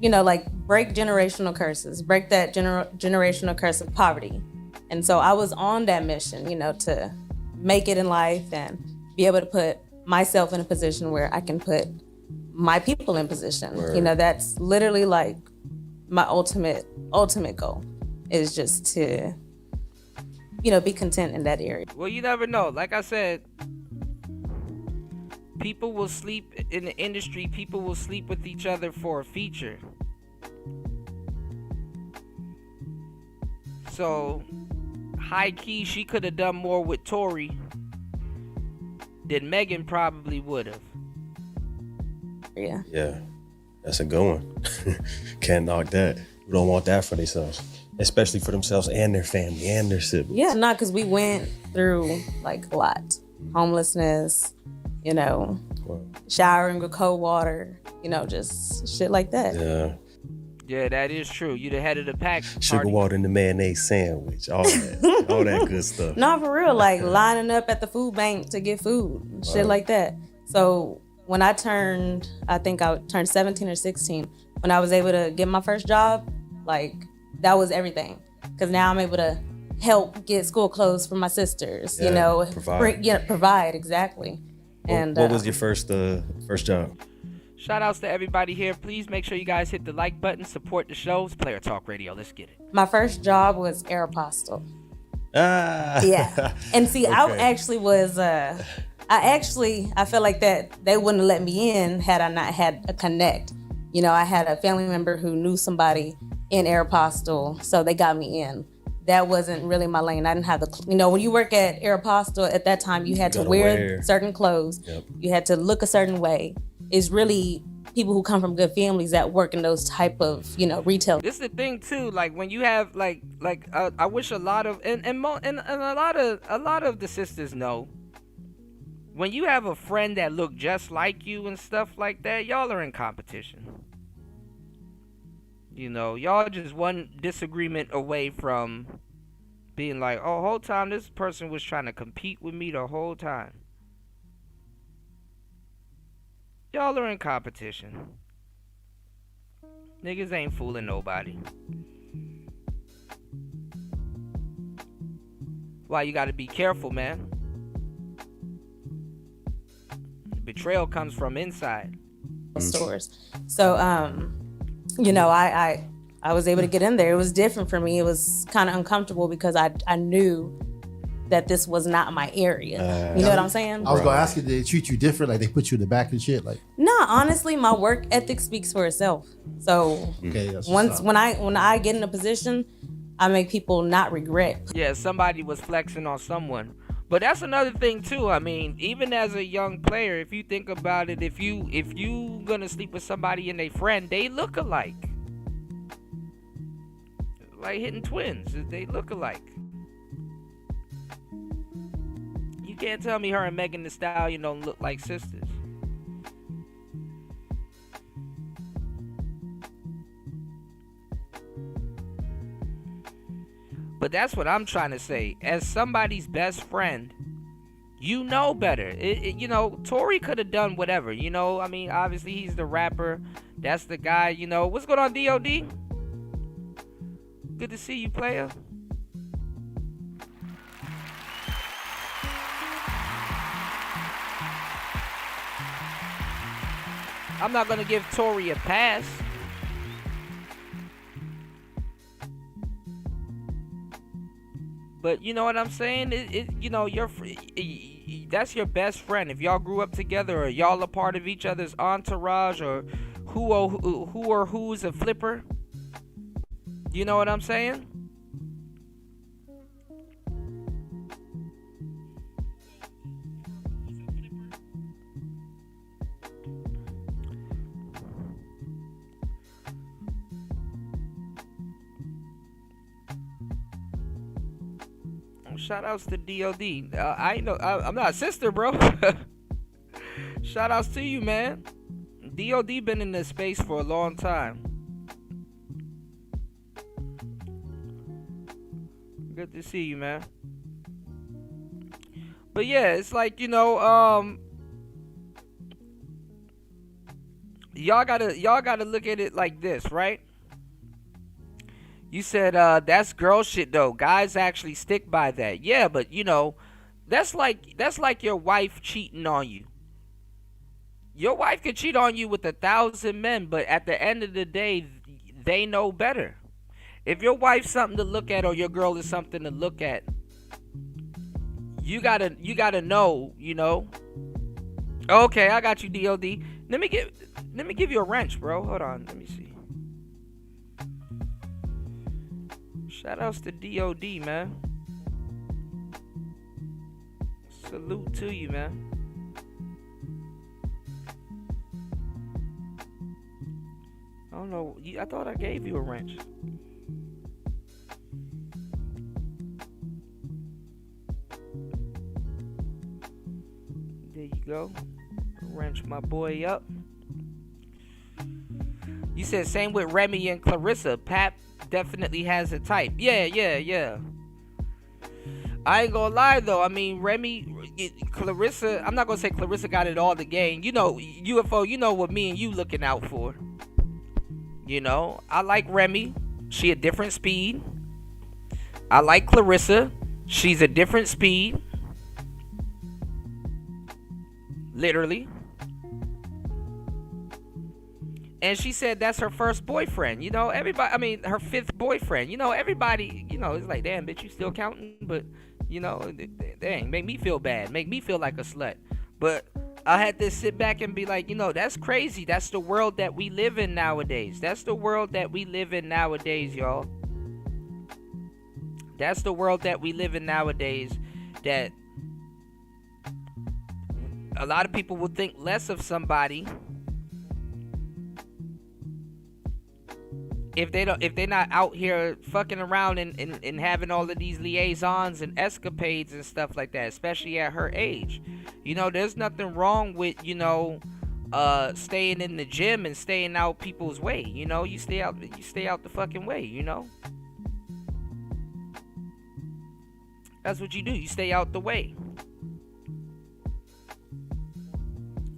you know, like break generational curses, break that generational curse of poverty. And so I was on that mission, you know, to make it in life and be able to put myself in a position where I can put my people in position. Word. You know, that's literally like my ultimate goal is just to, you know, be content in that area. Well, you never know. Like I said, people will sleep in the industry. People will sleep with each other for a feature. So, high key, she could have done more with Tory than Megan probably would have. Yeah. Yeah. That's a good one. Can't knock that. We don't want that for themselves, especially for themselves and their family and their siblings. Yeah, not because we went through like a lot. Homelessness, you know, showering with cold water, you know, just shit like that. Yeah. Yeah, that is true. You the head of the pack. Sugar water in the mayonnaise sandwich, all that, all that good stuff. Not for real, like lining up at the food bank to get food, shit like that. So when I turned, I think I turned 17 or 16, when I was able to get my first job, like that was everything. Because now I'm able to help get school clothes for my sisters, you know, provide, exactly. And what was your first job? Shout outs to everybody here. Please make sure you guys hit the like button, support the shows. Player Talk Radio, let's get it. My first job was Aeropostale. Ah. Yeah. And see, I actually was, I felt like that they wouldn't let me in had I not had a connect. You know, I had a family member who knew somebody in Aeropostale, so they got me in. That wasn't really my lane. I didn't have the, you know, when you work at Aeropostale at that time, you had to wear certain clothes. Yep. You had to look a certain way. It's really people who come from good families that work in those type of, you know, retail. This is the thing too. Like when you have like I wish a lot of and a lot of the sisters know. When you have a friend that look just like you and stuff like that, y'all are in competition. You know, y'all just one disagreement away from being like, oh, whole time this person was trying to compete with me the whole time. Y'all are in competition. Niggas ain't fooling nobody. Why you gotta be careful, man. Betrayal comes from inside. Stores. So, you know, I was able to get in there. It was different for me. It was kind of uncomfortable because I knew that this was not my area. You know what I'm saying? I was gonna ask you, did they treat you different? Like they put you in the back and shit? Like no, honestly, my work ethic speaks for itself. So when I get in a position, I make people not regret. Yeah, somebody was flexing on someone. But that's another thing too. I mean, even as a young player, if you think about it, if you gonna sleep with somebody and they friend, they look alike. Like hitting twins, they look alike. You can't tell me her and Megan Thee Stallion don't look like sisters. But that's what I'm trying to say. As somebody's best friend, you know better. You know, Tory could have done whatever. You know, I mean, obviously he's the rapper. That's the guy, you know. What's going on, D.O.D.? Good to see you, player. I'm not going to give Tory a pass. But you know what I'm saying? You know, that's your best friend. If y'all grew up together or y'all a part of each other's entourage or who or who's a flipper. You know what I'm saying? Shout outs to DOD. I know I'm not a sister, bro. Shout outs to you, man. DOD been in this space for a long time. Good to see you, man. But yeah, it's like, y'all gotta look at it like this, right? You said that's girl shit though. Guys actually stick by that. Yeah, but that's like your wife cheating on you. Your wife could cheat on you with 1,000 men, but at the end of the day, they know better. If your wife's something to look at or your girl is something to look at, you gotta know, Okay, I got you, DOD. Let me give you a wrench, bro. Hold on, let me see. Shout outs to DOD, man. Salute to you, man. I don't know. I thought I gave you a wrench. There you go. Wrench my boy up. You said same with Remy and Clarissa. Pap definitely has a type. Yeah. I ain't gonna lie though. I mean, Clarissa. I'm not gonna say Clarissa got it all the game. UFO. You know what me and you looking out for. I like Remy. She a different speed. I like Clarissa. She's a different speed. Literally. And she said that's her first boyfriend. Everybody, I mean, her 5th boyfriend. Everybody, it's like, damn, bitch, you still counting? But, dang, make me feel bad. Make me feel like a slut. But I had to sit back and be like, that's crazy. That's the world that we live in nowadays. That's the world that we live in nowadays, y'all. That's the world that we live in nowadays. That a lot of people will think less of somebody if they're not out here fucking around and having all of these liaisons and escapades and stuff like that, especially at her age. There's nothing wrong with staying in the gym and staying out people's way. You stay out the fucking way. That's what you do. You stay out the way.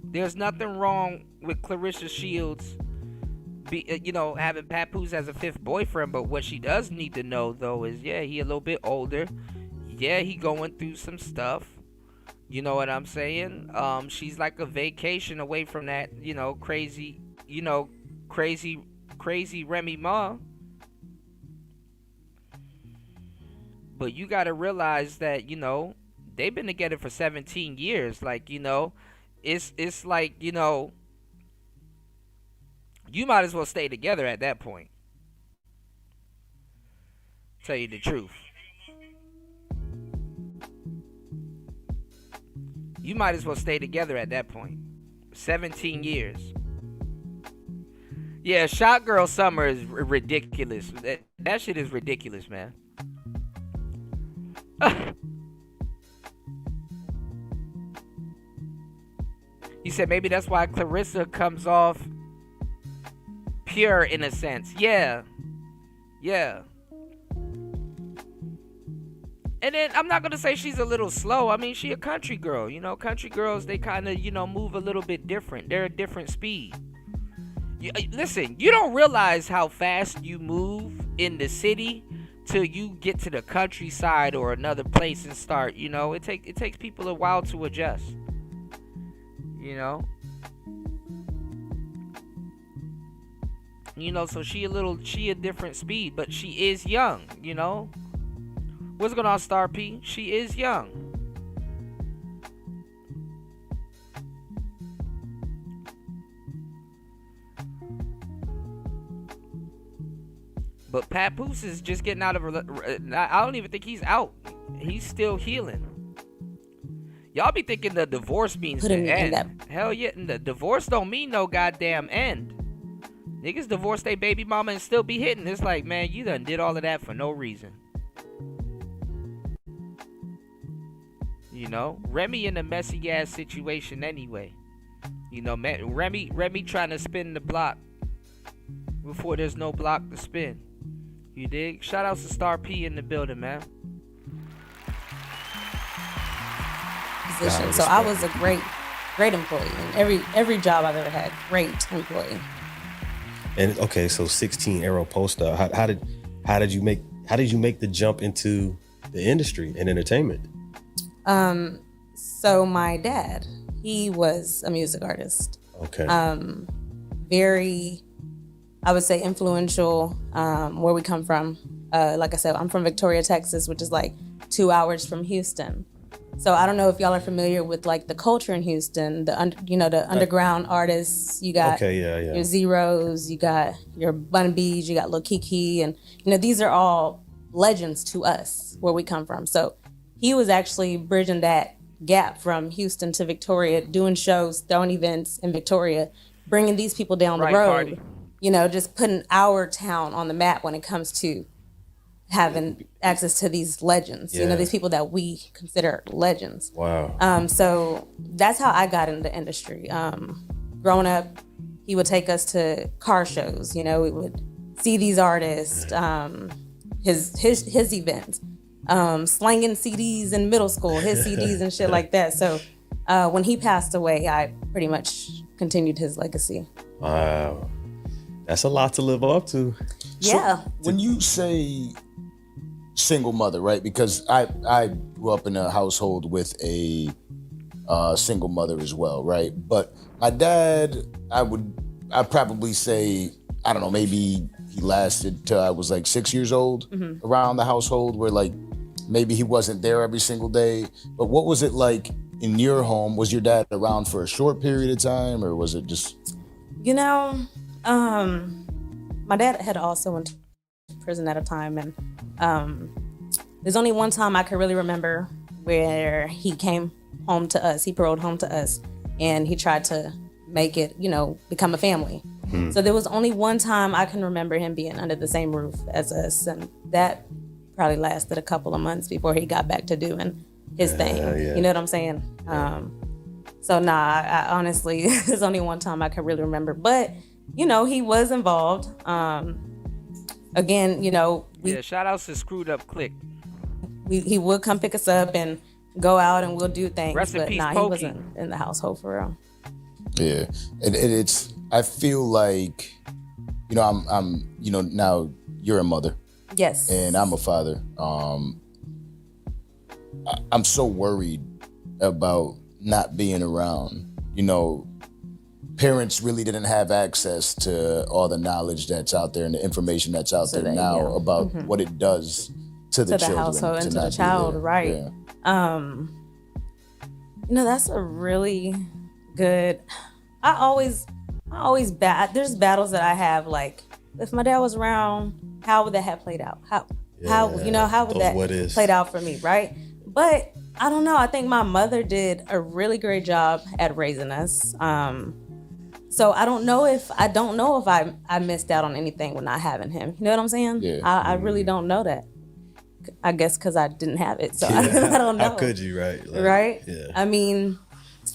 There's nothing wrong with Clarissa Shields having Papoose as a 5th boyfriend, but what she does need to know though is, yeah, he a little bit older. Yeah, he going through some stuff. You know what I'm saying? She's like a vacation away from that, crazy Remy Ma. But you gotta realize that, they've been together for 17 years. Like, it's like, you might as well stay together at that point. Tell you the truth. You might as well stay together at that point. 17 years. Yeah, Shot Girl Summer is ridiculous. That shit is ridiculous, man. You said maybe that's why Clarissa comes off pure in a sense. Yeah. And then I'm not gonna say she's a little slow. I mean, she a country girl. Country girls, they kind of move a little bit different. They're a different speed. Listen, you don't realize how fast you move in the city till you get to the countryside or another place and start. It takes people a while to adjust. So she a different speed, but she is young, What's going on, Star P? She is young. But Papoose is just getting out of I don't even think he's out. He's still healing. Y'all be thinking the divorce means the end. Hell yeah, the divorce don't mean no goddamn end. Niggas divorce their baby mama and still be hitting. It's like, man, you done did all of that for no reason. Remy in a messy ass situation anyway. Remy trying to spin the block before there's no block to spin. You dig? Shout out to Star P in the building, man. position. God, So I respect. was a great employee. And every job I've ever had, great employee. And okay, so 16 Arrow Poster. How did you make the jump into the industry and entertainment? So my dad, he was a music artist. Okay. Very, I would say, influential where we come from. Like I said, I'm from Victoria, Texas, which is like 2 hours from Houston. So I don't know if y'all are familiar with like the culture in Houston, the underground artists. You got your Zeros, you got your Bun B's, you got Lil Kiki, and these are all legends to us where we come from. So he was actually bridging that gap from Houston to Victoria, doing shows, throwing events in Victoria, bringing these people down the road. Party. Just putting our town on the map when it comes to having access to these legends, these people that we consider legends. Wow. So that's how I got into the industry. Growing up, he would take us to car shows. We would see these artists, his events, slanging CDs in middle school, his CDs and shit like that. So when he passed away, I pretty much continued his legacy. Wow. That's a lot to live up to. Yeah. So when you say single mother, right? Because I grew up in a household with a single mother as well, right? But my dad, I'd probably say, I don't know, maybe he lasted till I was like 6 years old around the household, where like maybe he wasn't there every single day. But what was it like in your home? Was your dad around for a short period of time, or was it just? My dad had also went to prison at a time, and there's only one time I can really remember where he came home to us. He paroled home to us, and he tried to make it, become a family. So there was only one time I can remember him being under the same roof as us, and that probably lasted a couple of months before he got back to doing his thing. Yeah. You know what I'm saying? So I honestly, there's only one time I can really remember, but he was involved. Again, shout outs to Screwed Up Click. He would come pick us up and go out and we'll do things. Rest in but peace, he Pokey. wasn't in the household for real. Yeah, and it's. I feel like, I'm. Now you're a mother. Yes. And I'm a father. I'm so worried about not being around. Parents really didn't have access to all the knowledge that's out there and the information that's out there now about what it does to the children, household and to the not be child, there. right? Yeah. That's a really good. There's battles that I have, like if my dad was around, how would that have played out? How would that played out for me, right? But I don't know. I think my mother did a really great job at raising us. So I don't know if I missed out on anything with not having him. You know what I'm saying? Yeah. I really don't know that. I guess because I didn't have it, so I don't know. How could you, right? Right? Yeah. I mean,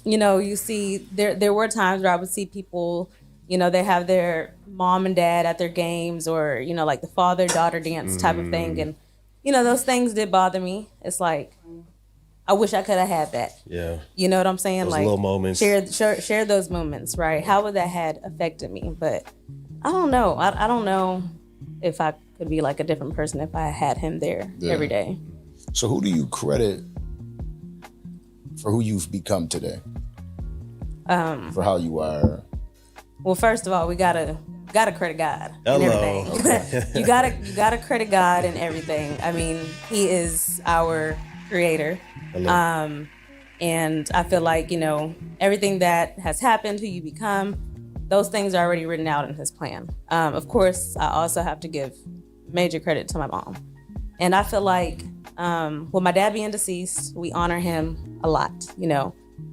you see, there were times where I would see people, they have their mom and dad at their games, or like the father-daughter dance type of thing, and those things did bother me. It's like, I wish I could have had that. Yeah. You know what I'm saying? Those like little moments. Share those moments, right? How would that had affected me? But I don't know. I don't know if I could be like a different person if I had him there every day. So who do you credit for who you've become today? For how you are? Well, first of all, we gotta credit God Hello. and everything. you gotta credit God and everything. I mean, He is our creator. Hello. And I feel like, everything that has happened, who you become, those things are already written out in His plan. Of course, I also have to give major credit to my mom. And I feel like, with my dad being deceased, we honor him a lot.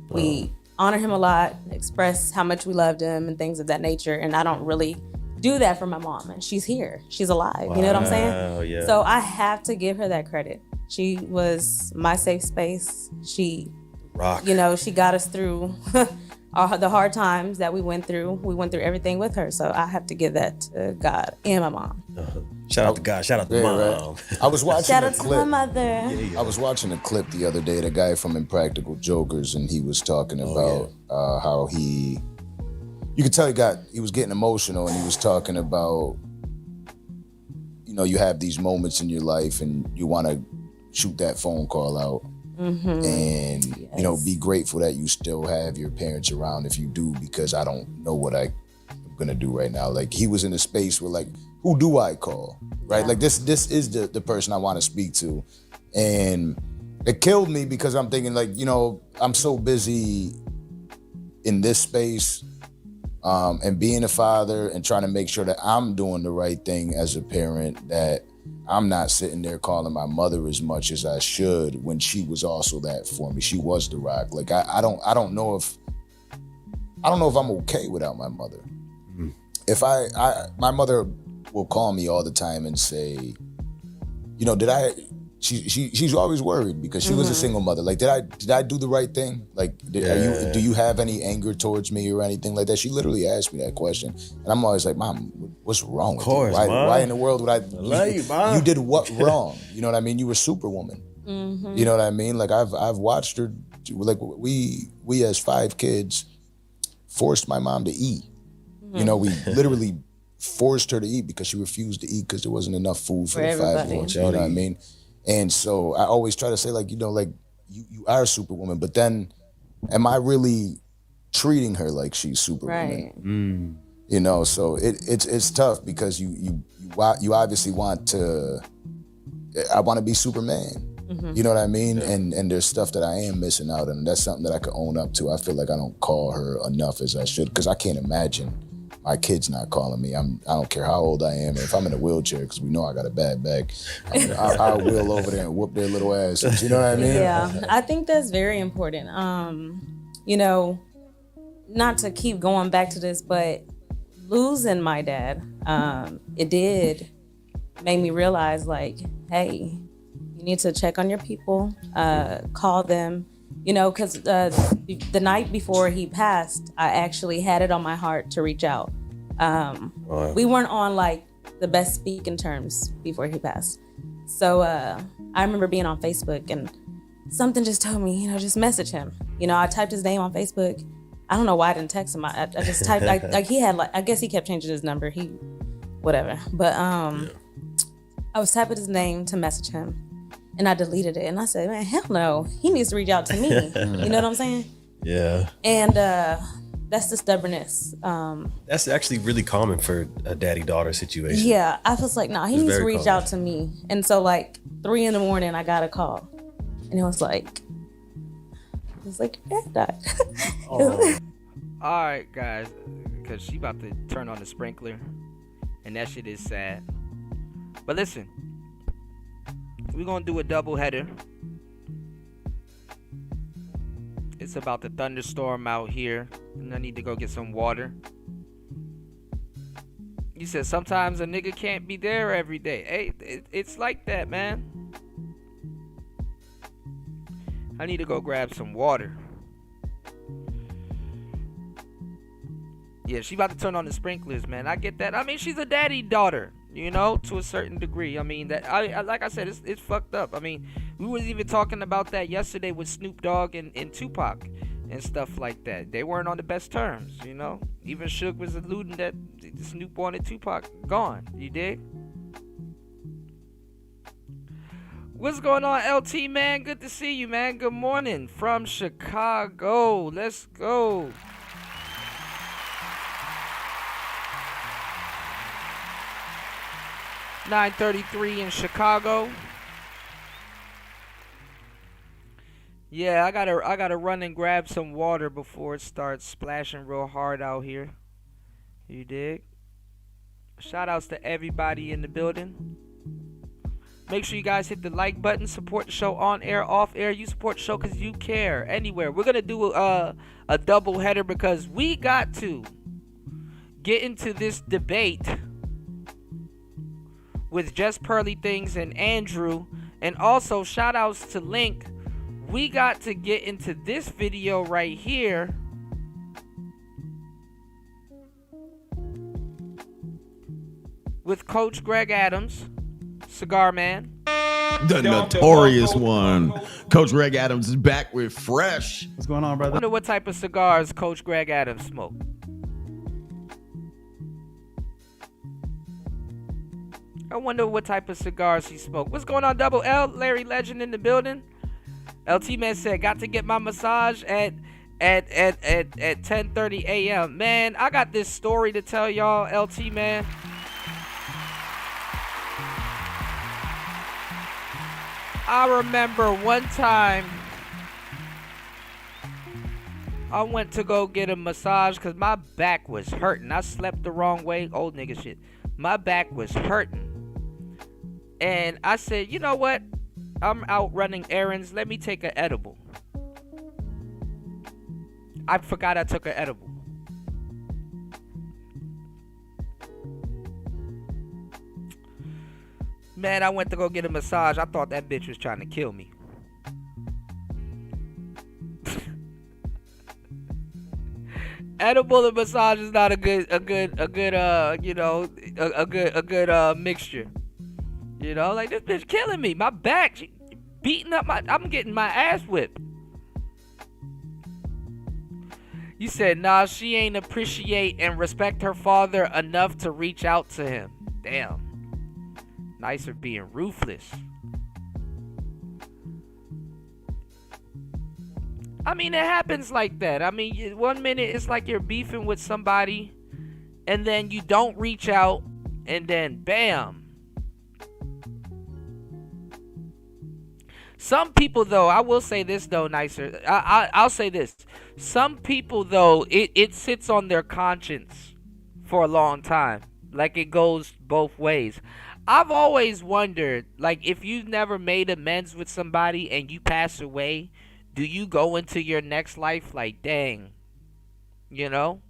We honor him a lot, express how much we loved him and things of that nature. And I don't really do that for my mom. And she's here. She's alive. You know what I'm saying? Yeah. So I have to give her that credit. She was my safe space. She, rock. She got us through the hard times that we went through. We went through everything with her. So I have to give that to God and my mom. Shout out to God. Shout out to Mom. Right. I was watching Shout a out to clip. my mother. I was watching a clip the other day, the guy from Impractical Jokers, and he was talking about how you could tell he was getting emotional, and he was talking about, you know, you have these moments in your life and you want to shoot that phone call out. And, you know, be grateful that you still have your parents around if you do, because I don't know what I'm going to do right now. Like, he was in a space where, like, who do I call, right? Like, this is the person I want to speak to. And it killed me because I'm thinking, like, you know, I'm so busy in this space and being a father and trying to make sure that I'm doing the right thing as a parent, that I'm not sitting there calling my mother as much as I should when she was also that for me. She was the rock. Like, I don't know if I'm okay without my mother. If my mother will call me all the time and say, you know, she's always worried because she was a single mother. Like, did I do the right thing? Like, do you have any anger towards me or anything like that? She literally asked me that question. And I'm always like, Mom, what's wrong with you? Why in the world would I love you, Mom. You did what wrong? You know what I mean? You were Superwoman. You know what I mean? Like, I've watched her, like, we as 5 kids forced my mom to eat. You know, we literally forced her to eat because she refused to eat because there wasn't enough food for the 5-year-olds. You know what I mean? And so I always try to say, like, you know, like, you are a Superwoman, but then am I really treating her like she's Superwoman? You know, so it's tough because you obviously want to. I want to be Superman. You know what I mean? And there's stuff that I am missing out on, and that's something that I could own up to. I feel like I don't call her enough as I should, because I can't imagine my kid's not calling me. I don't care how old I am. If I'm in a wheelchair, because we know I got a bad back, I'll wheel over there and whoop their little asses. You know what I mean? Yeah, I think that's very important. You know, not to keep going back to this, but losing my dad, it did make me realize, like, hey, you need to check on your people, call them. You know, because the night before he passed, I actually had it on my heart to reach out. We weren't on, like, the best speaking terms before he passed. So I remember being on Facebook and something just told me, you know, just message him. You know, I typed his name on Facebook. I don't know why I didn't text him. I just typed, like he had, like, I guess he kept changing his number. Whatever. But I was typing his name to message him. And I deleted it. And I said, man, hell no. He needs to reach out to me. You know what I'm saying? Yeah. And that's the stubbornness. That's actually really common for a daddy-daughter situation. Yeah. I was like, nah, he needs to reach out to me. And so, like, 3 a.m, I got a call. And it was like, your dad died. All right, guys. Because she about to turn on the sprinkler. And that shit is sad. But listen. We're going to do a double header. It's about the thunderstorm out here. And I need to go get some water. You said sometimes a nigga can't be there every day. Hey, it's like that, man. I need to go grab some water. Yeah, she about to turn on the sprinklers, man. I get that. I mean, she's a daddy daughter. You know, to a certain degree. I mean, that I like I said, it's fucked up. I mean, we was even talking about that yesterday with Snoop Dogg and Tupac and stuff like that. They weren't on the best terms, you know. Even Suge was alluding that Snoop wanted Tupac gone. You dig? What's going on, LT, man? Good to see you, man. Good morning from Chicago. Let's go. $9:33 in Chicago. Yeah, I gotta run and grab some water before it starts splashing real hard out here. You dig? Shout outs to everybody in the building. Make sure you guys hit the like button. Support the show on air, off air. You support the show because you care. Anywhere. We're gonna do a double header because we got to get into this debate with Just Pearly Things and Andrew. And also shout outs to Link. We got to get into this video right here. with Coach Greg Adams, Cigar Man. The notorious one. Coach Greg Adams is back with Fresh. What's going on, I brother? wonder what type of cigars Coach Greg Adams smoked. I wonder what type of cigars he smoked. What's going on, Double L? Larry Legend in the building. LT Man said, got to get my massage at 10:30 a.m. Man, I got this story to tell y'all, LT Man. I remember one time I went to go get a massage because my back was hurting. I slept the wrong way. Old nigga shit. My back was hurting. And I said, you know what? I'm out running errands. Let me take an edible. I forgot I took an edible. Man, I went to go get a massage. I thought that bitch was trying to kill me. Edible and massage is not a good mixture. You know, like this bitch killing me. My back, she beating up I'm getting my ass whipped. You said, nah, she ain't appreciate and respect her father enough to reach out to him. Damn. Nicer being ruthless. I mean, it happens like that. I mean, 1 minute it's like you're beefing with somebody, and then you don't reach out, and then bam. Some people, though, I will say this, though, Nicer. I'll say this. Some people, though, it sits on their conscience for a long time. Like, it goes both ways. I've always wondered, like, if you've never made amends with somebody and you pass away, do you go into your next life like, dang, you know?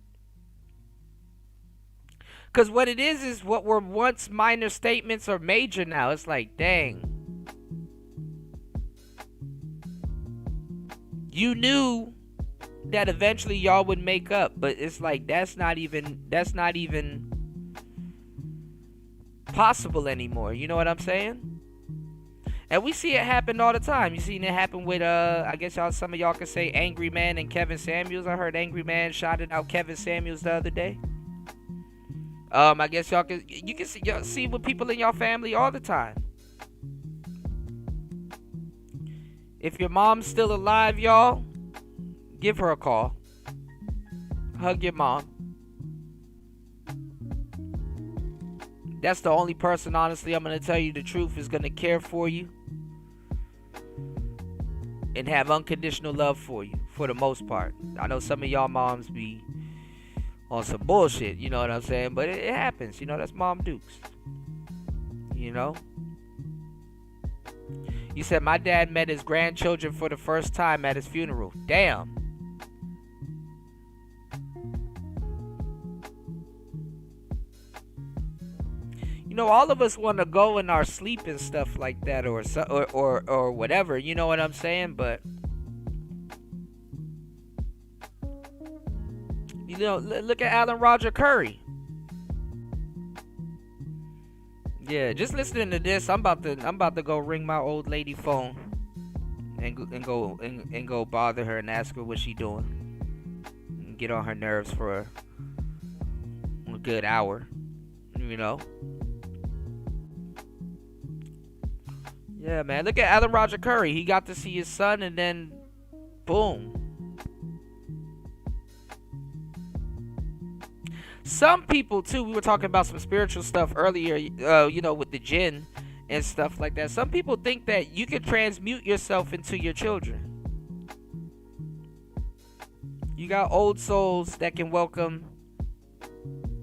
Because what it is what were once minor statements are major now. It's like, dang. You knew that eventually y'all would make up, but it's like that's not even possible anymore. You know what I'm saying? And we see it happen all the time. You seen it happen with I guess some of y'all could say Angry Man and Kevin Samuels. I heard Angry Man shouting out Kevin Samuels the other day. I guess y'all see with people in your family all the time. If your mom's still alive, y'all, give her a call. Hug your mom. That's the only person, honestly, I'm going to tell you the truth, is going to care for you and have unconditional love for you, for the most part. I know some of y'all moms be on some bullshit, you know what I'm saying? But it happens, you know, that's Mom Dukes. You know? You said my dad met his grandchildren for the first time at his funeral. Damn. You know, all of us want to go in our sleep and stuff like that, or whatever. You know what I'm saying? But you know, look at Alan Roger Curry. Yeah, just listening to this, I'm about to go ring my old lady phone and go bother her and ask her what she doing. And get on her nerves for a good hour, you know. Yeah, man. Look at Alan Roger Curry. He got to see his son, and then boom. Some people, too, we were talking about some spiritual stuff earlier, you know, with the jinn and stuff like that. Some people think that you can transmute yourself into your children. You got old souls that can welcome,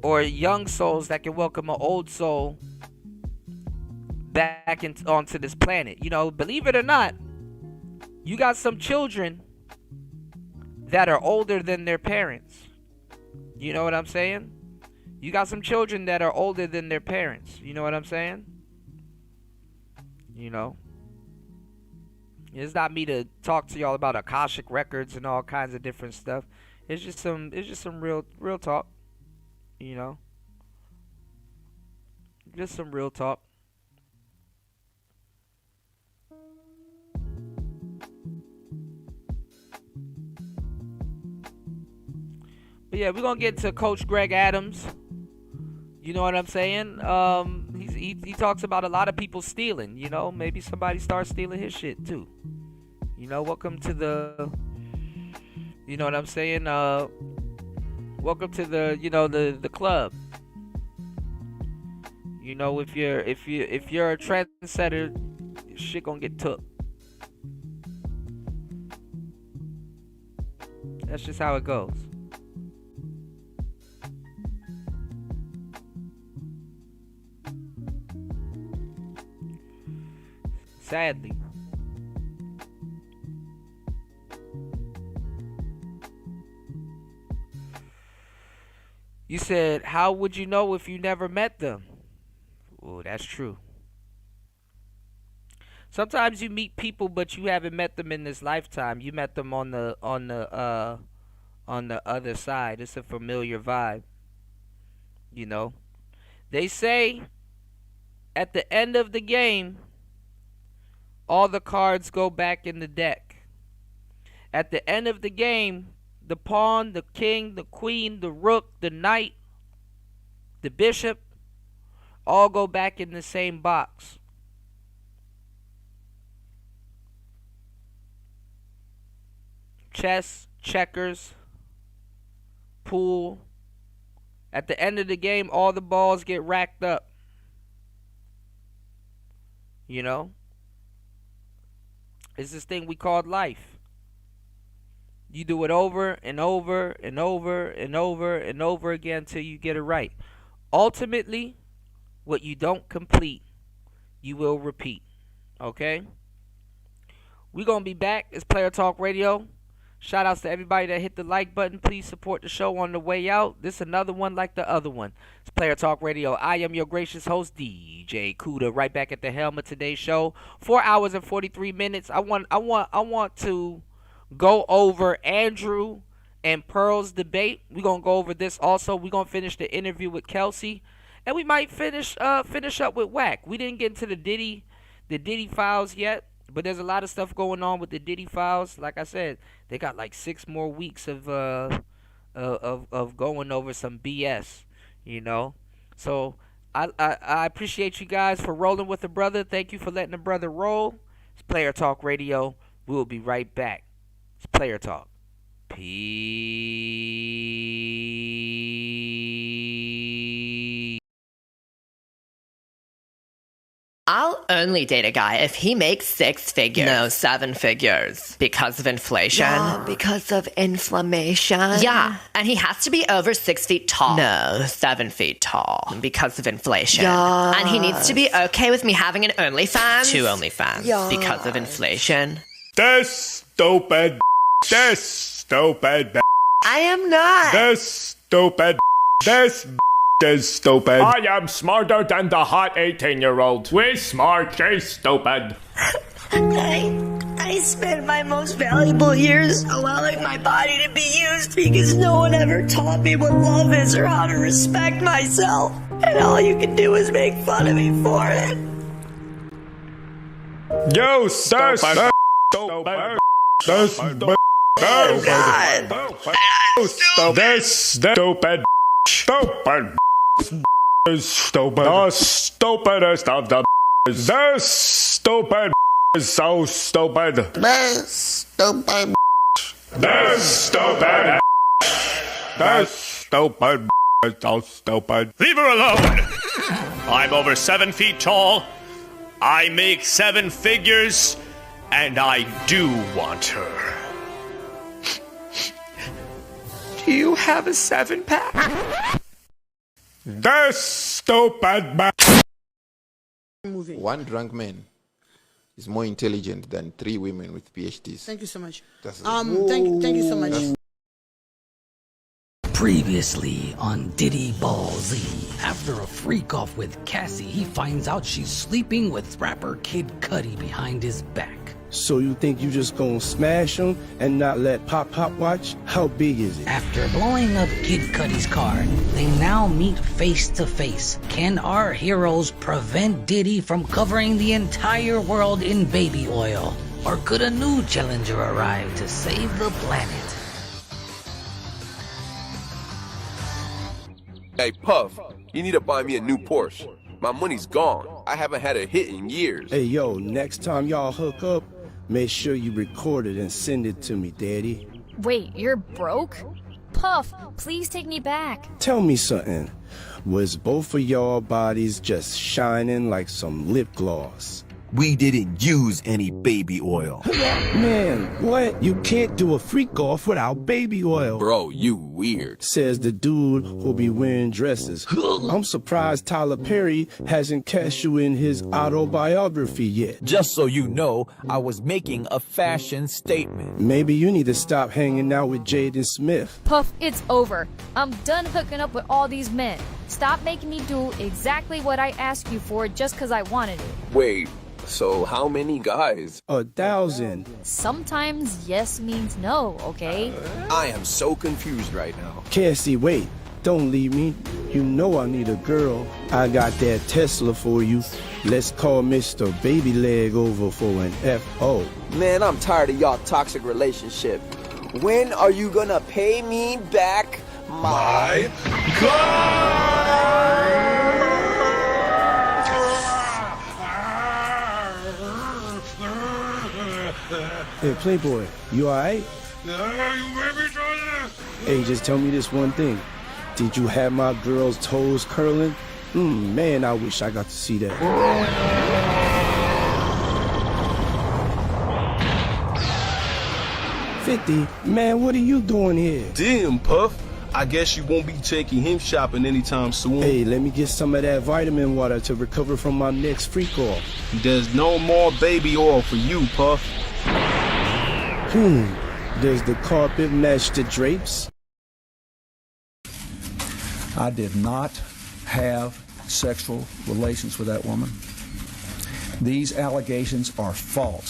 or young souls that can welcome an old soul back onto this planet. You know, believe it or not, you got some children that are older than their parents. You know what I'm saying? You got some children that are older than their parents. You know what I'm saying? You know? It's not me to talk to y'all about Akashic records and all kinds of different stuff. It's just some real talk. You know? Just some real talk. But yeah, we're gonna get to Coach Greg Adams. You know what I'm saying? He talks about a lot of people stealing. You know, maybe somebody starts stealing his shit too. You know, welcome to the. You know what I'm saying? Welcome to the the club. You know, if you're a trendsetter, shit gonna get took. That's just how it goes. Sadly. You said, how would you know if you never met them? Oh, that's true. Sometimes you meet people, but you haven't met them in this lifetime. You met them on the other side. It's a familiar vibe. You know, they say at the end of the game, all the cards go back in the deck. At the end of the game, the pawn, the king, the queen, the rook, the knight, the bishop, all go back in the same box. Chess, checkers, pool. At the end of the game, all the balls get racked up. You know? It's this thing we call life. You do it over and over and over and over and over again until you get it right. Ultimately, what you don't complete, you will repeat. Okay? We're going to be back. It's Player Talk Radio. Shout outs to everybody that hit the like button. Please support the show on the way out. This is another one like the other one. It's Player Talk Radio. I am your gracious host, DJ Kuda, right back at the helm of today's show. 4 hours and 43 minutes. I want to go over Andrew and Pearl's debate. We're going to go over this also. We're going to finish the interview with Kelsey. And we might finish up with Wack. We didn't get into the Diddy files yet. But there's a lot of stuff going on with the Diddy files. Like I said, they got like 6 more weeks of going over some BS, you know. So I appreciate you guys for rolling with the brother. Thank you for letting the brother roll. It's Player Talk Radio. We will be right back. It's Player Talk. Peace. I'll only date a guy if he makes 6 figures. No, 7 figures. Because of inflation. Yeah, because of inflammation. Yeah, and he has to be over 6 feet tall. No, 7 feet tall. Because of inflation. Yeah. And he needs to be okay with me having an OnlyFans. 2 OnlyFans. Yeah. Because of inflation. This stupid. This stupid. I am not. This stupid. This is stupid. I am smarter than the hot 18-year-old. We smart, she's stupid. I spent my most valuable years allowing my body to be used because no one ever taught me what love is or how to respect myself. And all you can do is make fun of me for it. You stupid. Stupid. Oh, God. This stupid. Stupid. Is stupid. The stupidest of the. This stupid is so stupid. This stupid. This stupid. This stupid is so stupid. Leave her alone! I'm over 7 feet tall. I make 7 figures. And I do want her. Do you have a 7-pack? This stupid man. One drunk man is more intelligent than 3 women with PhDs. Thank you so much. That's Thank you so much. Previously on Diddy Ball Z. After a freak off with Cassie, he finds out she's sleeping with rapper Kid Cudi behind his back. So you think you just gonna smash him and not let Pop watch? How big is it? After blowing up Kid Cudi's car, they now meet face to face. Can our heroes prevent Diddy from covering the entire world in baby oil? Or could a new challenger arrive to save the planet? Hey, Puff, you need to buy me a new Porsche. My money's gone. I haven't had a hit in years. Hey, yo, next time y'all hook up, make sure you record it and send it to me, Daddy. Wait, you're broke? Puff, please take me back. Tell me something. Was both of y'all bodies just shining like some lip gloss? We didn't use any baby oil. Man, what? You can't do a freak off without baby oil. Bro, you weird. Says the dude who'll be wearing dresses. I'm surprised Tyler Perry hasn't cast you in his autobiography yet. Just so you know, I was making a fashion statement. Maybe you need to stop hanging out with Jaden Smith. Puff, it's over. I'm done hooking up with all these men. Stop making me do exactly what I asked you for just because I wanted it. Wait, so how many guys? 1,000. Sometimes yes means no, okay? I am so confused right now. Cassie, wait. Don't leave me. You know I need a girl. I got that Tesla for you. Let's call Mr. Baby Leg over for an F.O. Man, I'm tired of y'all toxic relationship. When are you gonna pay me back my Hey, Playboy, you alright? Hey, just tell me this one thing. Did you have my girl's toes curling? Man, I wish I got to see that. 50? Man, what are you doing here? Damn, Puff. I guess you won't be taking him shopping anytime soon. Hey, let me get some of that vitamin water to recover from my next freak off. There's no more baby oil for you, Puff. Does the carpet match the drapes? I did not have sexual relations with that woman. These allegations are false.